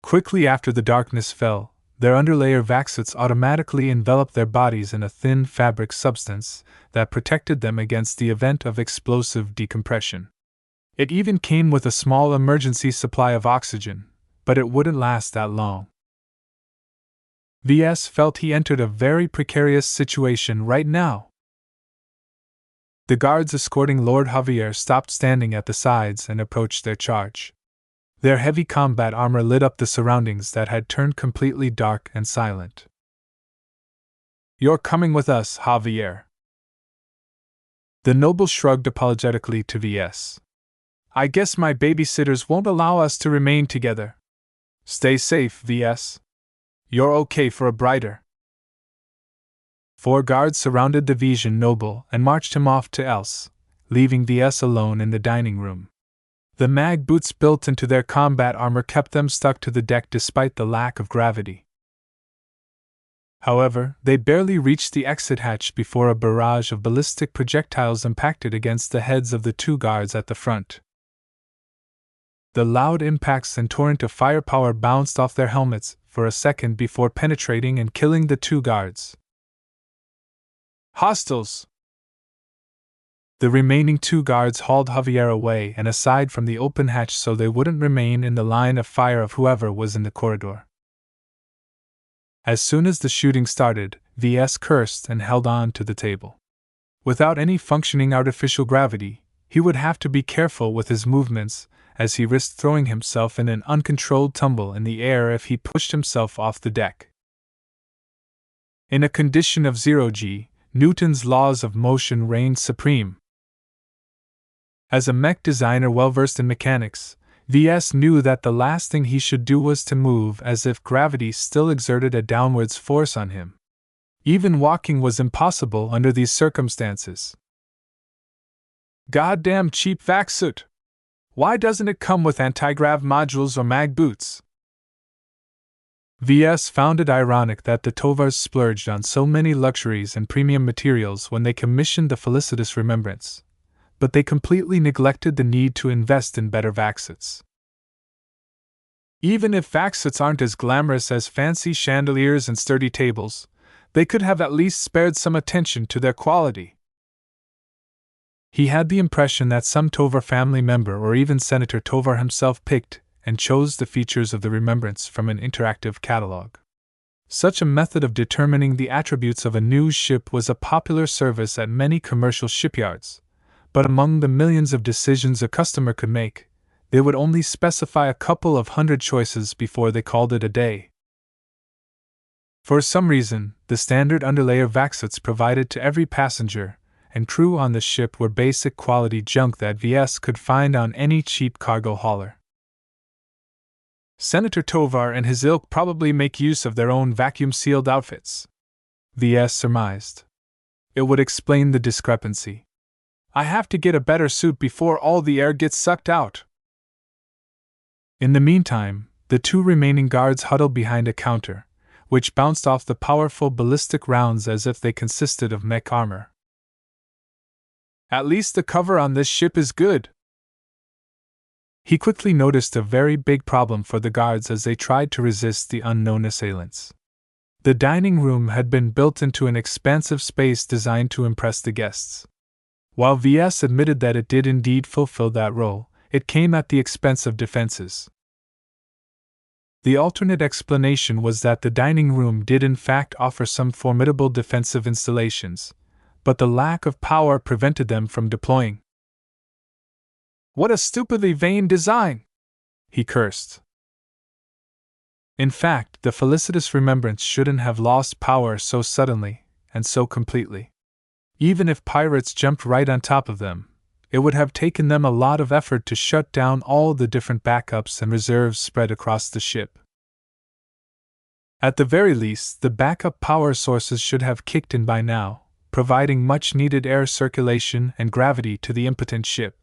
Quickly after the darkness fell, their underlayer vaxits automatically enveloped their bodies in a thin fabric substance that protected them against the event of explosive decompression. It even came with a small emergency supply of oxygen, but it wouldn't last that long. VS felt he entered a very precarious situation right now. The guards escorting Lord Javier stopped standing at the sides and approached their charge. Their heavy combat armor lit up the surroundings that had turned completely dark and silent. You're coming with us, Javier. The noble shrugged apologetically to VS. I guess my babysitters won't allow us to remain together. Stay safe, VS. You're okay for a brighter. 4 guards surrounded the Vision noble and marched him off to Else, leaving VS alone in the dining room. The mag boots built into their combat armor kept them stuck to the deck despite the lack of gravity. However, they barely reached the exit hatch before a barrage of ballistic projectiles impacted against the heads of the 2 guards at the front. The loud impacts and torrent of firepower bounced off their helmets for a second before penetrating and killing the 2 guards. Hostiles! The remaining 2 guards hauled Javier away and aside from the open hatch so they wouldn't remain in the line of fire of whoever was in the corridor. As soon as the shooting started, VS cursed and held on to the table. Without any functioning artificial gravity, he would have to be careful with his movements, as he risked throwing himself in an uncontrolled tumble in the air if he pushed himself off the deck. In a condition of 0G, Newton's laws of motion reigned supreme. As a mech designer well versed in mechanics, VS knew that the last thing he should do was to move as if gravity still exerted a downwards force on him. Even walking was impossible under these circumstances. Goddamn cheap vac-suit! Why doesn't it come with anti-grav modules or mag boots? VS found it ironic that the Tovars splurged on so many luxuries and premium materials when they commissioned the felicitous Remembrance, but they completely neglected the need to invest in better vaxits. Even if vaxits aren't as glamorous as fancy chandeliers and sturdy tables, they could have at least spared some attention to their quality. He had the impression that some Tovar family member or even Senator Tovar himself picked and chose the features of the Remembrance from an interactive catalog. Such a method of determining the attributes of a new ship was a popular service at many commercial shipyards, but among the millions of decisions a customer could make, they would only specify a couple of hundred choices before they called it a day. For some reason, the standard underlayer vac-suits provided to every passenger and crew on the ship were basic quality junk that Ves could find on any cheap cargo hauler. Senator Tovar and his ilk probably make use of their own vacuum-sealed outfits, Ves surmised. It would explain the discrepancy. I have to get a better suit before all the air gets sucked out. In the meantime, the two remaining guards huddled behind a counter, which bounced off the powerful ballistic rounds as if they consisted of mech armor. At least the cover on this ship is good. He quickly noticed a very big problem for the guards as they tried to resist the unknown assailants. The dining room had been built into an expansive space designed to impress the guests. While Ves admitted that it did indeed fulfill that role, it came at the expense of defenses. The alternate explanation was that the dining room did in fact offer some formidable defensive installations, but the lack of power prevented them from deploying. What a stupidly vain design! He cursed. In fact, the felicitous remembrance shouldn't have lost power so suddenly and so completely. Even if pirates jumped right on top of them, it would have taken them a lot of effort to shut down all the different backups and reserves spread across the ship. At the very least, the backup power sources should have kicked in by now, providing much-needed air circulation and gravity to the impotent ship.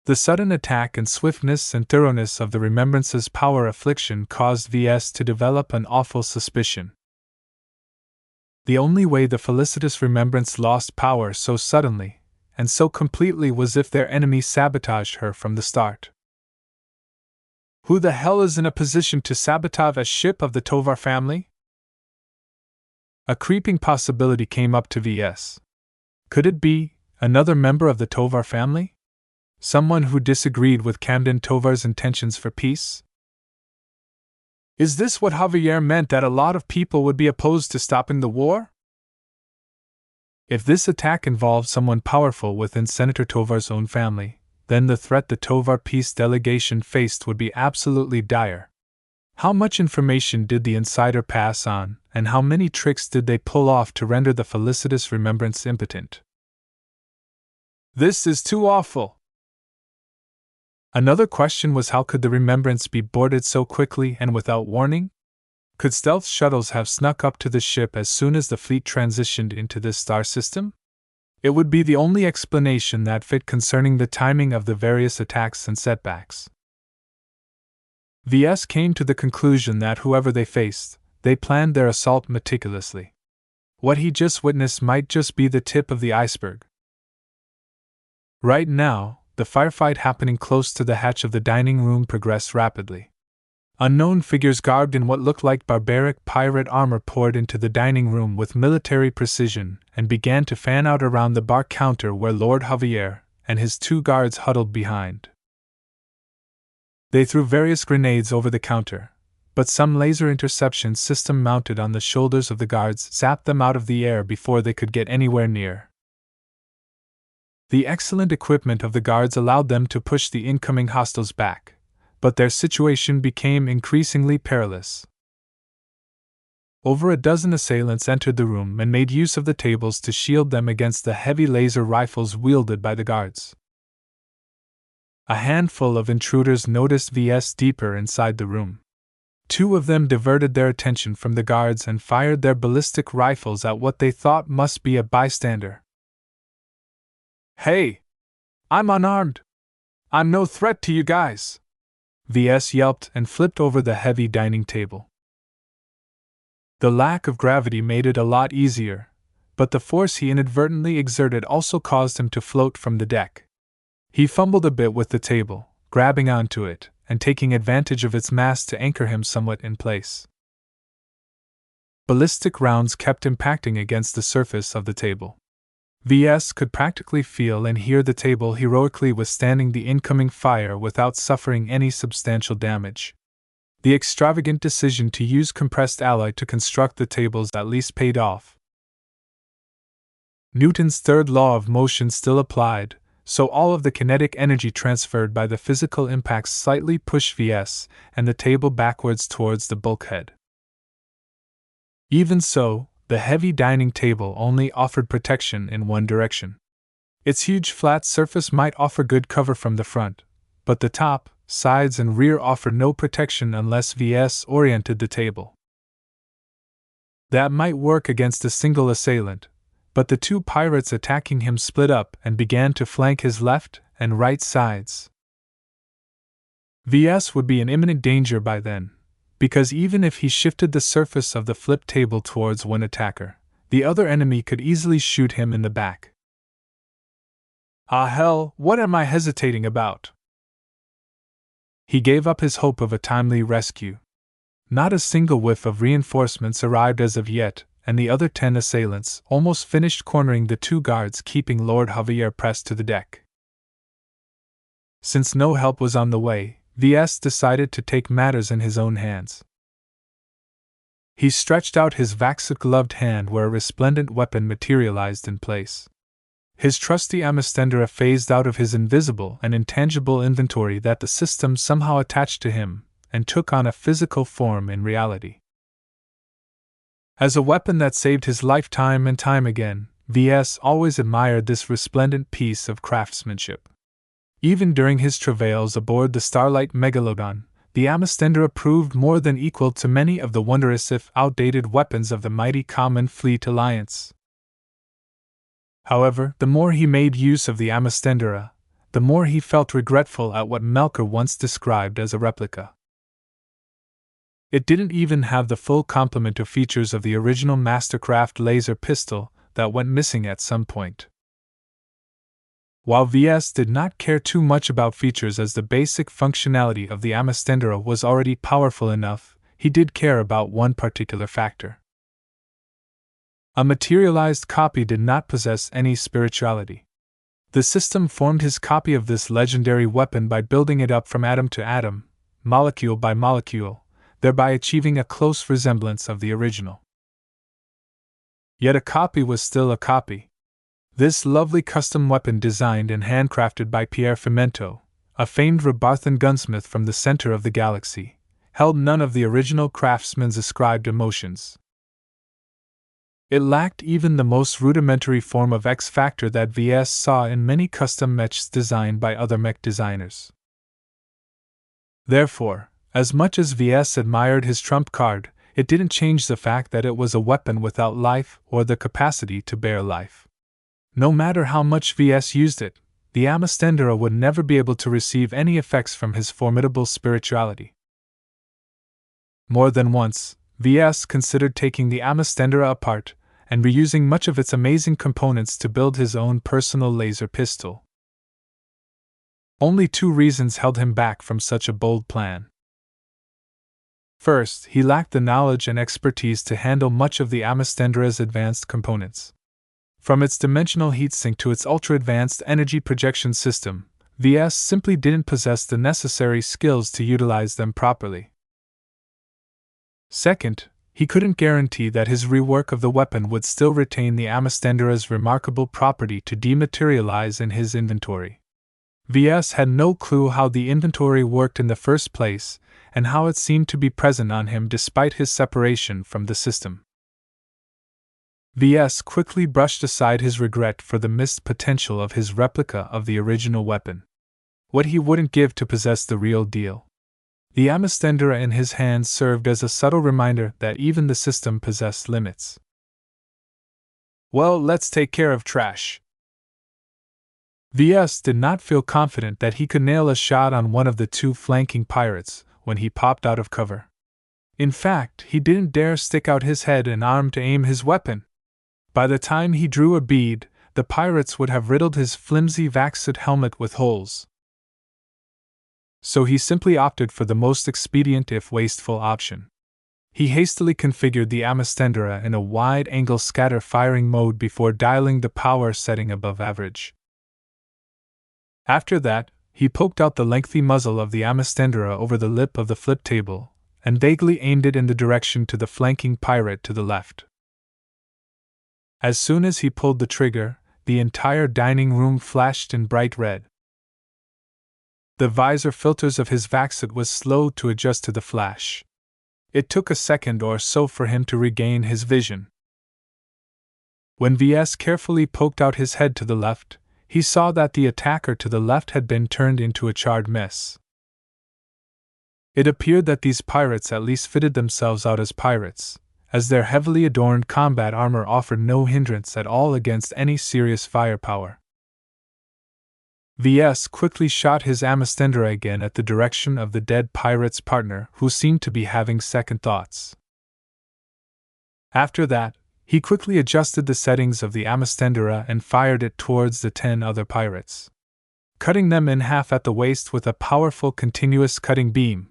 The sudden attack and swiftness and thoroughness of the Remembrance's power affliction caused Ves to develop an awful suspicion. The only way the felicitous Remembrance lost power so suddenly and so completely was if their enemy sabotaged her from the start. Who the hell is in a position to sabotage a ship of the Tovar family? A creeping possibility came up to Ves. Could it be another member of the Tovar family? Someone who disagreed with Camden Tovar's intentions for peace? Is this what Javier meant, that a lot of people would be opposed to stopping the war? If this attack involved someone powerful within Senator Tovar's own family, then the threat the Tovar peace delegation faced would be absolutely dire. How much information did the insider pass on, and how many tricks did they pull off to render the felicitous Remembrance impotent? This is too awful! Another question was, how could the Remembrance be boarded so quickly and without warning? Could stealth shuttles have snuck up to the ship as soon as the fleet transitioned into this star system? It would be the only explanation that fit concerning the timing of the various attacks and setbacks. Ves came to the conclusion that whoever they faced, they planned their assault meticulously. What he just witnessed might just be the tip of the iceberg. Right now, the firefight happening close to the hatch of the dining room progressed rapidly. Unknown figures garbed in what looked like barbaric pirate armor poured into the dining room with military precision and began to fan out around the bar counter where Lord Javier and his two guards huddled behind. They threw various grenades over the counter, but some laser interception system mounted on the shoulders of the guards zapped them out of the air before they could get anywhere near. The excellent equipment of the guards allowed them to push the incoming hostiles back, but their situation became increasingly perilous. Over a dozen assailants entered the room and made use of the tables to shield them against the heavy laser rifles wielded by the guards. A handful of intruders noticed Ves deeper inside the room. Two of them diverted their attention from the guards and fired their ballistic rifles at what they thought must be a bystander. Hey! I'm unarmed! I'm no threat to you guys! Ves yelped and flipped over the heavy dining table. The lack of gravity made it a lot easier, but the force he inadvertently exerted also caused him to float from the deck. He fumbled a bit with the table, grabbing onto it and taking advantage of its mass to anchor him somewhat in place. Ballistic rounds kept impacting against the surface of the table. Ves could practically feel and hear the table heroically withstanding the incoming fire without suffering any substantial damage. The extravagant decision to use compressed alloy to construct the tables at least paid off. Newton's third law of motion still applied, so all of the kinetic energy transferred by the physical impacts slightly pushed Ves and the table backwards towards the bulkhead. Even so, the heavy dining table only offered protection in one direction. Its huge flat surface might offer good cover from the front, but the top, sides, and rear offered no protection unless Ves oriented the table. That might work against a single assailant, but the two pirates attacking him split up and began to flank his left and right sides. Ves would be in imminent danger by then, because even if he shifted the surface of the flip table towards one attacker, the other enemy could easily shoot him in the back. Ah hell, what am I hesitating about? He gave up his hope of a timely rescue. Not a single whiff of reinforcements arrived as of yet, and the other 10 assailants almost finished cornering the 2 guards keeping Lord Javier pressed to the deck. Since no help was on the way, Ves decided to take matters in his own hands. He stretched out his vaxxed-gloved hand where a resplendent weapon materialized in place. His trusty Amastendera phased out of his invisible and intangible inventory that the system somehow attached to him, and took on a physical form in reality. As a weapon that saved his life time and time again, Ves always admired this resplendent piece of craftsmanship. Even during his travails aboard the Starlight Megalodon, the Amastendera proved more than equal to many of the wondrous if outdated weapons of the mighty Common Fleet Alliance. However, the more he made use of the Amastendera, the more he felt regretful at what Melker once described as a replica. It didn't even have the full complement of features of the original Mastercraft laser pistol that went missing at some point. While Ves did not care too much about features as the basic functionality of the Amastendera was already powerful enough, he did care about one particular factor. A materialized copy did not possess any spirituality. The system formed his copy of this legendary weapon by building it up from atom to atom, molecule by molecule, thereby achieving a close resemblance of the original. Yet a copy was still a copy. This lovely custom weapon designed and handcrafted by Pierre Fimento, a famed Rabarthan gunsmith from the center of the galaxy, held none of the original craftsman's ascribed emotions. It lacked even the most rudimentary form of X-factor that Ves saw in many custom mechs designed by other mech designers. Therefore, as much as Ves admired his trump card, it didn't change the fact that it was a weapon without life or the capacity to bear life. No matter how much Ves used it, the Amastendera would never be able to receive any effects from his formidable spirituality. More than once, Ves considered taking the Amastendera apart and reusing much of its amazing components to build his own personal laser pistol. Only 2 reasons held him back from such a bold plan. First, he lacked the knowledge and expertise to handle much of the Amastendera's advanced components. From its dimensional heatsink to its ultra-advanced energy projection system, Ves simply didn't possess the necessary skills to utilize them properly. Second, he couldn't guarantee that his rework of the weapon would still retain the Amastendera's remarkable property to dematerialize in his inventory. Ves had no clue how the inventory worked in the first place, and how it seemed to be present on him despite his separation from the system. Ves quickly brushed aside his regret for the missed potential of his replica of the original weapon. What he wouldn't give to possess the real deal. The Amastendera in his hands served as a subtle reminder that even the system possessed limits. Well, let's take care of trash. Ves did not feel confident that he could nail a shot on one of the 2 flanking pirates when he popped out of cover. In fact, he didn't dare stick out his head and arm to aim his weapon. By the time he drew a bead, the pirates would have riddled his flimsy vaxxed helmet with holes. So he simply opted for the most expedient if wasteful option. He hastily configured the Amastendera in a wide-angle scatter-firing mode before dialing the power setting above average. After that, he poked out the lengthy muzzle of the Amastendera over the lip of the flip table, and vaguely aimed it in the direction to the flanking pirate to the left. As soon as he pulled the trigger, the entire dining room flashed in bright red. The visor filters of his Vaxit was slow to adjust to the flash. It took a second or so for him to regain his vision. When Ves carefully poked out his head to the left, he saw that the attacker to the left had been turned into a charred mess. It appeared that these pirates at least fitted themselves out as pirates, as their heavily adorned combat armor offered no hindrance at all against any serious firepower. Ves quickly shot his amastendra again at the direction of the dead pirate's partner, who seemed to be having second thoughts. After that, he quickly adjusted the settings of the amastendra and fired it towards the 10 other pirates, cutting them in half at the waist with a powerful continuous cutting beam.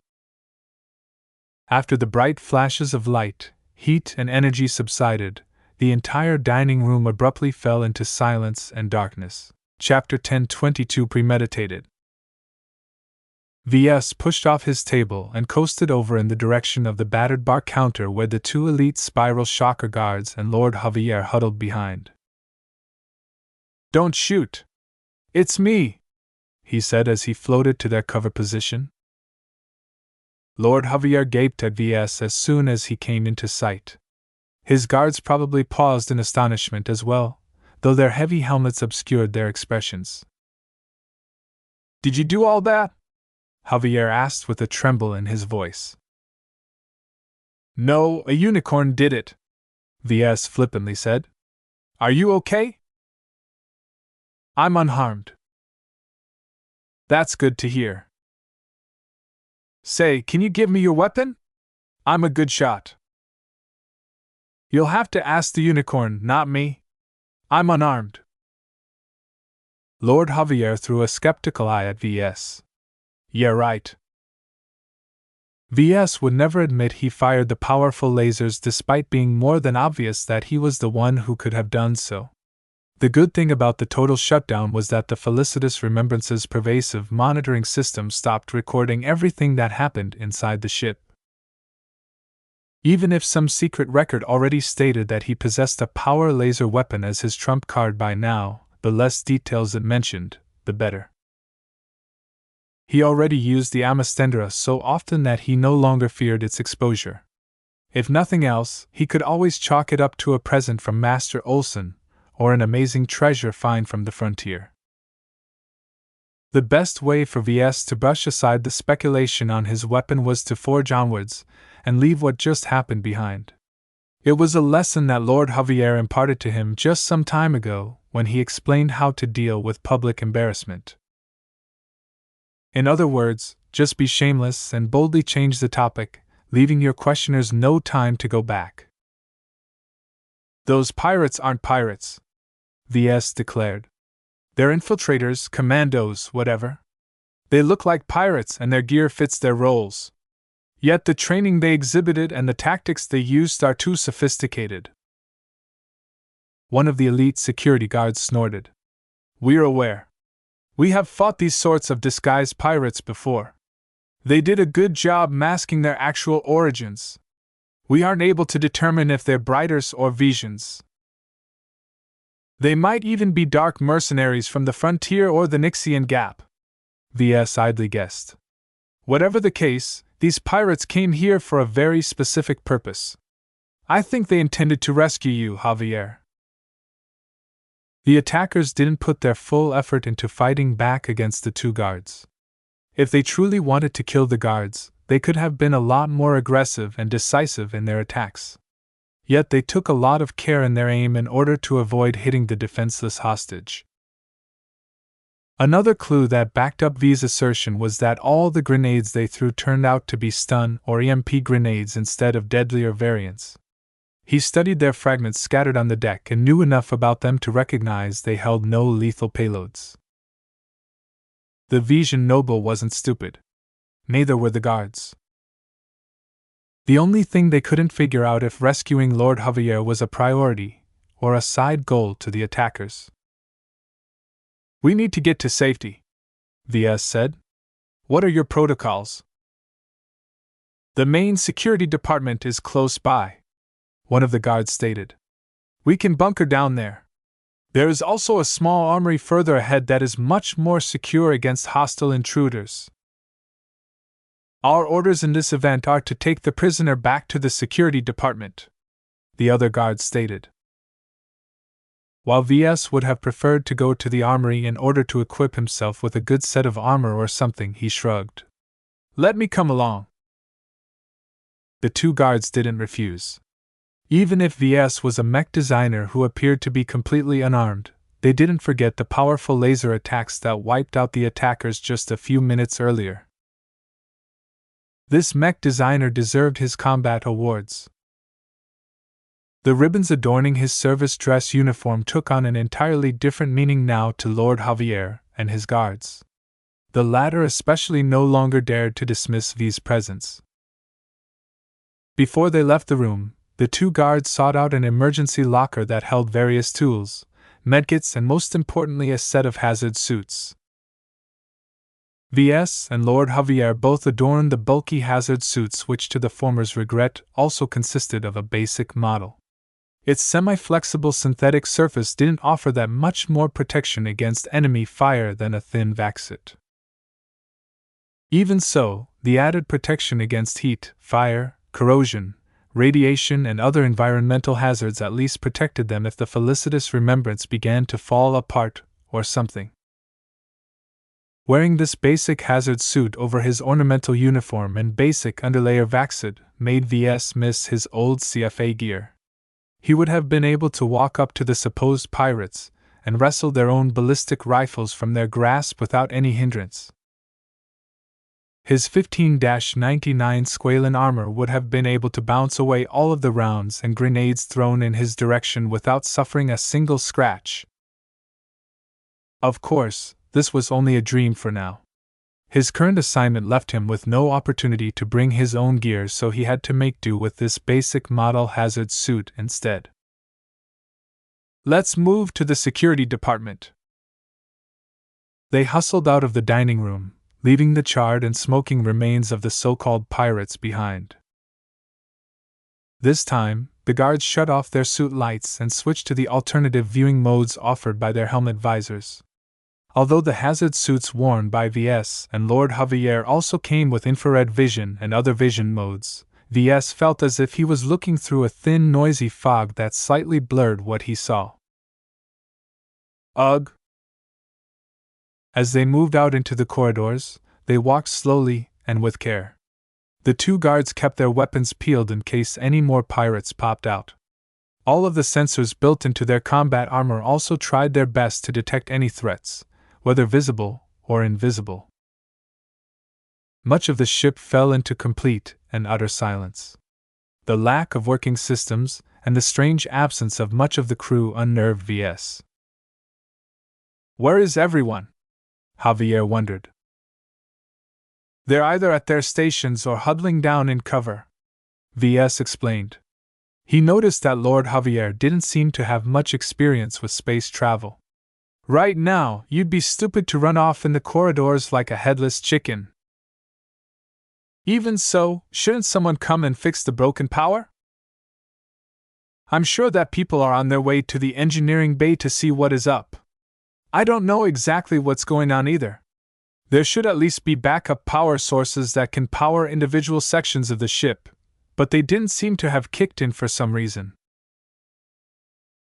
After the bright flashes of light, heat, and energy subsided, the entire dining room abruptly fell into silence and darkness. Chapter 10:22 Premeditated. Ves pushed off his table and coasted over in the direction of the battered bar counter where the 2 elite spiral shocker guards and Lord Javier huddled behind. "Don't shoot! It's me!" he said as he floated to their cover position. Lord Javier gaped at Ves as soon as he came into sight. His guards probably paused in astonishment as well, though their heavy helmets obscured their expressions. "Did you do all that?" Javier asked with a tremble in his voice. "No, a unicorn did it," Ves flippantly said. "Are you okay?" "I'm unharmed." "That's good to hear. Say, can you give me your weapon? I'm a good shot." "You'll have to ask the unicorn, not me. I'm unarmed." Lord Javier threw a skeptical eye at Ves. "Yeah, right." Ves would never admit he fired the powerful lasers despite being more than obvious that he was the one who could have done so. The good thing about the total shutdown was that the Felicitous Remembrance's pervasive monitoring system stopped recording everything that happened inside the ship. Even if some secret record already stated that he possessed a power laser weapon as his trump card by now, the less details it mentioned, the better. He already used the amastendra so often that he no longer feared its exposure. If nothing else, he could always chalk it up to a present from Master Olson, or an amazing treasure find from the frontier. The best way for Ves to brush aside the speculation on his weapon was to forge onwards, and leave what just happened behind. It was a lesson that Lord Javier imparted to him just some time ago, when he explained how to deal with public embarrassment. In other words, just be shameless and boldly change the topic, leaving your questioners no time to go back. "Those pirates aren't pirates," Ves declared. "They're infiltrators, commandos, whatever. They look like pirates and their gear fits their roles. Yet the training they exhibited and the tactics they used are too sophisticated." One of the elite security guards snorted. "We're aware. We have fought these sorts of disguised pirates before. They did a good job masking their actual origins. We aren't able to determine if they're Briters or Visions. They might even be dark mercenaries from the frontier or the Nixian Gap," Ves idly guessed. "Whatever the case, these pirates came here for a very specific purpose. I think they intended to rescue you, Javier." The attackers didn't put their full effort into fighting back against the 2 guards. If they truly wanted to kill the guards, they could have been a lot more aggressive and decisive in their attacks. Yet they took a lot of care in their aim in order to avoid hitting the defenseless hostage. Another clue that backed up V's assertion was that all the grenades they threw turned out to be stun or EMP grenades instead of deadlier variants. He studied their fragments scattered on the deck and knew enough about them to recognize they held no lethal payloads. The Vision noble wasn't stupid. Neither were the guards. The only thing they couldn't figure out if rescuing Lord Javier was a priority, or a side goal to the attackers. "We need to get to safety," Ves said. "What are your protocols?" "The main security department is close by," one of the guards stated. "We can bunker down there. There is also a small armory further ahead that is much more secure against hostile intruders." Our orders in this event are to take the prisoner back to the security department, the other guards stated. While VS would have preferred to go to the armory in order to equip himself with a good set of armor or something, he shrugged. Let me come along. The two guards didn't refuse. Even if VS was a mech designer who appeared to be completely unarmed, they didn't forget the powerful laser attacks that wiped out the attackers just a few minutes earlier. This mech designer deserved his combat awards. The ribbons adorning his service dress uniform took on an entirely different meaning now to Lord Javier and his guards. The latter especially no longer dared to dismiss V's presence. Before they left the room, the two guards sought out an emergency locker that held various tools, medkits, and most importantly a set of hazard suits. VS and Lord Javier both adorned the bulky hazard suits, which to the former's regret also consisted of a basic model. Its semi-flexible synthetic surface didn't offer that much more protection against enemy fire than a thin vaxit. Even so, the added protection against heat, fire, corrosion, radiation, and other environmental hazards at least protected them if the felicitous remembrance began to fall apart or something. Wearing this basic hazard suit over his ornamental uniform and basic underlayer vaxid made VS miss his old CFA gear. He would have been able to walk up to the supposed pirates and wrestle their own ballistic rifles from their grasp without any hindrance. His 15-99 squalene armor would have been able to bounce away all of the rounds and grenades thrown in his direction without suffering a single scratch. Of course, this was only a dream for now. His current assignment left him with no opportunity to bring his own gear, so he had to make do with this basic model hazard suit instead. Let's move to the security department. They hustled out of the dining room, leaving the charred and smoking remains of the so-called pirates behind. This time, the guards shut off their suit lights and switched to the alternative viewing modes offered by their helmet visors. Although the hazard suits worn by VS and Lord Javier also came with infrared vision and other vision modes, VS felt as if he was looking through a thin, noisy fog that slightly blurred what he saw. Ugh! As they moved out into the corridors, they walked slowly and with care. The two guards kept their weapons peeled in case any more pirates popped out. All of the sensors built into their combat armor also tried their best to detect any threats, whether visible or invisible. Much of the ship fell into complete and utter silence. The lack of working systems and the strange absence of much of the crew unnerved VS. Where is everyone? Javier wondered. They're either at their stations or huddling down in cover, VS explained. He noticed that Lord Javier didn't seem to have much experience with space travel. Right now, you'd be stupid to run off in the corridors like a headless chicken. Even so, shouldn't someone come and fix the broken power? I'm sure that people are on their way to the engineering bay to see what is up. I don't know exactly what's going on either. There should at least be backup power sources that can power individual sections of the ship, but they didn't seem to have kicked in for some reason.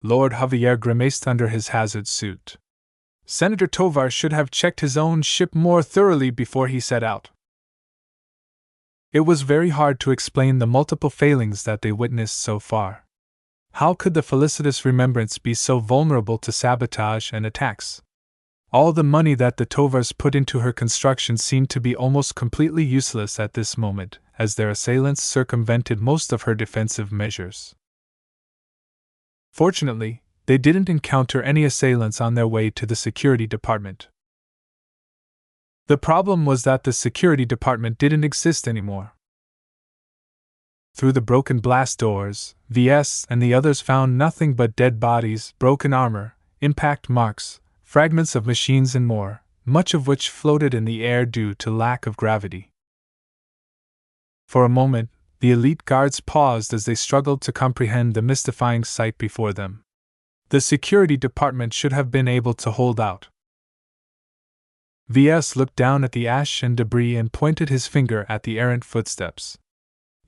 Lord Javier grimaced under his hazard suit. Senator Tovar should have checked his own ship more thoroughly before he set out. It was very hard to explain the multiple failings that they witnessed so far. How could the felicitous remembrance be so vulnerable to sabotage and attacks? All the money that the Tovars put into her construction seemed to be almost completely useless at this moment, as their assailants circumvented most of her defensive measures. Fortunately, they didn't encounter any assailants on their way to the security department. The problem was that the security department didn't exist anymore. Through the broken blast doors, VS and the others found nothing but dead bodies, broken armor, impact marks, fragments of machines and more, much of which floated in the air due to lack of gravity. For a moment, the elite guards paused as they struggled to comprehend the mystifying sight before them. The security department should have been able to hold out. Ves looked down at the ash and debris and pointed his finger at the errant footsteps.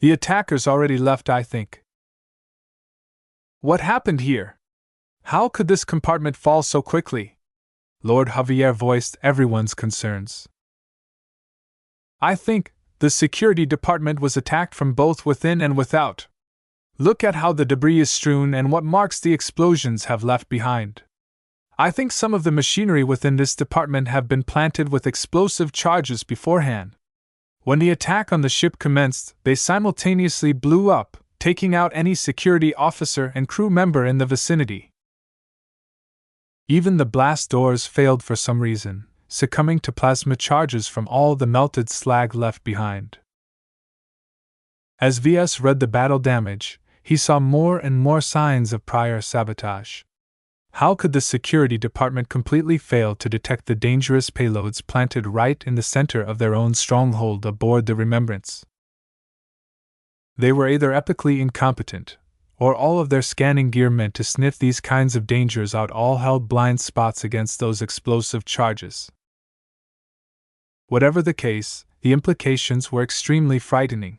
The attackers already left, I think. What happened here? How could this compartment fall so quickly? Lord Javier voiced everyone's concerns. I think the security department was attacked from both within and without. Look at how the debris is strewn and what marks the explosions have left behind. I think some of the machinery within this department have been planted with explosive charges beforehand. When the attack on the ship commenced, they simultaneously blew up, taking out any security officer and crew member in the vicinity. Even the blast doors failed for some reason, succumbing to plasma charges from all the melted slag left behind. As Ves read the battle damage, he saw more and more signs of prior sabotage. How could the security department completely fail to detect the dangerous payloads planted right in the center of their own stronghold aboard the Remembrance? They were either epically incompetent, or all of their scanning gear meant to sniff these kinds of dangers out all held blind spots against those explosive charges. Whatever the case, the implications were extremely frightening.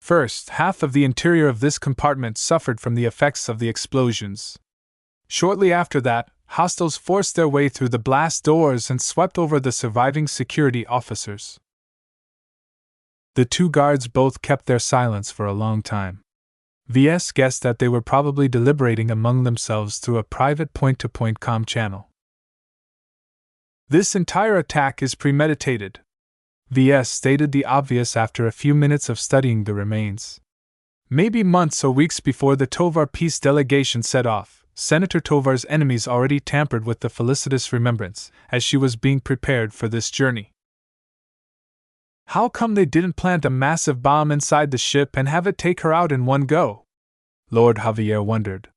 First, half of the interior of this compartment suffered from the effects of the explosions. Shortly after that, hostiles forced their way through the blast doors and swept over the surviving security officers. The two guards both kept their silence for a long time. Ves guessed that they were probably deliberating among themselves through a private point-to-point comm channel. This entire attack is premeditated, Ves stated the obvious after a few minutes of studying the remains. Maybe months or weeks before the Tovar peace delegation set off, Senator Tovar's enemies already tampered with the felicitous Remembrance as she was being prepared for this journey. How come they didn't plant a massive bomb inside the ship and have it take her out in one go? Lord Javier wondered.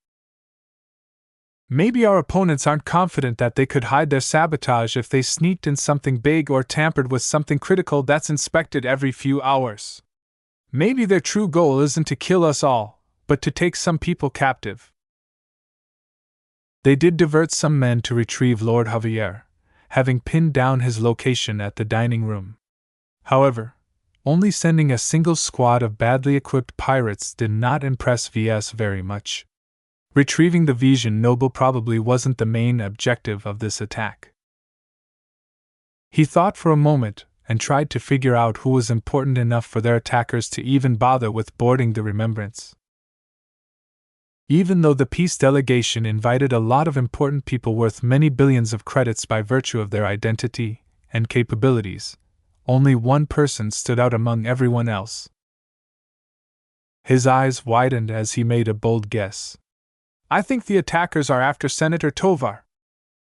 Maybe our opponents aren't confident that they could hide their sabotage if they sneaked in something big or tampered with something critical that's inspected every few hours. Maybe their true goal isn't to kill us all, but to take some people captive. They did divert some men to retrieve Lord Javier, having pinned down his location at the dining room. However, only sending a single squad of badly equipped pirates did not impress Ves very much. Retrieving the Vision Noble probably wasn't the main objective of this attack. He thought for a moment and tried to figure out who was important enough for their attackers to even bother with boarding the Remembrance. Even though the peace delegation invited a lot of important people worth many billions of credits by virtue of their identity and capabilities, only one person stood out among everyone else. His eyes widened as he made a bold guess. I think the attackers are after Senator Tovar.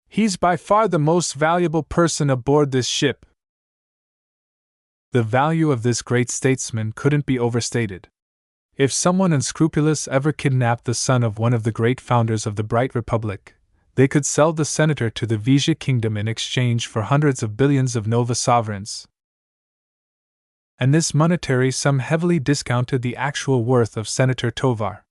He's by far the most valuable person aboard this ship. The value of this great statesman couldn't be overstated. If someone unscrupulous ever kidnapped the son of one of the great founders of the Bright Republic, they could sell the senator to the Vigia Kingdom in exchange for hundreds of billions of Nova sovereigns. And this monetary sum heavily discounted the actual worth of Senator Tovar.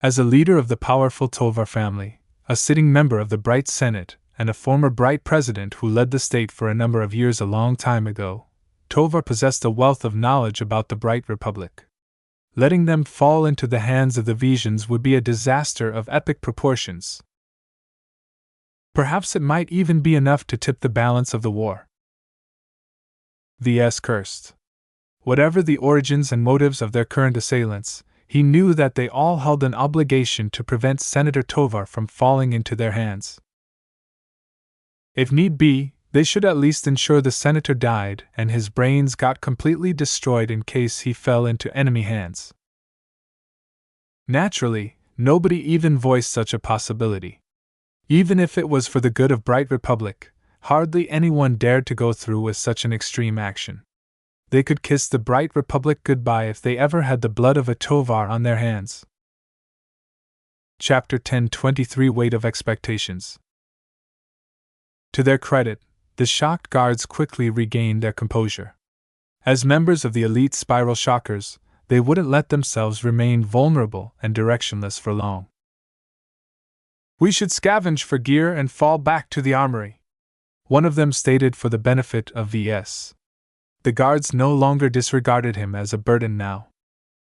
As a leader of the powerful Tovar family, a sitting member of the Bright Senate, and a former Bright president who led the state for a number of years a long time ago, Tovar possessed a wealth of knowledge about the Bright Republic. Letting them fall into the hands of the Visions would be a disaster of epic proportions. Perhaps it might even be enough to tip the balance of the war. Ves cursed. Whatever the origins and motives of their current assailants, he knew that they all held an obligation to prevent Senator Tovar from falling into their hands. If need be, they should at least ensure the senator died and his brains got completely destroyed in case he fell into enemy hands. Naturally, nobody even voiced such a possibility. Even if it was for the good of Bright Republic, hardly anyone dared to go through with such an extreme action. They could kiss the Bright Republic goodbye if they ever had the blood of a Tovar on their hands. Chapter 10:23 Weight of Expectations. To their credit, the shocked guards quickly regained their composure. As members of the elite Spiral Shockers, they wouldn't let themselves remain vulnerable and directionless for long. We should scavenge for gear and fall back to the armory, one of them stated for the benefit of VS. The guards no longer disregarded him as a burden now.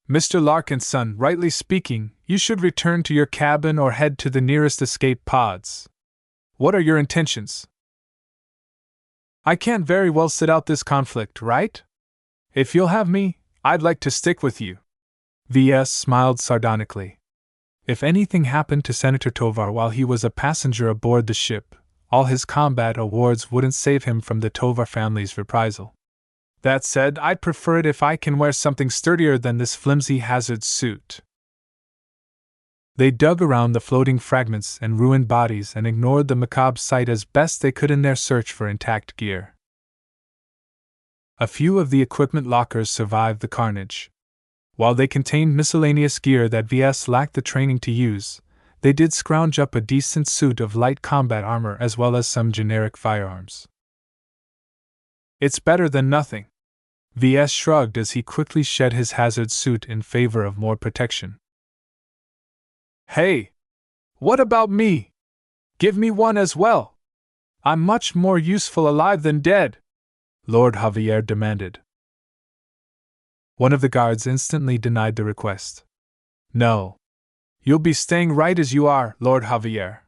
Mr. Larkinson, rightly speaking, you should return to your cabin or head to the nearest escape pods. What are your intentions? I can't very well sit out this conflict, right? If you'll have me, I'd like to stick with you. VS smiled sardonically. If anything happened to Senator Tovar while he was a passenger aboard the ship, all his combat awards wouldn't save him from the Tovar family's reprisal. That said, I'd prefer it if I can wear something sturdier than this flimsy hazard suit. They dug around the floating fragments and ruined bodies and ignored the macabre sight as best they could in their search for intact gear. A few of the equipment lockers survived the carnage. While they contained miscellaneous gear that VS lacked the training to use, they did scrounge up a decent suit of light combat armor as well as some generic firearms. It's better than nothing. VS shrugged as he quickly shed his hazard suit in favor of more protection. Hey! What about me? Give me one as well! I'm much more useful alive than dead, Lord Javier demanded. One of the guards instantly denied the request. No. You'll be staying right as you are, Lord Javier.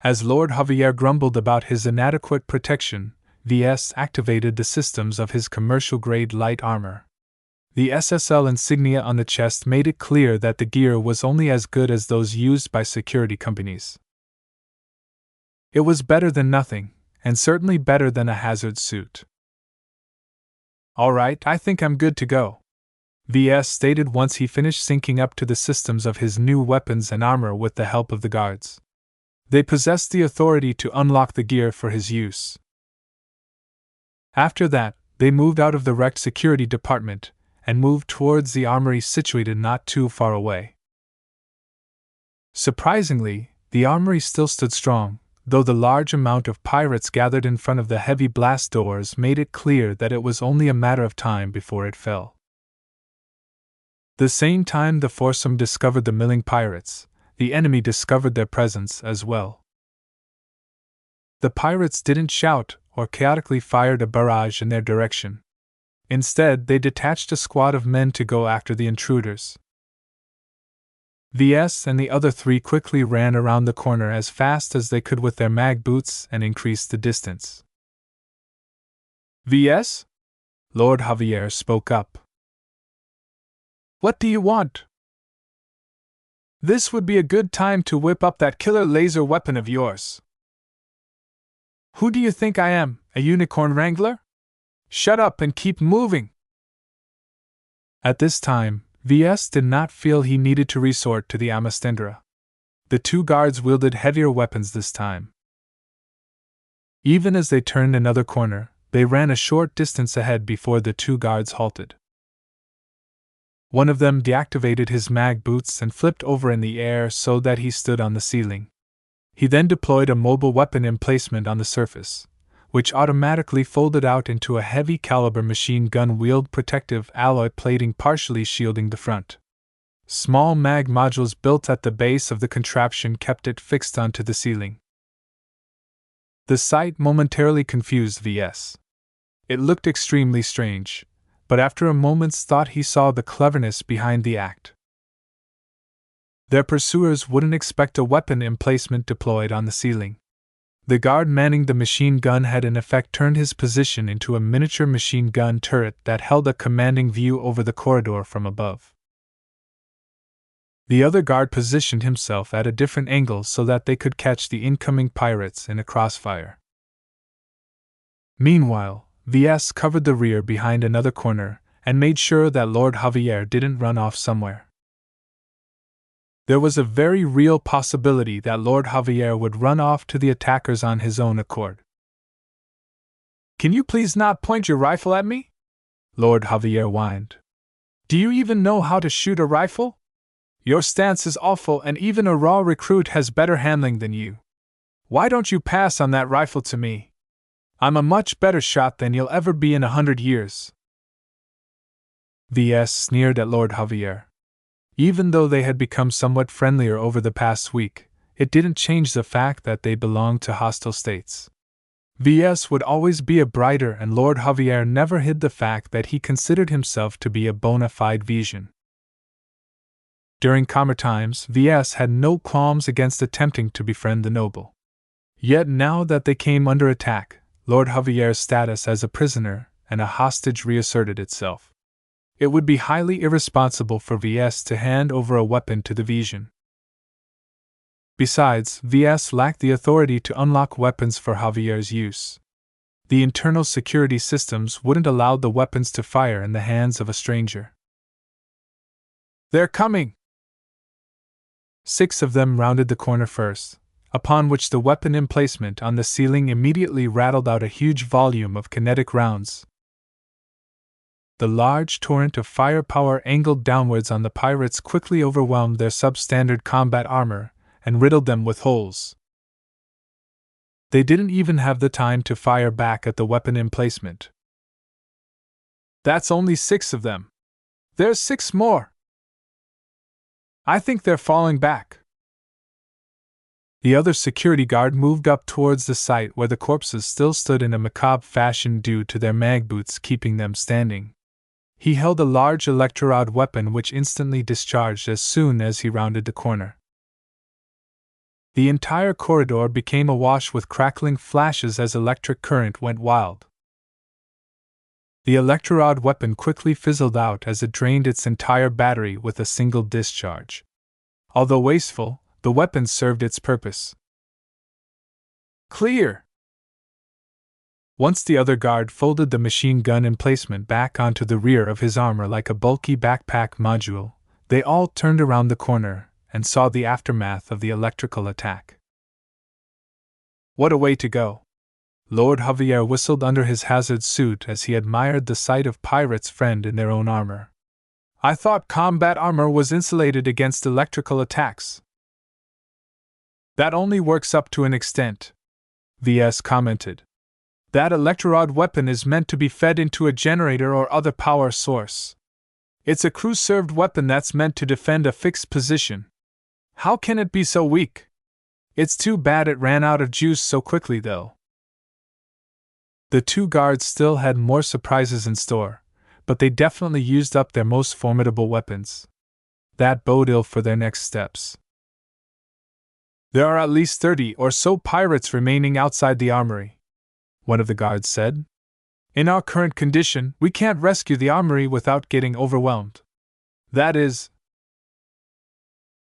As Lord Javier grumbled about his inadequate protection, VS activated the systems of his commercial-grade light armor. The SSL insignia on the chest made it clear that the gear was only as good as those used by security companies. It was better than nothing, and certainly better than a hazard suit. All right, I think I'm good to go, VS stated once he finished syncing up to the systems of his new weapons and armor with the help of the guards. They possessed the authority to unlock the gear for his use. After that, they moved out of the wrecked security department and moved towards the armory situated not too far away. Surprisingly, the armory still stood strong, though the large amount of pirates gathered in front of the heavy blast doors made it clear that it was only a matter of time before it fell. The same time the foursome discovered the milling pirates, the enemy discovered their presence as well. The pirates didn't shout or chaotically fired a barrage in their direction. Instead, they detached a squad of men to go after the intruders. VS and the other three quickly ran around the corner as fast as they could with their mag boots and increased the distance. VS? Lord Javier spoke up. What do you want? This would be a good time to whip up that killer laser weapon of yours. Who do you think I am, a unicorn wrangler? Shut up and keep moving! At this time, VS did not feel he needed to resort to the Amastendra. The two guards wielded heavier weapons this time. Even as they turned another corner, they ran a short distance ahead before the two guards halted. One of them deactivated his mag boots and flipped over in the air so that he stood on the ceiling. He then deployed a mobile weapon emplacement on the surface, which automatically folded out into a heavy-caliber machine gun wield protective alloy plating partially shielding the front. Small mag modules built at the base of the contraption kept it fixed onto the ceiling. The sight momentarily confused VS. It looked extremely strange, but after a moment's thought he saw the cleverness behind the act. Their pursuers wouldn't expect a weapon emplacement deployed on the ceiling. The guard manning the machine gun had in effect turned his position into a miniature machine gun turret that held a commanding view over the corridor from above. The other guard positioned himself at a different angle so that they could catch the incoming pirates in a crossfire. Meanwhile, VS covered the rear behind another corner and made sure that Lord Javier didn't run off somewhere. There was a very real possibility that Lord Javier would run off to the attackers on his own accord. Can you please not point your rifle at me? Lord Javier whined. Do you even know how to shoot a rifle? Your stance is awful and even a raw recruit has better handling than you. Why don't you pass on that rifle to me? I'm a much better shot than you'll ever be in 100 years. VS sneered at Lord Javier. Even though they had become somewhat friendlier over the past week, it didn't change the fact that they belonged to hostile states. Ves would always be a brighter, and Lord Javier never hid the fact that he considered himself to be a bona fide Vesian. During calmer times, Ves had no qualms against attempting to befriend the noble. Yet now that they came under attack, Lord Javier's status as a prisoner and a hostage reasserted itself. It would be highly irresponsible for Ves to hand over a weapon to the Vesian. Besides, Ves lacked the authority to unlock weapons for Javier's use. The internal security systems wouldn't allow the weapons to fire in the hands of a stranger. "They're coming!" 6 of them rounded the corner first, upon which the weapon emplacement on the ceiling immediately rattled out a huge volume of kinetic rounds. The large torrent of firepower angled downwards on the pirates quickly overwhelmed their substandard combat armor and riddled them with holes. They didn't even have the time to fire back at the weapon emplacement. "That's only 6 of them. There's 6 more. I think they're falling back." The other security guard moved up towards the site where the corpses still stood in a macabre fashion due to their mag boots keeping them standing. He held a large electrorod weapon which instantly discharged as soon as he rounded the corner. The entire corridor became awash with crackling flashes as electric current went wild. The electrorod weapon quickly fizzled out as it drained its entire battery with a single discharge. Although wasteful, the weapon served its purpose. "Clear!" Once the other guard folded the machine gun emplacement back onto the rear of his armor like a bulky backpack module, they all turned around the corner and saw the aftermath of the electrical attack. "What a way to go!" Lord Javier whistled under his hazard suit as he admired the sight of Pirate's friend in their own armor. "I thought combat armor was insulated against electrical attacks." "That only works up to an extent," Ves commented. "That electrorod weapon is meant to be fed into a generator or other power source. It's a crew-served weapon that's meant to defend a fixed position. How can it be so weak? It's too bad it ran out of juice so quickly, though." The 2 guards still had more surprises in store, but they definitely used up their most formidable weapons. That bode ill for their next steps. "There are at least 30 or so pirates remaining outside the armory," one of the guards said. "In our current condition, we can't rescue the armory without getting overwhelmed. That is—"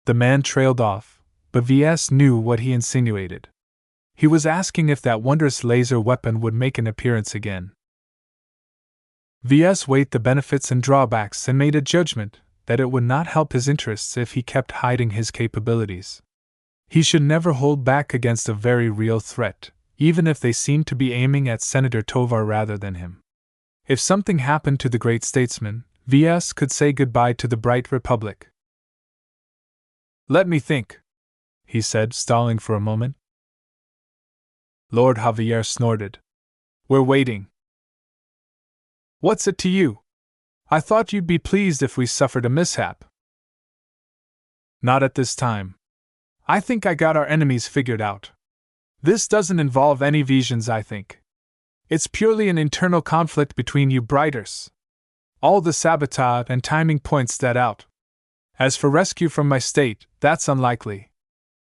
The man trailed off, but Ves knew what he insinuated. He was asking if that wondrous laser weapon would make an appearance again. Ves weighed the benefits and drawbacks and made a judgment that it would not help his interests if he kept hiding his capabilities. He should never hold back against a very real threat, even if they seemed to be aiming at Senator Tovar rather than him. If something happened to the great statesman, Ves could say goodbye to the bright Republic. "Let me think," he said, stalling for a moment. Lord Javier snorted. "We're waiting." "What's it to you? I thought you'd be pleased if we suffered a mishap." "Not at this time. I think I got our enemies figured out. This doesn't involve any Vesians, I think. It's purely an internal conflict between you Brighters. All the sabotage and timing points that out. As for rescue from my state, that's unlikely.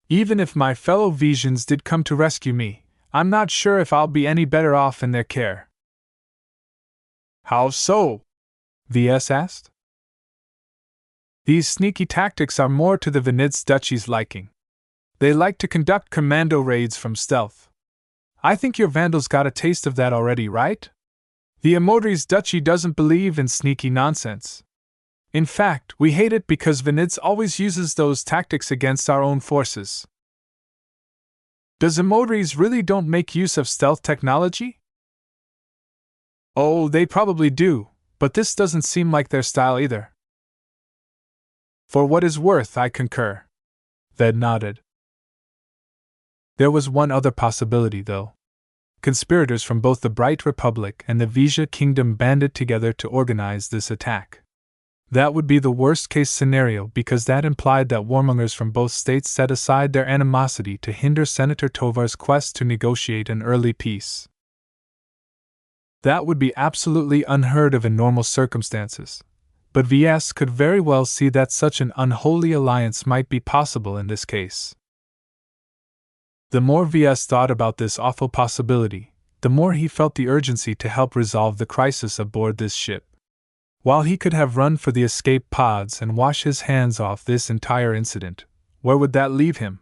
Even if my fellow Vesians did come to rescue me, I'm not sure if I'll be any better off in their care." "How so?" Ves asked. "These sneaky tactics are more to the Vened's Duchy's liking. They like to conduct commando raids from stealth. I think your Vandals got a taste of that already, right? The Emodri's Duchy doesn't believe in sneaky nonsense. In fact, we hate it because Vened's always uses those tactics against our own forces." "Does Emodri's really don't make use of stealth technology?" "Oh, they probably do, but this doesn't seem like their style either." "For what is worth, I concur." Ved nodded. There was one other possibility, though. Conspirators from both the Bright Republic and the Vesia Kingdom banded together to organize this attack. That would be the worst-case scenario because that implied that warmongers from both states set aside their animosity to hinder Senator Tovar's quest to negotiate an early peace. That would be absolutely unheard of in normal circumstances, but Ves could very well see that such an unholy alliance might be possible in this case. The more Ves thought about this awful possibility, the more he felt the urgency to help resolve the crisis aboard this ship. While he could have run for the escape pods and wash his hands off this entire incident, where would that leave him?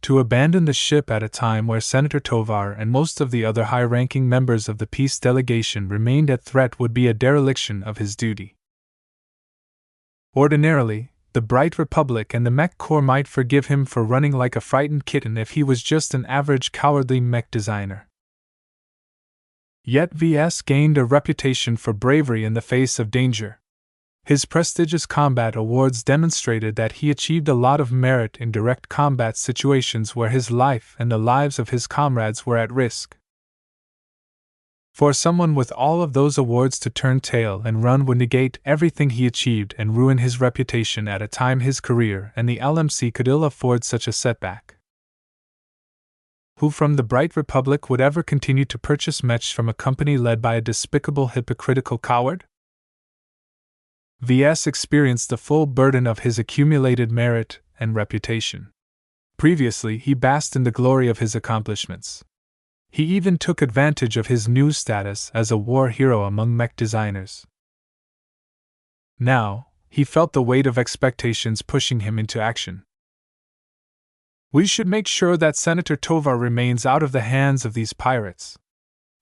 To abandon the ship at a time where Senator Tovar and most of the other high-ranking members of the peace delegation remained at threat would be a dereliction of his duty. Ordinarily, the Bright Republic and the Mech Corps might forgive him for running like a frightened kitten if he was just an average cowardly mech designer. Yet Ves gained a reputation for bravery in the face of danger. His prestigious combat awards demonstrated that he achieved a lot of merit in direct combat situations where his life and the lives of his comrades were at risk. For someone with all of those awards to turn tail and run would negate everything he achieved and ruin his reputation at a time his career and the LMC could ill afford such a setback. Who from the Bright Republic would ever continue to purchase mechs from a company led by a despicable, hypocritical coward? Ves experienced the full burden of his accumulated merit and reputation. Previously, he basked in the glory of his accomplishments. He even took advantage of his new status as a war hero among mech designers. Now, he felt the weight of expectations pushing him into action. We should make sure that Senator Tovar remains out of the hands of these pirates,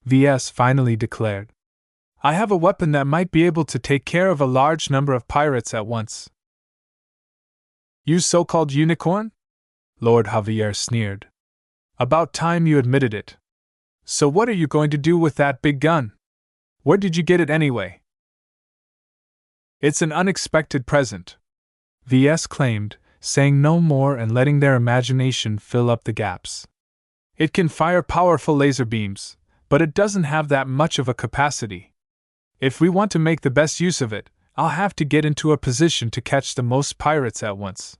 Ves finally declared. I have a weapon that might be able to take care of a large number of pirates at once. You so-called unicorn? Lord Javier sneered. About time you admitted it. So what are you going to do with that big gun? Where did you get it anyway? It's an unexpected present, Ves claimed, saying no more and letting their imagination fill up the gaps. It can fire powerful laser beams, but it doesn't have that much of a capacity. If we want to make the best use of it, I'll have to get into a position to catch the most pirates at once.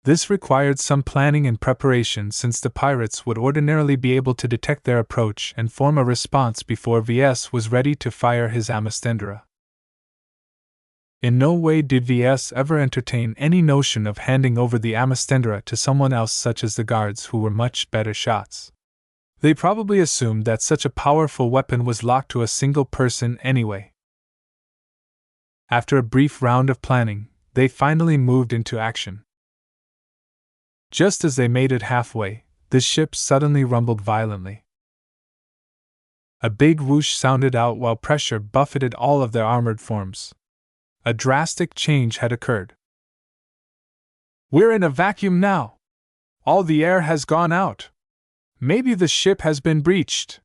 This required some planning and preparation since the pirates would ordinarily be able to detect their approach and form a response before Ves was ready to fire his Amastendra. In no way did Ves ever entertain any notion of handing over the Amastendra to someone else such as the guards who were much better shots. They probably assumed that such a powerful weapon was locked to a single person anyway. After a brief round of planning, they finally moved into action. Just as they made it halfway, the ship suddenly rumbled violently. A big whoosh sounded out while pressure buffeted all of their armored forms. A drastic change had occurred. We're in a vacuum now. All the air has gone out. Maybe the ship has been breached.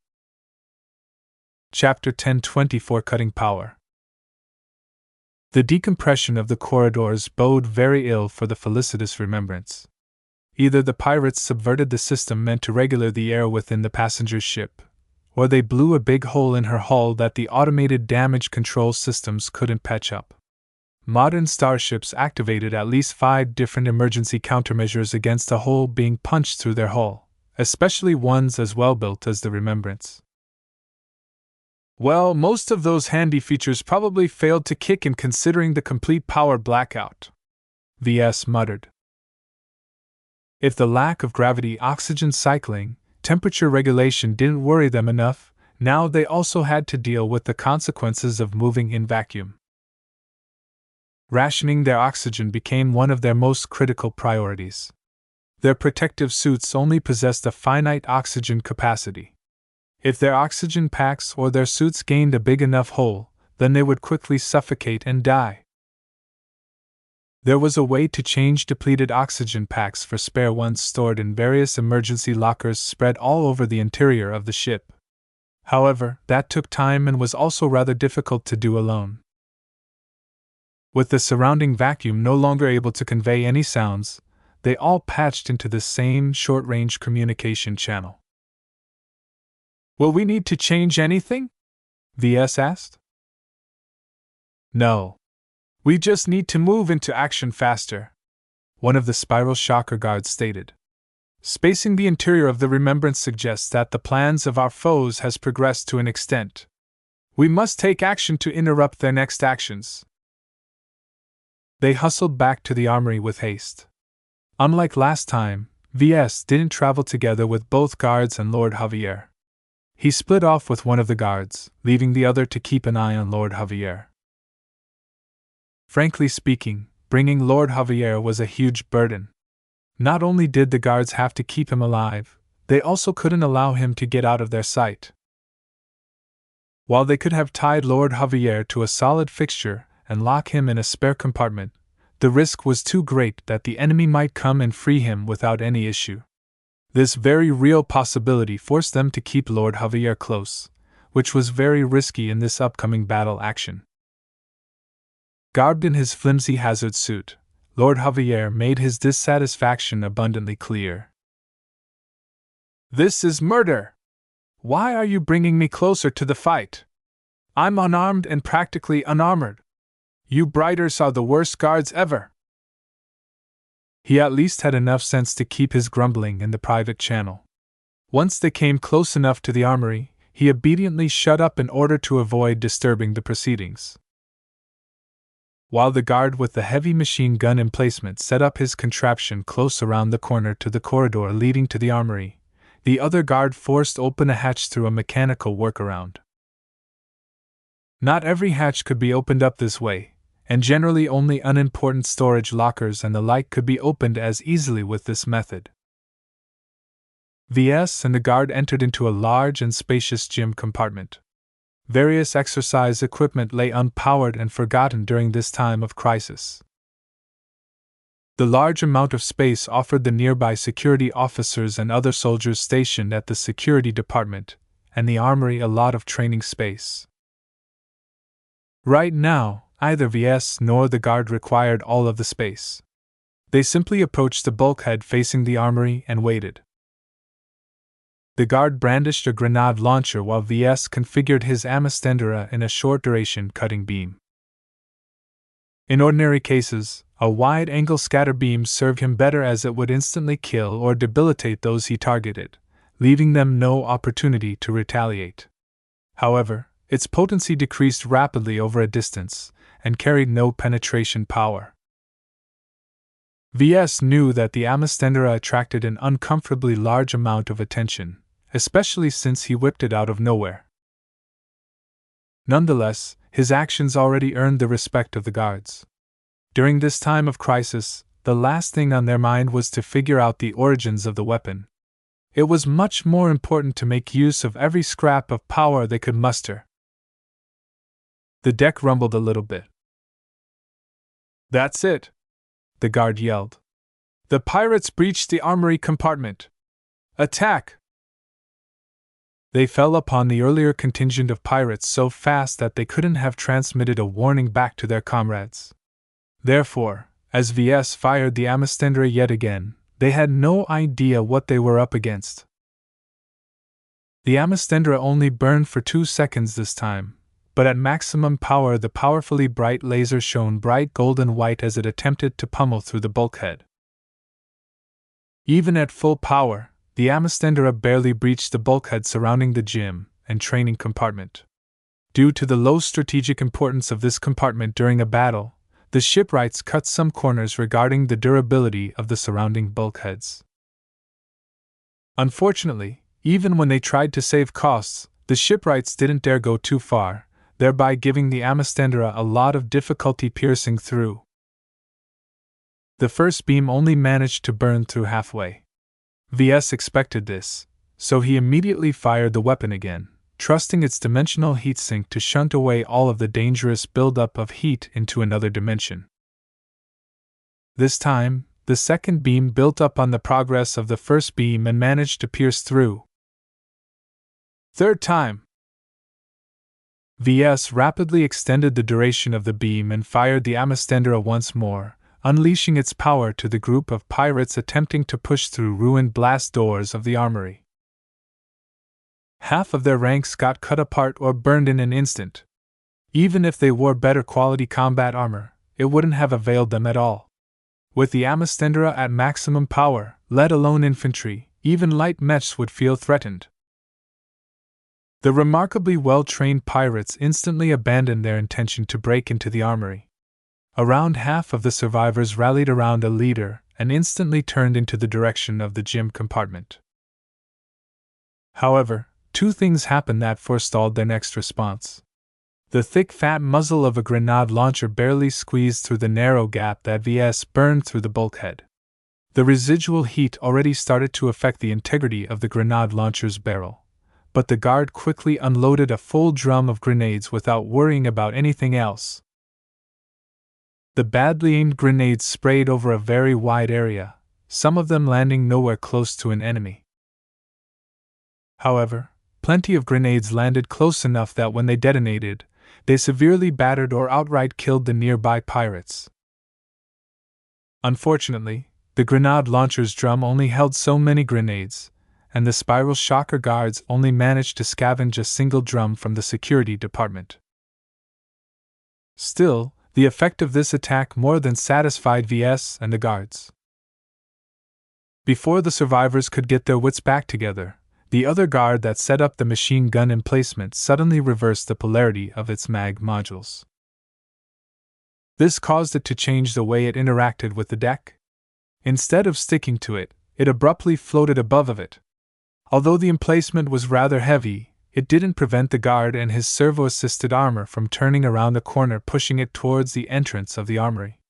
Chapter 10:24 Cutting Power. The decompression of the corridors bode very ill for the felicitous remembrance. Either the pirates subverted the system meant to regulate the air within the passenger's ship, or they blew a big hole in her hull that the automated damage control systems couldn't patch up. Modern starships activated at least 5 different emergency countermeasures against a hole being punched through their hull, especially ones as well built as the Remembrance. Well, most of those handy features probably failed to kick in considering the complete power blackout, Ves muttered. If the lack of gravity oxygen cycling, temperature regulation didn't worry them enough, now they also had to deal with the consequences of moving in vacuum. Rationing their oxygen became one of their most critical priorities. Their protective suits only possessed a finite oxygen capacity. If their oxygen packs or their suits gained a big enough hole, then they would quickly suffocate and die. There was a way to change depleted oxygen packs for spare ones stored in various emergency lockers spread all over the interior of the ship. However, that took time and was also rather difficult to do alone. With the surrounding vacuum no longer able to convey any sounds, they all patched into the same short-range communication channel. Will we need to change anything? Ves asked. No, We just need to move into action faster, one of the spiral shocker guards stated. Spacing the interior of the Remembrance suggests that the plans of our foes has progressed to an extent. We must take action to interrupt their next actions. They hustled back to the armory with haste. Unlike last time, Ves didn't travel together with both guards and Lord Javier. He split off with one of the guards, leaving the other to keep an eye on Lord Javier. Frankly speaking, bringing Lord Javier was a huge burden. Not only did the guards have to keep him alive, they also couldn't allow him to get out of their sight. While they could have tied Lord Javier to a solid fixture and lock him in a spare compartment, the risk was too great that the enemy might come and free him without any issue. This very real possibility forced them to keep Lord Javier close, which was very risky in this upcoming battle action. Garbed in his flimsy hazard suit, Lord Javier made his dissatisfaction abundantly clear. "This is murder! Why are you bringing me closer to the fight? I'm unarmed and practically unarmored. You Briters are the worst guards ever." He at least had enough sense to keep his grumbling in the private channel. Once they came close enough to the armory, he obediently shut up in order to avoid disturbing the proceedings. While the guard with the heavy machine gun emplacement set up his contraption close around the corner to the corridor leading to the armory, the other guard forced open a hatch through a mechanical workaround. Not every hatch could be opened up this way, and generally only unimportant storage lockers and the like could be opened as easily with this method. Ves and the guard entered into a large and spacious gym compartment. Various exercise equipment lay unpowered and forgotten during this time of crisis. The large amount of space offered the nearby security officers and other soldiers stationed at the security department, and the armory a lot of training space. Right now, neither Ves nor the guard required all of the space. They simply approached the bulkhead facing the armory and waited. The guard brandished a grenade launcher while Ves configured his amastendera in a short-duration cutting beam. In ordinary cases, a wide-angle scatter beam served him better as it would instantly kill or debilitate those he targeted, leaving them no opportunity to retaliate. However, its potency decreased rapidly over a distance, and carried no penetration power. Ves knew that the amastendera attracted an uncomfortably large amount of attention, especially since he whipped it out of nowhere. Nonetheless, his actions already earned the respect of the guards. During this time of crisis, the last thing on their mind was to figure out the origins of the weapon. It was much more important to make use of every scrap of power they could muster. The deck rumbled a little bit. "That's it!" the guard yelled. "The pirates breached the armory compartment! Attack!" They fell upon the earlier contingent of pirates so fast that they couldn't have transmitted a warning back to their comrades. Therefore, as Ves fired the amastendera yet again, they had no idea what they were up against. The amastendera only burned for 2 seconds this time, but at maximum power the powerfully bright laser shone bright golden white as it attempted to pummel through the bulkhead. Even at full power, the amastendera barely breached the bulkhead surrounding the gym and training compartment. Due to the low strategic importance of this compartment during a battle, the shipwrights cut some corners regarding the durability of the surrounding bulkheads. Unfortunately, even when they tried to save costs, the shipwrights didn't dare go too far, thereby giving the amastendera a lot of difficulty piercing through. The first beam only managed to burn through halfway. Ves expected this, so he immediately fired the weapon again, trusting its dimensional heatsink to shunt away all of the dangerous buildup of heat into another dimension. This time, the second beam built up on the progress of the first beam and managed to pierce through. Third time! Ves rapidly extended the duration of the beam and fired the amastendera once more, unleashing its power to the group of pirates attempting to push through ruined blast doors of the armory. Half of their ranks got cut apart or burned in an instant. Even if they wore better quality combat armor, it wouldn't have availed them at all. With the Amastendera at maximum power, let alone infantry, even light mechs would feel threatened. The remarkably well-trained pirates instantly abandoned their intention to break into the armory. Around half of the survivors rallied around a leader and instantly turned into the direction of the gym compartment. However, two things happened that forestalled their next response. The thick fat muzzle of a grenade launcher barely squeezed through the narrow gap that Ves burned through the bulkhead. The residual heat already started to affect the integrity of the grenade launcher's barrel, but the guard quickly unloaded a full drum of grenades without worrying about anything else. The badly aimed grenades sprayed over a very wide area, some of them landing nowhere close to an enemy. However, plenty of grenades landed close enough that when they detonated, they severely battered or outright killed the nearby pirates. Unfortunately, the grenade launcher's drum only held so many grenades, and the spiral shocker guards only managed to scavenge a single drum from the security department. Still, the effect of this attack more than satisfied Ves and the guards. Before the survivors could get their wits back together, the other guard that set up the machine gun emplacement suddenly reversed the polarity of its mag modules. This caused it to change the way it interacted with the deck. Instead of sticking to it, it abruptly floated above of it. Although the emplacement was rather heavy, it didn't prevent the guard and his servo-assisted armor from turning around the corner, pushing it towards the entrance of the armory.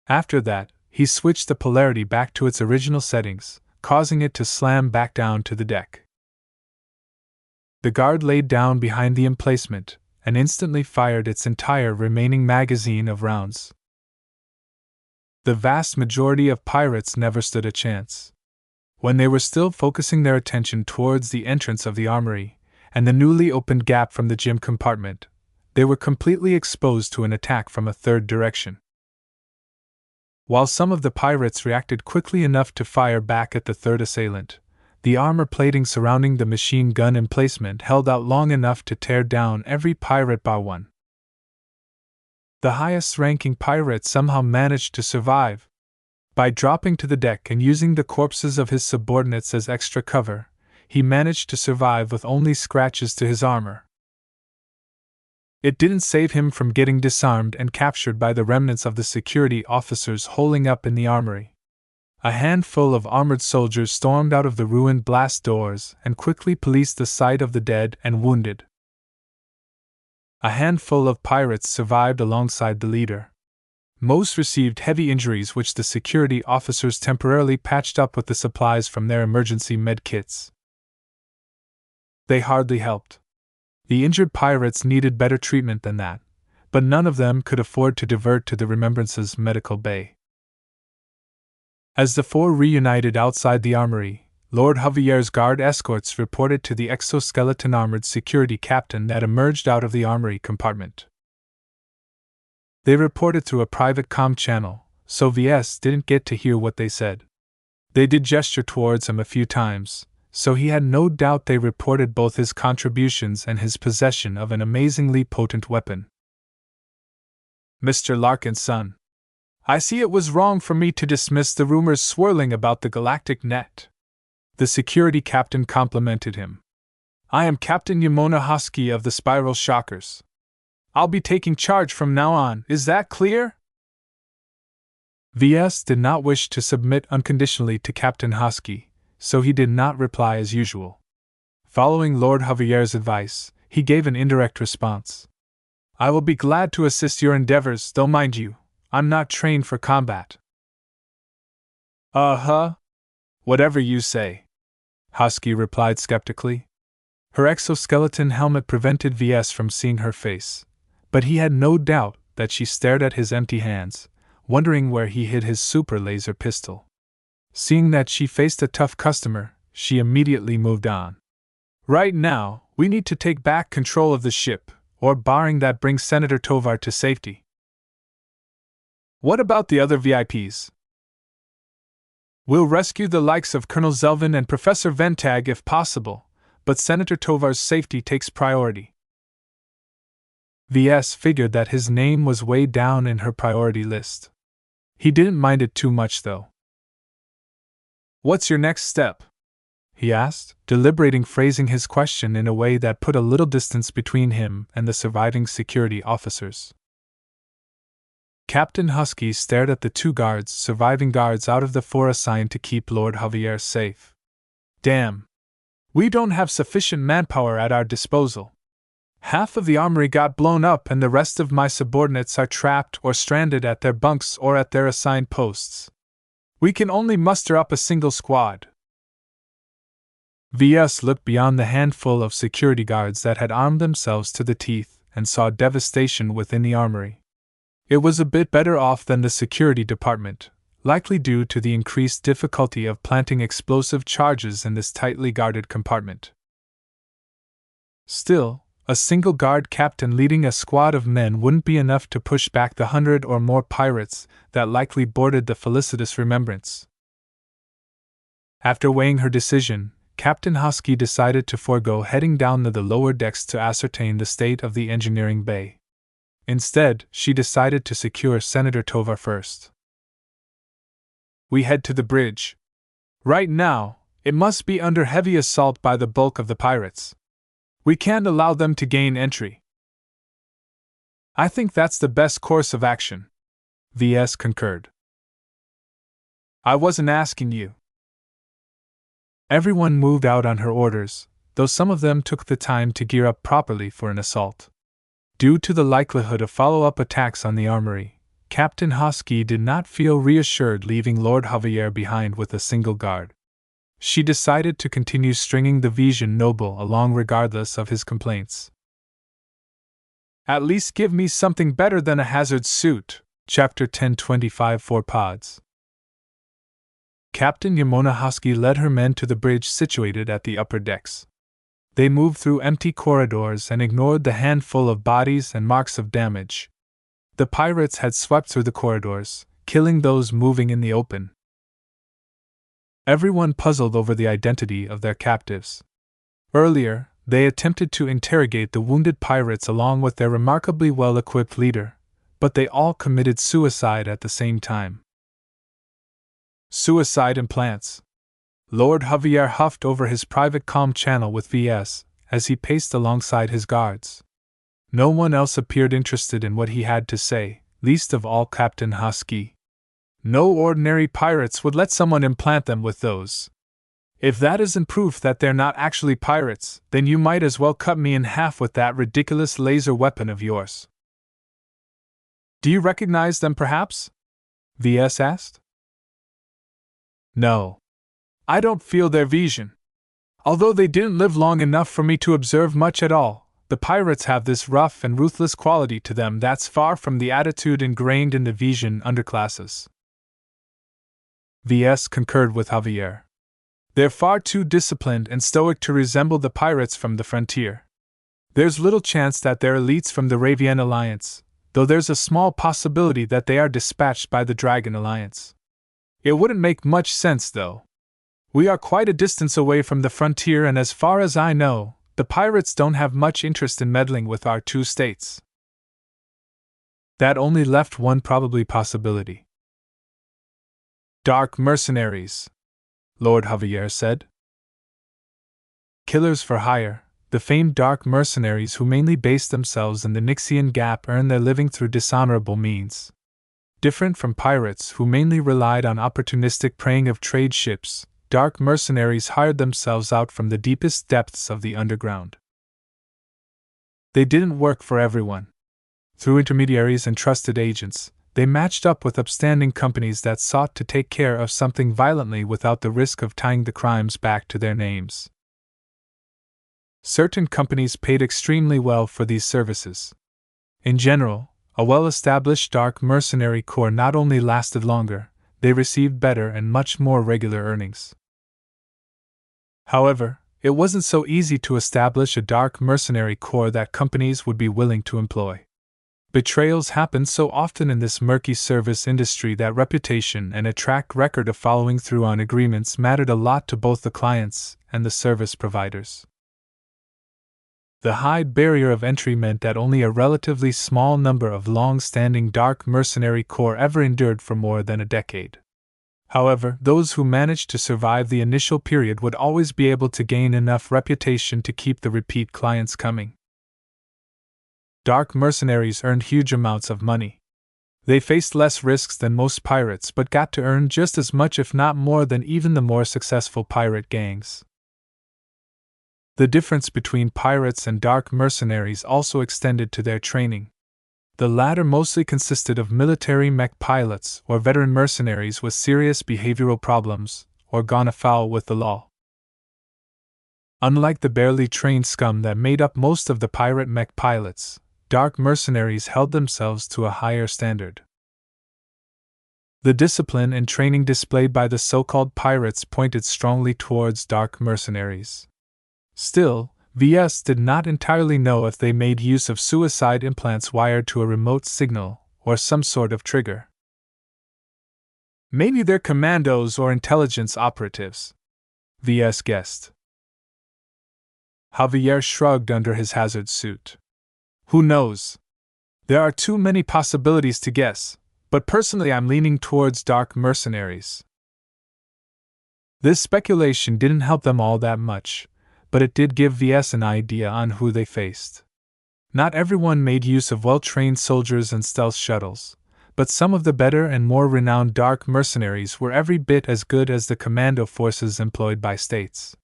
After that, he switched the polarity back to its original settings, causing it to slam back down to the deck. The guard laid down behind the emplacement and instantly fired its entire remaining magazine of rounds. The vast majority of pirates never stood a chance. When they were still focusing their attention towards the entrance of the armory and the newly opened gap from the gym compartment, they were completely exposed to an attack from a third direction. While some of the pirates reacted quickly enough to fire back at the third assailant, the armor plating surrounding the machine gun emplacement held out long enough to tear down every pirate bar one. The highest-ranking pirate somehow managed to survive. By dropping to the deck and using the corpses of his subordinates as extra cover, he managed to survive with only scratches to his armor. It didn't save him from getting disarmed and captured by the remnants of the security officers holing up in the armory. A handful of armored soldiers stormed out of the ruined blast doors and quickly policed the site of the dead and wounded. A handful of pirates survived alongside the leader. Most received heavy injuries, which the security officers temporarily patched up with the supplies from their emergency med kits. They hardly helped. The injured pirates needed better treatment than that, but none of them could afford to divert to the Remembrance's medical bay. As the four reunited outside the armory, Lord Javier's guard escorts reported to the exoskeleton-armored security captain that emerged out of the armory compartment. They reported through a private comm channel, so Ves didn't get to hear what they said. They did gesture towards him a few times, so he had no doubt they reported both his contributions and his possession of an amazingly potent weapon. Mr. Larkinson, I see it was wrong for me to dismiss the rumors swirling about the galactic net. The security captain complimented him. I am Captain Yamona Husky of the Spiral Shockers. I'll be taking charge from now on, is that clear? Ves did not wish to submit unconditionally to Captain Husky, so he did not reply as usual. Following Lord Javier's advice, he gave an indirect response. I will be glad to assist your endeavors, though mind you, I'm not trained for combat. Whatever you say, Husky replied skeptically. Her exoskeleton helmet prevented Ves from seeing her face, but he had no doubt that she stared at his empty hands, wondering where he hid his super laser pistol. Seeing that she faced a tough customer, she immediately moved on. Right now, we need to take back control of the ship, or barring that brings Senator Tovar to safety. What about the other VIPs? We'll rescue the likes of Colonel Zelvin and Professor Ventag if possible, but Senator Tovar's safety takes priority. Ves figured that his name was way down in her priority list. He didn't mind it too much, though. "What's your next step?" he asked, deliberating, phrasing his question in a way that put a little distance between him and the surviving security officers. Captain Husky stared at the 2 surviving guards out of the 4 assigned to keep Lord Javier safe. "Damn. We don't have sufficient manpower at our disposal. Half of the armory got blown up and the rest of my subordinates are trapped or stranded at their bunks or at their assigned posts. We can only muster up a single squad." Ves looked beyond the handful of security guards that had armed themselves to the teeth and saw devastation within the armory. It was a bit better off than the security department, likely due to the increased difficulty of planting explosive charges in this tightly guarded compartment. Still, a single guard captain leading a squad of men wouldn't be enough to push back the 100 or more pirates that likely boarded the felicitous Remembrance. After weighing her decision, Captain Husky decided to forego heading down to the lower decks to ascertain the state of the engineering bay. Instead, she decided to secure Senator Tovar first. "We head to the bridge. Right now, it must be under heavy assault by the bulk of the pirates. We can't allow them to gain entry." "I think that's the best course of action," Ves concurred. "I wasn't asking you." Everyone moved out on her orders, though some of them took the time to gear up properly for an assault. Due to the likelihood of follow-up attacks on the armory, Captain Husky did not feel reassured leaving Lord Javier behind with a single guard. She decided to continue stringing the Vision Noble along regardless of his complaints. "At least give me something better than a hazard suit." Chapter 1025 4 Pods. Captain Yamona Husky led her men to the bridge situated at the upper decks. They moved through empty corridors and ignored the handful of bodies and marks of damage. The pirates had swept through the corridors, killing those moving in the open. Everyone puzzled over the identity of their captives. Earlier, they attempted to interrogate the wounded pirates along with their remarkably well-equipped leader, but they all committed suicide at the same time. "Suicide implants." Lord Javier huffed over his private comm channel with Ves as he paced alongside his guards. No one else appeared interested in what he had to say, least of all Captain Husky. "No ordinary pirates would let someone implant them with those. If that isn't proof that they're not actually pirates, then you might as well cut me in half with that ridiculous laser weapon of yours." "Do you recognize them, perhaps?" Ves asked. "No. I don't feel their vision. Although they didn't live long enough for me to observe much at all, the pirates have this rough and ruthless quality to them that's far from the attitude ingrained in the Vision underclasses." Ves concurred with Javier. "They're far too disciplined and stoic to resemble the pirates from the frontier. There's little chance that they're elites from the Ravian Alliance, though there's a small possibility that they are dispatched by the Dragon Alliance. It wouldn't make much sense, though. We are quite a distance away from the frontier, and as far as I know, the pirates don't have much interest in meddling with our 2 states." That only left one probable possibility. "Dark mercenaries," Lord Javier said. Killers for hire, the famed dark mercenaries who mainly based themselves in the Nixian Gap earned their living through dishonorable means. Different from pirates who mainly relied on opportunistic preying of trade ships, dark mercenaries hired themselves out from the deepest depths of the underground. They didn't work for everyone. Through intermediaries and trusted agents, they matched up with upstanding companies that sought to take care of something violently without the risk of tying the crimes back to their names. Certain companies paid extremely well for these services. In general, a well-established dark mercenary corps not only lasted longer, they received better and much more regular earnings. However, it wasn't so easy to establish a dark mercenary corps that companies would be willing to employ. Betrayals happened so often in this murky service industry that reputation and a track record of following through on agreements mattered a lot to both the clients and the service providers. The high barrier of entry meant that only a relatively small number of long-standing dark mercenary corps ever endured for more than a decade. However, those who managed to survive the initial period would always be able to gain enough reputation to keep the repeat clients coming. Dark mercenaries earned huge amounts of money. They faced less risks than most pirates but got to earn just as much, if not more, than even the more successful pirate gangs. The difference between pirates and dark mercenaries also extended to their training. The latter mostly consisted of military mech pilots or veteran mercenaries with serious behavioral problems or gone afoul with the law. Unlike the barely trained scum that made up most of the pirate mech pilots, dark mercenaries held themselves to a higher standard. The discipline and training displayed by the so-called pirates pointed strongly towards dark mercenaries. Still, Ves did not entirely know if they made use of suicide implants wired to a remote signal or some sort of trigger. Maybe they're commandos or intelligence operatives, Ves guessed. Javier shrugged under his hazard suit. Who knows? There are too many possibilities to guess, but personally I'm leaning towards dark mercenaries. This speculation didn't help them all that much, but it did give Ves an idea on who they faced. Not everyone made use of well-trained soldiers and stealth shuttles, but some of the better and more renowned dark mercenaries were every bit as good as the commando forces employed by states.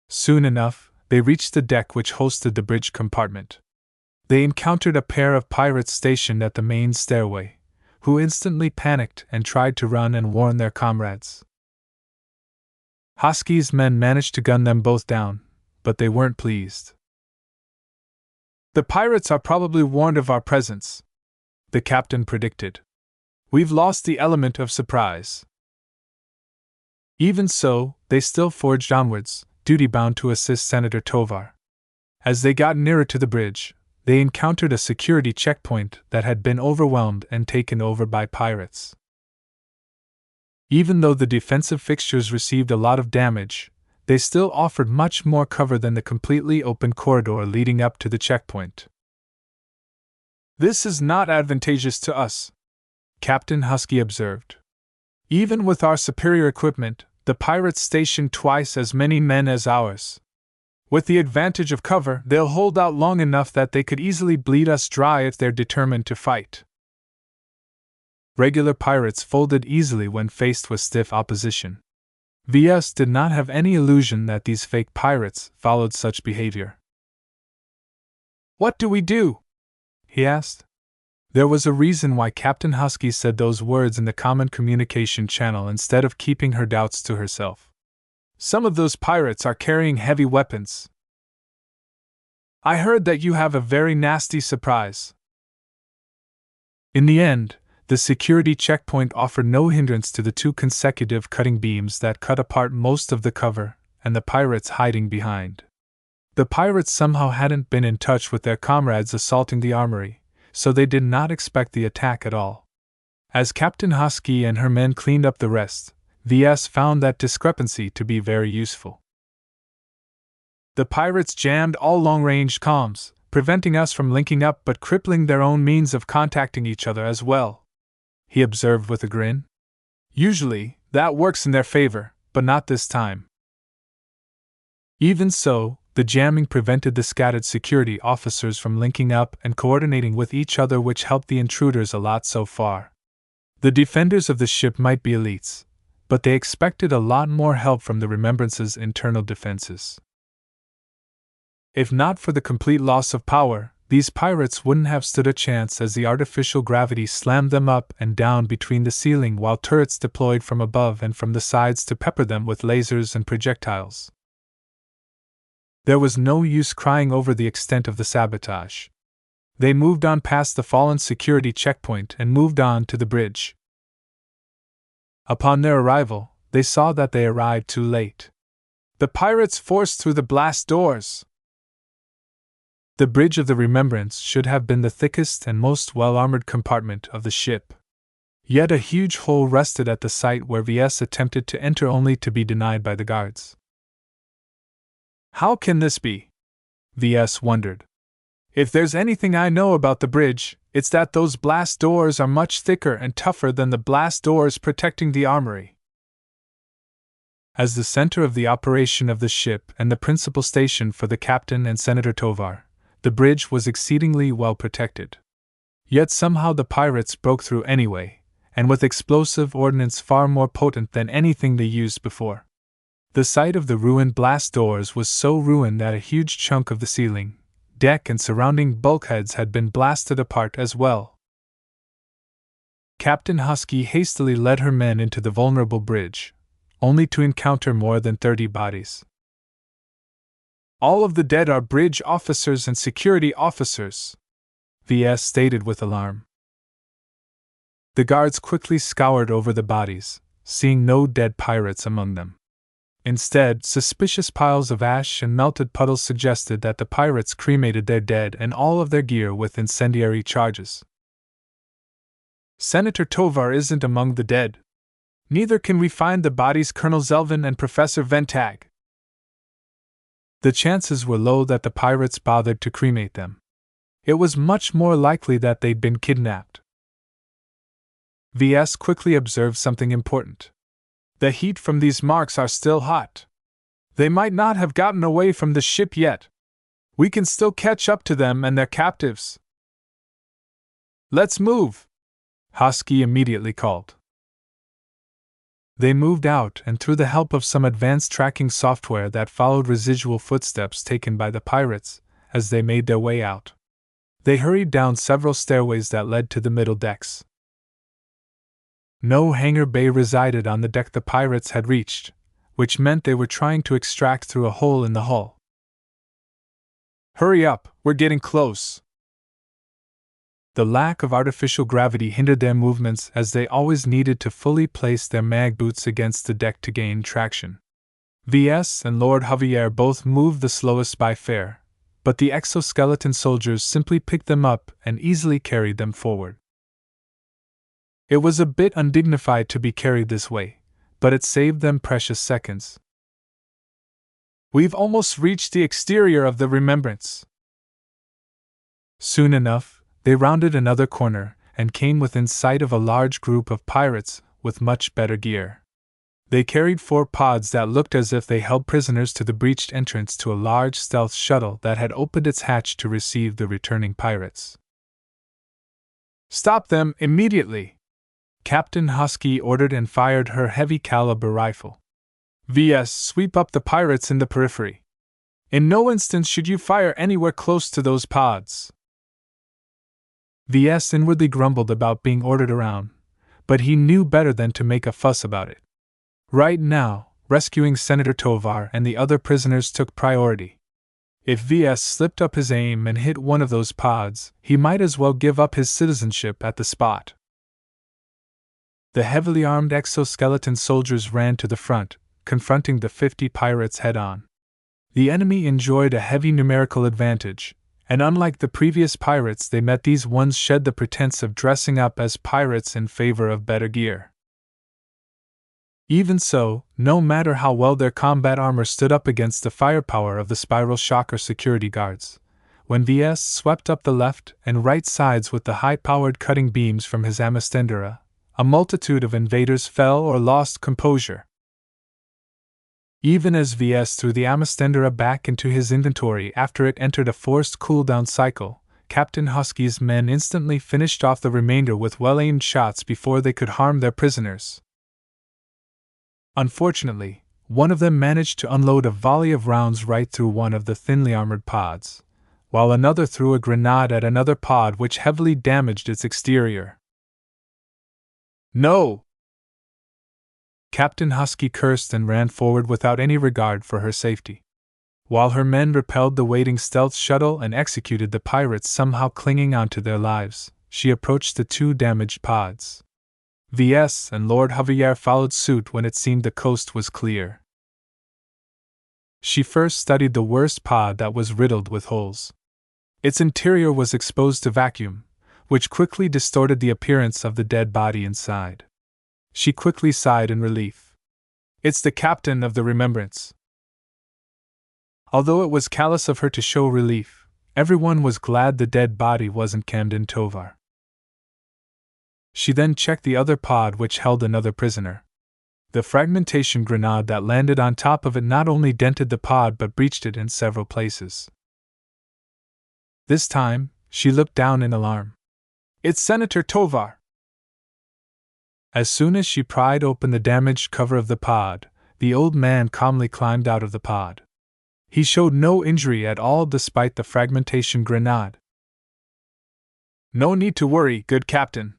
Soon enough, they reached the deck which hosted the bridge compartment. They encountered a pair of pirates stationed at the main stairway, who instantly panicked and tried to run and warn their comrades. Hosky's men managed to gun them both down, but they weren't pleased. The pirates are probably warned of our presence, the captain predicted. We've lost the element of surprise. Even so, they still forged onwards, duty-bound to assist Senator Tovar. As they got nearer to the bridge, they encountered a security checkpoint that had been overwhelmed and taken over by pirates. Even though the defensive fixtures received a lot of damage, they still offered much more cover than the completely open corridor leading up to the checkpoint. This is not advantageous to us, Captain Husky observed. Even with our superior equipment, the pirates stationed twice as many men as ours. With the advantage of cover, they'll hold out long enough that they could easily bleed us dry if they're determined to fight. Regular pirates folded easily when faced with stiff opposition. Ves did not have any illusion that these fake pirates followed such behavior. What do we do? He asked. There was a reason why Captain Husky said those words in the common communication channel instead of keeping her doubts to herself. Some of those pirates are carrying heavy weapons. I heard that you have a very nasty surprise. In the end, the security checkpoint offered no hindrance to the two consecutive cutting beams that cut apart most of the cover and the pirates hiding behind. The pirates somehow hadn't been in touch with their comrades assaulting the armory, so they did not expect the attack at all. As Captain Husky and her men cleaned up the rest, Ves found that discrepancy to be very useful. The pirates jammed all long-range comms, preventing us from linking up but crippling their own means of contacting each other as well, he observed with a grin. Usually, that works in their favor, but not this time. Even so, the jamming prevented the scattered security officers from linking up and coordinating with each other, which helped the intruders a lot so far. The defenders of the ship might be elites, but they expected a lot more help from the Remembrance's internal defenses. If not for the complete loss of power, these pirates wouldn't have stood a chance as the artificial gravity slammed them up and down between the ceiling while turrets deployed from above and from the sides to pepper them with lasers and projectiles. There was no use crying over the extent of the sabotage. They moved on past the fallen security checkpoint and moved on to the bridge. Upon their arrival, they saw that they arrived too late. The pirates forced through the blast doors. The bridge of the Remembrance should have been the thickest and most well-armored compartment of the ship. Yet a huge hole rested at the site where Ves attempted to enter only to be denied by the guards. How can this be? VS wondered. If there's anything I know about the bridge, it's that those blast doors are much thicker and tougher than the blast doors protecting the armory. As the center of the operation of the ship and the principal station for the captain and Senator Tovar, the bridge was exceedingly well protected. Yet somehow the pirates broke through anyway, and with explosive ordnance far more potent than anything they used before. The sight of the ruined blast doors was so ruined that a huge chunk of the ceiling, deck, and surrounding bulkheads had been blasted apart as well. Captain Husky hastily led her men into the vulnerable bridge, only to encounter more than 30 bodies. All of the dead are bridge officers and security officers, VS stated with alarm. The guards quickly scoured over the bodies, seeing no dead pirates among them. Instead, suspicious piles of ash and melted puddles suggested that the pirates cremated their dead and all of their gear with incendiary charges. Senator Tovar isn't among the dead. Neither can we find the bodies Colonel Zelvin and Professor Ventag. The chances were low that the pirates bothered to cremate them. It was much more likely that they'd been kidnapped. VS quickly observed something important. The heat from these marks are still hot. They might not have gotten away from the ship yet. We can still catch up to them and their captives. Let's move, Husky immediately called. They moved out, and through the help of some advanced tracking software that followed residual footsteps taken by the pirates as they made their way out. They hurried down several stairways that led to the middle decks. No hangar bay resided on the deck the pirates had reached, which meant they were trying to extract through a hole in the hull. Hurry up, we're getting close. The lack of artificial gravity hindered their movements as they always needed to fully place their mag boots against the deck to gain traction. VS and Lord Javier both moved the slowest by far, but the exoskeleton soldiers simply picked them up and easily carried them forward. It was a bit undignified to be carried this way, but it saved them precious seconds. We've almost reached the exterior of the Remembrance. Soon enough, they rounded another corner and came within sight of a large group of pirates with much better gear. They carried 4 pods that looked as if they held prisoners to the breached entrance to a large stealth shuttle that had opened its hatch to receive the returning pirates. Stop them immediately! Captain Husky ordered and fired her heavy-caliber rifle. VS, sweep up the pirates in the periphery. In no instance should you fire anywhere close to those pods. VS inwardly grumbled about being ordered around, but he knew better than to make a fuss about it. Right now, rescuing Senator Tovar and the other prisoners took priority. If VS slipped up his aim and hit one of those pods, he might as well give up his citizenship at the spot. The heavily armed exoskeleton soldiers ran to the front, confronting the 50 pirates head-on. The enemy enjoyed a heavy numerical advantage, and unlike the previous pirates they met, these ones shed the pretense of dressing up as pirates in favor of better gear. Even so, no matter how well their combat armor stood up against the firepower of the spiral shocker security guards, when VS swept up the left and right sides with the high-powered cutting beams from his Amastendera, a multitude of invaders fell or lost composure. Even as VS threw the Amastendera back into his inventory after it entered a forced cooldown cycle, Captain Husky's men instantly finished off the remainder with well-aimed shots before they could harm their prisoners. Unfortunately, one of them managed to unload a volley of rounds right through one of the thinly armored pods, while another threw a grenade at another pod which heavily damaged its exterior. No! Captain Husky cursed and ran forward without any regard for her safety. While her men repelled the waiting stealth shuttle and executed the pirates somehow clinging onto their lives, she approached the 2 damaged pods. VS and Lord Javier followed suit when it seemed the coast was clear. She first studied the worst pod that was riddled with holes. Its interior was exposed to vacuum, which quickly distorted the appearance of the dead body inside. She quickly sighed in relief. It's the captain of the Remembrance. Although it was callous of her to show relief, everyone was glad the dead body wasn't Camden Tovar. She then checked the other pod, which held another prisoner. The fragmentation grenade that landed on top of it not only dented the pod but breached it in several places. This time, she looked down in alarm. "It's Senator Tovar!" As soon as she pried open the damaged cover of the pod, the old man calmly climbed out of the pod. He showed no injury at all despite the fragmentation grenade. "No need to worry, good captain.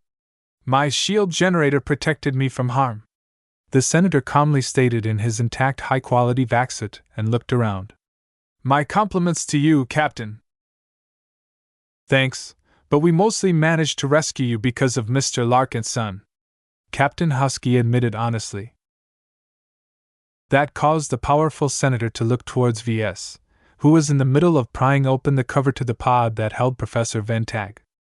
My shield generator protected me from harm," the senator calmly stated in his intact high-quality vac-suit and looked around. "My compliments to you, Captain." "Thanks, but we mostly managed to rescue you because of Mr. Larkinson," Captain Husky admitted honestly. That caused the powerful senator to look towards Ves, who was in the middle of prying open the cover to the pod that held Professor Ventag.